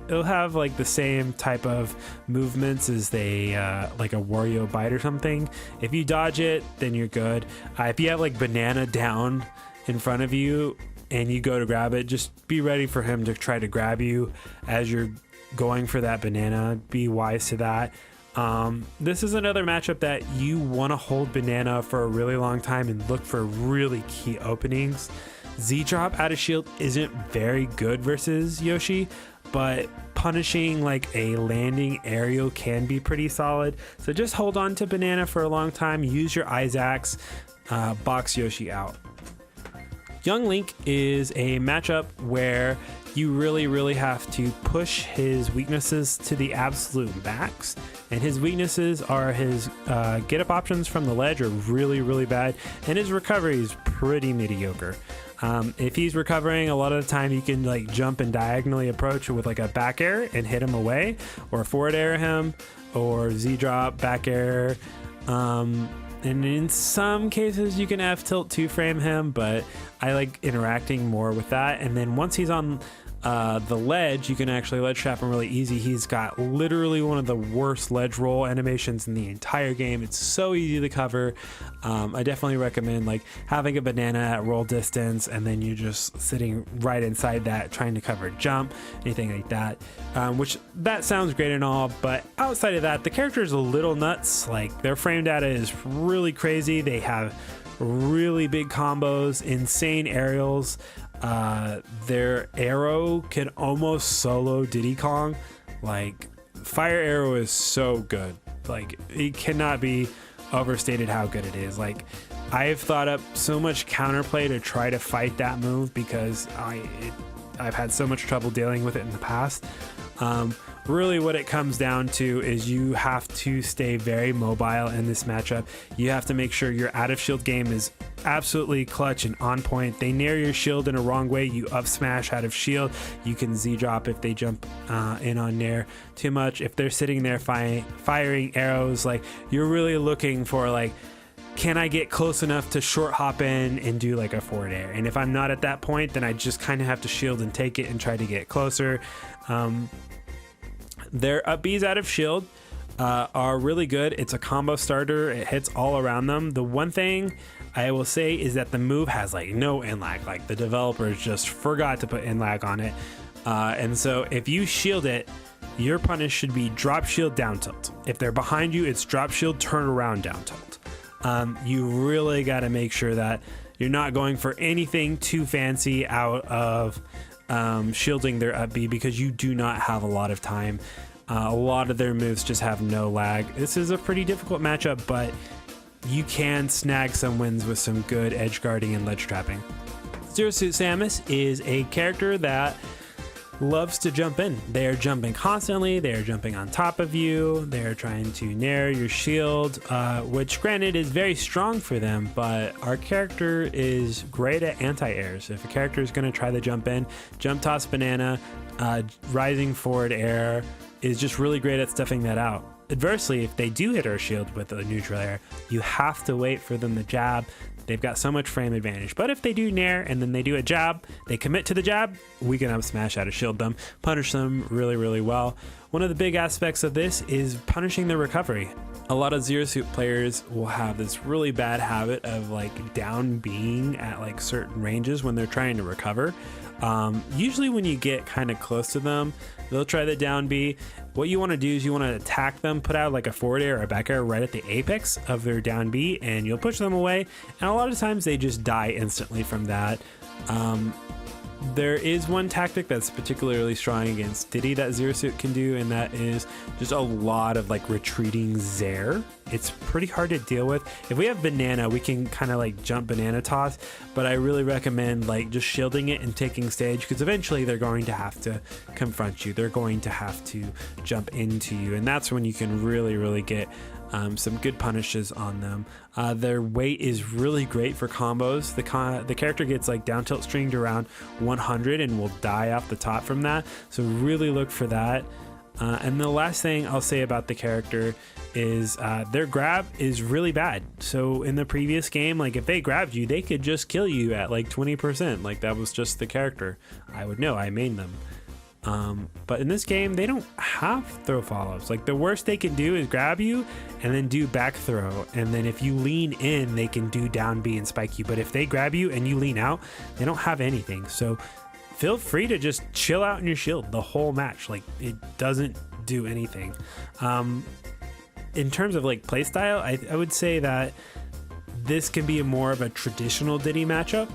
it'll have like the same type of movements as like a Wario bite or something. If you dodge it, then you're good. If you have like banana down in front of you and you go to grab it, just be ready for him to try to grab you as you're going for that banana. Be wise to that. This is another matchup that you want to hold banana for a really long time and look for really key openings. Z-drop out of shield isn't very good versus Yoshi, but punishing like a landing aerial can be pretty solid. So just hold on to banana for a long time. Use your Isaacs, box Yoshi out. Young Link is a matchup where you really have to push his weaknesses to the absolute max, and his weaknesses are his get up options from the ledge are really bad, and his recovery is pretty mediocre. If he's recovering, a lot of the time you can like jump and diagonally approach with like a back air and hit him away, or forward air him, or Z drop back air. And in some cases you can F tilt 2-frame him, but I like interacting more with that. And then once he's on the ledge, you can actually ledge trap him really easy. He's got literally one of the worst ledge roll animations in the entire game. It's so easy to cover. I definitely recommend like having a banana at roll distance, and then you're just sitting right inside that trying to cover jump, anything like that, which that sounds great and all, but outside of that, the character is a little nuts. Like, their frame data is really crazy. They have really big combos, insane aerials. Their arrow can almost solo Diddy Kong. Like, fire arrow is so good. Like, it cannot be overstated how good it is. Like, I've thought up so much counterplay to try to fight that move because I've had so much trouble dealing with it in the past. Really what it comes down to is you have to stay very mobile in this matchup. You have to make sure your out of shield game is absolutely clutch and on point. They nair your shield in a wrong way, you up smash out of shield. You can Z drop if they jump in on nair too much. If they're sitting there firing arrows, like, you're really looking for like, can I get close enough to short hop in and do like a forward air? And if I'm not at that point, then I just kind of have to shield and take it and try to get closer. Their up Bs out of shield are really good. It's a combo starter. It hits all around them. The one thing I will say is that the move has like no in lag. Like, the developers just forgot to put in lag on it. And so if you shield it, your punish should be drop shield down tilt. If they're behind you, it's drop shield turn around down tilt. You really got to make sure that you're not going for anything too fancy out of shielding their up B, because you do not have a lot of time. A lot of their moves just have no lag. This is a pretty difficult matchup, but you can snag some wins with some good edge guarding and ledge trapping. Zero Suit Samus is a character that loves to jump in. They're jumping constantly. They're jumping on top of you. They're trying to nair your shield, which granted is very strong for them, but our character is great at anti-airs. If a character is going to try to jump in, jump toss banana, rising forward air is just really great at stuffing that out. Adversely, if they do hit our shield with a neutral air, you have to wait for them to jab. They've got so much frame advantage. But if they do nair and then they do a jab, they commit to the jab, we can up smash out of shield them, punish them really, really well. One of the big aspects of this is punishing their recovery. A lot of Zero Suit players will have this really bad habit of like down being at like certain ranges when they're trying to recover. Usually when you get kind of close to them, they'll try the down B. What you want to do is you want to attack them, put out like a forward air or a back air right at the apex of their down B, and you'll push them away. And a lot of times they just die instantly from that. There is one tactic that's particularly strong against Diddy that Zero Suit can do, and that is just a lot of like retreating Zair. It's pretty hard to deal with. If we have Banana, we can kind of like jump Banana Toss, but I really recommend like just shielding it and taking stage, because eventually they're going to have to confront you. They're going to have to jump into you, and that's when you can really get some good punishes on them. Their weight is really great for combos. The character gets like down tilt stringed around 100 and will die off the top from that, so really look for that. And the last thing I'll say about the character is their grab is really bad. So in the previous game, like if they grabbed you, they could just kill you at like 20%. Like that was just the character. I would know, I mained them. But in this game, they don't have throw follows. Like the worst they can do is grab you and then do back throw. And then if you lean in, they can do down B and spike you. But if they grab you and you lean out, they don't have anything. So feel free to just chill out in your shield the whole match. Like it doesn't do anything. In terms of like playstyle, I would say that this can be more of a traditional Diddy matchup.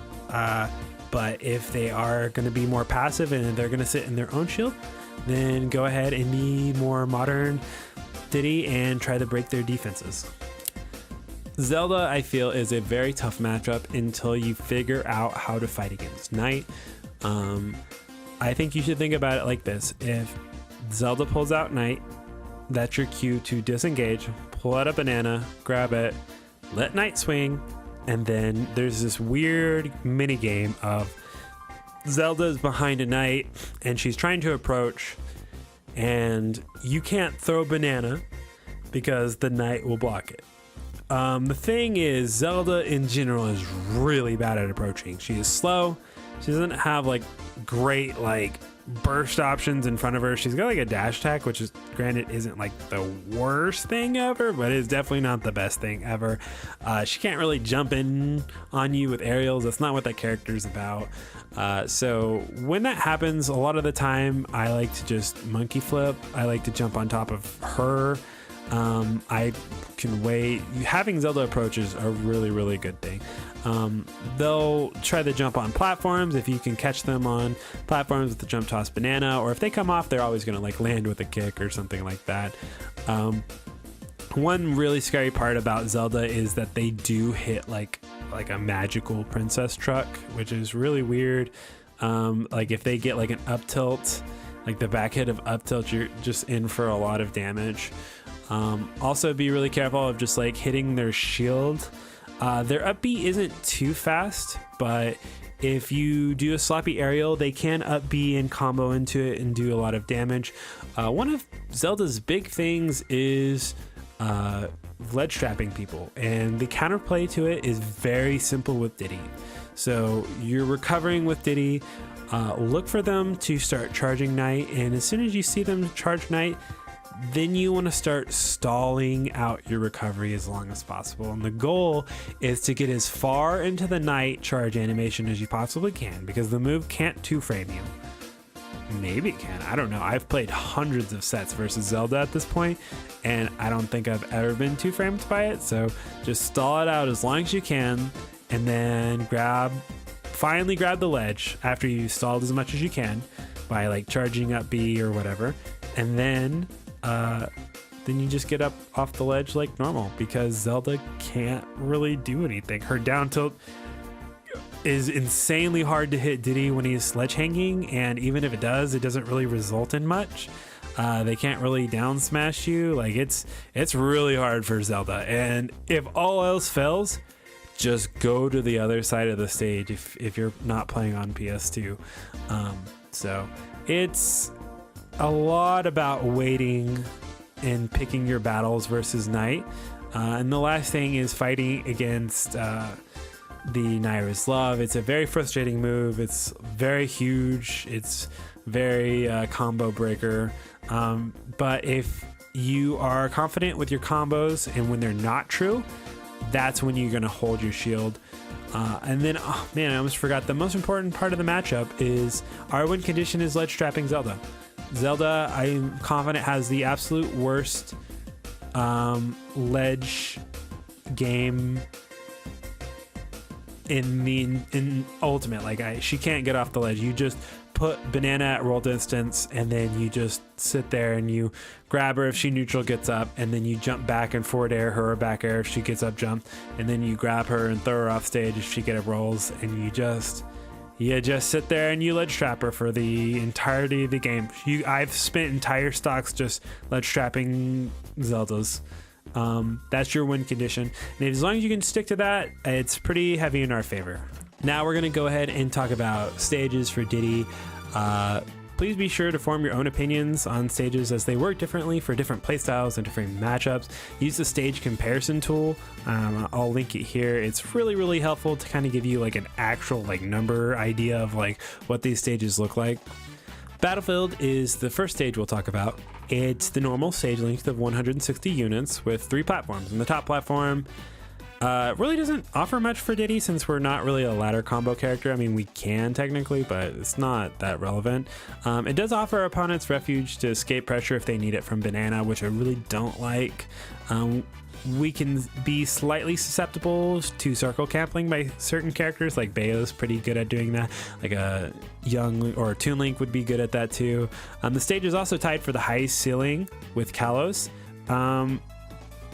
But if they are going to be more passive and they're going to sit in their own shield, then go ahead and be more modern Diddy and try to break their defenses. Zelda, I feel, is a very tough matchup until you figure out how to fight against Knight. I think you should think about it like this. If Zelda pulls out Knight, that's your cue to disengage, pull out a banana, grab it, let Knight swing, and then there's this weird mini game of Zelda's behind a Knight and she's trying to approach, and you can't throw banana because the Knight will block it. The thing is, Zelda in general is really bad at approaching. She is slow. She doesn't have like great like burst options in front of her. She's got like a dash attack, which is granted isn't like the worst thing ever, but it's definitely not the best thing ever. She can't really jump in on you with aerials. That's not what that character is about. So when that happens, a lot of the time I like to just monkey flip. I like to jump on top of her. I can wait. Having Zelda approach is a really good thing. They'll try to jump on platforms if you can catch them on platforms with the jump toss banana, or if they come off, they're always going to like land with a kick or something like that. One really scary part about Zelda is that they do hit like a magical princess truck, which is really weird. Like if they get like an up tilt, like the back hit of up tilt, you're just in for a lot of damage. Also be really careful of just like hitting their shield. Their up B isn't too fast, but if you do a sloppy aerial, they can up B and combo into it and do a lot of damage. One of Zelda's big things is ledge trapping people, and the counterplay to it is very simple with Diddy. So you're recovering with Diddy, look for them to start charging Knight, and as soon as you see them charge Knight, then you want to start stalling out your recovery as long as possible. And the goal is to get as far into the Knight charge animation as you possibly can, because the move can't two-frame you. Maybe it can, I don't know. I've played hundreds of sets versus Zelda at this point, and I don't think I've ever been two-framed by it. So just stall it out as long as you can, and then finally grab the ledge after you stalled as much as you can by like charging up B or whatever, and then you just get up off the ledge like normal, because Zelda can't really do anything. Her down tilt is insanely hard to hit Diddy when he's sledge hanging, and even if it does, it doesn't really result in much. They can't really down smash you. Like it's really hard for Zelda, and if all else fails, just go to the other side of the stage if you're not playing on PS2. So it's a lot about waiting in picking your battles versus Knight. And the last thing is fighting against the Naira's Love. It's a very frustrating move. It's very huge. It's very combo breaker. But if you are confident with your combos and when they're not true, that's when you're going to hold your shield. And then, oh man, I almost forgot the most important part of the matchup is our win condition is ledge trapping Zelda. Zelda, I'm confident, has the absolute worst ledge game in Ultimate. Like, she can't get off the ledge. You just put Banana at roll distance, and then you just sit there and you grab her if she neutral gets up, and then you jump back and forward air her or back air if she gets up jump, and then you grab her and throw her off stage if she get up rolls, and you just sit there and you ledge trap her for the entirety of the game. I've spent entire stocks just ledge trapping Zeldas. That's your win condition, and as long as you can stick to that, it's pretty heavy in our favor. Now we're going to go ahead and talk about stages for Diddy. Please be sure to form your own opinions on stages as they work differently for different playstyles and different matchups. Use the stage comparison tool. I'll link it here. It's really helpful to kind of give you like an actual like number idea of like what these stages look like. Battlefield is the first stage we'll talk about. It's the normal stage length of 160 units with 3 platforms, and the top platform really doesn't offer much for Diddy since we're not really a ladder combo character. I mean, we can technically, but it's not that relevant. It does offer opponents refuge to escape pressure if they need it from Banana, which I really don't like. We can be slightly susceptible to circle camping by certain characters, like Bair is pretty good at doing that. Like a young or a Toon Link would be good at that too. The stage is also tied for the highest ceiling with Kalos.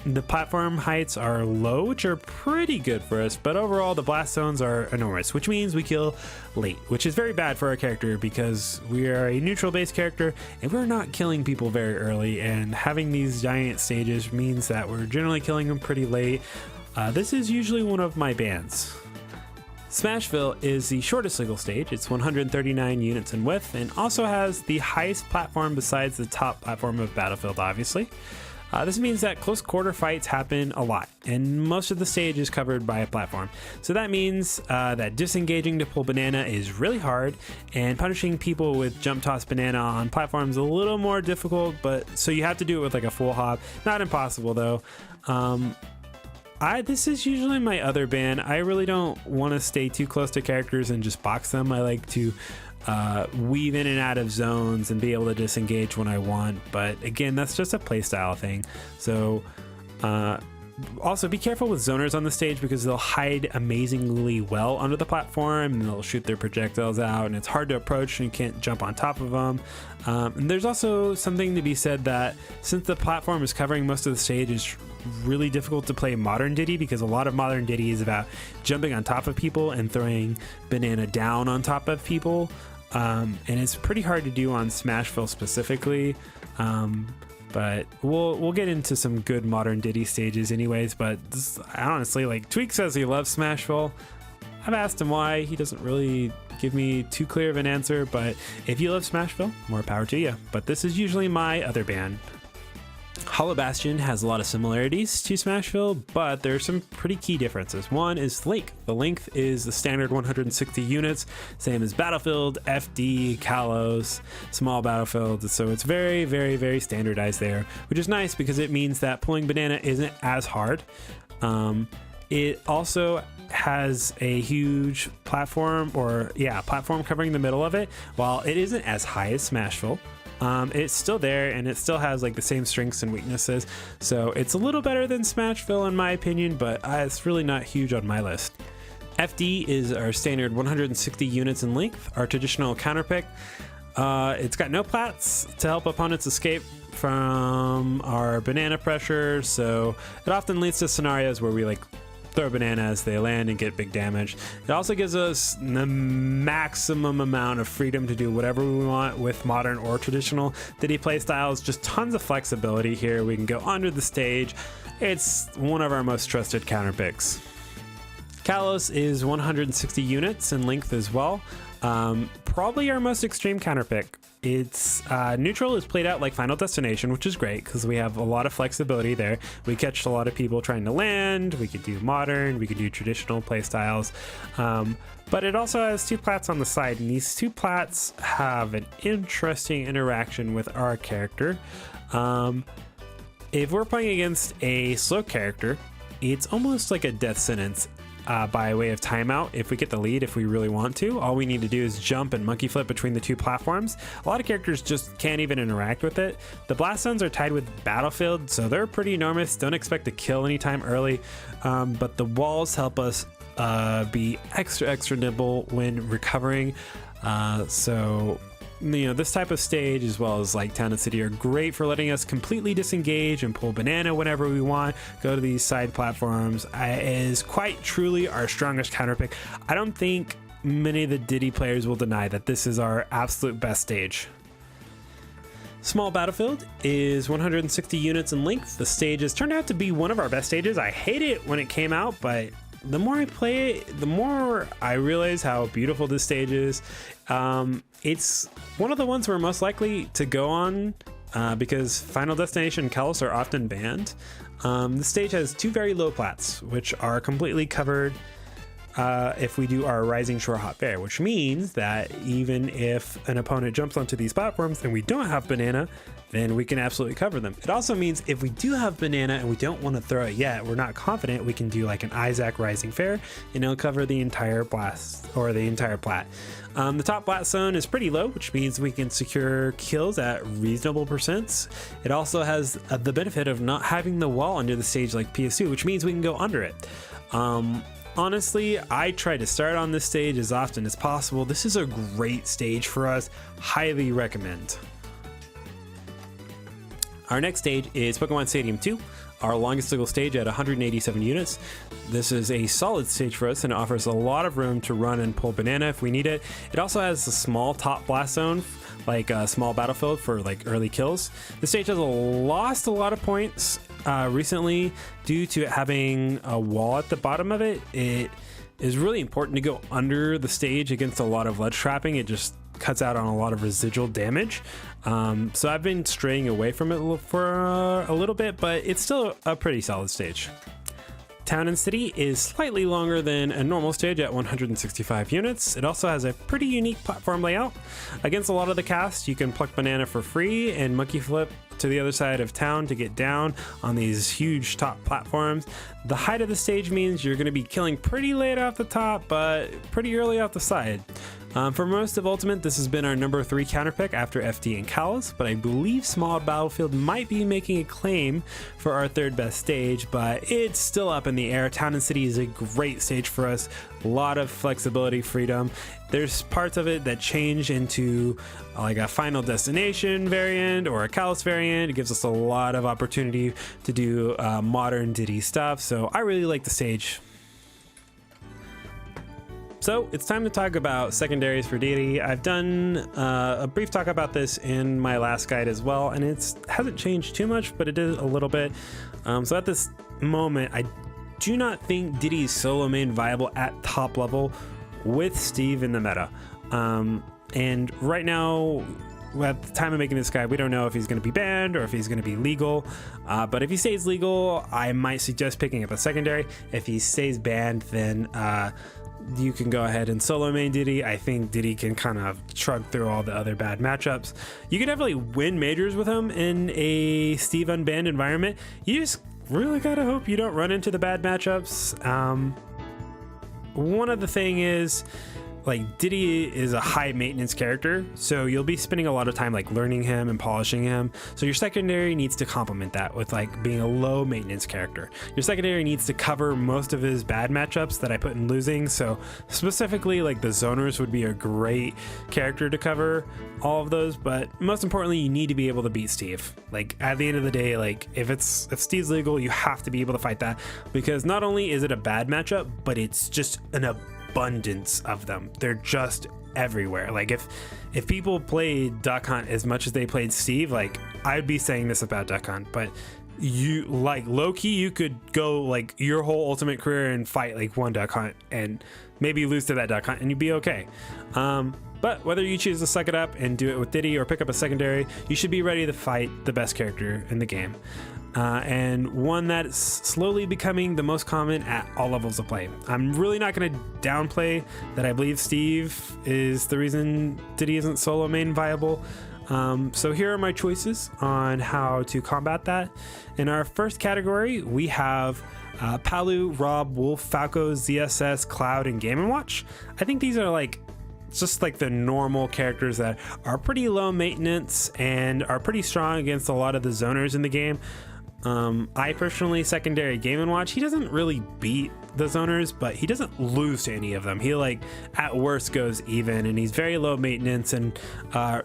The platform heights are low, which are pretty good for us, but overall the blast zones are enormous, which means we kill late, which is very bad for our character because we are a neutral based character and we're not killing people very early, and having these giant stages means that we're generally killing them pretty late. This is usually one of my bans. Smashville is the shortest legal stage. It's 139 units in width and also has the highest platform besides the top platform of Battlefield, obviously. This means that close quarter fights happen a lot, and most of the stage is covered by a platform. So that means that disengaging to pull Banana is really hard, and punishing people with jump toss Banana on platforms is a little more difficult, but so you have to do it with like a full hop. Not impossible though. This is usually my other ban. I really don't want to stay too close to characters and just box them. I like to weave in and out of zones and be able to disengage when I want, but again, that's just a playstyle thing. So also be careful with zoners on the stage because they'll hide amazingly well under the platform and they'll shoot their projectiles out, and it's hard to approach and you can't jump on top of them. And there's also something to be said that since the platform is covering most of the stage, it's really difficult to play modern Diddy because a lot of modern Diddy is about jumping on top of people and throwing Banana down on top of people. And it's pretty hard to do on Smashville specifically, but we'll get into some good modern Diddy stages anyways. But honestly, like, Tweak says he loves Smashville. I've asked him why. He doesn't really give me too clear of an answer, but if you love Smashville, more power to you. But this is usually my other ban. Hollow Bastion has a lot of similarities to Smashville, but there are some pretty key differences. One is length. The length is the standard 160 units, same as Battlefield, FD, Kalos, small Battlefield. So it's very standardized there, which is nice because it means that pulling Banana isn't as hard. It also has a huge platform, platform covering the middle of it. While it isn't as high as Smashville, it's still there and it still has like the same strengths and weaknesses, so it's a little better than Smashville in my opinion, but it's really not huge on my list. FD is our standard 160 units in length, our traditional counter pick. It's got no plats to help opponents escape from our Banana pressure, so it often leads to scenarios where we like throw Banana as they land and get big damage. It also gives us the maximum amount of freedom to do whatever we want with modern or traditional Diddy playstyles. Just tons of flexibility here. We can go under the stage. It's one of our most trusted counter picks. Kalos is 160 units in length as well. Probably our most extreme counter pick. It's neutral is played out like Final Destination, which is great because we have a lot of flexibility there. We catch a lot of people trying to land. We could do modern, we could do traditional play styles, but it also has two plats on the side, and these two plats have an interesting interaction with our character. If we're playing against a slow character, it's almost like a death sentence. By way of timeout, if we get the lead, if we really want to, all we need to do is jump and monkey flip between the two platforms. A lot of characters just can't even interact with it. The blast zones are tied with battlefield, so they're pretty enormous. Don't expect to kill anytime early, but the walls help us be extra nimble when recovering. So you know, this type of stage, as well as like Town and City, are great for letting us completely disengage and pull banana whenever we want. Go to these side platforms. It is quite truly our strongest counter pick. I don't think many of the Diddy players will deny that this is our absolute best stage. Small battlefield is 160 units in length. The stage has turned out to be one of our best stages. I hate it when it came out, but the more I play it, the more I realize how beautiful this stage is. It's one of the ones we're most likely to go on because Final Destination and Kalos are often banned. The stage has two very low plats, which are completely covered if we do our Rising Shore Hot Bear, which means that even if an opponent jumps onto these platforms and we don't have banana, then we can absolutely cover them. It also means if we do have banana and we don't want to throw it yet, we're not confident, we can do like an Isaac Rising Fair and it'll cover the entire blast or the entire plat. The top plat zone is pretty low, which means we can secure kills at reasonable percents. It also has the benefit of not having the wall under the stage like PS2, which means we can go under it. Honestly, I try to start on this stage as often as possible. This is a great stage for us. Highly recommend. Our next stage is Pokemon Stadium 2, our longest single stage at 187 units. This is a solid stage for us and it offers a lot of room to run and pull banana if we need it. It also has a small top blast zone, like a small battlefield for like early kills. The stage has lost a lot of points recently due to it having a wall at the bottom of it. It is really important to go under the stage against a lot of ledge trapping. It just cuts out on a lot of residual damage. So I've been straying away from it for a little bit, but it's still a pretty solid stage. Town and City is slightly longer than a normal stage at 165 units. It also has a pretty unique platform layout. Against a lot of the cast, you can pluck banana for free and monkey flip to the other side of town to get down on these huge top platforms. The height of the stage means you're going to be killing pretty late off the top, but pretty early off the side. For most of Ultimate, this has been our number 3 counter pick after FD and Kalos, but I believe Small Battlefield might be making a claim for our 3rd best stage, but it's still up in the air. Town and City is a great stage for us. A lot of flexibility, freedom. There's parts of it that change into like a Final Destination variant or a Kalos variant. It gives us a lot of opportunity to do modern Diddy stuff, so I really like the stage. So it's time to talk about secondaries for Diddy. I've done a brief talk about this in my last guide as well, and it hasn't changed too much, but it did a little bit. So at this moment, I do not think Diddy's solo main viable at top level with Steve in the meta. And right now, at the time of making this guide, we don't know if he's going to be banned or if he's going to be legal. But if he stays legal, I might suggest picking up a secondary. If he stays banned, then you can go ahead and solo main Diddy. I think Diddy can kind of shrug through all the other bad matchups. You can definitely win majors with him in a Steve unbanned environment. You just really gotta hope you don't run into the bad matchups. One of the thing is, like, Diddy is a high maintenance character, so you'll be spending a lot of time like learning him and polishing him. So your secondary needs to complement that with like being a low maintenance character. Your secondary needs to cover most of his bad matchups that I put in losing. So specifically, like the zoners would be a great character to cover all of those, but most importantly, you need to be able to beat Steve. Like at the end of the day, like if Steve's legal, you have to be able to fight that, because not only is it a bad matchup, but it's just an abundance of them. They're just everywhere. Like if people played Duck Hunt as much as they played Steve, like I'd be saying this about Duck Hunt, but you like low-key you could go like your whole Ultimate career and fight like one Duck Hunt, and maybe lose to that Duck Hunt and you'd be okay. But whether you choose to suck it up and do it with Diddy or pick up a secondary, you should be ready to fight the best character in the game. And one that's slowly becoming the most common at all levels of play. I'm really not going to downplay that I believe Steve is the reason Diddy isn't solo main viable. So here are my choices on how to combat that. In our first category, we have Palu, Rob, Wolf, Falco, ZSS, Cloud, and Game & Watch. I think these are like just like the normal characters that are pretty low maintenance and are pretty strong against a lot of the zoners in the game. I personally secondary Game & Watch. He doesn't really beat the zoners, but he doesn't lose to any of them. He like at worst goes even, and he's very low maintenance, and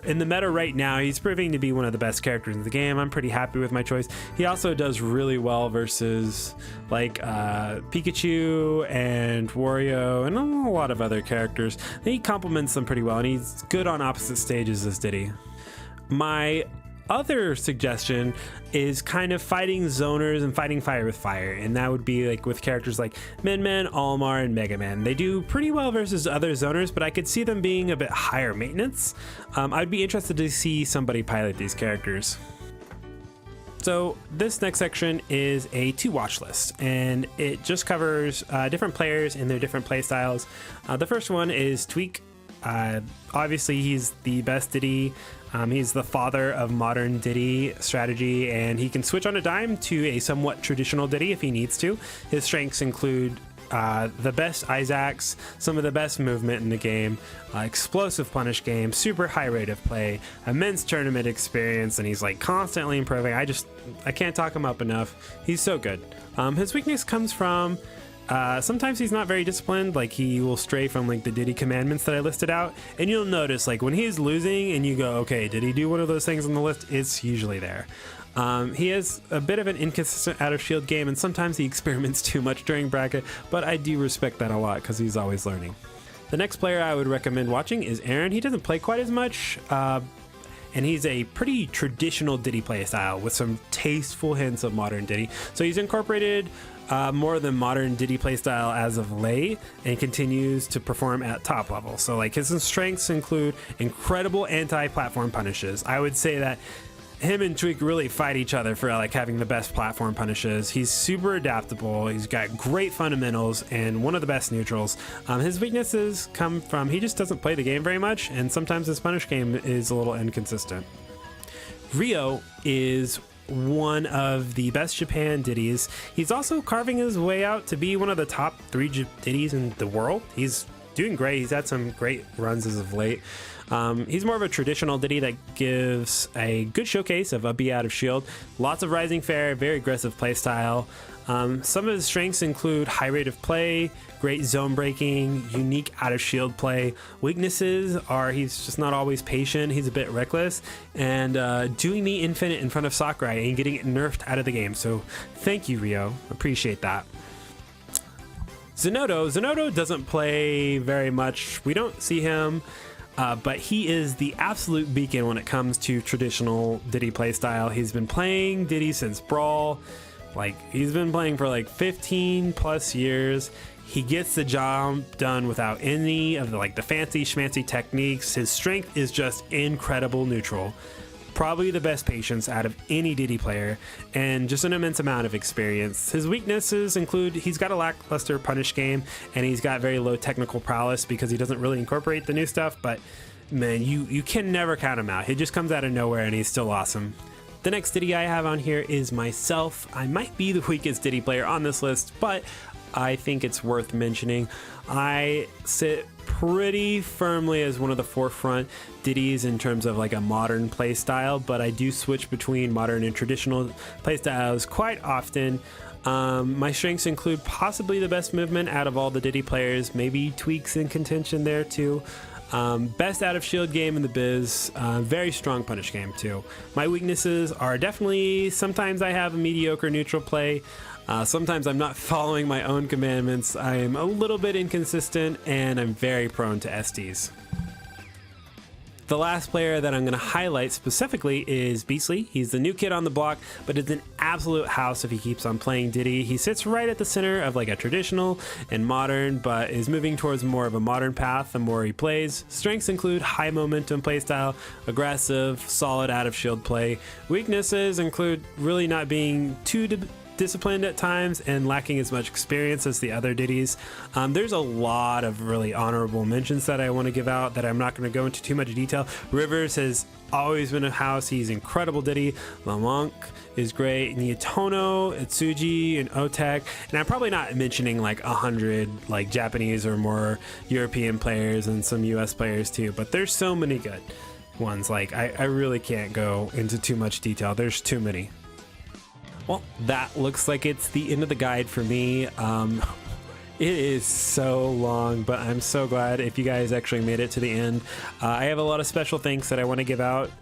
in the meta right now he's proving to be one of the best characters in the game. I'm pretty happy with my choice. He also does really well versus like Pikachu and Wario and a lot of other characters. He complements them pretty well, and he's good on opposite stages as Diddy. My other suggestion is kind of fighting zoners and fighting fire with fire, and that would be like with characters like Min Man, Olimar, and Mega Man. They do pretty well versus other zoners, but I could see them being a bit higher maintenance. I'd be interested to see somebody pilot these characters. So this next section is a to watch list, and it just covers different players and their different play styles. The first one is Tweak. Obviously he's the best Diddy. He's the father of modern Diddy strategy, and he can switch on a dime to a somewhat traditional Diddy if he needs to. His strengths include the best Isaacs, some of the best movement in the game, explosive punish game, super high rate of play, immense tournament experience, and he's like constantly improving. I can't talk him up enough. He's so good. His weakness comes from sometimes he's not very disciplined. Like he will stray from like the Diddy commandments that I listed out, and you'll notice like when he's losing and you go, okay, did he do one of those things on the list? It's usually there. He has a bit of an inconsistent out of shield game, and sometimes he experiments too much during bracket, but I do respect that a lot because he's always learning. The next player I would recommend watching is Aaron. He doesn't play quite as much, and he's a pretty traditional Diddy play style with some tasteful hints of modern Diddy. So he's incorporated more than modern Diddy playstyle as of late, and continues to perform at top level. So like his strengths include incredible anti-platform punishes. I would say that him and Tweak really fight each other for like having the best platform punishes. He's super adaptable. He's got great fundamentals and one of the best neutrals. His weaknesses come from he just doesn't play the game very much, and sometimes his punish game is a little inconsistent. Rio is one of the best Japan Diddies. He's also carving his way out to be one of the top 3 Diddies in the world. He's doing great. He's had some great runs as of late. He's more of a traditional Diddy that gives a good showcase of a B out of shield, lots of rising fair, very aggressive play style. Some of his strengths include high rate of play, great zone breaking, unique out of shield play. Weaknesses are he's just not always patient, he's a bit reckless, and doing the infinite in front of Sakurai and getting it nerfed out of the game. So thank you, Rio. Appreciate that. Zenodo doesn't play very much. We don't see him, but he is the absolute beacon when it comes to traditional Diddy playstyle. He's been playing Diddy since Brawl. Like, he's been playing for like 15 plus years. He gets the job done without any of the fancy schmancy techniques. His strength is just incredible neutral. Probably the best patience out of any Diddy player, and just an immense amount of experience. His weaknesses include he's got a lackluster punish game, and he's got very low technical prowess because he doesn't really incorporate the new stuff, but man, you can never count him out. He just comes out of nowhere and he's still awesome. The next Diddy I have on here is myself. I might be the weakest Diddy player on this list, but I think it's worth mentioning. I sit pretty firmly as one of the forefront Diddies in terms of like a modern play style, but I do switch between modern and traditional play styles quite often. My strengths include possibly the best movement out of all the Diddy players, maybe Tweaks in contention there too. Best out of shield game in the biz, very strong punish game too. My weaknesses are definitely sometimes I have a mediocre neutral play. Sometimes I'm not following my own commandments. I'm a little bit inconsistent, and I'm very prone to SDs. The last player that I'm going to highlight specifically is Beastly. He's the new kid on the block, but it's an absolute house if he keeps on playing Diddy. He sits right at the center of like a traditional and modern, but is moving towards more of a modern path the more he plays. Strengths include high momentum playstyle, aggressive, solid out of shield play. Weaknesses include really not being too disciplined at times and lacking as much experience as the other Diddies. There's a lot of really honorable mentions that I want to give out that I'm not going to go into too much detail. Rivers has always been a house. He's incredible Diddy. Lamonk is great. Nietono, Itsuji, and Otek. And I'm probably not mentioning like 100 like Japanese or more European players and some US players too, but there's so many good ones. Like I really can't go into too much detail. There's too many. Well, that looks like it's the end of the guide for me. It is so long, but I'm so glad if you guys actually made it to the end. I have a lot of special thanks that I want to give out.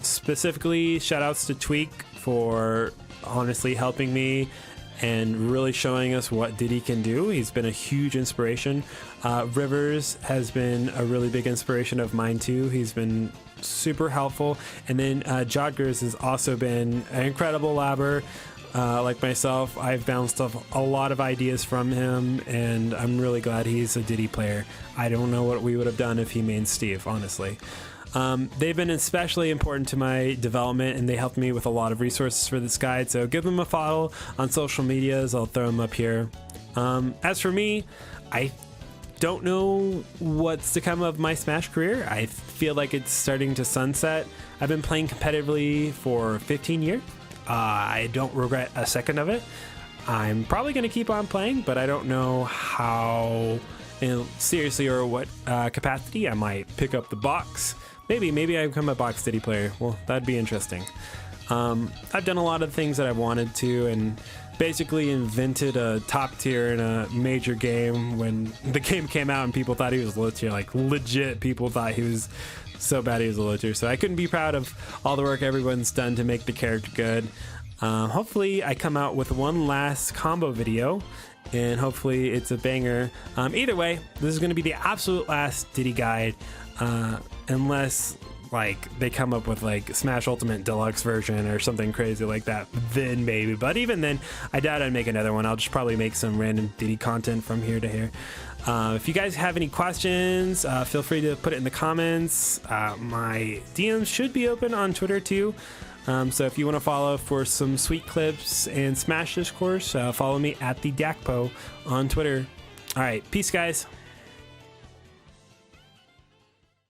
Specifically, shout outs to Tweak for honestly helping me and really showing us what Diddy can do. He's been a huge inspiration. Rivers has been a really big inspiration of mine too. He's been super helpful. And then Jodgers has also been an incredible labber. Like myself, I've bounced off a lot of ideas from him, and I'm really glad he's a Diddy player. I don't know what we would have done if he made Steve, honestly. They've been especially important to my development, and they helped me with a lot of resources for this guide, so give them a follow on social medias. I'll throw them up here. As for me, I don't know what's to come of my Smash career. I feel like it's starting to sunset. I've been playing competitively for 15 years. I don't regret a second of it. I'm probably going to keep on playing, but I don't know how seriously or what capacity. I might pick up the box. Maybe I become a box Diddy player. Well, that'd be interesting. I've done a lot of things that I wanted to, and basically invented a top tier in a major game when the game came out and people thought he was low tier. Like legit people thought he was so bad he was a low tier. So I couldn't be proud of all the work everyone's done to make the character good. Hopefully I come out with one last combo video, and hopefully it's a banger. Either way, this is going to be the absolute last Diddy guide, unless like they come up with like Smash Ultimate Deluxe version or something crazy like that, then maybe. But even then, I doubt I'd make another one. I'll just probably make some random Diddy content from here to here. If you guys have any questions, feel free to put it in the comments. My DMs should be open on Twitter too. So if you want to follow for some sweet clips and Smash discourse, follow me at the Dakpo on Twitter. All right, peace guys.